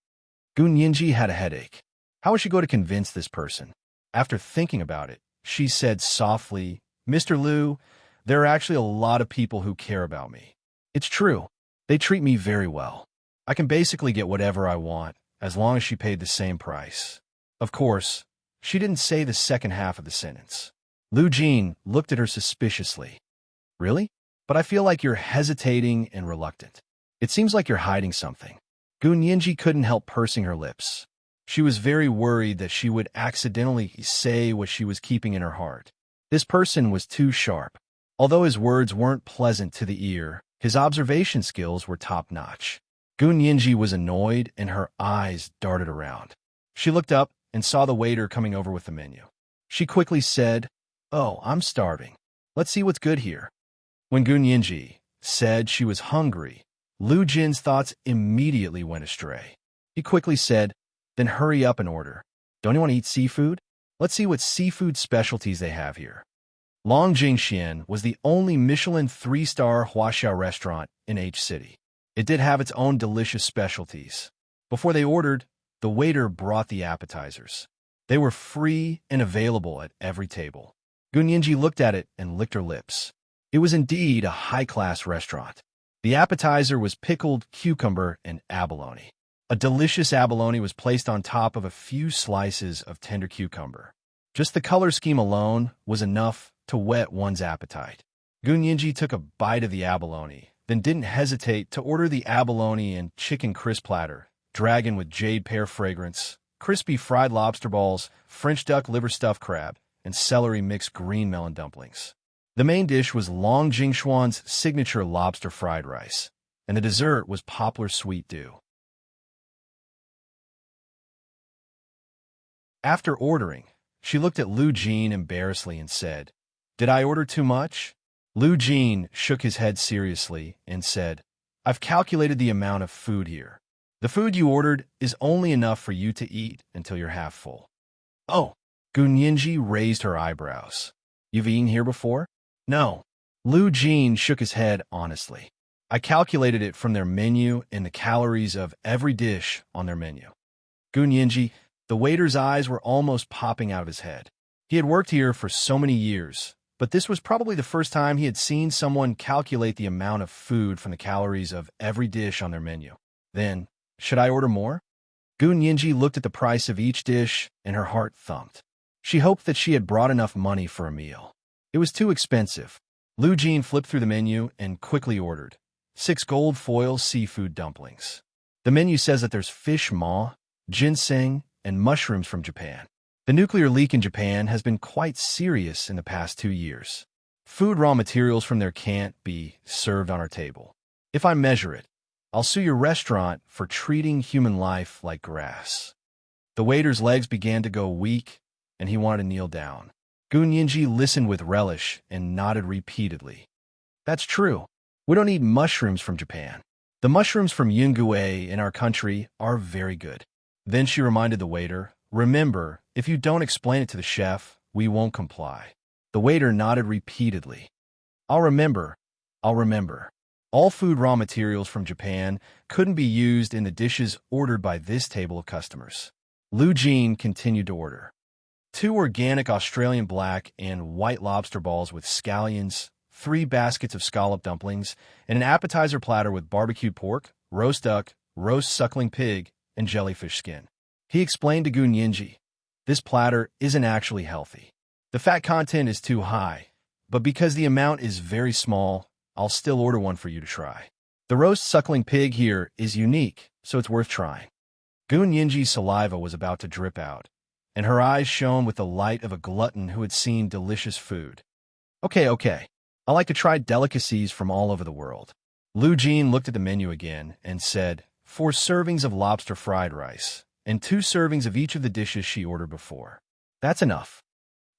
Gunyinji had a headache. How was she going to convince this person? After thinking about it, she said softly, "Mr. Liu, there are actually a lot of people who care about me. It's true. They treat me very well. I can basically get whatever I want, as long as she paid the same price." Of course, she didn't say the second half of the sentence. Lu Jin looked at her suspiciously. "Really? But I feel like you're hesitating and reluctant. It seems like you're hiding something." Gunyinji couldn't help pursing her lips. She was very worried that she would accidentally say what she was keeping in her heart. This person was too sharp. Although his words weren't pleasant to the ear, his observation skills were top-notch. Gunyinji was annoyed, and her eyes darted around. She looked up and saw the waiter coming over with the menu. She quickly said, "Oh, I'm starving. Let's see what's good here." When Gunyinji said she was hungry, Lu Jin's thoughts immediately went astray. He quickly said, "Then hurry up and order. Don't you want to eat seafood? Let's see what seafood specialties they have here." Long Jingxian was the only Michelin 3-star Huaxia restaurant in H City. It did have its own delicious specialties. Before they ordered, the waiter brought the appetizers. They were free and available at every table. Gunyinji looked at it and licked her lips. It was indeed a high-class restaurant. The appetizer was pickled cucumber and abalone. A delicious abalone was placed on top of a few slices of tender cucumber. Just the color scheme alone was enough to whet one's appetite. Gunyinji took a bite of the abalone, then didn't hesitate to order the abalone and chicken crisp platter, dragon with jade pear fragrance, crispy fried lobster balls, French duck liver stuffed crab, and celery mixed green melon dumplings. The main dish was Long Jingxuan's signature lobster fried rice, and the dessert was poplar sweet dew. After ordering, she looked at Lu Jin embarrassedly and said, "Did I order too much?" Lu Jin shook his head seriously and said, "I've calculated the amount of food here. The food you ordered is only enough for you to eat until you're half full." "Oh," Gunyinji raised her eyebrows. "You've eaten here before?" "No." Lu Jin shook his head honestly. "I calculated it from their menu and the calories of every dish on their menu." Gunyinji, the waiter's eyes were almost popping out of his head. He had worked here for so many years, but this was probably the first time he had seen someone calculate the amount of food from the calories of every dish on their menu. Then, "Should I order more?" Gunyinji looked at the price of each dish, and her heart thumped. She hoped that she had brought enough money for a meal. It was too expensive. Lu Jin flipped through the menu and quickly ordered 6 gold foil seafood dumplings. The menu says that there's fish maw, ginseng, and mushrooms from Japan. The nuclear leak in Japan has been quite serious in the past 2 years. Food raw materials from there can't be served on our table. If I measure it, I'll sue your restaurant for treating human life like grass. The waiter's legs began to go weak, and he wanted to kneel down. Gunyinji listened with relish and nodded repeatedly. "That's true. We don't eat mushrooms from Japan. The mushrooms from Yungue in our country are very good." Then she reminded the waiter, "Remember, if you don't explain it to the chef, we won't comply." The waiter nodded repeatedly. I'll remember. All food raw materials from Japan couldn't be used in the dishes ordered by this table of customers. Lu Jin continued to order 2 organic Australian black and white lobster balls with scallions, 3 baskets of scallop dumplings, and an appetizer platter with barbecued pork, roast duck, roast suckling pig, and jellyfish skin. He explained to Gunyinji, This platter isn't actually healthy. The fat content is too high, but because the amount is very small, I'll still order one for you to try. The roast suckling pig here is unique, so it's worth trying." Goon Yinji's saliva was about to drip out, and her eyes shone with the light of a glutton who had seen delicious food. Okay. I like to try delicacies from all over the world." Lu Jin looked at the menu again and said, 4 servings of lobster fried rice, and 2 servings of each of the dishes she ordered before. "That's enough."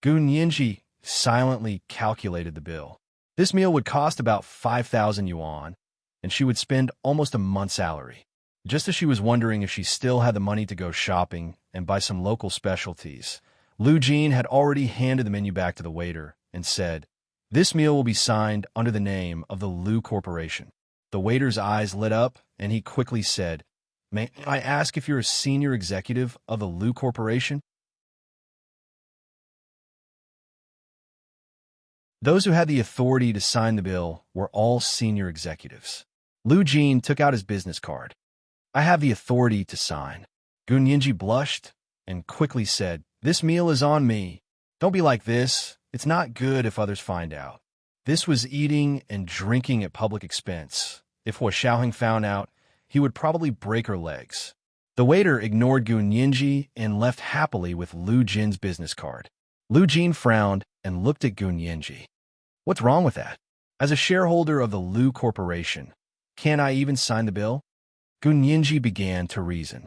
Goon Yinji silently calculated the bill. This meal would cost about 5,000 yuan, and she would spend almost a month's salary. Just as she was wondering if she still had the money to go shopping and buy some local specialties, Lu Jin had already handed the menu back to the waiter and said, "This meal will be signed under the name of the Lu Corporation." The waiter's eyes lit up, and he quickly said, "May I ask if you're a senior executive of the Lu Corporation?" Those who had the authority to sign the bill were all senior executives. Lu Jin took out his business card. "I have the authority to sign." Goon Yinji blushed and quickly said, "This meal is on me. Don't be like this. It's not good if others find out." This was eating and drinking at public expense. If Hua Xiaoheng found out, he would probably break her legs. The waiter ignored Goon Yinji and left happily with Lu Jin's business card. Lu Jin frowned and looked at Goon Yinji. "What's wrong with that? As a shareholder of the Lu Corporation, can't I even sign the bill?" Goon Yinji began to reason.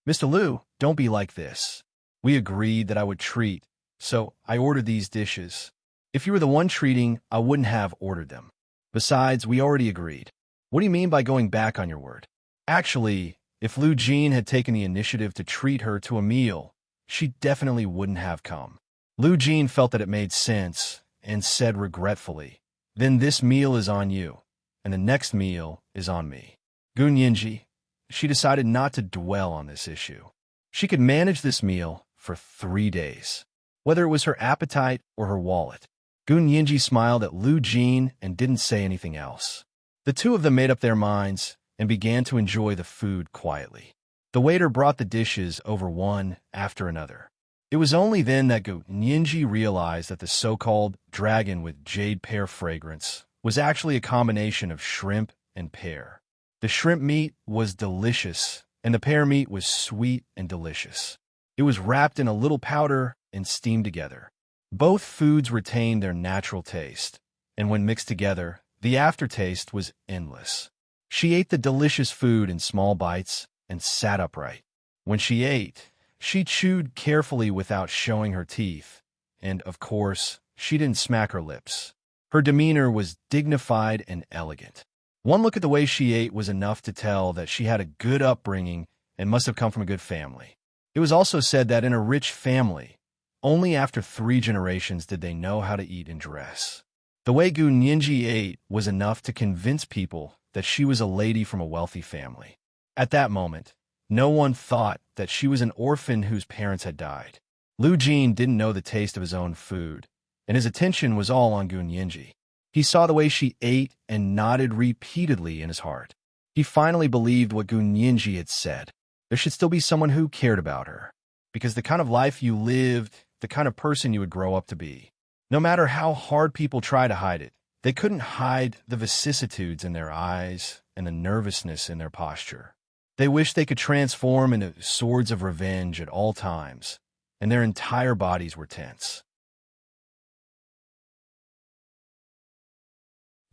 "Mr. Lu, don't be like this. We agreed that I would treat, so I ordered these dishes. If you were the one treating, I wouldn't have ordered them. Besides, we already agreed. What do you mean by going back on your word?" Actually, if Lu Jin had taken the initiative to treat her to a meal, she definitely wouldn't have come. Lu Jin felt that it made sense and said regretfully, "Then this meal is on you, and the next meal is on me." Goon Yinji, she decided not to dwell on this issue. She could manage this meal for 3 days, whether it was her appetite or her wallet. Goon Yinji smiled at Lu Jin and didn't say anything else. The two of them made up their minds and began to enjoy the food quietly. The waiter brought the dishes over one after another. It was only then that Goon Yinji realized that the so-called dragon with jade pear fragrance was actually a combination of shrimp and pear. The shrimp meat was delicious, and the pear meat was sweet and delicious. It was wrapped in a little powder and steamed together. Both foods retained their natural taste, and when mixed together, the aftertaste was endless. She ate the delicious food in small bites and sat upright. When she ate, she chewed carefully without showing her teeth, and, of course, she didn't smack her lips. Her demeanor was dignified and elegant. One look at the way she ate was enough to tell that she had a good upbringing and must have come from a good family. It was also said that in a rich family, only after 3 generations did they know how to eat and dress. The way Goon Yinji ate was enough to convince people that she was a lady from a wealthy family. At that moment, no one thought that she was an orphan whose parents had died. Lu Jin didn't know the taste of his own food, and his attention was all on Goon Yinji. He saw the way she ate and nodded repeatedly in his heart. He finally believed what Goon Yinji had said. There should still be someone who cared about her, because the kind of life you lived, the kind of person you would grow up to be. No matter how hard people try to hide it, they couldn't hide the vicissitudes in their eyes and the nervousness in their posture. They wished they could transform into swords of revenge at all times, and their entire bodies were tense.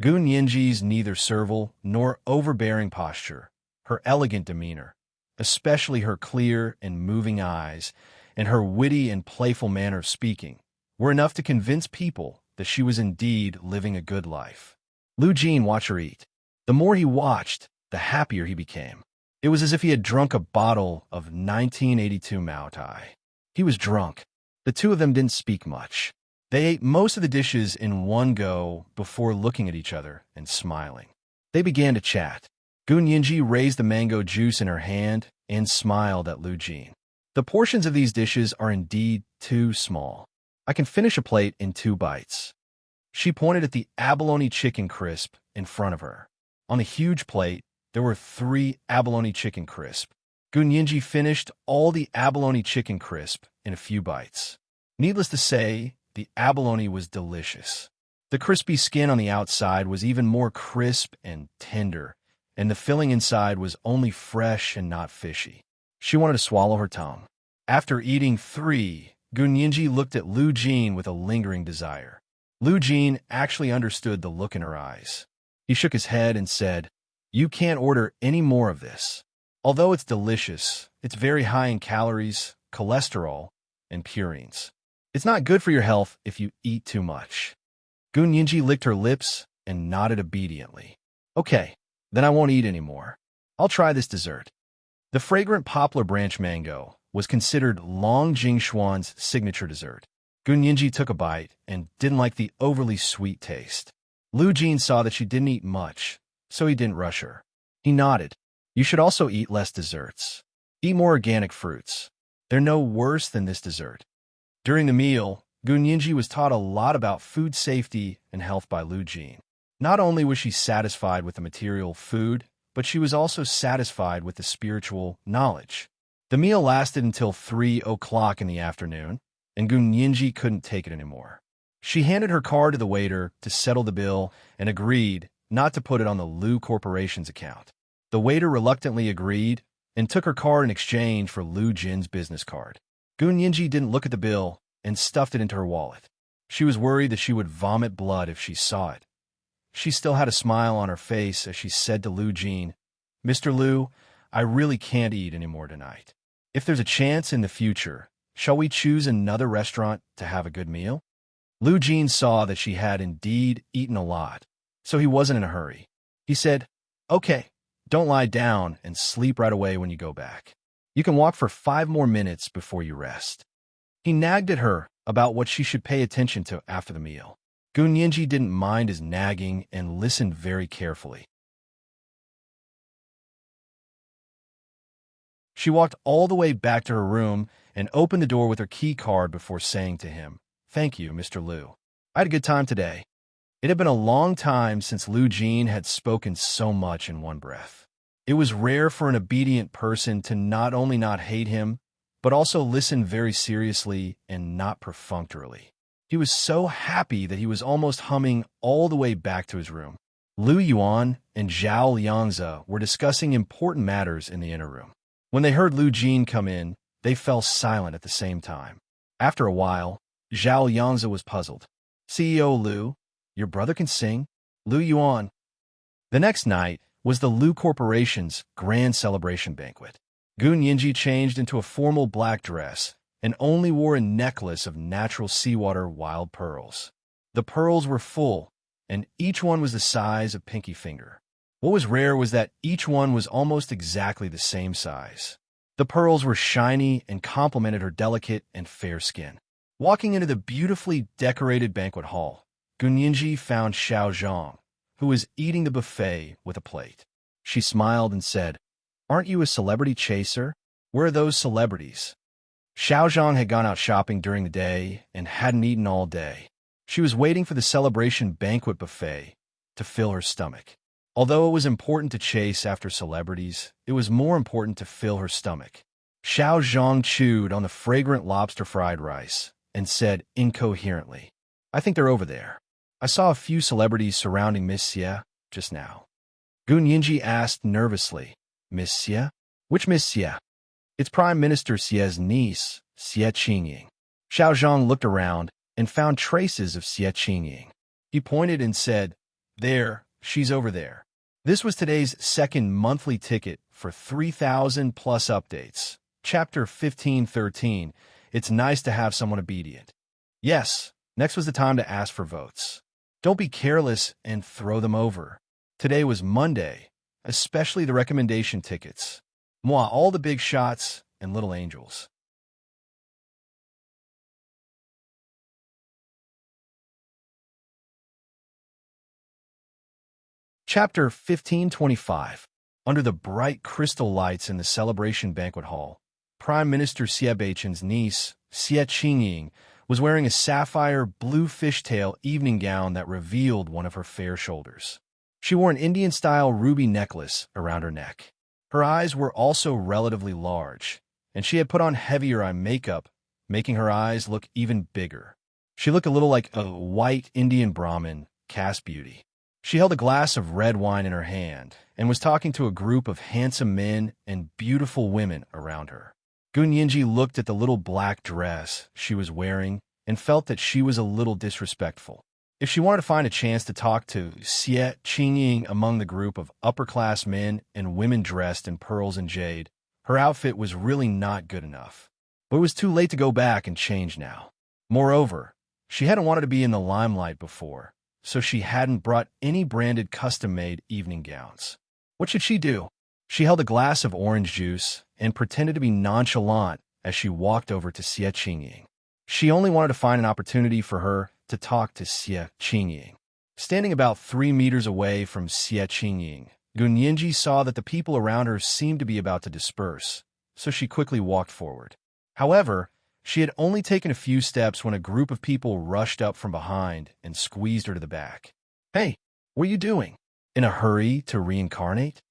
Goon Yinji's neither servile nor overbearing posture, her elegant demeanor, especially her clear and moving eyes, and her witty and playful manner of speaking, were enough to convince people that she was indeed living a good life. Lu Jin watched her eat. The more he watched, the happier he became. It was as if he had drunk a bottle of 1982 Mao Tai. He was drunk. The two of them didn't speak much. They ate most of the dishes in one go before looking at each other and smiling. They began to chat. Goon Yinji raised the mango juice in her hand and smiled at Lu Jin. "The portions of these dishes are indeed too small. I can finish a plate in 2 bites." She pointed at the abalone chicken crisp in front of her. On the huge plate, there were 3 abalone chicken crisp. Gunyinji finished all the abalone chicken crisp in a few bites. Needless to say, the abalone was delicious. The crispy skin on the outside was even more crisp and tender, and the filling inside was only fresh and not fishy. She wanted to swallow her tongue. After eating 3, Gunyinji looked at Lu Jin with a lingering desire. Lu Jin actually understood the look in her eyes. He shook his head and said, "You can't order any more of this. Although it's delicious, it's very high in calories, cholesterol, and purines. It's not good for your health if you eat too much." Gunyinji licked her lips and nodded obediently. "Okay, then I won't eat anymore. I'll try this dessert." The fragrant poplar branch mango was considered Long Jingshuan's signature dessert. Gunyinji took a bite and didn't like the overly sweet taste. Lu Jin saw that she didn't eat much, so he didn't rush her. He nodded. "You should also eat less desserts. Eat more organic fruits. They're no worse than this dessert." During the meal, Gunyinji was taught a lot about food safety and health by Lu Jin. Not only was she satisfied with the material food, but she was also satisfied with the spiritual knowledge. The meal lasted until 3 o'clock in the afternoon, and Gunyinji couldn't take it anymore. She handed her card to the waiter to settle the bill and agreed not to put it on the Lu Corporation's account. The waiter reluctantly agreed and took her card in exchange for Lu Jin's business card. Gunyinji didn't look at the bill and stuffed it into her wallet. She was worried that she would vomit blood if she saw it. She still had a smile on her face as she said to Lu Jin, "Mr. Lu, I really can't eat anymore tonight. If there's a chance in the future, shall we choose another restaurant to have a good meal?" Lu Jin saw that she had indeed eaten a lot, so he wasn't in a hurry. He said, "Okay, don't lie down and sleep right away when you go back. You can walk for 5 more minutes before you rest." He nagged at her about what she should pay attention to after the meal. Gunyinji didn't mind his nagging and listened very carefully. She walked all the way back to her room and opened the door with her key card before saying to him, "Thank you, Mr. Lu. I had a good time today." It had been a long time since Lu Jin had spoken so much in one breath. It was rare for an obedient person to not only not hate him, but also listen very seriously and not perfunctorily. He was so happy that he was almost humming all the way back to his room. Lu Yuan and Zhao Liangzi were discussing important matters in the inner room. When they heard Lu Jin come in, they fell silent at the same time. After a while, Zhao Liangzi was puzzled. "CEO Lu, your brother can sing?" Lu Yuan. The next night was the Lu Corporation's grand celebration banquet. Gunyinji changed into a formal black dress and only wore a necklace of natural seawater wild pearls. The pearls were full, and each one was the size of pinky finger. What was rare was that each one was almost exactly the same size. The pearls were shiny and complemented her delicate and fair skin. Walking into the beautifully decorated banquet hall, Gunyinji found Xiao Zhang, who was eating the buffet with a plate. She smiled and said, "Aren't you a celebrity chaser? Where are those celebrities?" Xiao Zhang had gone out shopping during the day and hadn't eaten all day. She was waiting for the celebration banquet buffet to fill her stomach. Although it was important to chase after celebrities, it was more important to fill her stomach. Xiao Zhang chewed on the fragrant lobster fried rice and said incoherently, "I think they're over there. I saw a few celebrities surrounding Miss Xie just now." Gunyinji asked nervously, "Miss Xie? Which Miss Xie?" "It's Prime Minister Xie's niece, Xie Qingying." Xiao Zhang looked around and found traces of Xie Qingying. He pointed and said, "There, she's over there." This was today's second monthly ticket for 3,000 plus updates. Chapter 1513, It's Nice to Have Someone Obedient. Yes, next was the time to ask for votes. Don't be careless and throw them over. Today was Monday, especially the recommendation tickets. Moi, all the big shots and little angels. Chapter 1525. Under the bright crystal lights in the celebration banquet hall, Prime Minister Xie Beichen's niece, Xie Qingying, was wearing a sapphire blue fishtail evening gown that revealed one of her fair shoulders. She wore an Indian-style ruby necklace around her neck. Her eyes were also relatively large, and she had put on heavier eye makeup, making her eyes look even bigger. She looked a little like a white Indian Brahmin caste beauty. She held a glass of red wine in her hand and was talking to a group of handsome men and beautiful women around her. Gun Yinji looked at the little black dress she was wearing and felt that she was a little disrespectful. If she wanted to find a chance to talk to Xie Qingying among the group of upper-class men and women dressed in pearls and jade, her outfit was really not good enough. But it was too late to go back and change now. Moreover, she hadn't wanted to be in the limelight before, so she hadn't brought any branded custom-made evening gowns. What should she do? She held a glass of orange juice and pretended to be nonchalant as she walked over to Xie Qingying. She only wanted to find an opportunity for her to talk to Xie Qingying. Standing about 3 meters away from Xie Qingying, Gun Yinji saw that the people around her seemed to be about to disperse, so she quickly walked forward. However, she had only taken a few steps when a group of people rushed up from behind and squeezed her to the back. "Hey, what are you doing? In a hurry to reincarnate?"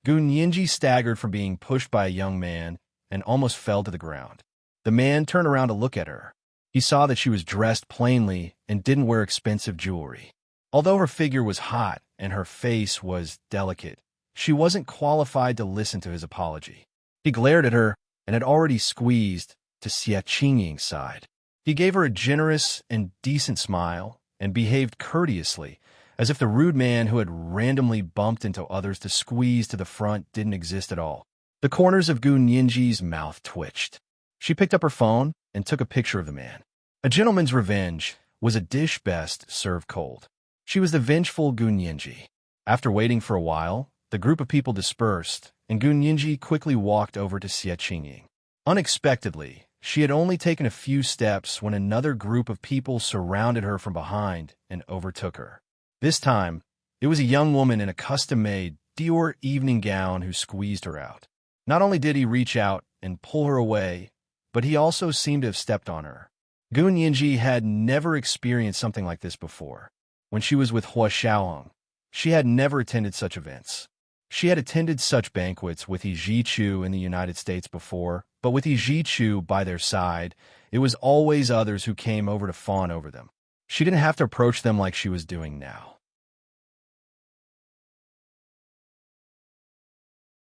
Gun Yinji staggered from being pushed by a young man and almost fell to the ground. The man turned around to look at her. He saw that she was dressed plainly and didn't wear expensive jewelry. Although her figure was hot and her face was delicate, she wasn't qualified to listen to his apology. He glared at her and had already squeezed to Xie Qingying's side. He gave her a generous and decent smile and behaved courteously, as if the rude man who had randomly bumped into others to squeeze to the front didn't exist at all. The corners of Gun Yinji's mouth twitched. She picked up her phone and took a picture of the man. A gentleman's revenge was a dish best served cold. She was the vengeful Gun Yinji. After waiting for a while, the group of people dispersed, and Gun Yinji quickly walked over to Xie Qingying. Unexpectedly, she had only taken a few steps when another group of people surrounded her from behind and overtook her. This time, it was a young woman in a custom-made Dior evening gown who squeezed her out. Not only did he reach out and pull her away, but he also seemed to have stepped on her. Gun Yinji had never experienced something like this before. When she was with Hua Xiaohong, she had never attended such events. She had attended such banquets with Yi Zhichu in the United States before, but with Yi Zhichu by their side, it was always others who came over to fawn over them. She didn't have to approach them like she was doing now.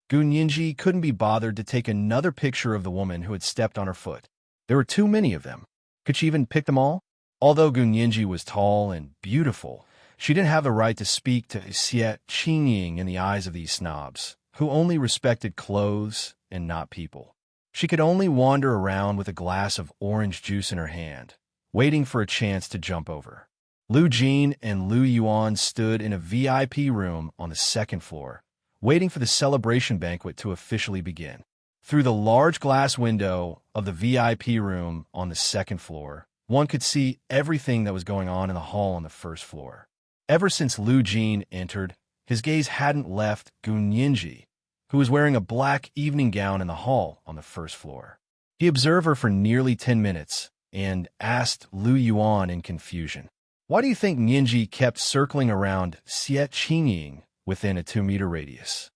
Gun Yinji couldn't be bothered to take another picture of the woman who had stepped on her foot. There were too many of them. Could she even pick them all? Although Gun Yinji was tall and beautiful, she didn't have the right to speak to Xie Qingying in the eyes of these snobs, who only respected clothes and not people. She could only wander around with a glass of orange juice in her hand, waiting for a chance to jump over. Lu Jin and Lu Yuan stood in a VIP room on the second floor, waiting for the celebration banquet to officially begin. Through the large glass window of the VIP room on the second floor, one could see everything that was going on in the hall on the first floor. Ever since Lu Jin entered, his gaze hadn't left Gun Yinji, who was wearing a black evening gown in the hall on the first floor. He observed her for nearly 10 minutes and asked Lu Yuan in confusion, "Why do you think Yinji kept circling around Xie Qingying within a 2-meter radius?"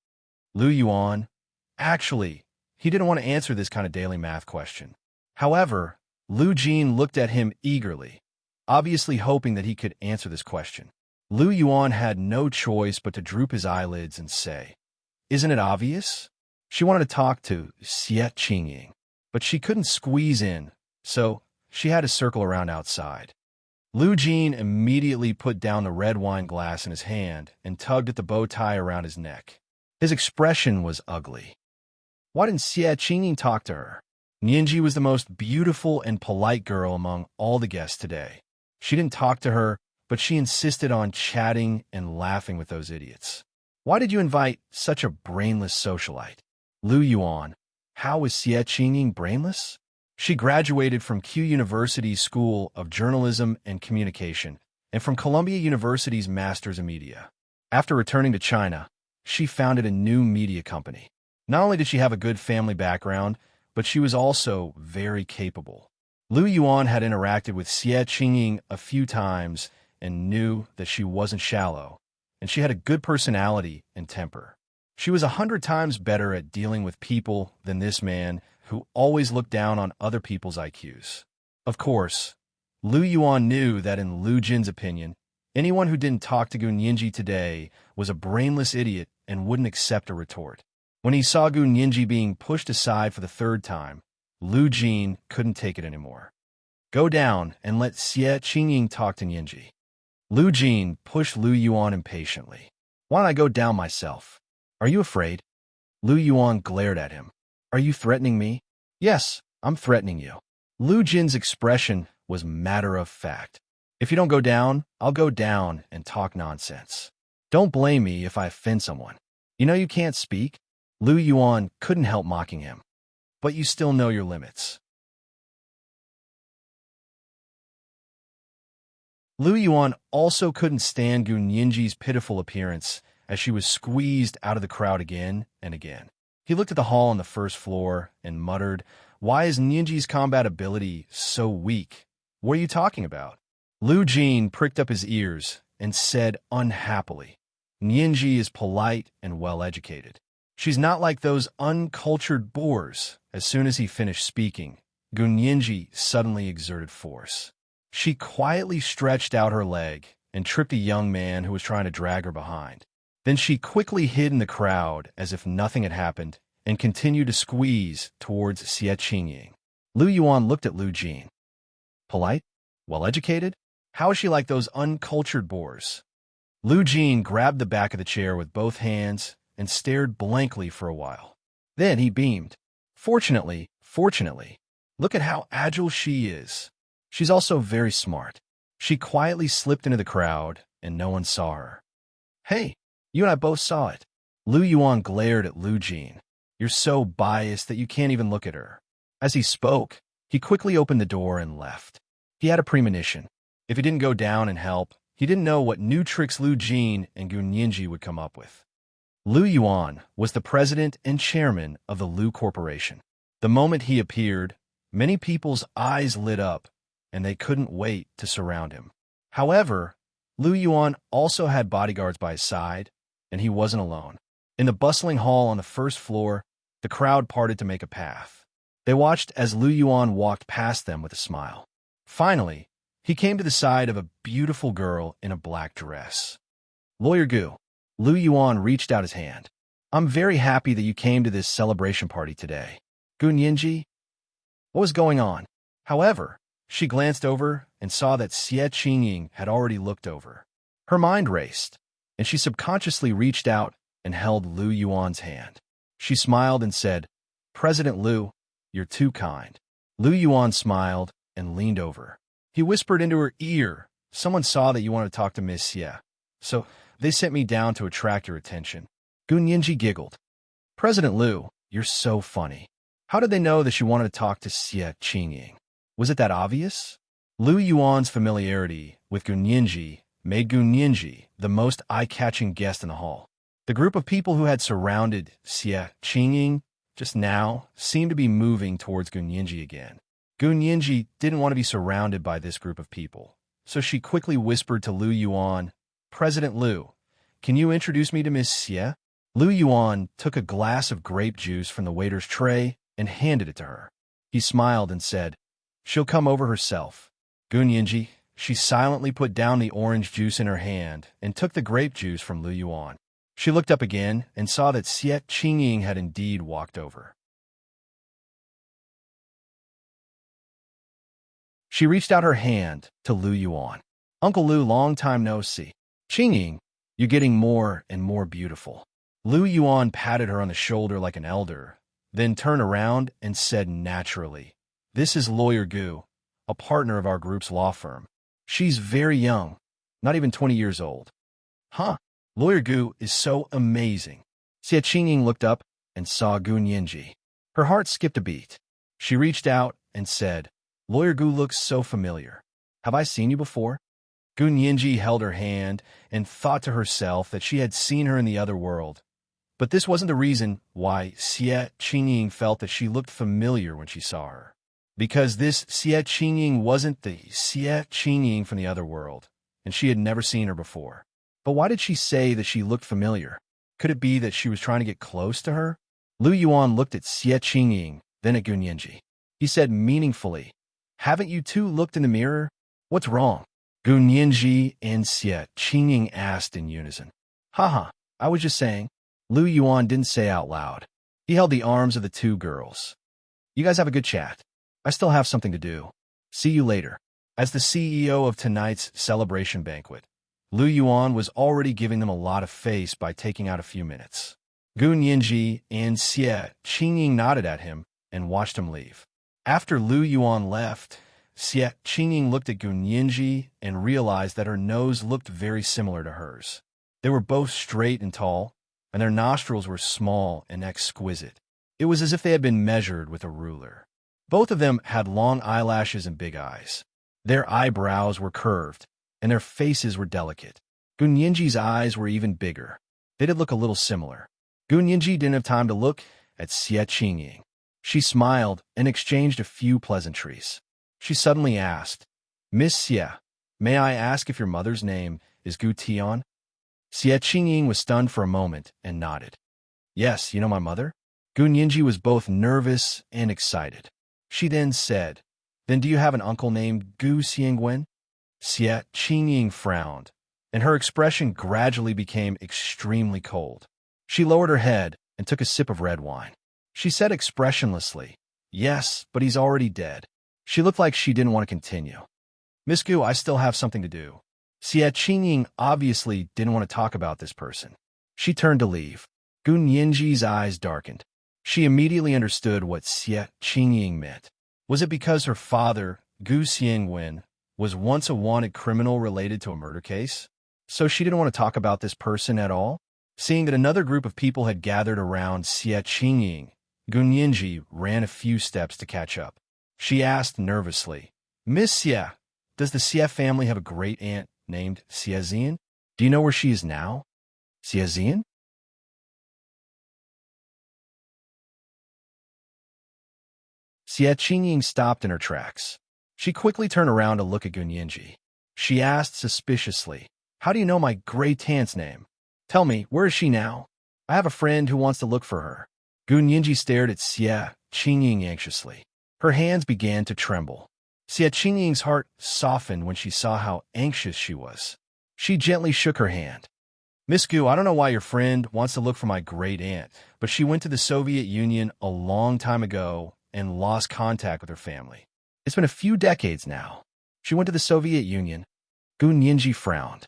Lu Yuan, actually, he didn't want to answer this kind of daily math question. However, Lu Jin looked at him eagerly, obviously hoping that he could answer this question. Lu Yuan had no choice but to droop his eyelids and say, "Isn't it obvious?" She wanted to talk to Xie Qingying, but she couldn't squeeze in, so she had to circle around outside. Lu Jin immediately put down the red wine glass in his hand and tugged at the bow tie around his neck. His expression was ugly. Why didn't Xie Qingying talk to her? Yinji was the most beautiful and polite girl among all the guests today. She didn't talk to her, but she insisted on chatting and laughing with those idiots. Why did you invite such a brainless socialite? Lu Yuan, how is Xie Qingying brainless? She graduated from Q University's School of Journalism and Communication and from Columbia University's Masters in Media. After returning to China, she founded a new media company. Not only did she have a good family background, but she was also very capable. Lu Yuan had interacted with Xie Qingying a few times and knew that she wasn't shallow, and she had a good personality and temper. She was 100 times better at dealing with people than this man who always looked down on other people's IQs. Of course, Lu Yuan knew that in Lu Jin's opinion, anyone who didn't talk to Gun Yinji today was a brainless idiot and wouldn't accept a retort. When he saw Gun Yinji being pushed aside for the third time, Lu Jin couldn't take it anymore. Go down and let Xie Qingying talk to Yinji. Lu Jin pushed Lu Yuan impatiently. Why don't I go down myself? Are you afraid? Lu Yuan glared at him. Are you threatening me? Yes, I'm threatening you. Lu Jin's expression was matter of fact. If you don't go down, I'll go down and talk nonsense. Don't blame me if I offend someone. You know you can't speak? Lu Yuan couldn't help mocking him. But you still know your limits. Lu Yuan also couldn't stand Gun Yinji's pitiful appearance as she was squeezed out of the crowd again and again. He looked at the hall on the first floor and muttered, "Why is Yinji's combat ability so weak? What are you talking about?" Lu Jin pricked up his ears and said unhappily, "Yinji is polite and well-educated. She's not like those uncultured boors." As soon as he finished speaking, Gun Yinji suddenly exerted force. She quietly stretched out her leg and tripped a young man who was trying to drag her behind. Then she quickly hid in the crowd as if nothing had happened and continued to squeeze towards Xie Qingying. Lu Yuan looked at Lu Jin. Polite? Well-educated? How is she like those uncultured boors? Lu Jin grabbed the back of the chair with both hands and stared blankly for a while. Then he beamed. Fortunately, look at how agile she is. She's also very smart. She quietly slipped into the crowd, and no one saw her. Hey, you and I both saw it. Lu Yuan glared at Lu Jin. You're so biased that you can't even look at her. As he spoke, he quickly opened the door and left. He had a premonition. If he didn't go down and help, he didn't know what new tricks Lu Jin and Gun Yinji would come up with. Lu Yuan was the president and chairman of the Lu Corporation. The moment he appeared, many people's eyes lit up, and they couldn't wait to surround him. However, Lu Yuan also had bodyguards by his side, and he wasn't alone. In the bustling hall on the first floor, the crowd parted to make a path. They watched as Lu Yuan walked past them with a smile. Finally, he came to the side of a beautiful girl in a black dress. Lawyer Gu. Lu Yuan reached out his hand. I'm very happy that you came to this celebration party today. Gun Yinji? What was going on? However, she glanced over and saw that Xie Qingying had already looked over. Her mind raced, and she subconsciously reached out and held Lu Yuan's hand. She smiled and said, President Lu, you're too kind. Lu Yuan smiled and leaned over. He whispered into her ear, someone saw that you wanted to talk to Miss Xie, so they sent me down to attract your attention. Gun Yinji giggled. President Lu, you're so funny. How did they know that she wanted to talk to Xie Qingying? Was it that obvious? Lu Yuan's familiarity with Gun Yinji made Gun Yinji the most eye-catching guest in the hall. The group of people who had surrounded Xie Qingying just now seemed to be moving towards Gun Yinji again. Gun Yinji didn't want to be surrounded by this group of people, so she quickly whispered to Lu Yuan, President Lu, can you introduce me to Miss Xie? Lu Yuan took a glass of grape juice from the waiter's tray and handed it to her. He smiled and said, She'll come over herself. Gun Yinji, she silently put down the orange juice in her hand and took the grape juice from Lu Yuan. She looked up again and saw that Xie Qingying had indeed walked over. She reached out her hand to Lu Yuan. Uncle Lu, long time no see. Qingying, you're getting more and more beautiful. Lu Yuan patted her on the shoulder like an elder, then turned around and said naturally, This is Lawyer Gu, a partner of our group's law firm. She's very young, not even 20 years old. Huh, Lawyer Gu is so amazing. Xie Qingying looked up and saw Gun Yinji. Her heart skipped a beat. She reached out and said, Lawyer Gu looks so familiar. Have I seen you before? Gun Yinji held her hand and thought to herself that she had seen her in the other world. But this wasn't the reason why Xie Qingying felt that she looked familiar when she saw her. Because this Xie Qingying wasn't the Xie Qingying from the other world, and she had never seen her before. But why did she say that she looked familiar? Could it be that she was trying to get close to her? Lu Yuan looked at Xie Qingying, then at Gun Yinji. He said meaningfully, "Haven't you two looked in the mirror? What's wrong?" Gun Yinji and Xie Qingying asked in unison. Haha, I was just saying. Lu Yuan didn't say out loud. He held the arms of the two girls. You guys have a good chat. I still have something to do. See you later. As the CEO of tonight's celebration banquet, Lu Yuan was already giving them a lot of face by taking out a few minutes. Gun Yinji and Xie Qingying nodded at him and watched him leave. After Lu Yuan left, Xie Qingying looked at Gun Yinji and realized that her nose looked very similar to hers. They were both straight and tall, and their nostrils were small and exquisite. It was as if they had been measured with a ruler. Both of them had long eyelashes and big eyes. Their eyebrows were curved, and their faces were delicate. Gun Yinji's eyes were even bigger. They did look a little similar. Gun Yinji didn't have time to look at Xie Qingying. She smiled and exchanged a few pleasantries. She suddenly asked, "Miss Xie, may I ask if your mother's name is Gu Tian?" Xie Qingying was stunned for a moment and nodded. "Yes, you know my mother?" Gun Yinji was both nervous and excited. She then said, "Then do you have an uncle named Gu Xiangwen?" Xie Qingying frowned, and her expression gradually became extremely cold. She lowered her head and took a sip of red wine. She said expressionlessly, "Yes, but he's already dead." She looked like she didn't want to continue. "Miss Gu, I still have something to do." Xie Qingying obviously didn't want to talk about this person. She turned to leave. Gun Yinji's eyes darkened. She immediately understood what Xie Qingying meant. Was it because her father, Gu Xiangwen, was once a wanted criminal related to a murder case? So she didn't want to talk about this person at all? Seeing that another group of people had gathered around Xie Qingying, Gun Yinji ran a few steps to catch up. She asked nervously, "Miss Xie, does the Xie family have a great-aunt named Xie? Do you know where she is now?" Xie? Xie Qingying stopped in her tracks. She quickly turned around to look at Gun Yinji. She asked suspiciously, "How do you know my great-aunt's name? Tell me, where is she now? I have a friend who wants to look for her." Gun Yinji stared at Xie Qingying anxiously. Her hands began to tremble. Xie Qingying's heart softened when she saw how anxious she was. She gently shook her hand. "Miss Gu, I don't know why your friend wants to look for my great-aunt, but she went to the Soviet Union a long time ago and lost contact with her family. It's been a few decades now. She went to the Soviet Union." Gun Yinji frowned.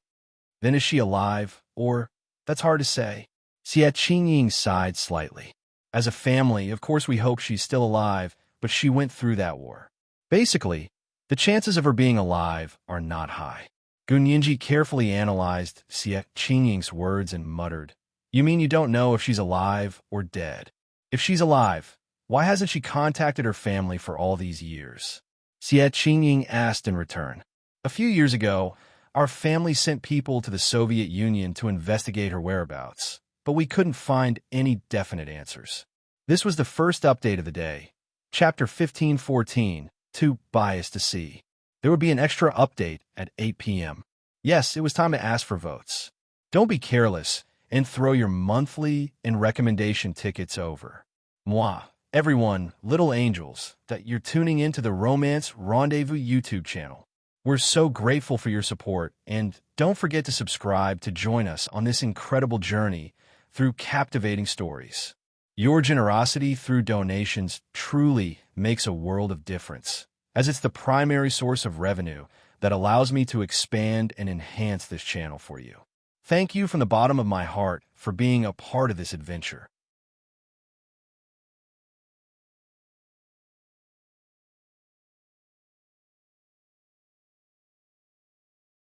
"Then is she alive? Or, that's hard to say." Xie Qingying sighed slightly. "As a family, of course we hope she's still alive, but she went through that war. Basically, the chances of her being alive are not high." Gun Yinji carefully analyzed Xie Qingying's words and muttered, "You mean you don't know if she's alive or dead? If she's alive, why hasn't she contacted her family for all these years?" Xie Qingying asked in return. "A few years ago, our family sent people to the Soviet Union to investigate her whereabouts, but we couldn't find any definite answers." This was the first update of the day. Chapter 1514, Too Biased to See. There would be an extra update at 8 p.m. Yes, it was time to ask for votes. Don't be careless and throw your monthly and recommendation tickets over. Moi, everyone, little angels, that you're tuning into the Romance Rendezvous YouTube channel. We're so grateful for your support, and don't forget to subscribe to join us on this incredible journey through captivating stories. Your generosity through donations truly makes a world of difference, as it's the primary source of revenue that allows me to expand and enhance this channel for you. Thank you from the bottom of my heart for being a part of this adventure.